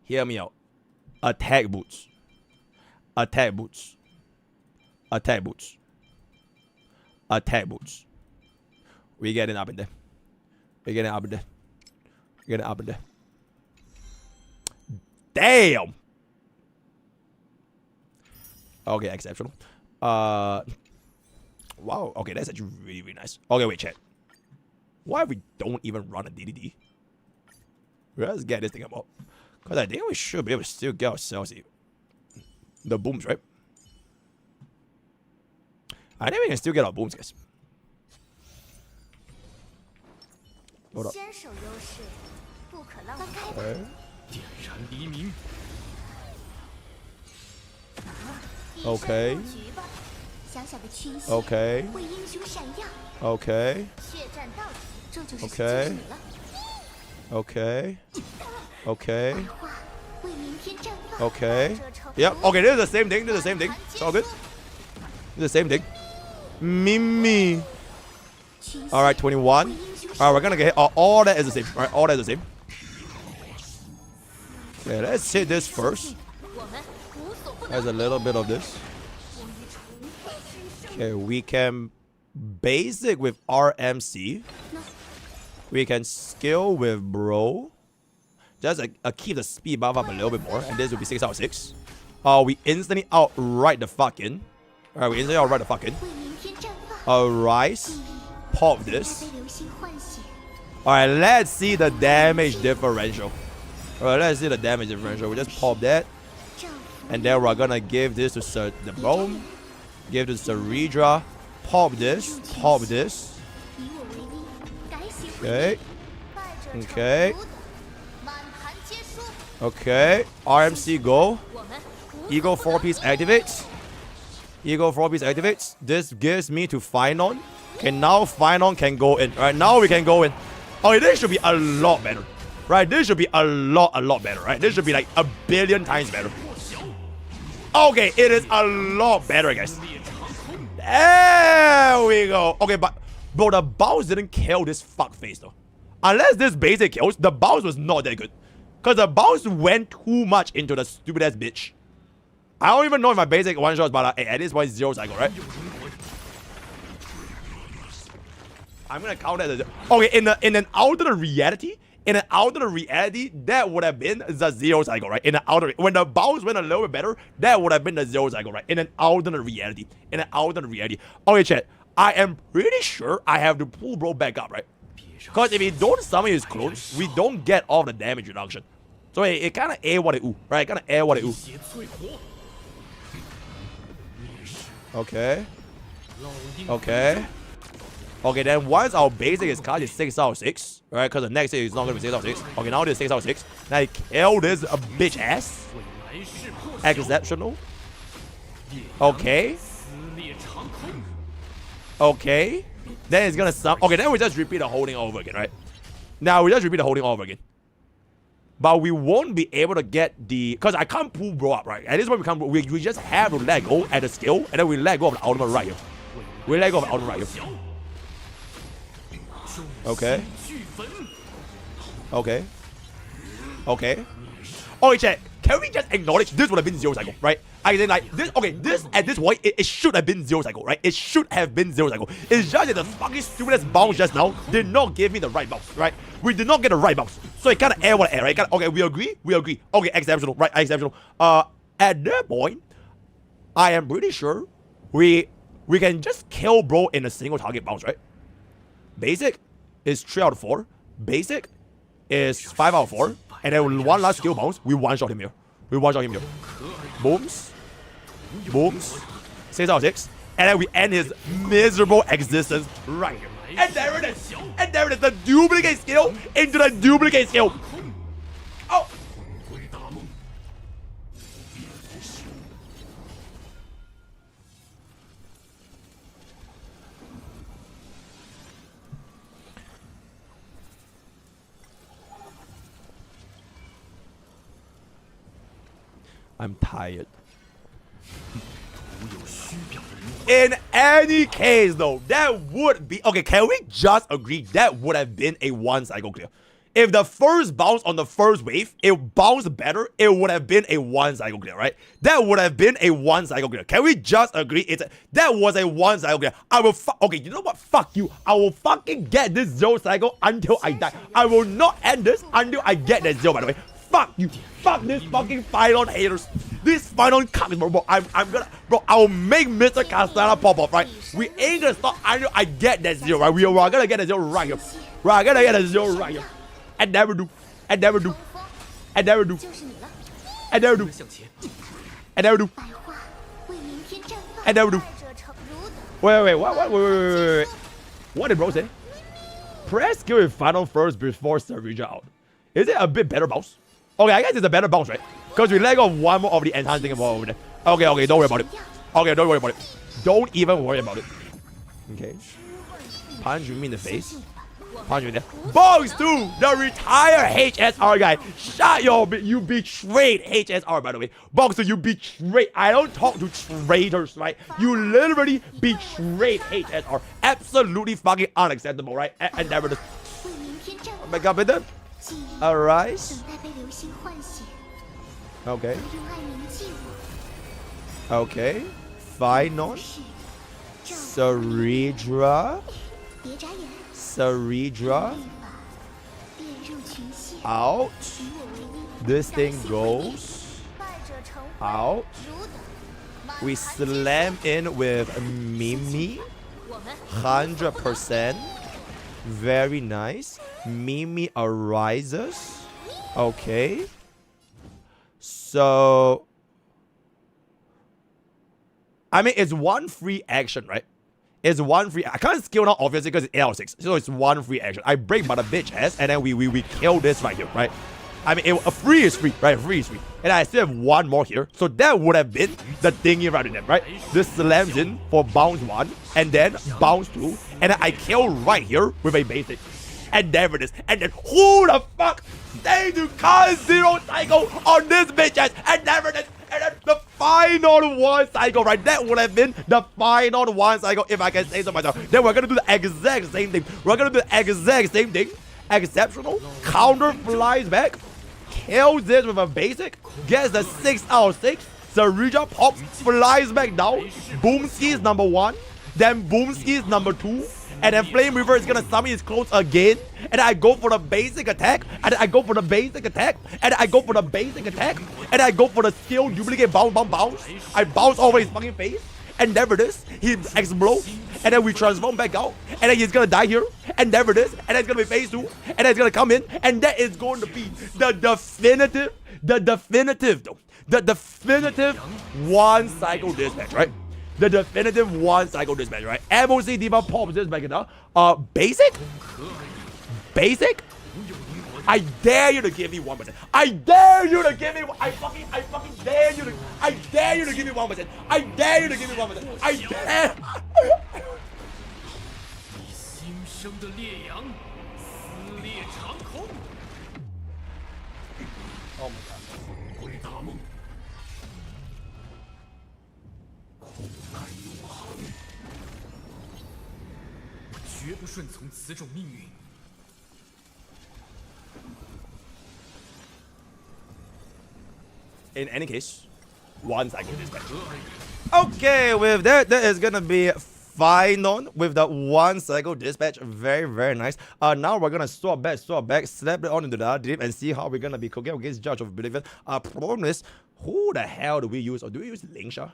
Hear me out. Attack boots. Attack boots. Attack boots. Attack boots. We getting up in there. We getting up in there. We getting up in there. Damn. Okay, exceptional. Wow. Okay, that's actually really, really nice. Okay, wait, chat. Why we don't even run a DDD? Let's get this thing up. Because I think we should be able to still get ourselves the booms, right? I think we can still get our booms, guys. Hold up. 先手优势，不可浪费。 Okay. 点燃黎明。 Okay. 小小的群星 Okay. 为英雄闪耀。 Okay. 血战到底，这就是 Okay. 你了。 Okay. Okay. 为明天绽放。 Okay. Yep. Okay, this is the same thing. This is the same thing. It's all good. This is the same thing. Mimi. Alright, 21. Alright, we're gonna get hit. All that is the same. Alright, all that is the same. Okay, let's hit this first. There's a little bit of this. Okay, we can basic with RMC. We can skill with bro. Just keep the speed buff up a little bit more, and this will be 6 out of 6. We instantly outright the fucking. Alright, we instantly outright the fucking. Rise. Pop this. Alright, let's see the damage differential. Alright, let's see the damage differential. We just pop that. And then we're gonna give this to the bone. Give this to Redra. Pop this. Pop this. Okay. Okay. Okay. RMC go. Eagle 4-piece activates. Eagle 4-piece activates. This gives me to Finon. Okay, now Finon can go in. Right, now we can go in. Okay, this should be a lot better. Right, this should be a lot better. Right, this should be like a billion times better. Okay, it is a lot better, guys. There we go. Okay, but bro, the bounce didn't kill this fuckface though. Unless this basic kills, the bounce was not that good. Because the bounce went too much into the stupid ass bitch. I don't even know if my basic one shots, but at this point, 0 cycle, right? I'm gonna count that as okay. In an alternate reality, that would have been the 0 cycle, right? In an alternate, when the bounce went a little bit better, that would have been the 0 cycle, right? In an alternate reality, Okay, chat. I am pretty sure I have to pull bro back up, right? Because if he don't summon his clones, we don't get all the damage reduction. So it kind of a what it ooh, right? Kind of a what it ooh. Okay. Okay. Okay, then once our basic is cast, it's 6 out of 6, right? Because the next is not going to be 6 out of 6. Okay, now it is 6 out of 6. Now I kill this a bitch ass. Exceptional. Okay. Okay. Then it's gonna sum. Okay, then we just repeat the whole thing over again, right? Now we just repeat the whole thing over again. But we won't be able to get the, because I can't pull bro up, right? At this point we can't. We just have to let go at the skill, and then we let go of the ultimate right here. We let go of the ultimate right here. Okay. Okay. Okay. Okay, chat. Can we just acknowledge this would have been 0 cycle, right? I think like this. Okay, this at this point it should have been 0 cycle, right? It should have been 0 cycle. It's just that the fucking stupidest bounce just now did not give me the right bounce, right? We did not get the right bounce, so it kind of air what air, right? Okay, we agree. We agree. Okay, exceptional, right? Exceptional. At that point, I am pretty sure we can just kill bro in a single target bounce, right? Basic is 3 out of 4. Basic is 5 out of 4. And then one last skill bounce, we one-shot him here. Booms. Booms. 6 out of 6. And then we end his miserable existence right here. And there it is. And there it is. The duplicate skill into the duplicate skill. Oh. I'm tired. In any case, though, that would be... Okay, can we just agree that would have been a 1 cycle clear? If the first bounce on the first wave, it bounced better, it would have been a 1 cycle clear, right? That would have been a 1 cycle clear. Can we just agree that was a 1 cycle clear? I will... Okay, you know what? Fuck you. I will fucking get this 0 cycle until I die. I will not end this until I get that 0, by the way. Fuck you. Fuck this fucking Finon haters. This Finon cocks, bro. I'm gonna, bro. I will make Mr. Castana pop up, right? We ain't gonna stop until I get that 0, right? We are gonna get that 0 right here. We're gonna get that 0 right here. And never do. And never do. And never do. And never do. And never do. And never do. Wait. What did bro say? press skill with final first before Sarija out. Is it a bit better bounce? Okay, I guess it's a better bounce, right? Because we let go of one more of the enhancing over there. Okay, don't worry about it. Okay, don't worry about it. Don't even worry about it. Okay. Punch me in the face. Punch me there. Box 2! The retired HSR guy. Shut your... You betrayed HSR, by the way. Box 2, you betrayed... I don't talk to traitors, right? You literally betrayed HSR. Absolutely fucking unacceptable, right? And never just... Back up with them. Alright. Okay. Okay. Final. Saridra. Out. This thing goes out. We slam in with Mimi. 100%. Very nice. Mimi arises. Okay. So, I mean, it's one free action, right? It's one free. I can't skill now, obviously, because it's 8 out of 6. So it's one free action. I break by the bitch ass, and then we kill this right here, right? I mean, a free is free, right? Free is free. And I still have one more here. So that would have been the thingy right in there, right? This slams in for bounce 1, and then bounce 2, and then I kill right here with a basic. And there it is. And then who the fuck they do cast 0 cycle on this bitch ass? And there it is. And then the final 1 cycle, right? That would have been the final 1 cycle, if I can say so myself. Then we're gonna do the exact same thing. We're gonna do the exact same thing. Exceptional. Counter flies back. Kills this with a basic. Gets the 6 out of 6. Sarija pops, flies back down. Boomski is number 1. Then Boomski is number 2. And then Flame Reaver is gonna summon his clothes again. And I go for the basic attack. And I go for the basic attack. And I go for the basic attack. And I go for the skill duplicate bounce. I bounce over his fucking face. And there it is. He explodes. And then we transform back out. And then he's gonna die here. And there it is. And then it's gonna be phase 2. And then it's gonna come in. And that is going to be the definitive 1 cycle dispatch, right? The definitive 1 cycle dispatch, right? MOC Diva pops this back in there. Basic? Basic? I dare you to give me 1%. I dare you to give me. I fucking dare you to. I dare you to give me 1%. I dare you to give me 1%. I dare. Oh my god. In any case, 1 cycle dispatch. Okay, with that is gonna be final with the 1 cycle dispatch. Very, very nice. Now we're gonna swap back, slap it on into the deep and see how we're gonna be cooking against Judge of Oblivion. Problem is, who the hell do we use? Or do we use Lingsha?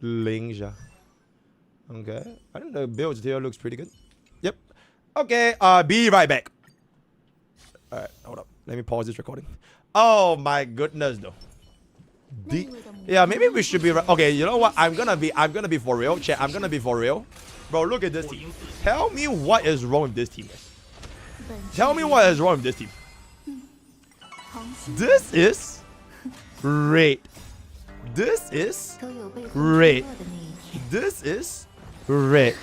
Lingsha. Okay. I think the build here looks pretty good. Yep. Okay, be right back. Alright, hold up. Let me pause this recording. Oh my goodness though. Yeah, maybe we should be okay, you know what? I'm gonna be for real. Chat, I'm gonna be for real. Bro, look at this team. Tell me what is wrong with this team. Tell me what is wrong with this team. This is great. This is great. This is great.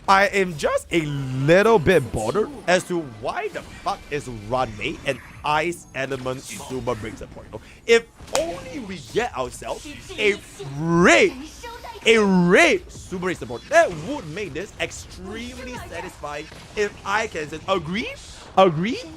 I am just a little bit bothered as to why the fuck is Runmei an Ice Element Super Break support. If only we get ourselves a raid Super Break support, that would make this extremely satisfying. If I can say, agree,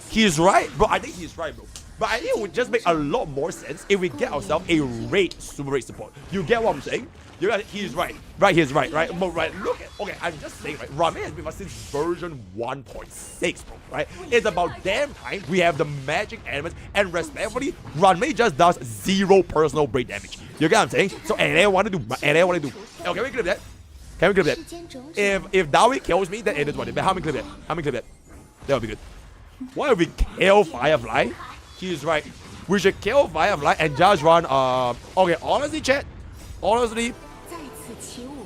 he's right, bro. I think he's right, bro. But I think it would just make a lot more sense if we get ourselves a raid Super Break support. You get what I'm saying? You guys, he's right. Right, he's right, right? But right, look at, okay, I'm just saying, right? Runmei has been with us since version 1.6, bro, right? It's about damn time we have the magic elements, and respectfully, Runmei just does 0 personal break damage. You get what I'm saying? So, and I want to do. Oh, can we clip that? Can we clip that? If Dawi kills me, then it is what it is. But how many clip that? How many clip that? That would be good. Why don't we kill Firefly? He's right. We should kill Firefly and just run, okay, honestly, chat. Honestly,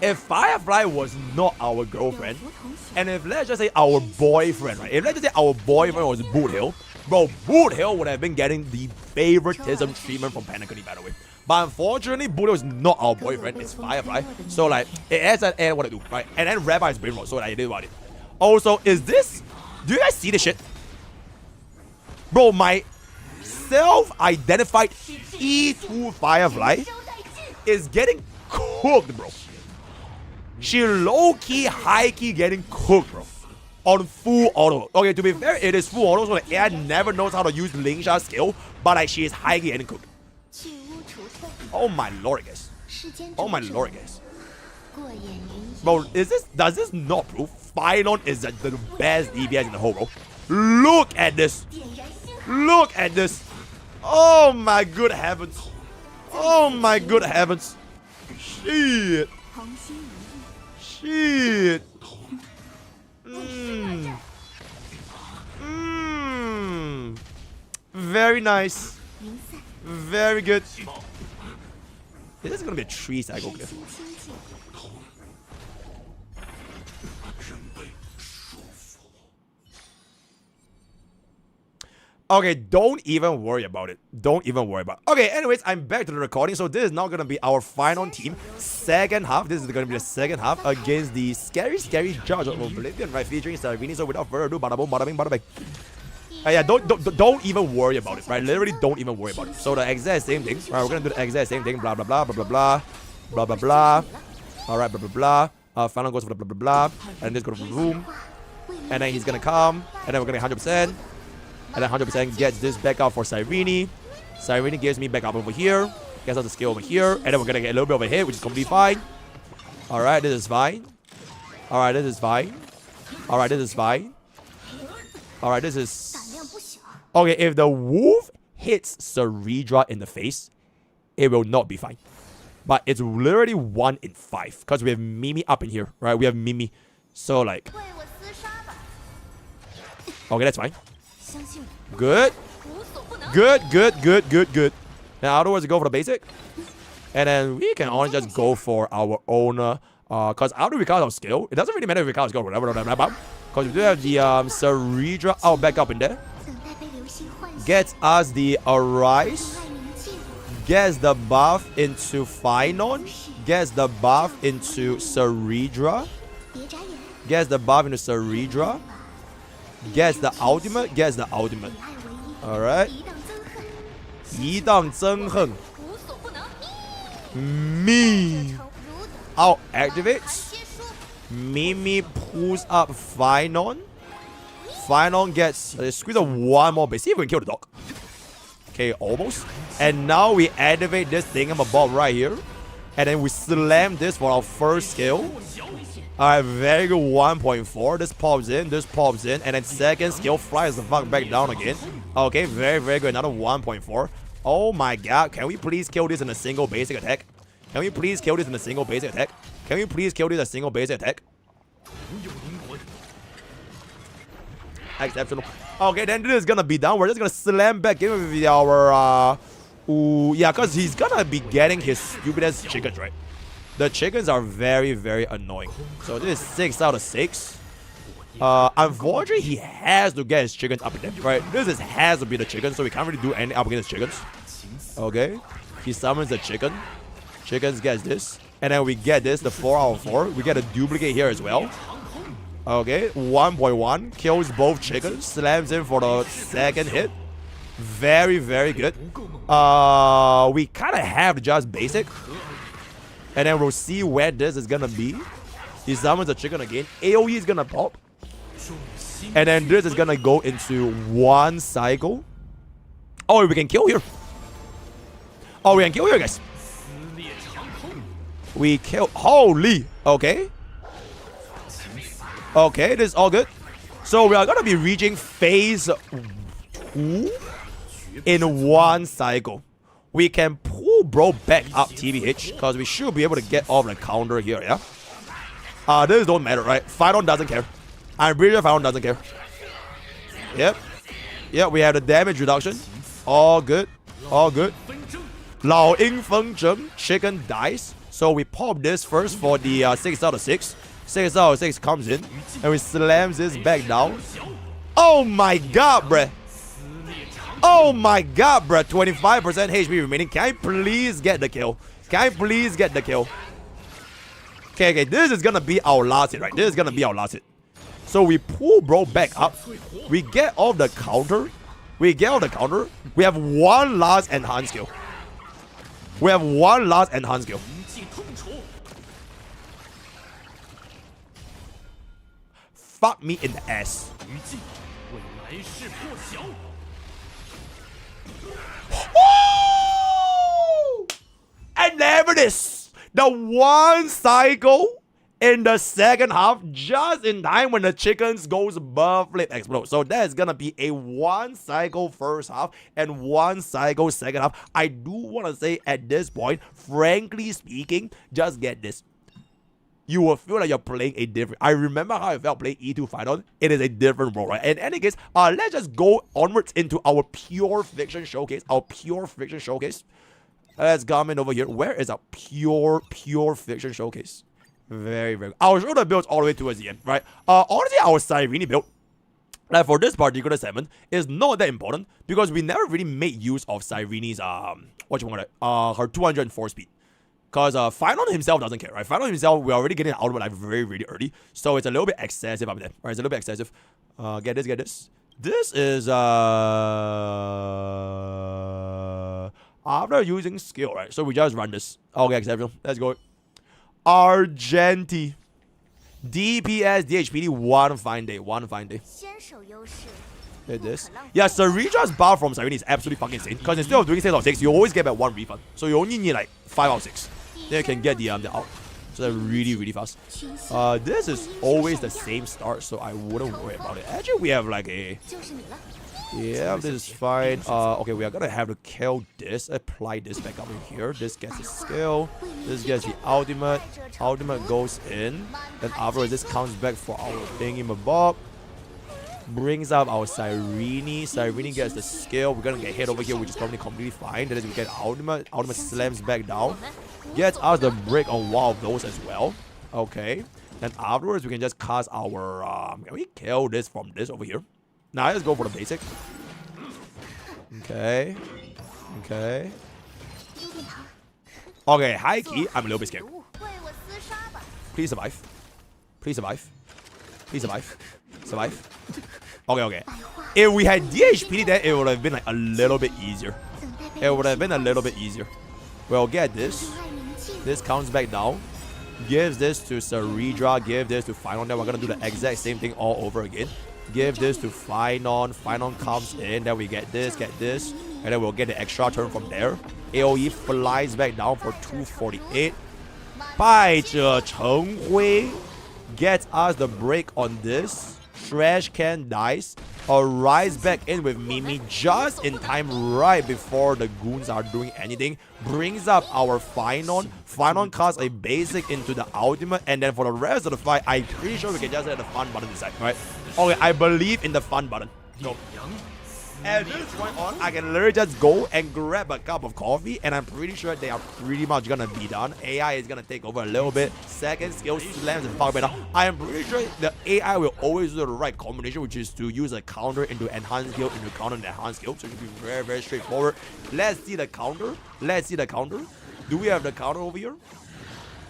if Firefly was not our girlfriend, and if let's just say our boyfriend, right? If let's just say our boyfriend was Boot Hill, bro, Boot Hill would have been getting the favoritism treatment from Panacony, by the way. But unfortunately, Boot Hill is not our boyfriend, it's Firefly. So like, it adds an and what to do, right? And then Rabbi is brain rot, so like, it is about it. Also, is this, do you guys see this shit? Bro, my self-identified E2 Firefly is getting cooked, bro. She low-key, high-key getting cooked, bro. On full auto. Okay, to be fair, it is full auto, so the AI never knows how to use Lingsha's skill, but like she is high-key getting cooked. Oh my lord, guys. Oh my lord, guys. Bro, does this not prove Phylon is the best DPS in the whole world? Look at this. Look at this. Oh my good heavens. Oh my good heavens. Shit. Shit. Very nice. Very good. This is gonna be a 3 cycle clip. Okay, don't even worry about it. Don't even worry about it. Okay, anyways, I'm back to the recording. So this is now gonna be our final team. Second half. This is gonna be the second half against the scary Judge of Oblivion, right? Featuring Cyrene. So without further ado, bada boom, bada bing, bada bing. Yeah, don't even worry about it, right? Literally don't even worry about it. So the exact same thing. Right, we're gonna do the exact same thing. Blah blah blah blah blah blah blah blah blah. Alright, blah blah blah. Final goes for the blah blah blah. And this goes for the room. And then he's gonna come. And then we're gonna get 100%. And then 100% gets this back out for Cyrene. Cyrene gives me back up over here. Gets us the skill over here. And then we're gonna get a little bit of a hit, which is completely fine. Alright, this is fine. Alright, this is fine. Alright, this is fine. Alright, this is... Okay, if the wolf hits Ceredra in the face, it will not be fine. But it's literally 1 in 5. Because we have Mimi up in here, right? We have Mimi. So like... Okay, that's fine. Good. Good, good, good, good, good. Now afterwards, go for the basic. And then we can only just go for our own... because after we count our skill, it doesn't really matter if we count skill, whatever. Because we do have the Ceredra out back up in there. Gets us the Arise. Gets the buff into Phylon. Gets the buff into Ceredra. Gets the buff into Ceredra. Gets the ultimate. Gets the ultimate. Alright. 一荡憎恨. Me. Out activates. Mimi pulls up Phylon. Phylon gets squeeze up 1 more base. See if we can kill the dog. Okay, almost. And now we activate this thingamabob right here. And then we slam this for our first skill. Alright, very good 1.4. This pops in, and then second skill flies the fuck back down again. Okay, very, very good. Another 1.4. Oh my god, can we please kill this in a single basic attack? Can we please kill this in a single basic attack? Can we please kill this in a single basic attack? Exceptional. Okay, then this is gonna be done. We're just gonna slam back in with our yeah, because he's gonna be getting his stupid ass chickens, right? The chickens are very, very annoying. So this is 6 out of 6. Unfortunately, he has to get his chickens up in there, right? This has to be the chicken, so we can't really do anything up against chickens. Okay, he summons the chicken. Chickens gets this, and then we get this, the 4 out of 4. We get a duplicate here as well. Okay, 1.1 kills both chickens, slams in for the second hit. Very, very good. We kind of have just basic. And then we'll see where this is gonna be. He summons the chicken again. AoE is gonna pop. And then this is gonna go into 1 cycle. Oh, we can kill here. Oh, we can kill here, guys. We kill. Holy. Okay. Okay, this is all good. So we are gonna be reaching phase 2 in 1 cycle. We can pull bro back up TBH because we should be able to get off the counter here, yeah? This don't matter, right? Phylon doesn't care. I'm pretty sure Phylon doesn't care. Yep. Yep, we have the damage reduction. All good. All good. Lao Ying Feng Zheng. Chicken dies. So we pop this first for the 6 out of 6. 6 out of 6 comes in, and we slams this back down. Oh my god, bruh. Oh my god, bruh. 25% HP remaining. Can I please get the kill? Can I please get the kill? Okay, this is gonna be our last hit, right? This is gonna be our last hit. So we pull bro back up. We get off the counter. We have one last enhance skill. Fuck me in the ass. And there it is. The one cycle in the second half, just in time when the chickens goes above flip explode. So that's gonna be a one cycle first half and one cycle second half. I do want to say at this point, frankly speaking, just get this. You will feel like you're playing a different. I remember how I felt playing E2 Final. It is a different role, right? In any case, let's just go onwards into our pure fiction showcase. Let's come in over here. Where is our pure fiction showcase? Very, very. I'll show the builds all the way towards the end, right? Honestly, our Cyrene build, like for this particular segment, is not that important because we never really made use of Cyrene's her 204 speed. Because Finon himself doesn't care, right? Finon himself, we're already getting out of like very, really early. So it's a little bit excessive up there, right? It's a little bit excessive. Get this. This is after using skill, right? So we just run this. Okay, exceptional. Let's go. Argenti. DPS, DHPD, one fine day. Get this. Yeah, Sarija's buff from Cyrene is absolutely fucking insane. Because instead of doing 6 out of 6, you always get back 1 refund. So you only need like 5 out of 6. Then you can get the out. So they're really, really fast. This is always the same start, so I wouldn't worry about it. Actually, we have like a... Yeah, this is fine. Okay, we are gonna have to kill this. Apply this back up in here. This gets the skill. This gets the ultimate. Ultimate goes in. Then afterwards, this comes back for our thingy-mabob. Brings up our Cyrene. Cyrene gets the skill. We're gonna get hit over here, which is probably completely fine. Then we get ultimate. Ultimate slams back down. Gets us the break on one of those as well. Okay. Then afterwards, we can just cast our... can we kill this from this over here? Now let's go for the basic. Okay. Okay, high key. I'm a little bit scared. Please survive. Okay. If we had DHPD there, it would have been like a little bit easier. We'll get this. This counts back down. Gives this to Saridra. Give this to Finon. Then we're gonna do the exact same thing all over again. Give this to Finon. Finon comes in. Then we get this. And then we'll get the extra turn from there. AoE flies back down for 248. 败者成灰 gets us the break on this. Trash can dice. Arrives back in with Mimi just in time right before the goons are doing anything. Brings up our Finon. Finon casts a basic into the ultimate. And then for the rest of the fight, I'm pretty sure we can just hit the fun button this time, right? Okay, I believe in the fun button. Go. At this point on, I can literally just go and grab a cup of coffee, and I'm pretty sure they are pretty much gonna be done. AI is gonna take over a little bit. Second skill slams and fuck better. I am pretty sure the AI will always do the right combination, which is to use a counter into enhanced skill, into counter and enhanced skill. So it should be very, very straightforward. Let's see the counter. Do we have the counter over here?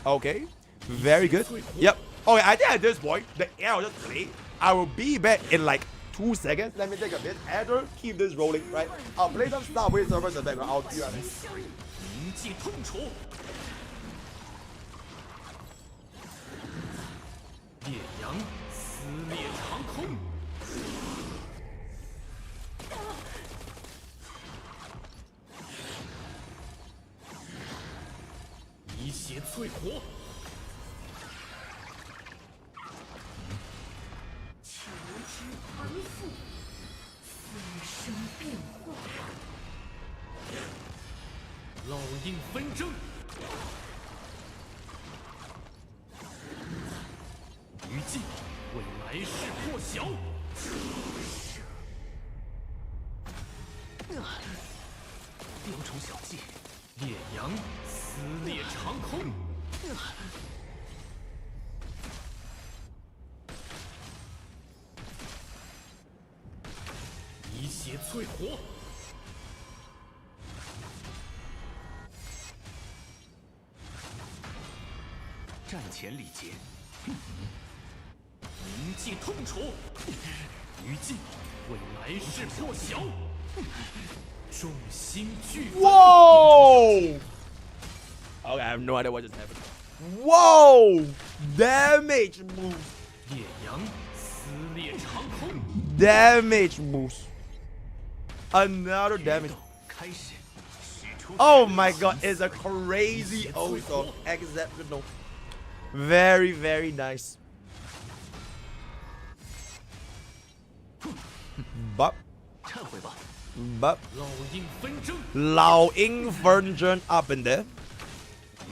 Okay. Very good. Yep. Okay, I think at this point, the AI will just play. I will be back in like 2 seconds. Let me take a bit. After, keep this rolling, right? I'll play some Starway servers in the background. I'll do that. 以血淬火。战前礼节，铭记痛楚，余烬为来世破晓，众星聚。 Whoa! Okay, I have no idea what just happened. Whoa! Damage boost. 烈阳撕裂长空。 Damage boost. Another damage. 开始。 Oh my god, it's a crazy also exceptional. Very, very nice. But 忏悔吧。 But 老鹰纷争。 Lao Ying Version up in there.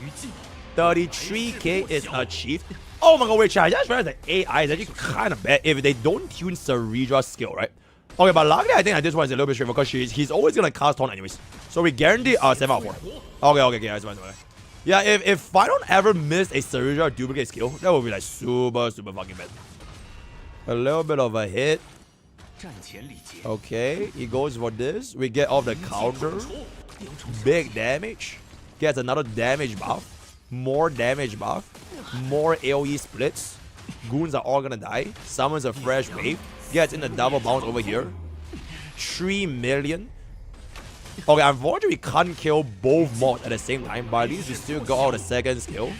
余烬。 33k is achieved. Oh my god, wait, chat. I just realized the AI is actually kind of bad if they don't tune Syrindra's skill, right? Okay, but luckily I think this one is a little bit straight because he's always gonna cast taunt anyways. So we guarantee 7 out of 4. Okay, that's fine. Yeah, if Final ever missed a Cyrene duplicate skill, that would be like super fucking bad. A little bit of a hit. Okay, he goes for this. We get off the counter. Big damage. Gets another damage buff. More damage buff. More AoE splits. Goons are all gonna die. Summons a fresh wave. Gets in a double bounce over here. 3 million. Okay, unfortunately we can't kill both mods at the same time, but at least we still got out the second skill.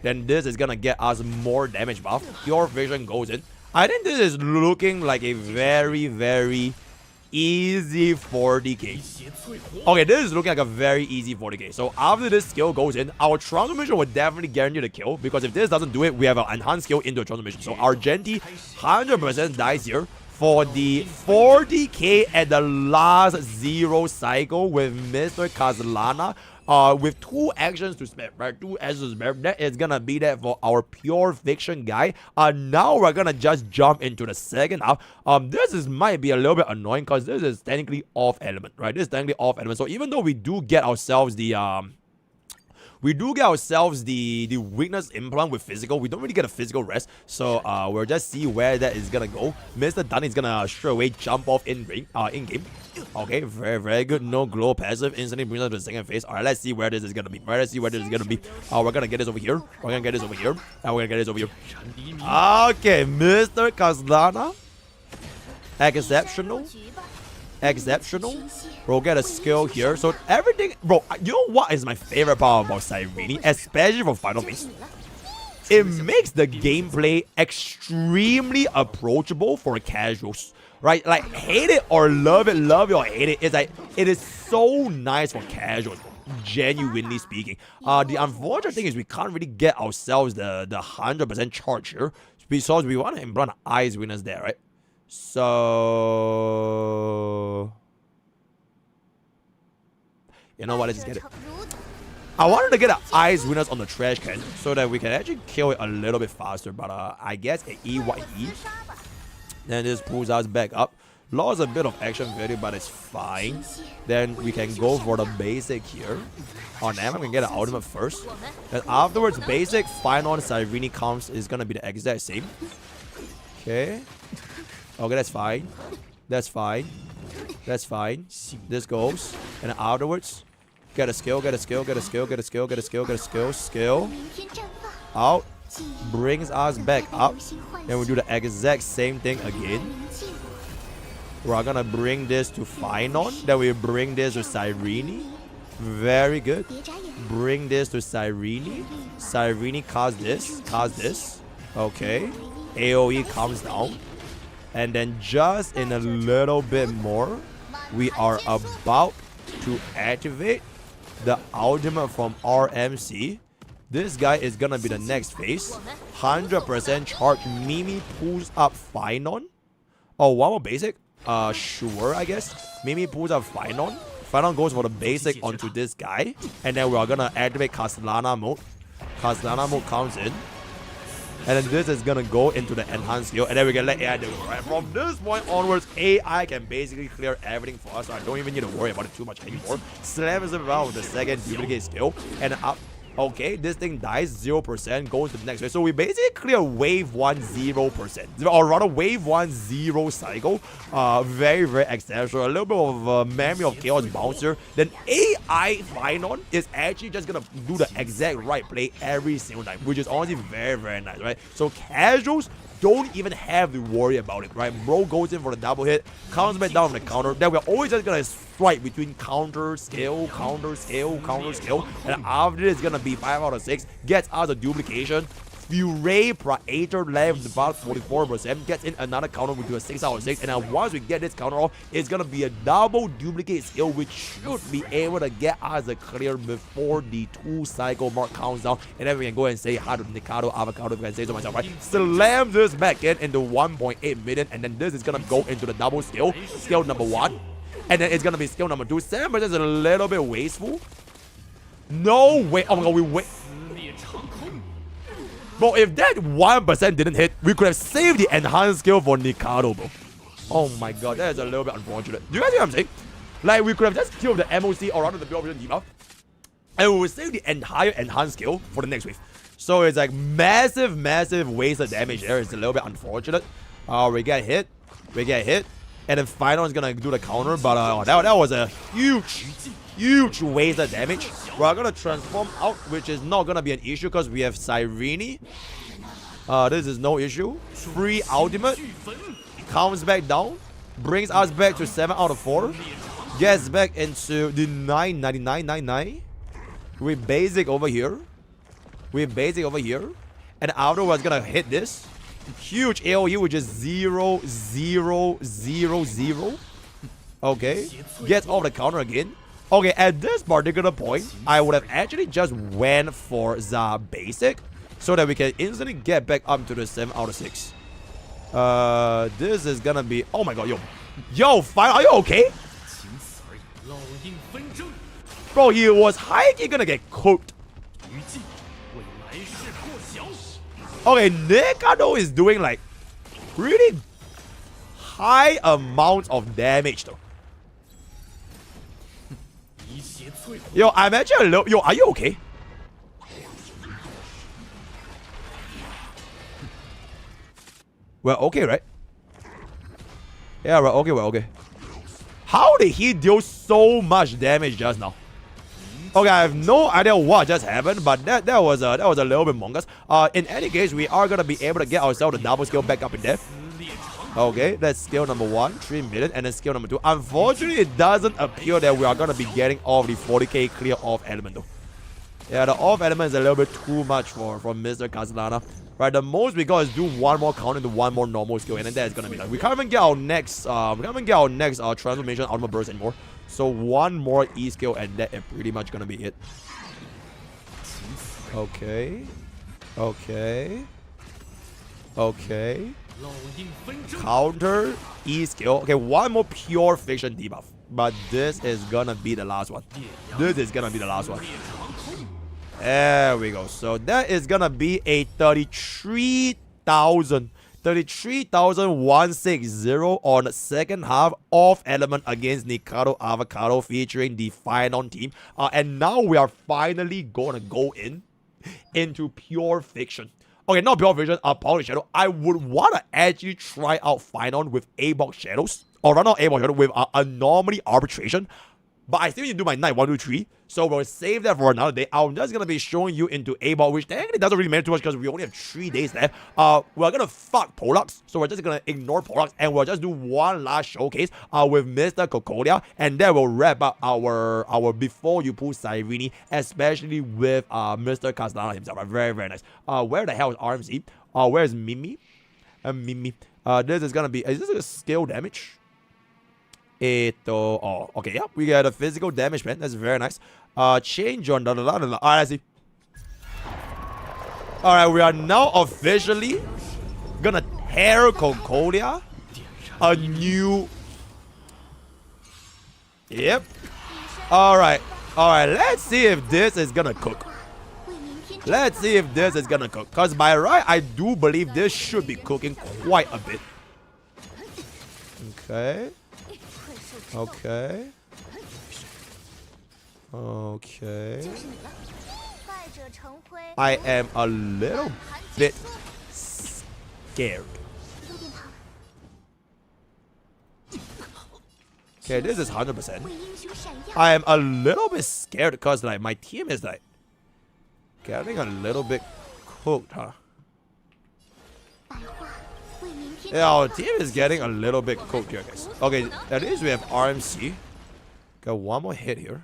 Then this is gonna get us more damage buff. Pure vision goes in. I think this is looking like a very easy 40k. Okay, this is looking like a very easy 40k. So after this skill goes in, our transformation will definitely guarantee the kill, because if this doesn't do it, we have an enhanced skill into a transformation. So our Genti 100% dies here for the 40k at the last 0 cycle with Mr. Castellana. With 2 actions to spare, right? 2 actions to spare. That is gonna be that for our pure fiction guy. Now we're gonna just jump into the second half. This might be a little bit annoying because this is technically off element, right? This is technically off element. So even though we do get ourselves the weakness implant with physical, we don't really get a physical rest. So we'll just see where that is gonna go. Mr. Dunn is gonna straight away jump off in game. Okay, very good. No glow passive instantly brings us to the second phase. Alright, let's see where this is gonna be. We're gonna get this over here. We're gonna get this over here. And we're gonna get this over here. Okay, Mr. Castellana. Exceptional. Bro, get a skill here. So everything, bro, you know what is my favorite part about Cyrene, especially for final phase? It makes the gameplay extremely approachable for casuals, right? Like, hate it or love it or hate it. It's like, it is so nice for casuals, genuinely speaking. The unfortunate thing is we can't really get ourselves the 100% charge here, because we want to implant Eyes Winners there, right? So you know what, let's just get it. I wanted to get an Eyes Winners on the trash can so that we can actually kill it a little bit faster, but I guess an EYE. Then this pulls us back up. Lost a bit of action value, but it's fine. Then we can go for the basic here. On them, we can get an ultimate first. Then afterwards, basic, final Cyrene comes is gonna be the exact same. Okay. Okay, that's fine. That's fine. This goes. And then afterwards, get a skill. Skill. Out. Brings us back up. Then we do the exact same thing again. We're gonna bring this to Finon. Then we bring this to Cyrene. Very good. Bring this to Cyrene. Cyrene cast this. Okay. AoE comes down. And then just in a little bit more, we are about to activate the ultimate from RMC. This guy is gonna be the next phase. 100% charge. Mimi pulls up Finon. Oh, one more basic? Sure, I guess. Mimi pulls up Finon. Finon goes for the basic onto this guy. And then we're gonna activate Castellana mode. Castellana mode comes in. And then this is gonna go into the enhanced skill, and then we can let AI do it, right? From this point onwards, AI can basically clear everything for us, so I don't even need to worry about it too much anymore. Slams it around with the second duplicate skill, and up. Okay, this thing dies 0%, goes to the next wave. So we basically clear wave 1 0%, or rather wave 1 0 cycle. Very, very exceptional. A little bit of memory of chaos bouncer. Then AI Finon is actually just gonna do the exact right play every single time, which is honestly very, very nice, right? So casuals don't even have to worry about it, right? Bro goes in for the double hit, comes back down on the counter. Then we're always just gonna swipe between counter, skill, counter, skill, counter, skill. And after this, it's gonna be 5 out of 6. Gets us a duplication. Furay Praetor left about 44%. Gets in another counter, we do a 6 out of 6. And then once we get this counter off, it's gonna be a double duplicate skill, which should be able to get us a clear before the 2 cycle mark counts down. And then we can go and say hi to Nikado, Avocado, if I can say so myself, right? Slam this back in into 1.8 million. And then this is gonna go into the double skill. Skill number 1. And then it's gonna be skill number 2. 7% is a little bit wasteful. No way. Oh my god, we wait. Bro, if that 1% didn't hit, we could have saved the enhanced skill for Nikado, bro. Oh my god, that is a little bit unfortunate. Do you guys see what I'm saying? Like, we could have just killed the MOC or rather the pure vision debuff, and we would save the entire enhanced skill for the next wave. So it's like massive, massive waste of damage there. It's a little bit unfortunate. We get hit. And then Final is gonna do the counter, but that was a huge waste of damage. We're gonna transform out, which is not gonna be an issue because we have Cyrene. This is no issue. Free ultimate. Comes back down. Brings us back to 7 out of 4. Gets back into the 99999. We basic over here. And afterwards gonna hit this. Huge AoE, which is 0, 0, 0, 0. Okay. Gets off the counter again. Okay, at this particular point, I would have actually just went for the basic so that we can instantly get back up to the 7 out of 6. This is gonna be... Oh my god, yo, fine, are you okay? Bro, he was high-key gonna get cooked. Okay, Nikado is doing like really high amounts of damage though. Yo, I'm actually a little... Yo, are you okay? We're okay, right? Yeah, we're okay. How did he deal so much damage just now? Okay, I have no idea what just happened, but that was a little bit mongus. In any case, we are gonna be able to get ourselves the double skill back up in there. Okay, that's skill number 1, 3 million, and then skill number 2. Unfortunately, it doesn't appear that we are gonna be getting all of the 40k clear off element though. Yeah, the off element is a little bit too much for Mr. Castellana. Right, the most we got is do 1 more count into 1 more normal skill, and then that's gonna be done. We can't even get our next transformation ultimate burst anymore. So 1 more E skill, and that is pretty much gonna be it. Okay. Counter E skill. Okay, 1 more pure fiction debuff, but this is gonna be the last one. There we go. So that is gonna be a 33,160 on the second half of element against Nikado Avocado featuring the Finon team. And now we are finally gonna go into pure fiction. Okay, not pure fiction, Power Shadow. I would wanna actually try out Finon with A-Box Shadows. Or run out A-Box Shadow with Anomaly Arbitration. But I still need to do my night 1, 2, 3. So we'll save that for another day. I'm just gonna be showing you into A-Ball, which technically doesn't really matter too much because we only have 3 days left. We're gonna fuck Pollux, so we're just gonna ignore Pollux and we'll just do 1 last showcase with Mr. Kokolia, and then we'll wrap up our before you pull Cyrene, especially with Mr. Castellana himself. Very, very nice. Where the hell is RMC? Where is Mimi? This is gonna be... Is this a skill damage? Oh, okay, yeah, we got a physical damage, man. That's very nice. Change on Alright, I see. Alright, we are now officially gonna tear Concordia a new... Yep. Alright, let's see if this is gonna cook. Because by right, I do believe this should be cooking quite a bit. Okay. I am a little bit scared. Okay, this is 100%. I am a little bit scared because like my team is like getting a little bit cooked, huh? Yeah, our team is getting a little bit cooked here, guys. Okay, at least we have RMC. Got one more hit here.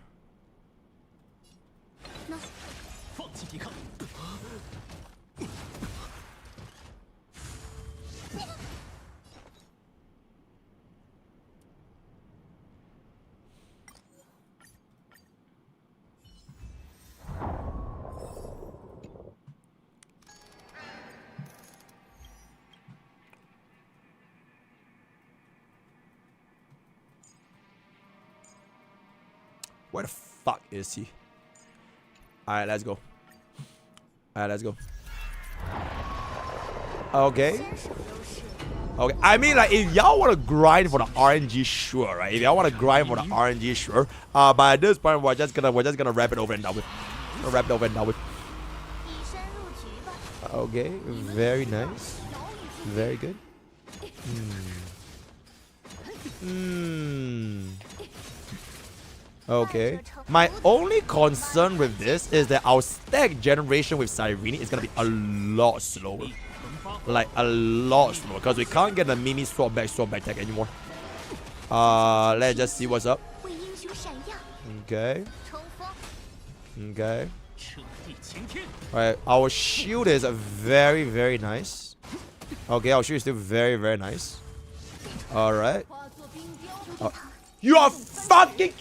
Where the fuck is he? Alright, let's go. Alright, let's go. Okay. Okay. I mean, like, if y'all want to grind for the RNG, sure, right? If y'all want to grind for the RNG, sure. But at this point, we're just gonna wrap it over and done with. Wrap it over and done with. Okay. Very nice. Very good. Okay. My only concern with this is that our stack generation with Cyrene is gonna be a lot slower. Like a lot slower. Because we can't get the mini swap back tech anymore. Let's just see what's up. Okay. Okay. Alright, our shield is very, very nice. Okay, our shield is still very, very nice. Alright. You are fucking...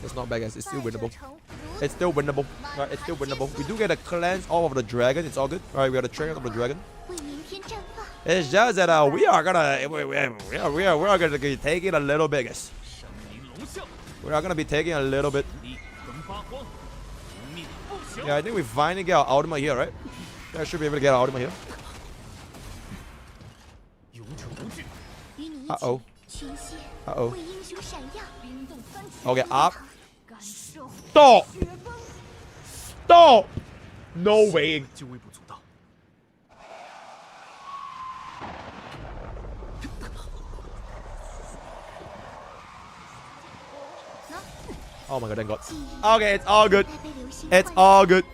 It's not bad, guys. It's still winnable. It's still winnable. Right, it's still winnable. We do get a cleanse off of the dragon. It's all good. Alright, we got a trigger of the dragon. It's just that we are gonna be taking a little bit, guys. We are gonna be taking a little bit. Yeah, I think we finally get our ultimate here, right? Yeah, I should be able to get our ultimate here. Uh-oh. Uh-oh. Okay, up. Stop! Stop! No way. Oh my god, thank god. Okay, it's all good. It's all good.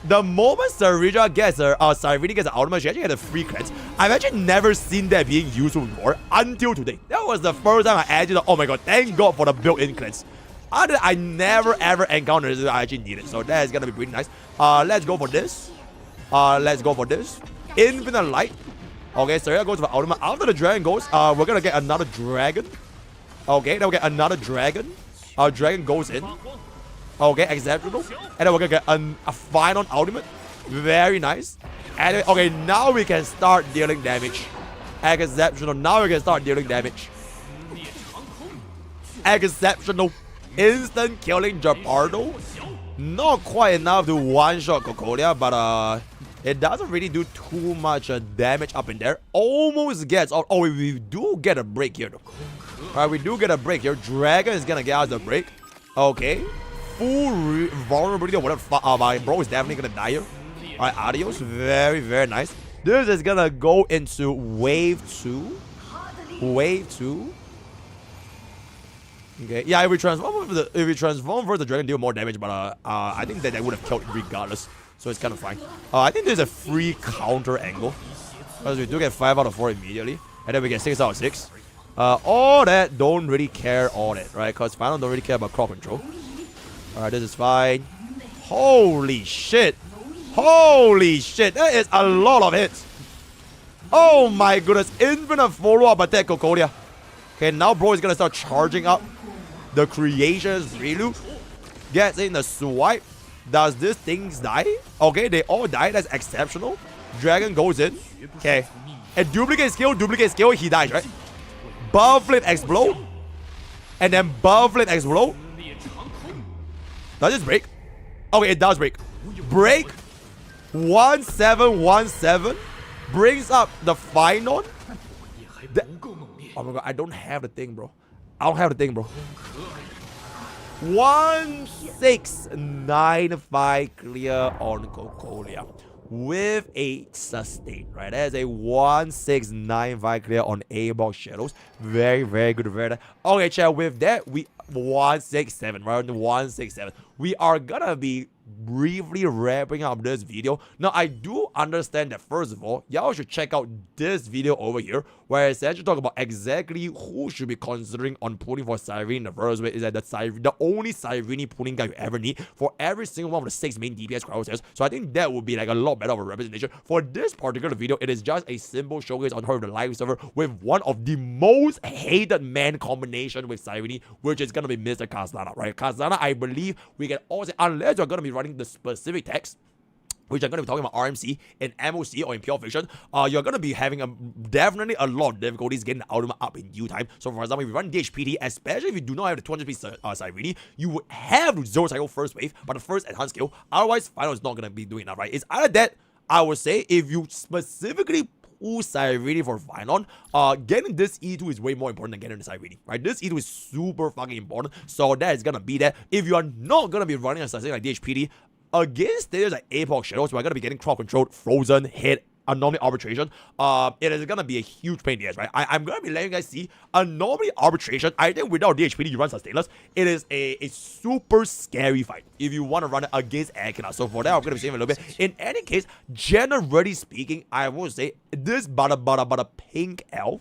The moment Cyrene gets her ultimate, she actually gets a free cleanse. I've actually never seen that being used before until today. That was the first time I actually, oh my god, thank god for the built-in cleanse. I never ever encountered this I actually need it. So that is gonna be pretty nice. Let's go for this. Let's go for this. Infinite light. Okay, Cyrene goes for ultimate. After the dragon goes, we're gonna get another dragon. Okay, then we'll get another dragon. Our dragon goes in. Okay, exceptional. And then we're gonna get a final ultimate. Very nice. And okay, now we can start dealing damage. Exceptional. Now we can start dealing damage. Exceptional. Instant killing Gepardo. Not quite enough to one-shot Cocolia, but it doesn't really do too much damage up in there. Almost gets... Oh, we do get a break here though. Alright, we do get a break here. Dragon is gonna get us the break. Okay. Full vulnerability or whatever. My bro is definitely gonna die here. Alright, adios. Very, very nice. This is gonna go into wave 2. Wave 2. Okay, yeah, if we transform for the dragon, deal more damage, but I think that would have killed it regardless, so it's kind of fine. I think there's a free counter angle because we do get 5 out of 4 immediately, and then we get 6 out of 6. All that don't really care, all that, right? Because Final don't really care about crop control. All right, this is fine. Holy shit! Holy shit! That is a lot of hits. Oh my goodness! Infinite follow-up attack, Cocolia. Okay, now bro is gonna start charging up. The creations Relu gets in the swipe. Does this thing die? Okay, they all die. That's exceptional. Dragon goes in. Okay. And duplicate skill, he dies, right? Buff flip explode. And then buff flip explode. Does this break? Okay, it does break. Break 1717 brings up the final. Oh my god, I don't have the thing, bro. I don't have the thing, bro. 1695 clear on Cocolia with a sustain, right? That is a 1695 clear on A-Box Shadows. Very, very good. Very. Okay, chat, with that, we 167, right? 167. We are gonna be briefly wrapping up this video. Now, I do understand that, first of all, y'all should check out this video over here, where I essentially talk about exactly who should be considering on pulling for Cyrene in the first way. Is that the only Cyrene pulling guy you ever need for every single one of the 6 main DPS crosshairs. So I think that would be like a lot better of a representation. For this particular video, it is just a simple showcase on her the live server with one of the most hated man combination with Cyrene, which is gonna be Mr. Caslana, right? Caslana, I believe we can also, unless you're gonna be running the specific text, which I'm going to be talking about RMC in MOC or in Pure Fiction, you're going to be having definitely a lot of difficulties getting the ultimate up in due time. So for example, if you run DHPD, especially if you do not have the 200 piece Cyrene, you would have to zero cycle first wave, but the first enhanced skill. Otherwise, final is not going to be doing enough, right? It's either that, I would say, if you specifically pull Cyrene for Final, getting this E2 is way more important than getting the Cyrene, right? This E2 is super fucking important, so that is gonna be that. If you are not gonna be running a sustain like DHPD, against stages like Epilogue Shadows, we're gonna be getting crowd controlled, frozen, hit, Anomaly arbitration. It is gonna be a huge pain in the ass, right? I'm gonna be letting you guys see Anomaly arbitration. I think without DHPD, you run sustainless. It is a super scary fight if you want to run it against Akina. So for that, I'm gonna be saving a little bit. In any case, generally speaking, I would say this butter pink elf,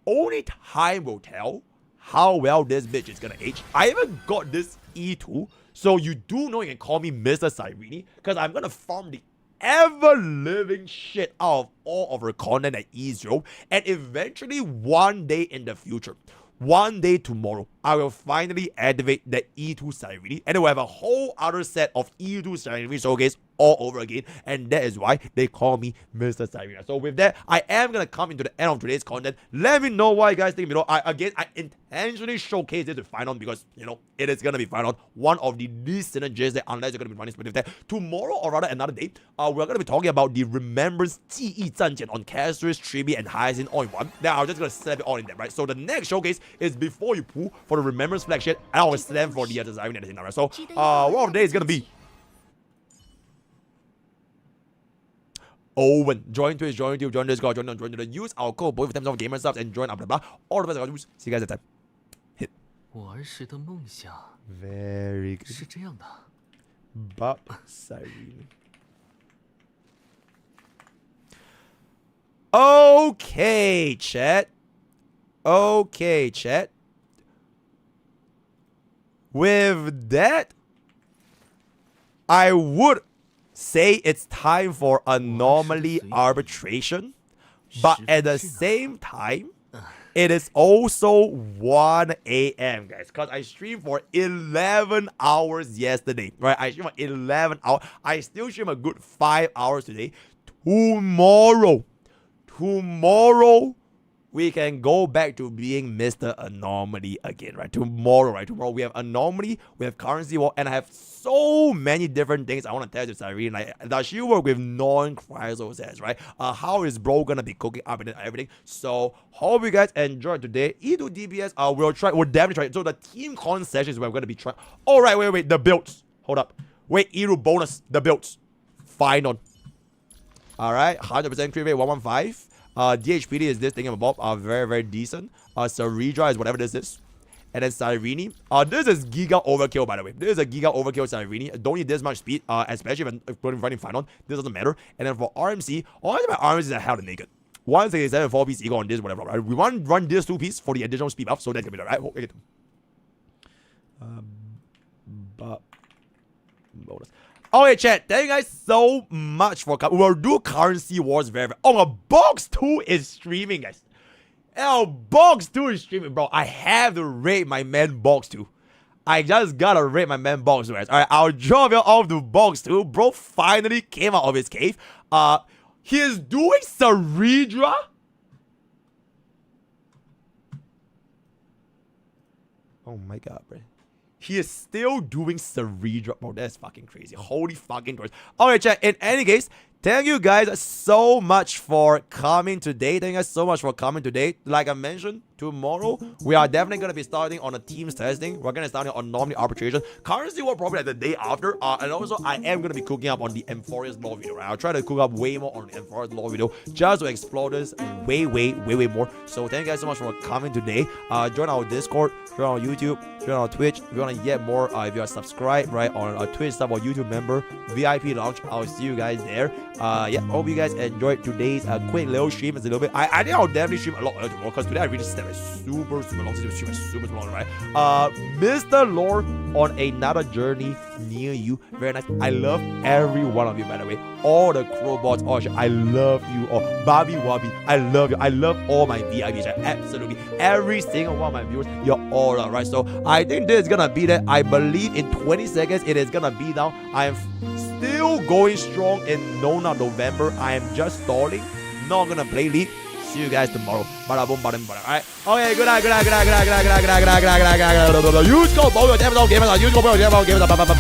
only time will tell how well this bitch is gonna age. I even got this E2, so you do know you can call me Mr. Cyrene, because I'm gonna farm the ever-living shit out of all of her content at E0, and eventually one day in the future, one day tomorrow, I will finally activate the E2 Cyrene, and we'll have a whole other set of E2 Cyrene showcase all over again, and that is why they call me Mr. Cyrene. So with that, I am gonna come into the end of today's content. Let me know what you guys think below. I intentionally showcase it to Final because, you know, it is gonna be Final, one of the least synergies that, unless you're gonna be running specific that. Tomorrow, or rather another day, we're gonna be talking about the Remembrance 记忆战舰 on Castorice, Tribi, and Hyacinth all in one. Then I'm just gonna slap it all in there, right? So the next showcase is before you pull for the Remembrance flagship, and I will slam for the Cyrene and everything, right? So one of the days is gonna be Owen. Join Twitch, join YouTube, join Discord, join the use our code both times of gamer subs and join blah blah blah. All the best I use. See you guys next time. Hit. 我儿时的梦想 Very good. 是这样的。 Bop Cyrene. Okay, chat. Okay, chat. With that, I would say it's time for Anomaly arbitration, but at the same time, it is also 1 a.m. guys, because I streamed for 11 hours yesterday, right? I streamed for 11 hours. I still stream a good 5 hours today. Tomorrow, we can go back to being Mr. Anomaly again, right? Tomorrow we have Anomaly, we have Currency War, and I have so many different things I want to tell you, Cyrene. Like, does she work with non-Chrysal sets, right? How is bro gonna be cooking up and everything? So hope you guys enjoyed today. E2 DPS, we'll definitely try it. So the team con sessions where we're gonna be trying. All right, wait, the builds. Hold up. Wait, E2 bonus, the builds. Final. All right, 100% crit rate, 115. DHPD is this thing above, very, very decent. Saridra is whatever this is. And then Cyrene. This is Giga Overkill, by the way. This is a Giga Overkill Cyrene. Don't need this much speed, especially if I'm running Final. This doesn't matter. And then for RMC, honestly, my RMC is a hell of naked. 167 4-piece ego on this, whatever, right? We want to run this 2-piece for the additional speed buff, so that can be right. Okay. But bonus. Okay, chat, thank you guys so much for coming. We'll do Currency Wars very, very. Oh, Box 2 is streaming, guys. Oh, Box 2 is streaming, bro. I have to rate my man Box 2. I just gotta rate my man Box 2, guys. Alright, I'll drop you off to Box 2. Bro finally came out of his cave. He is doing Saridra. Oh my god, bro. He is still doing Cyrene drop. Bro, that's fucking crazy. Holy fucking doors. Okay, chat. In any case, thank you guys so much for coming today. Thank you guys so much for coming today. Like I mentioned, tomorrow we are definitely going to be starting on a teams testing. We're going to start on Anomaly arbitration. Currently, we're probably like the day after. And also, I am going to be cooking up on the Amphoreus lore video, right? I'll try to cook up way more on the Amphoreus lore video just to explore this way more. So thank you guys so much for coming today. Join our Discord, join our YouTube, join our Twitch. If you want to get more, if you are subscribed, right, on our Twitch stuff or YouTube member, VIP launch. I'll see you guys there. Yeah, hope you guys enjoyed today's quick little stream. It's a little bit. I think I'll definitely stream a lot earlier tomorrow because today I really stepped super long. Super long, right? Mr. Lore on another journey near you. Very nice. I love every one of you, by the way. All the crowbots, all shit. I love you all. Bobby Wobby, I love you. I love all my VIPs. Right? Absolutely. Every single one of my viewers, you're all alright. So I think this is gonna be that. I believe in 20 seconds it is gonna be now. I am still going strong in November. I am just stalling. Not gonna play League. See you guys tomorrow. Bada boom, bada boom, bada. Alright. Okay, good night. Use code BOYO, use code BOYO,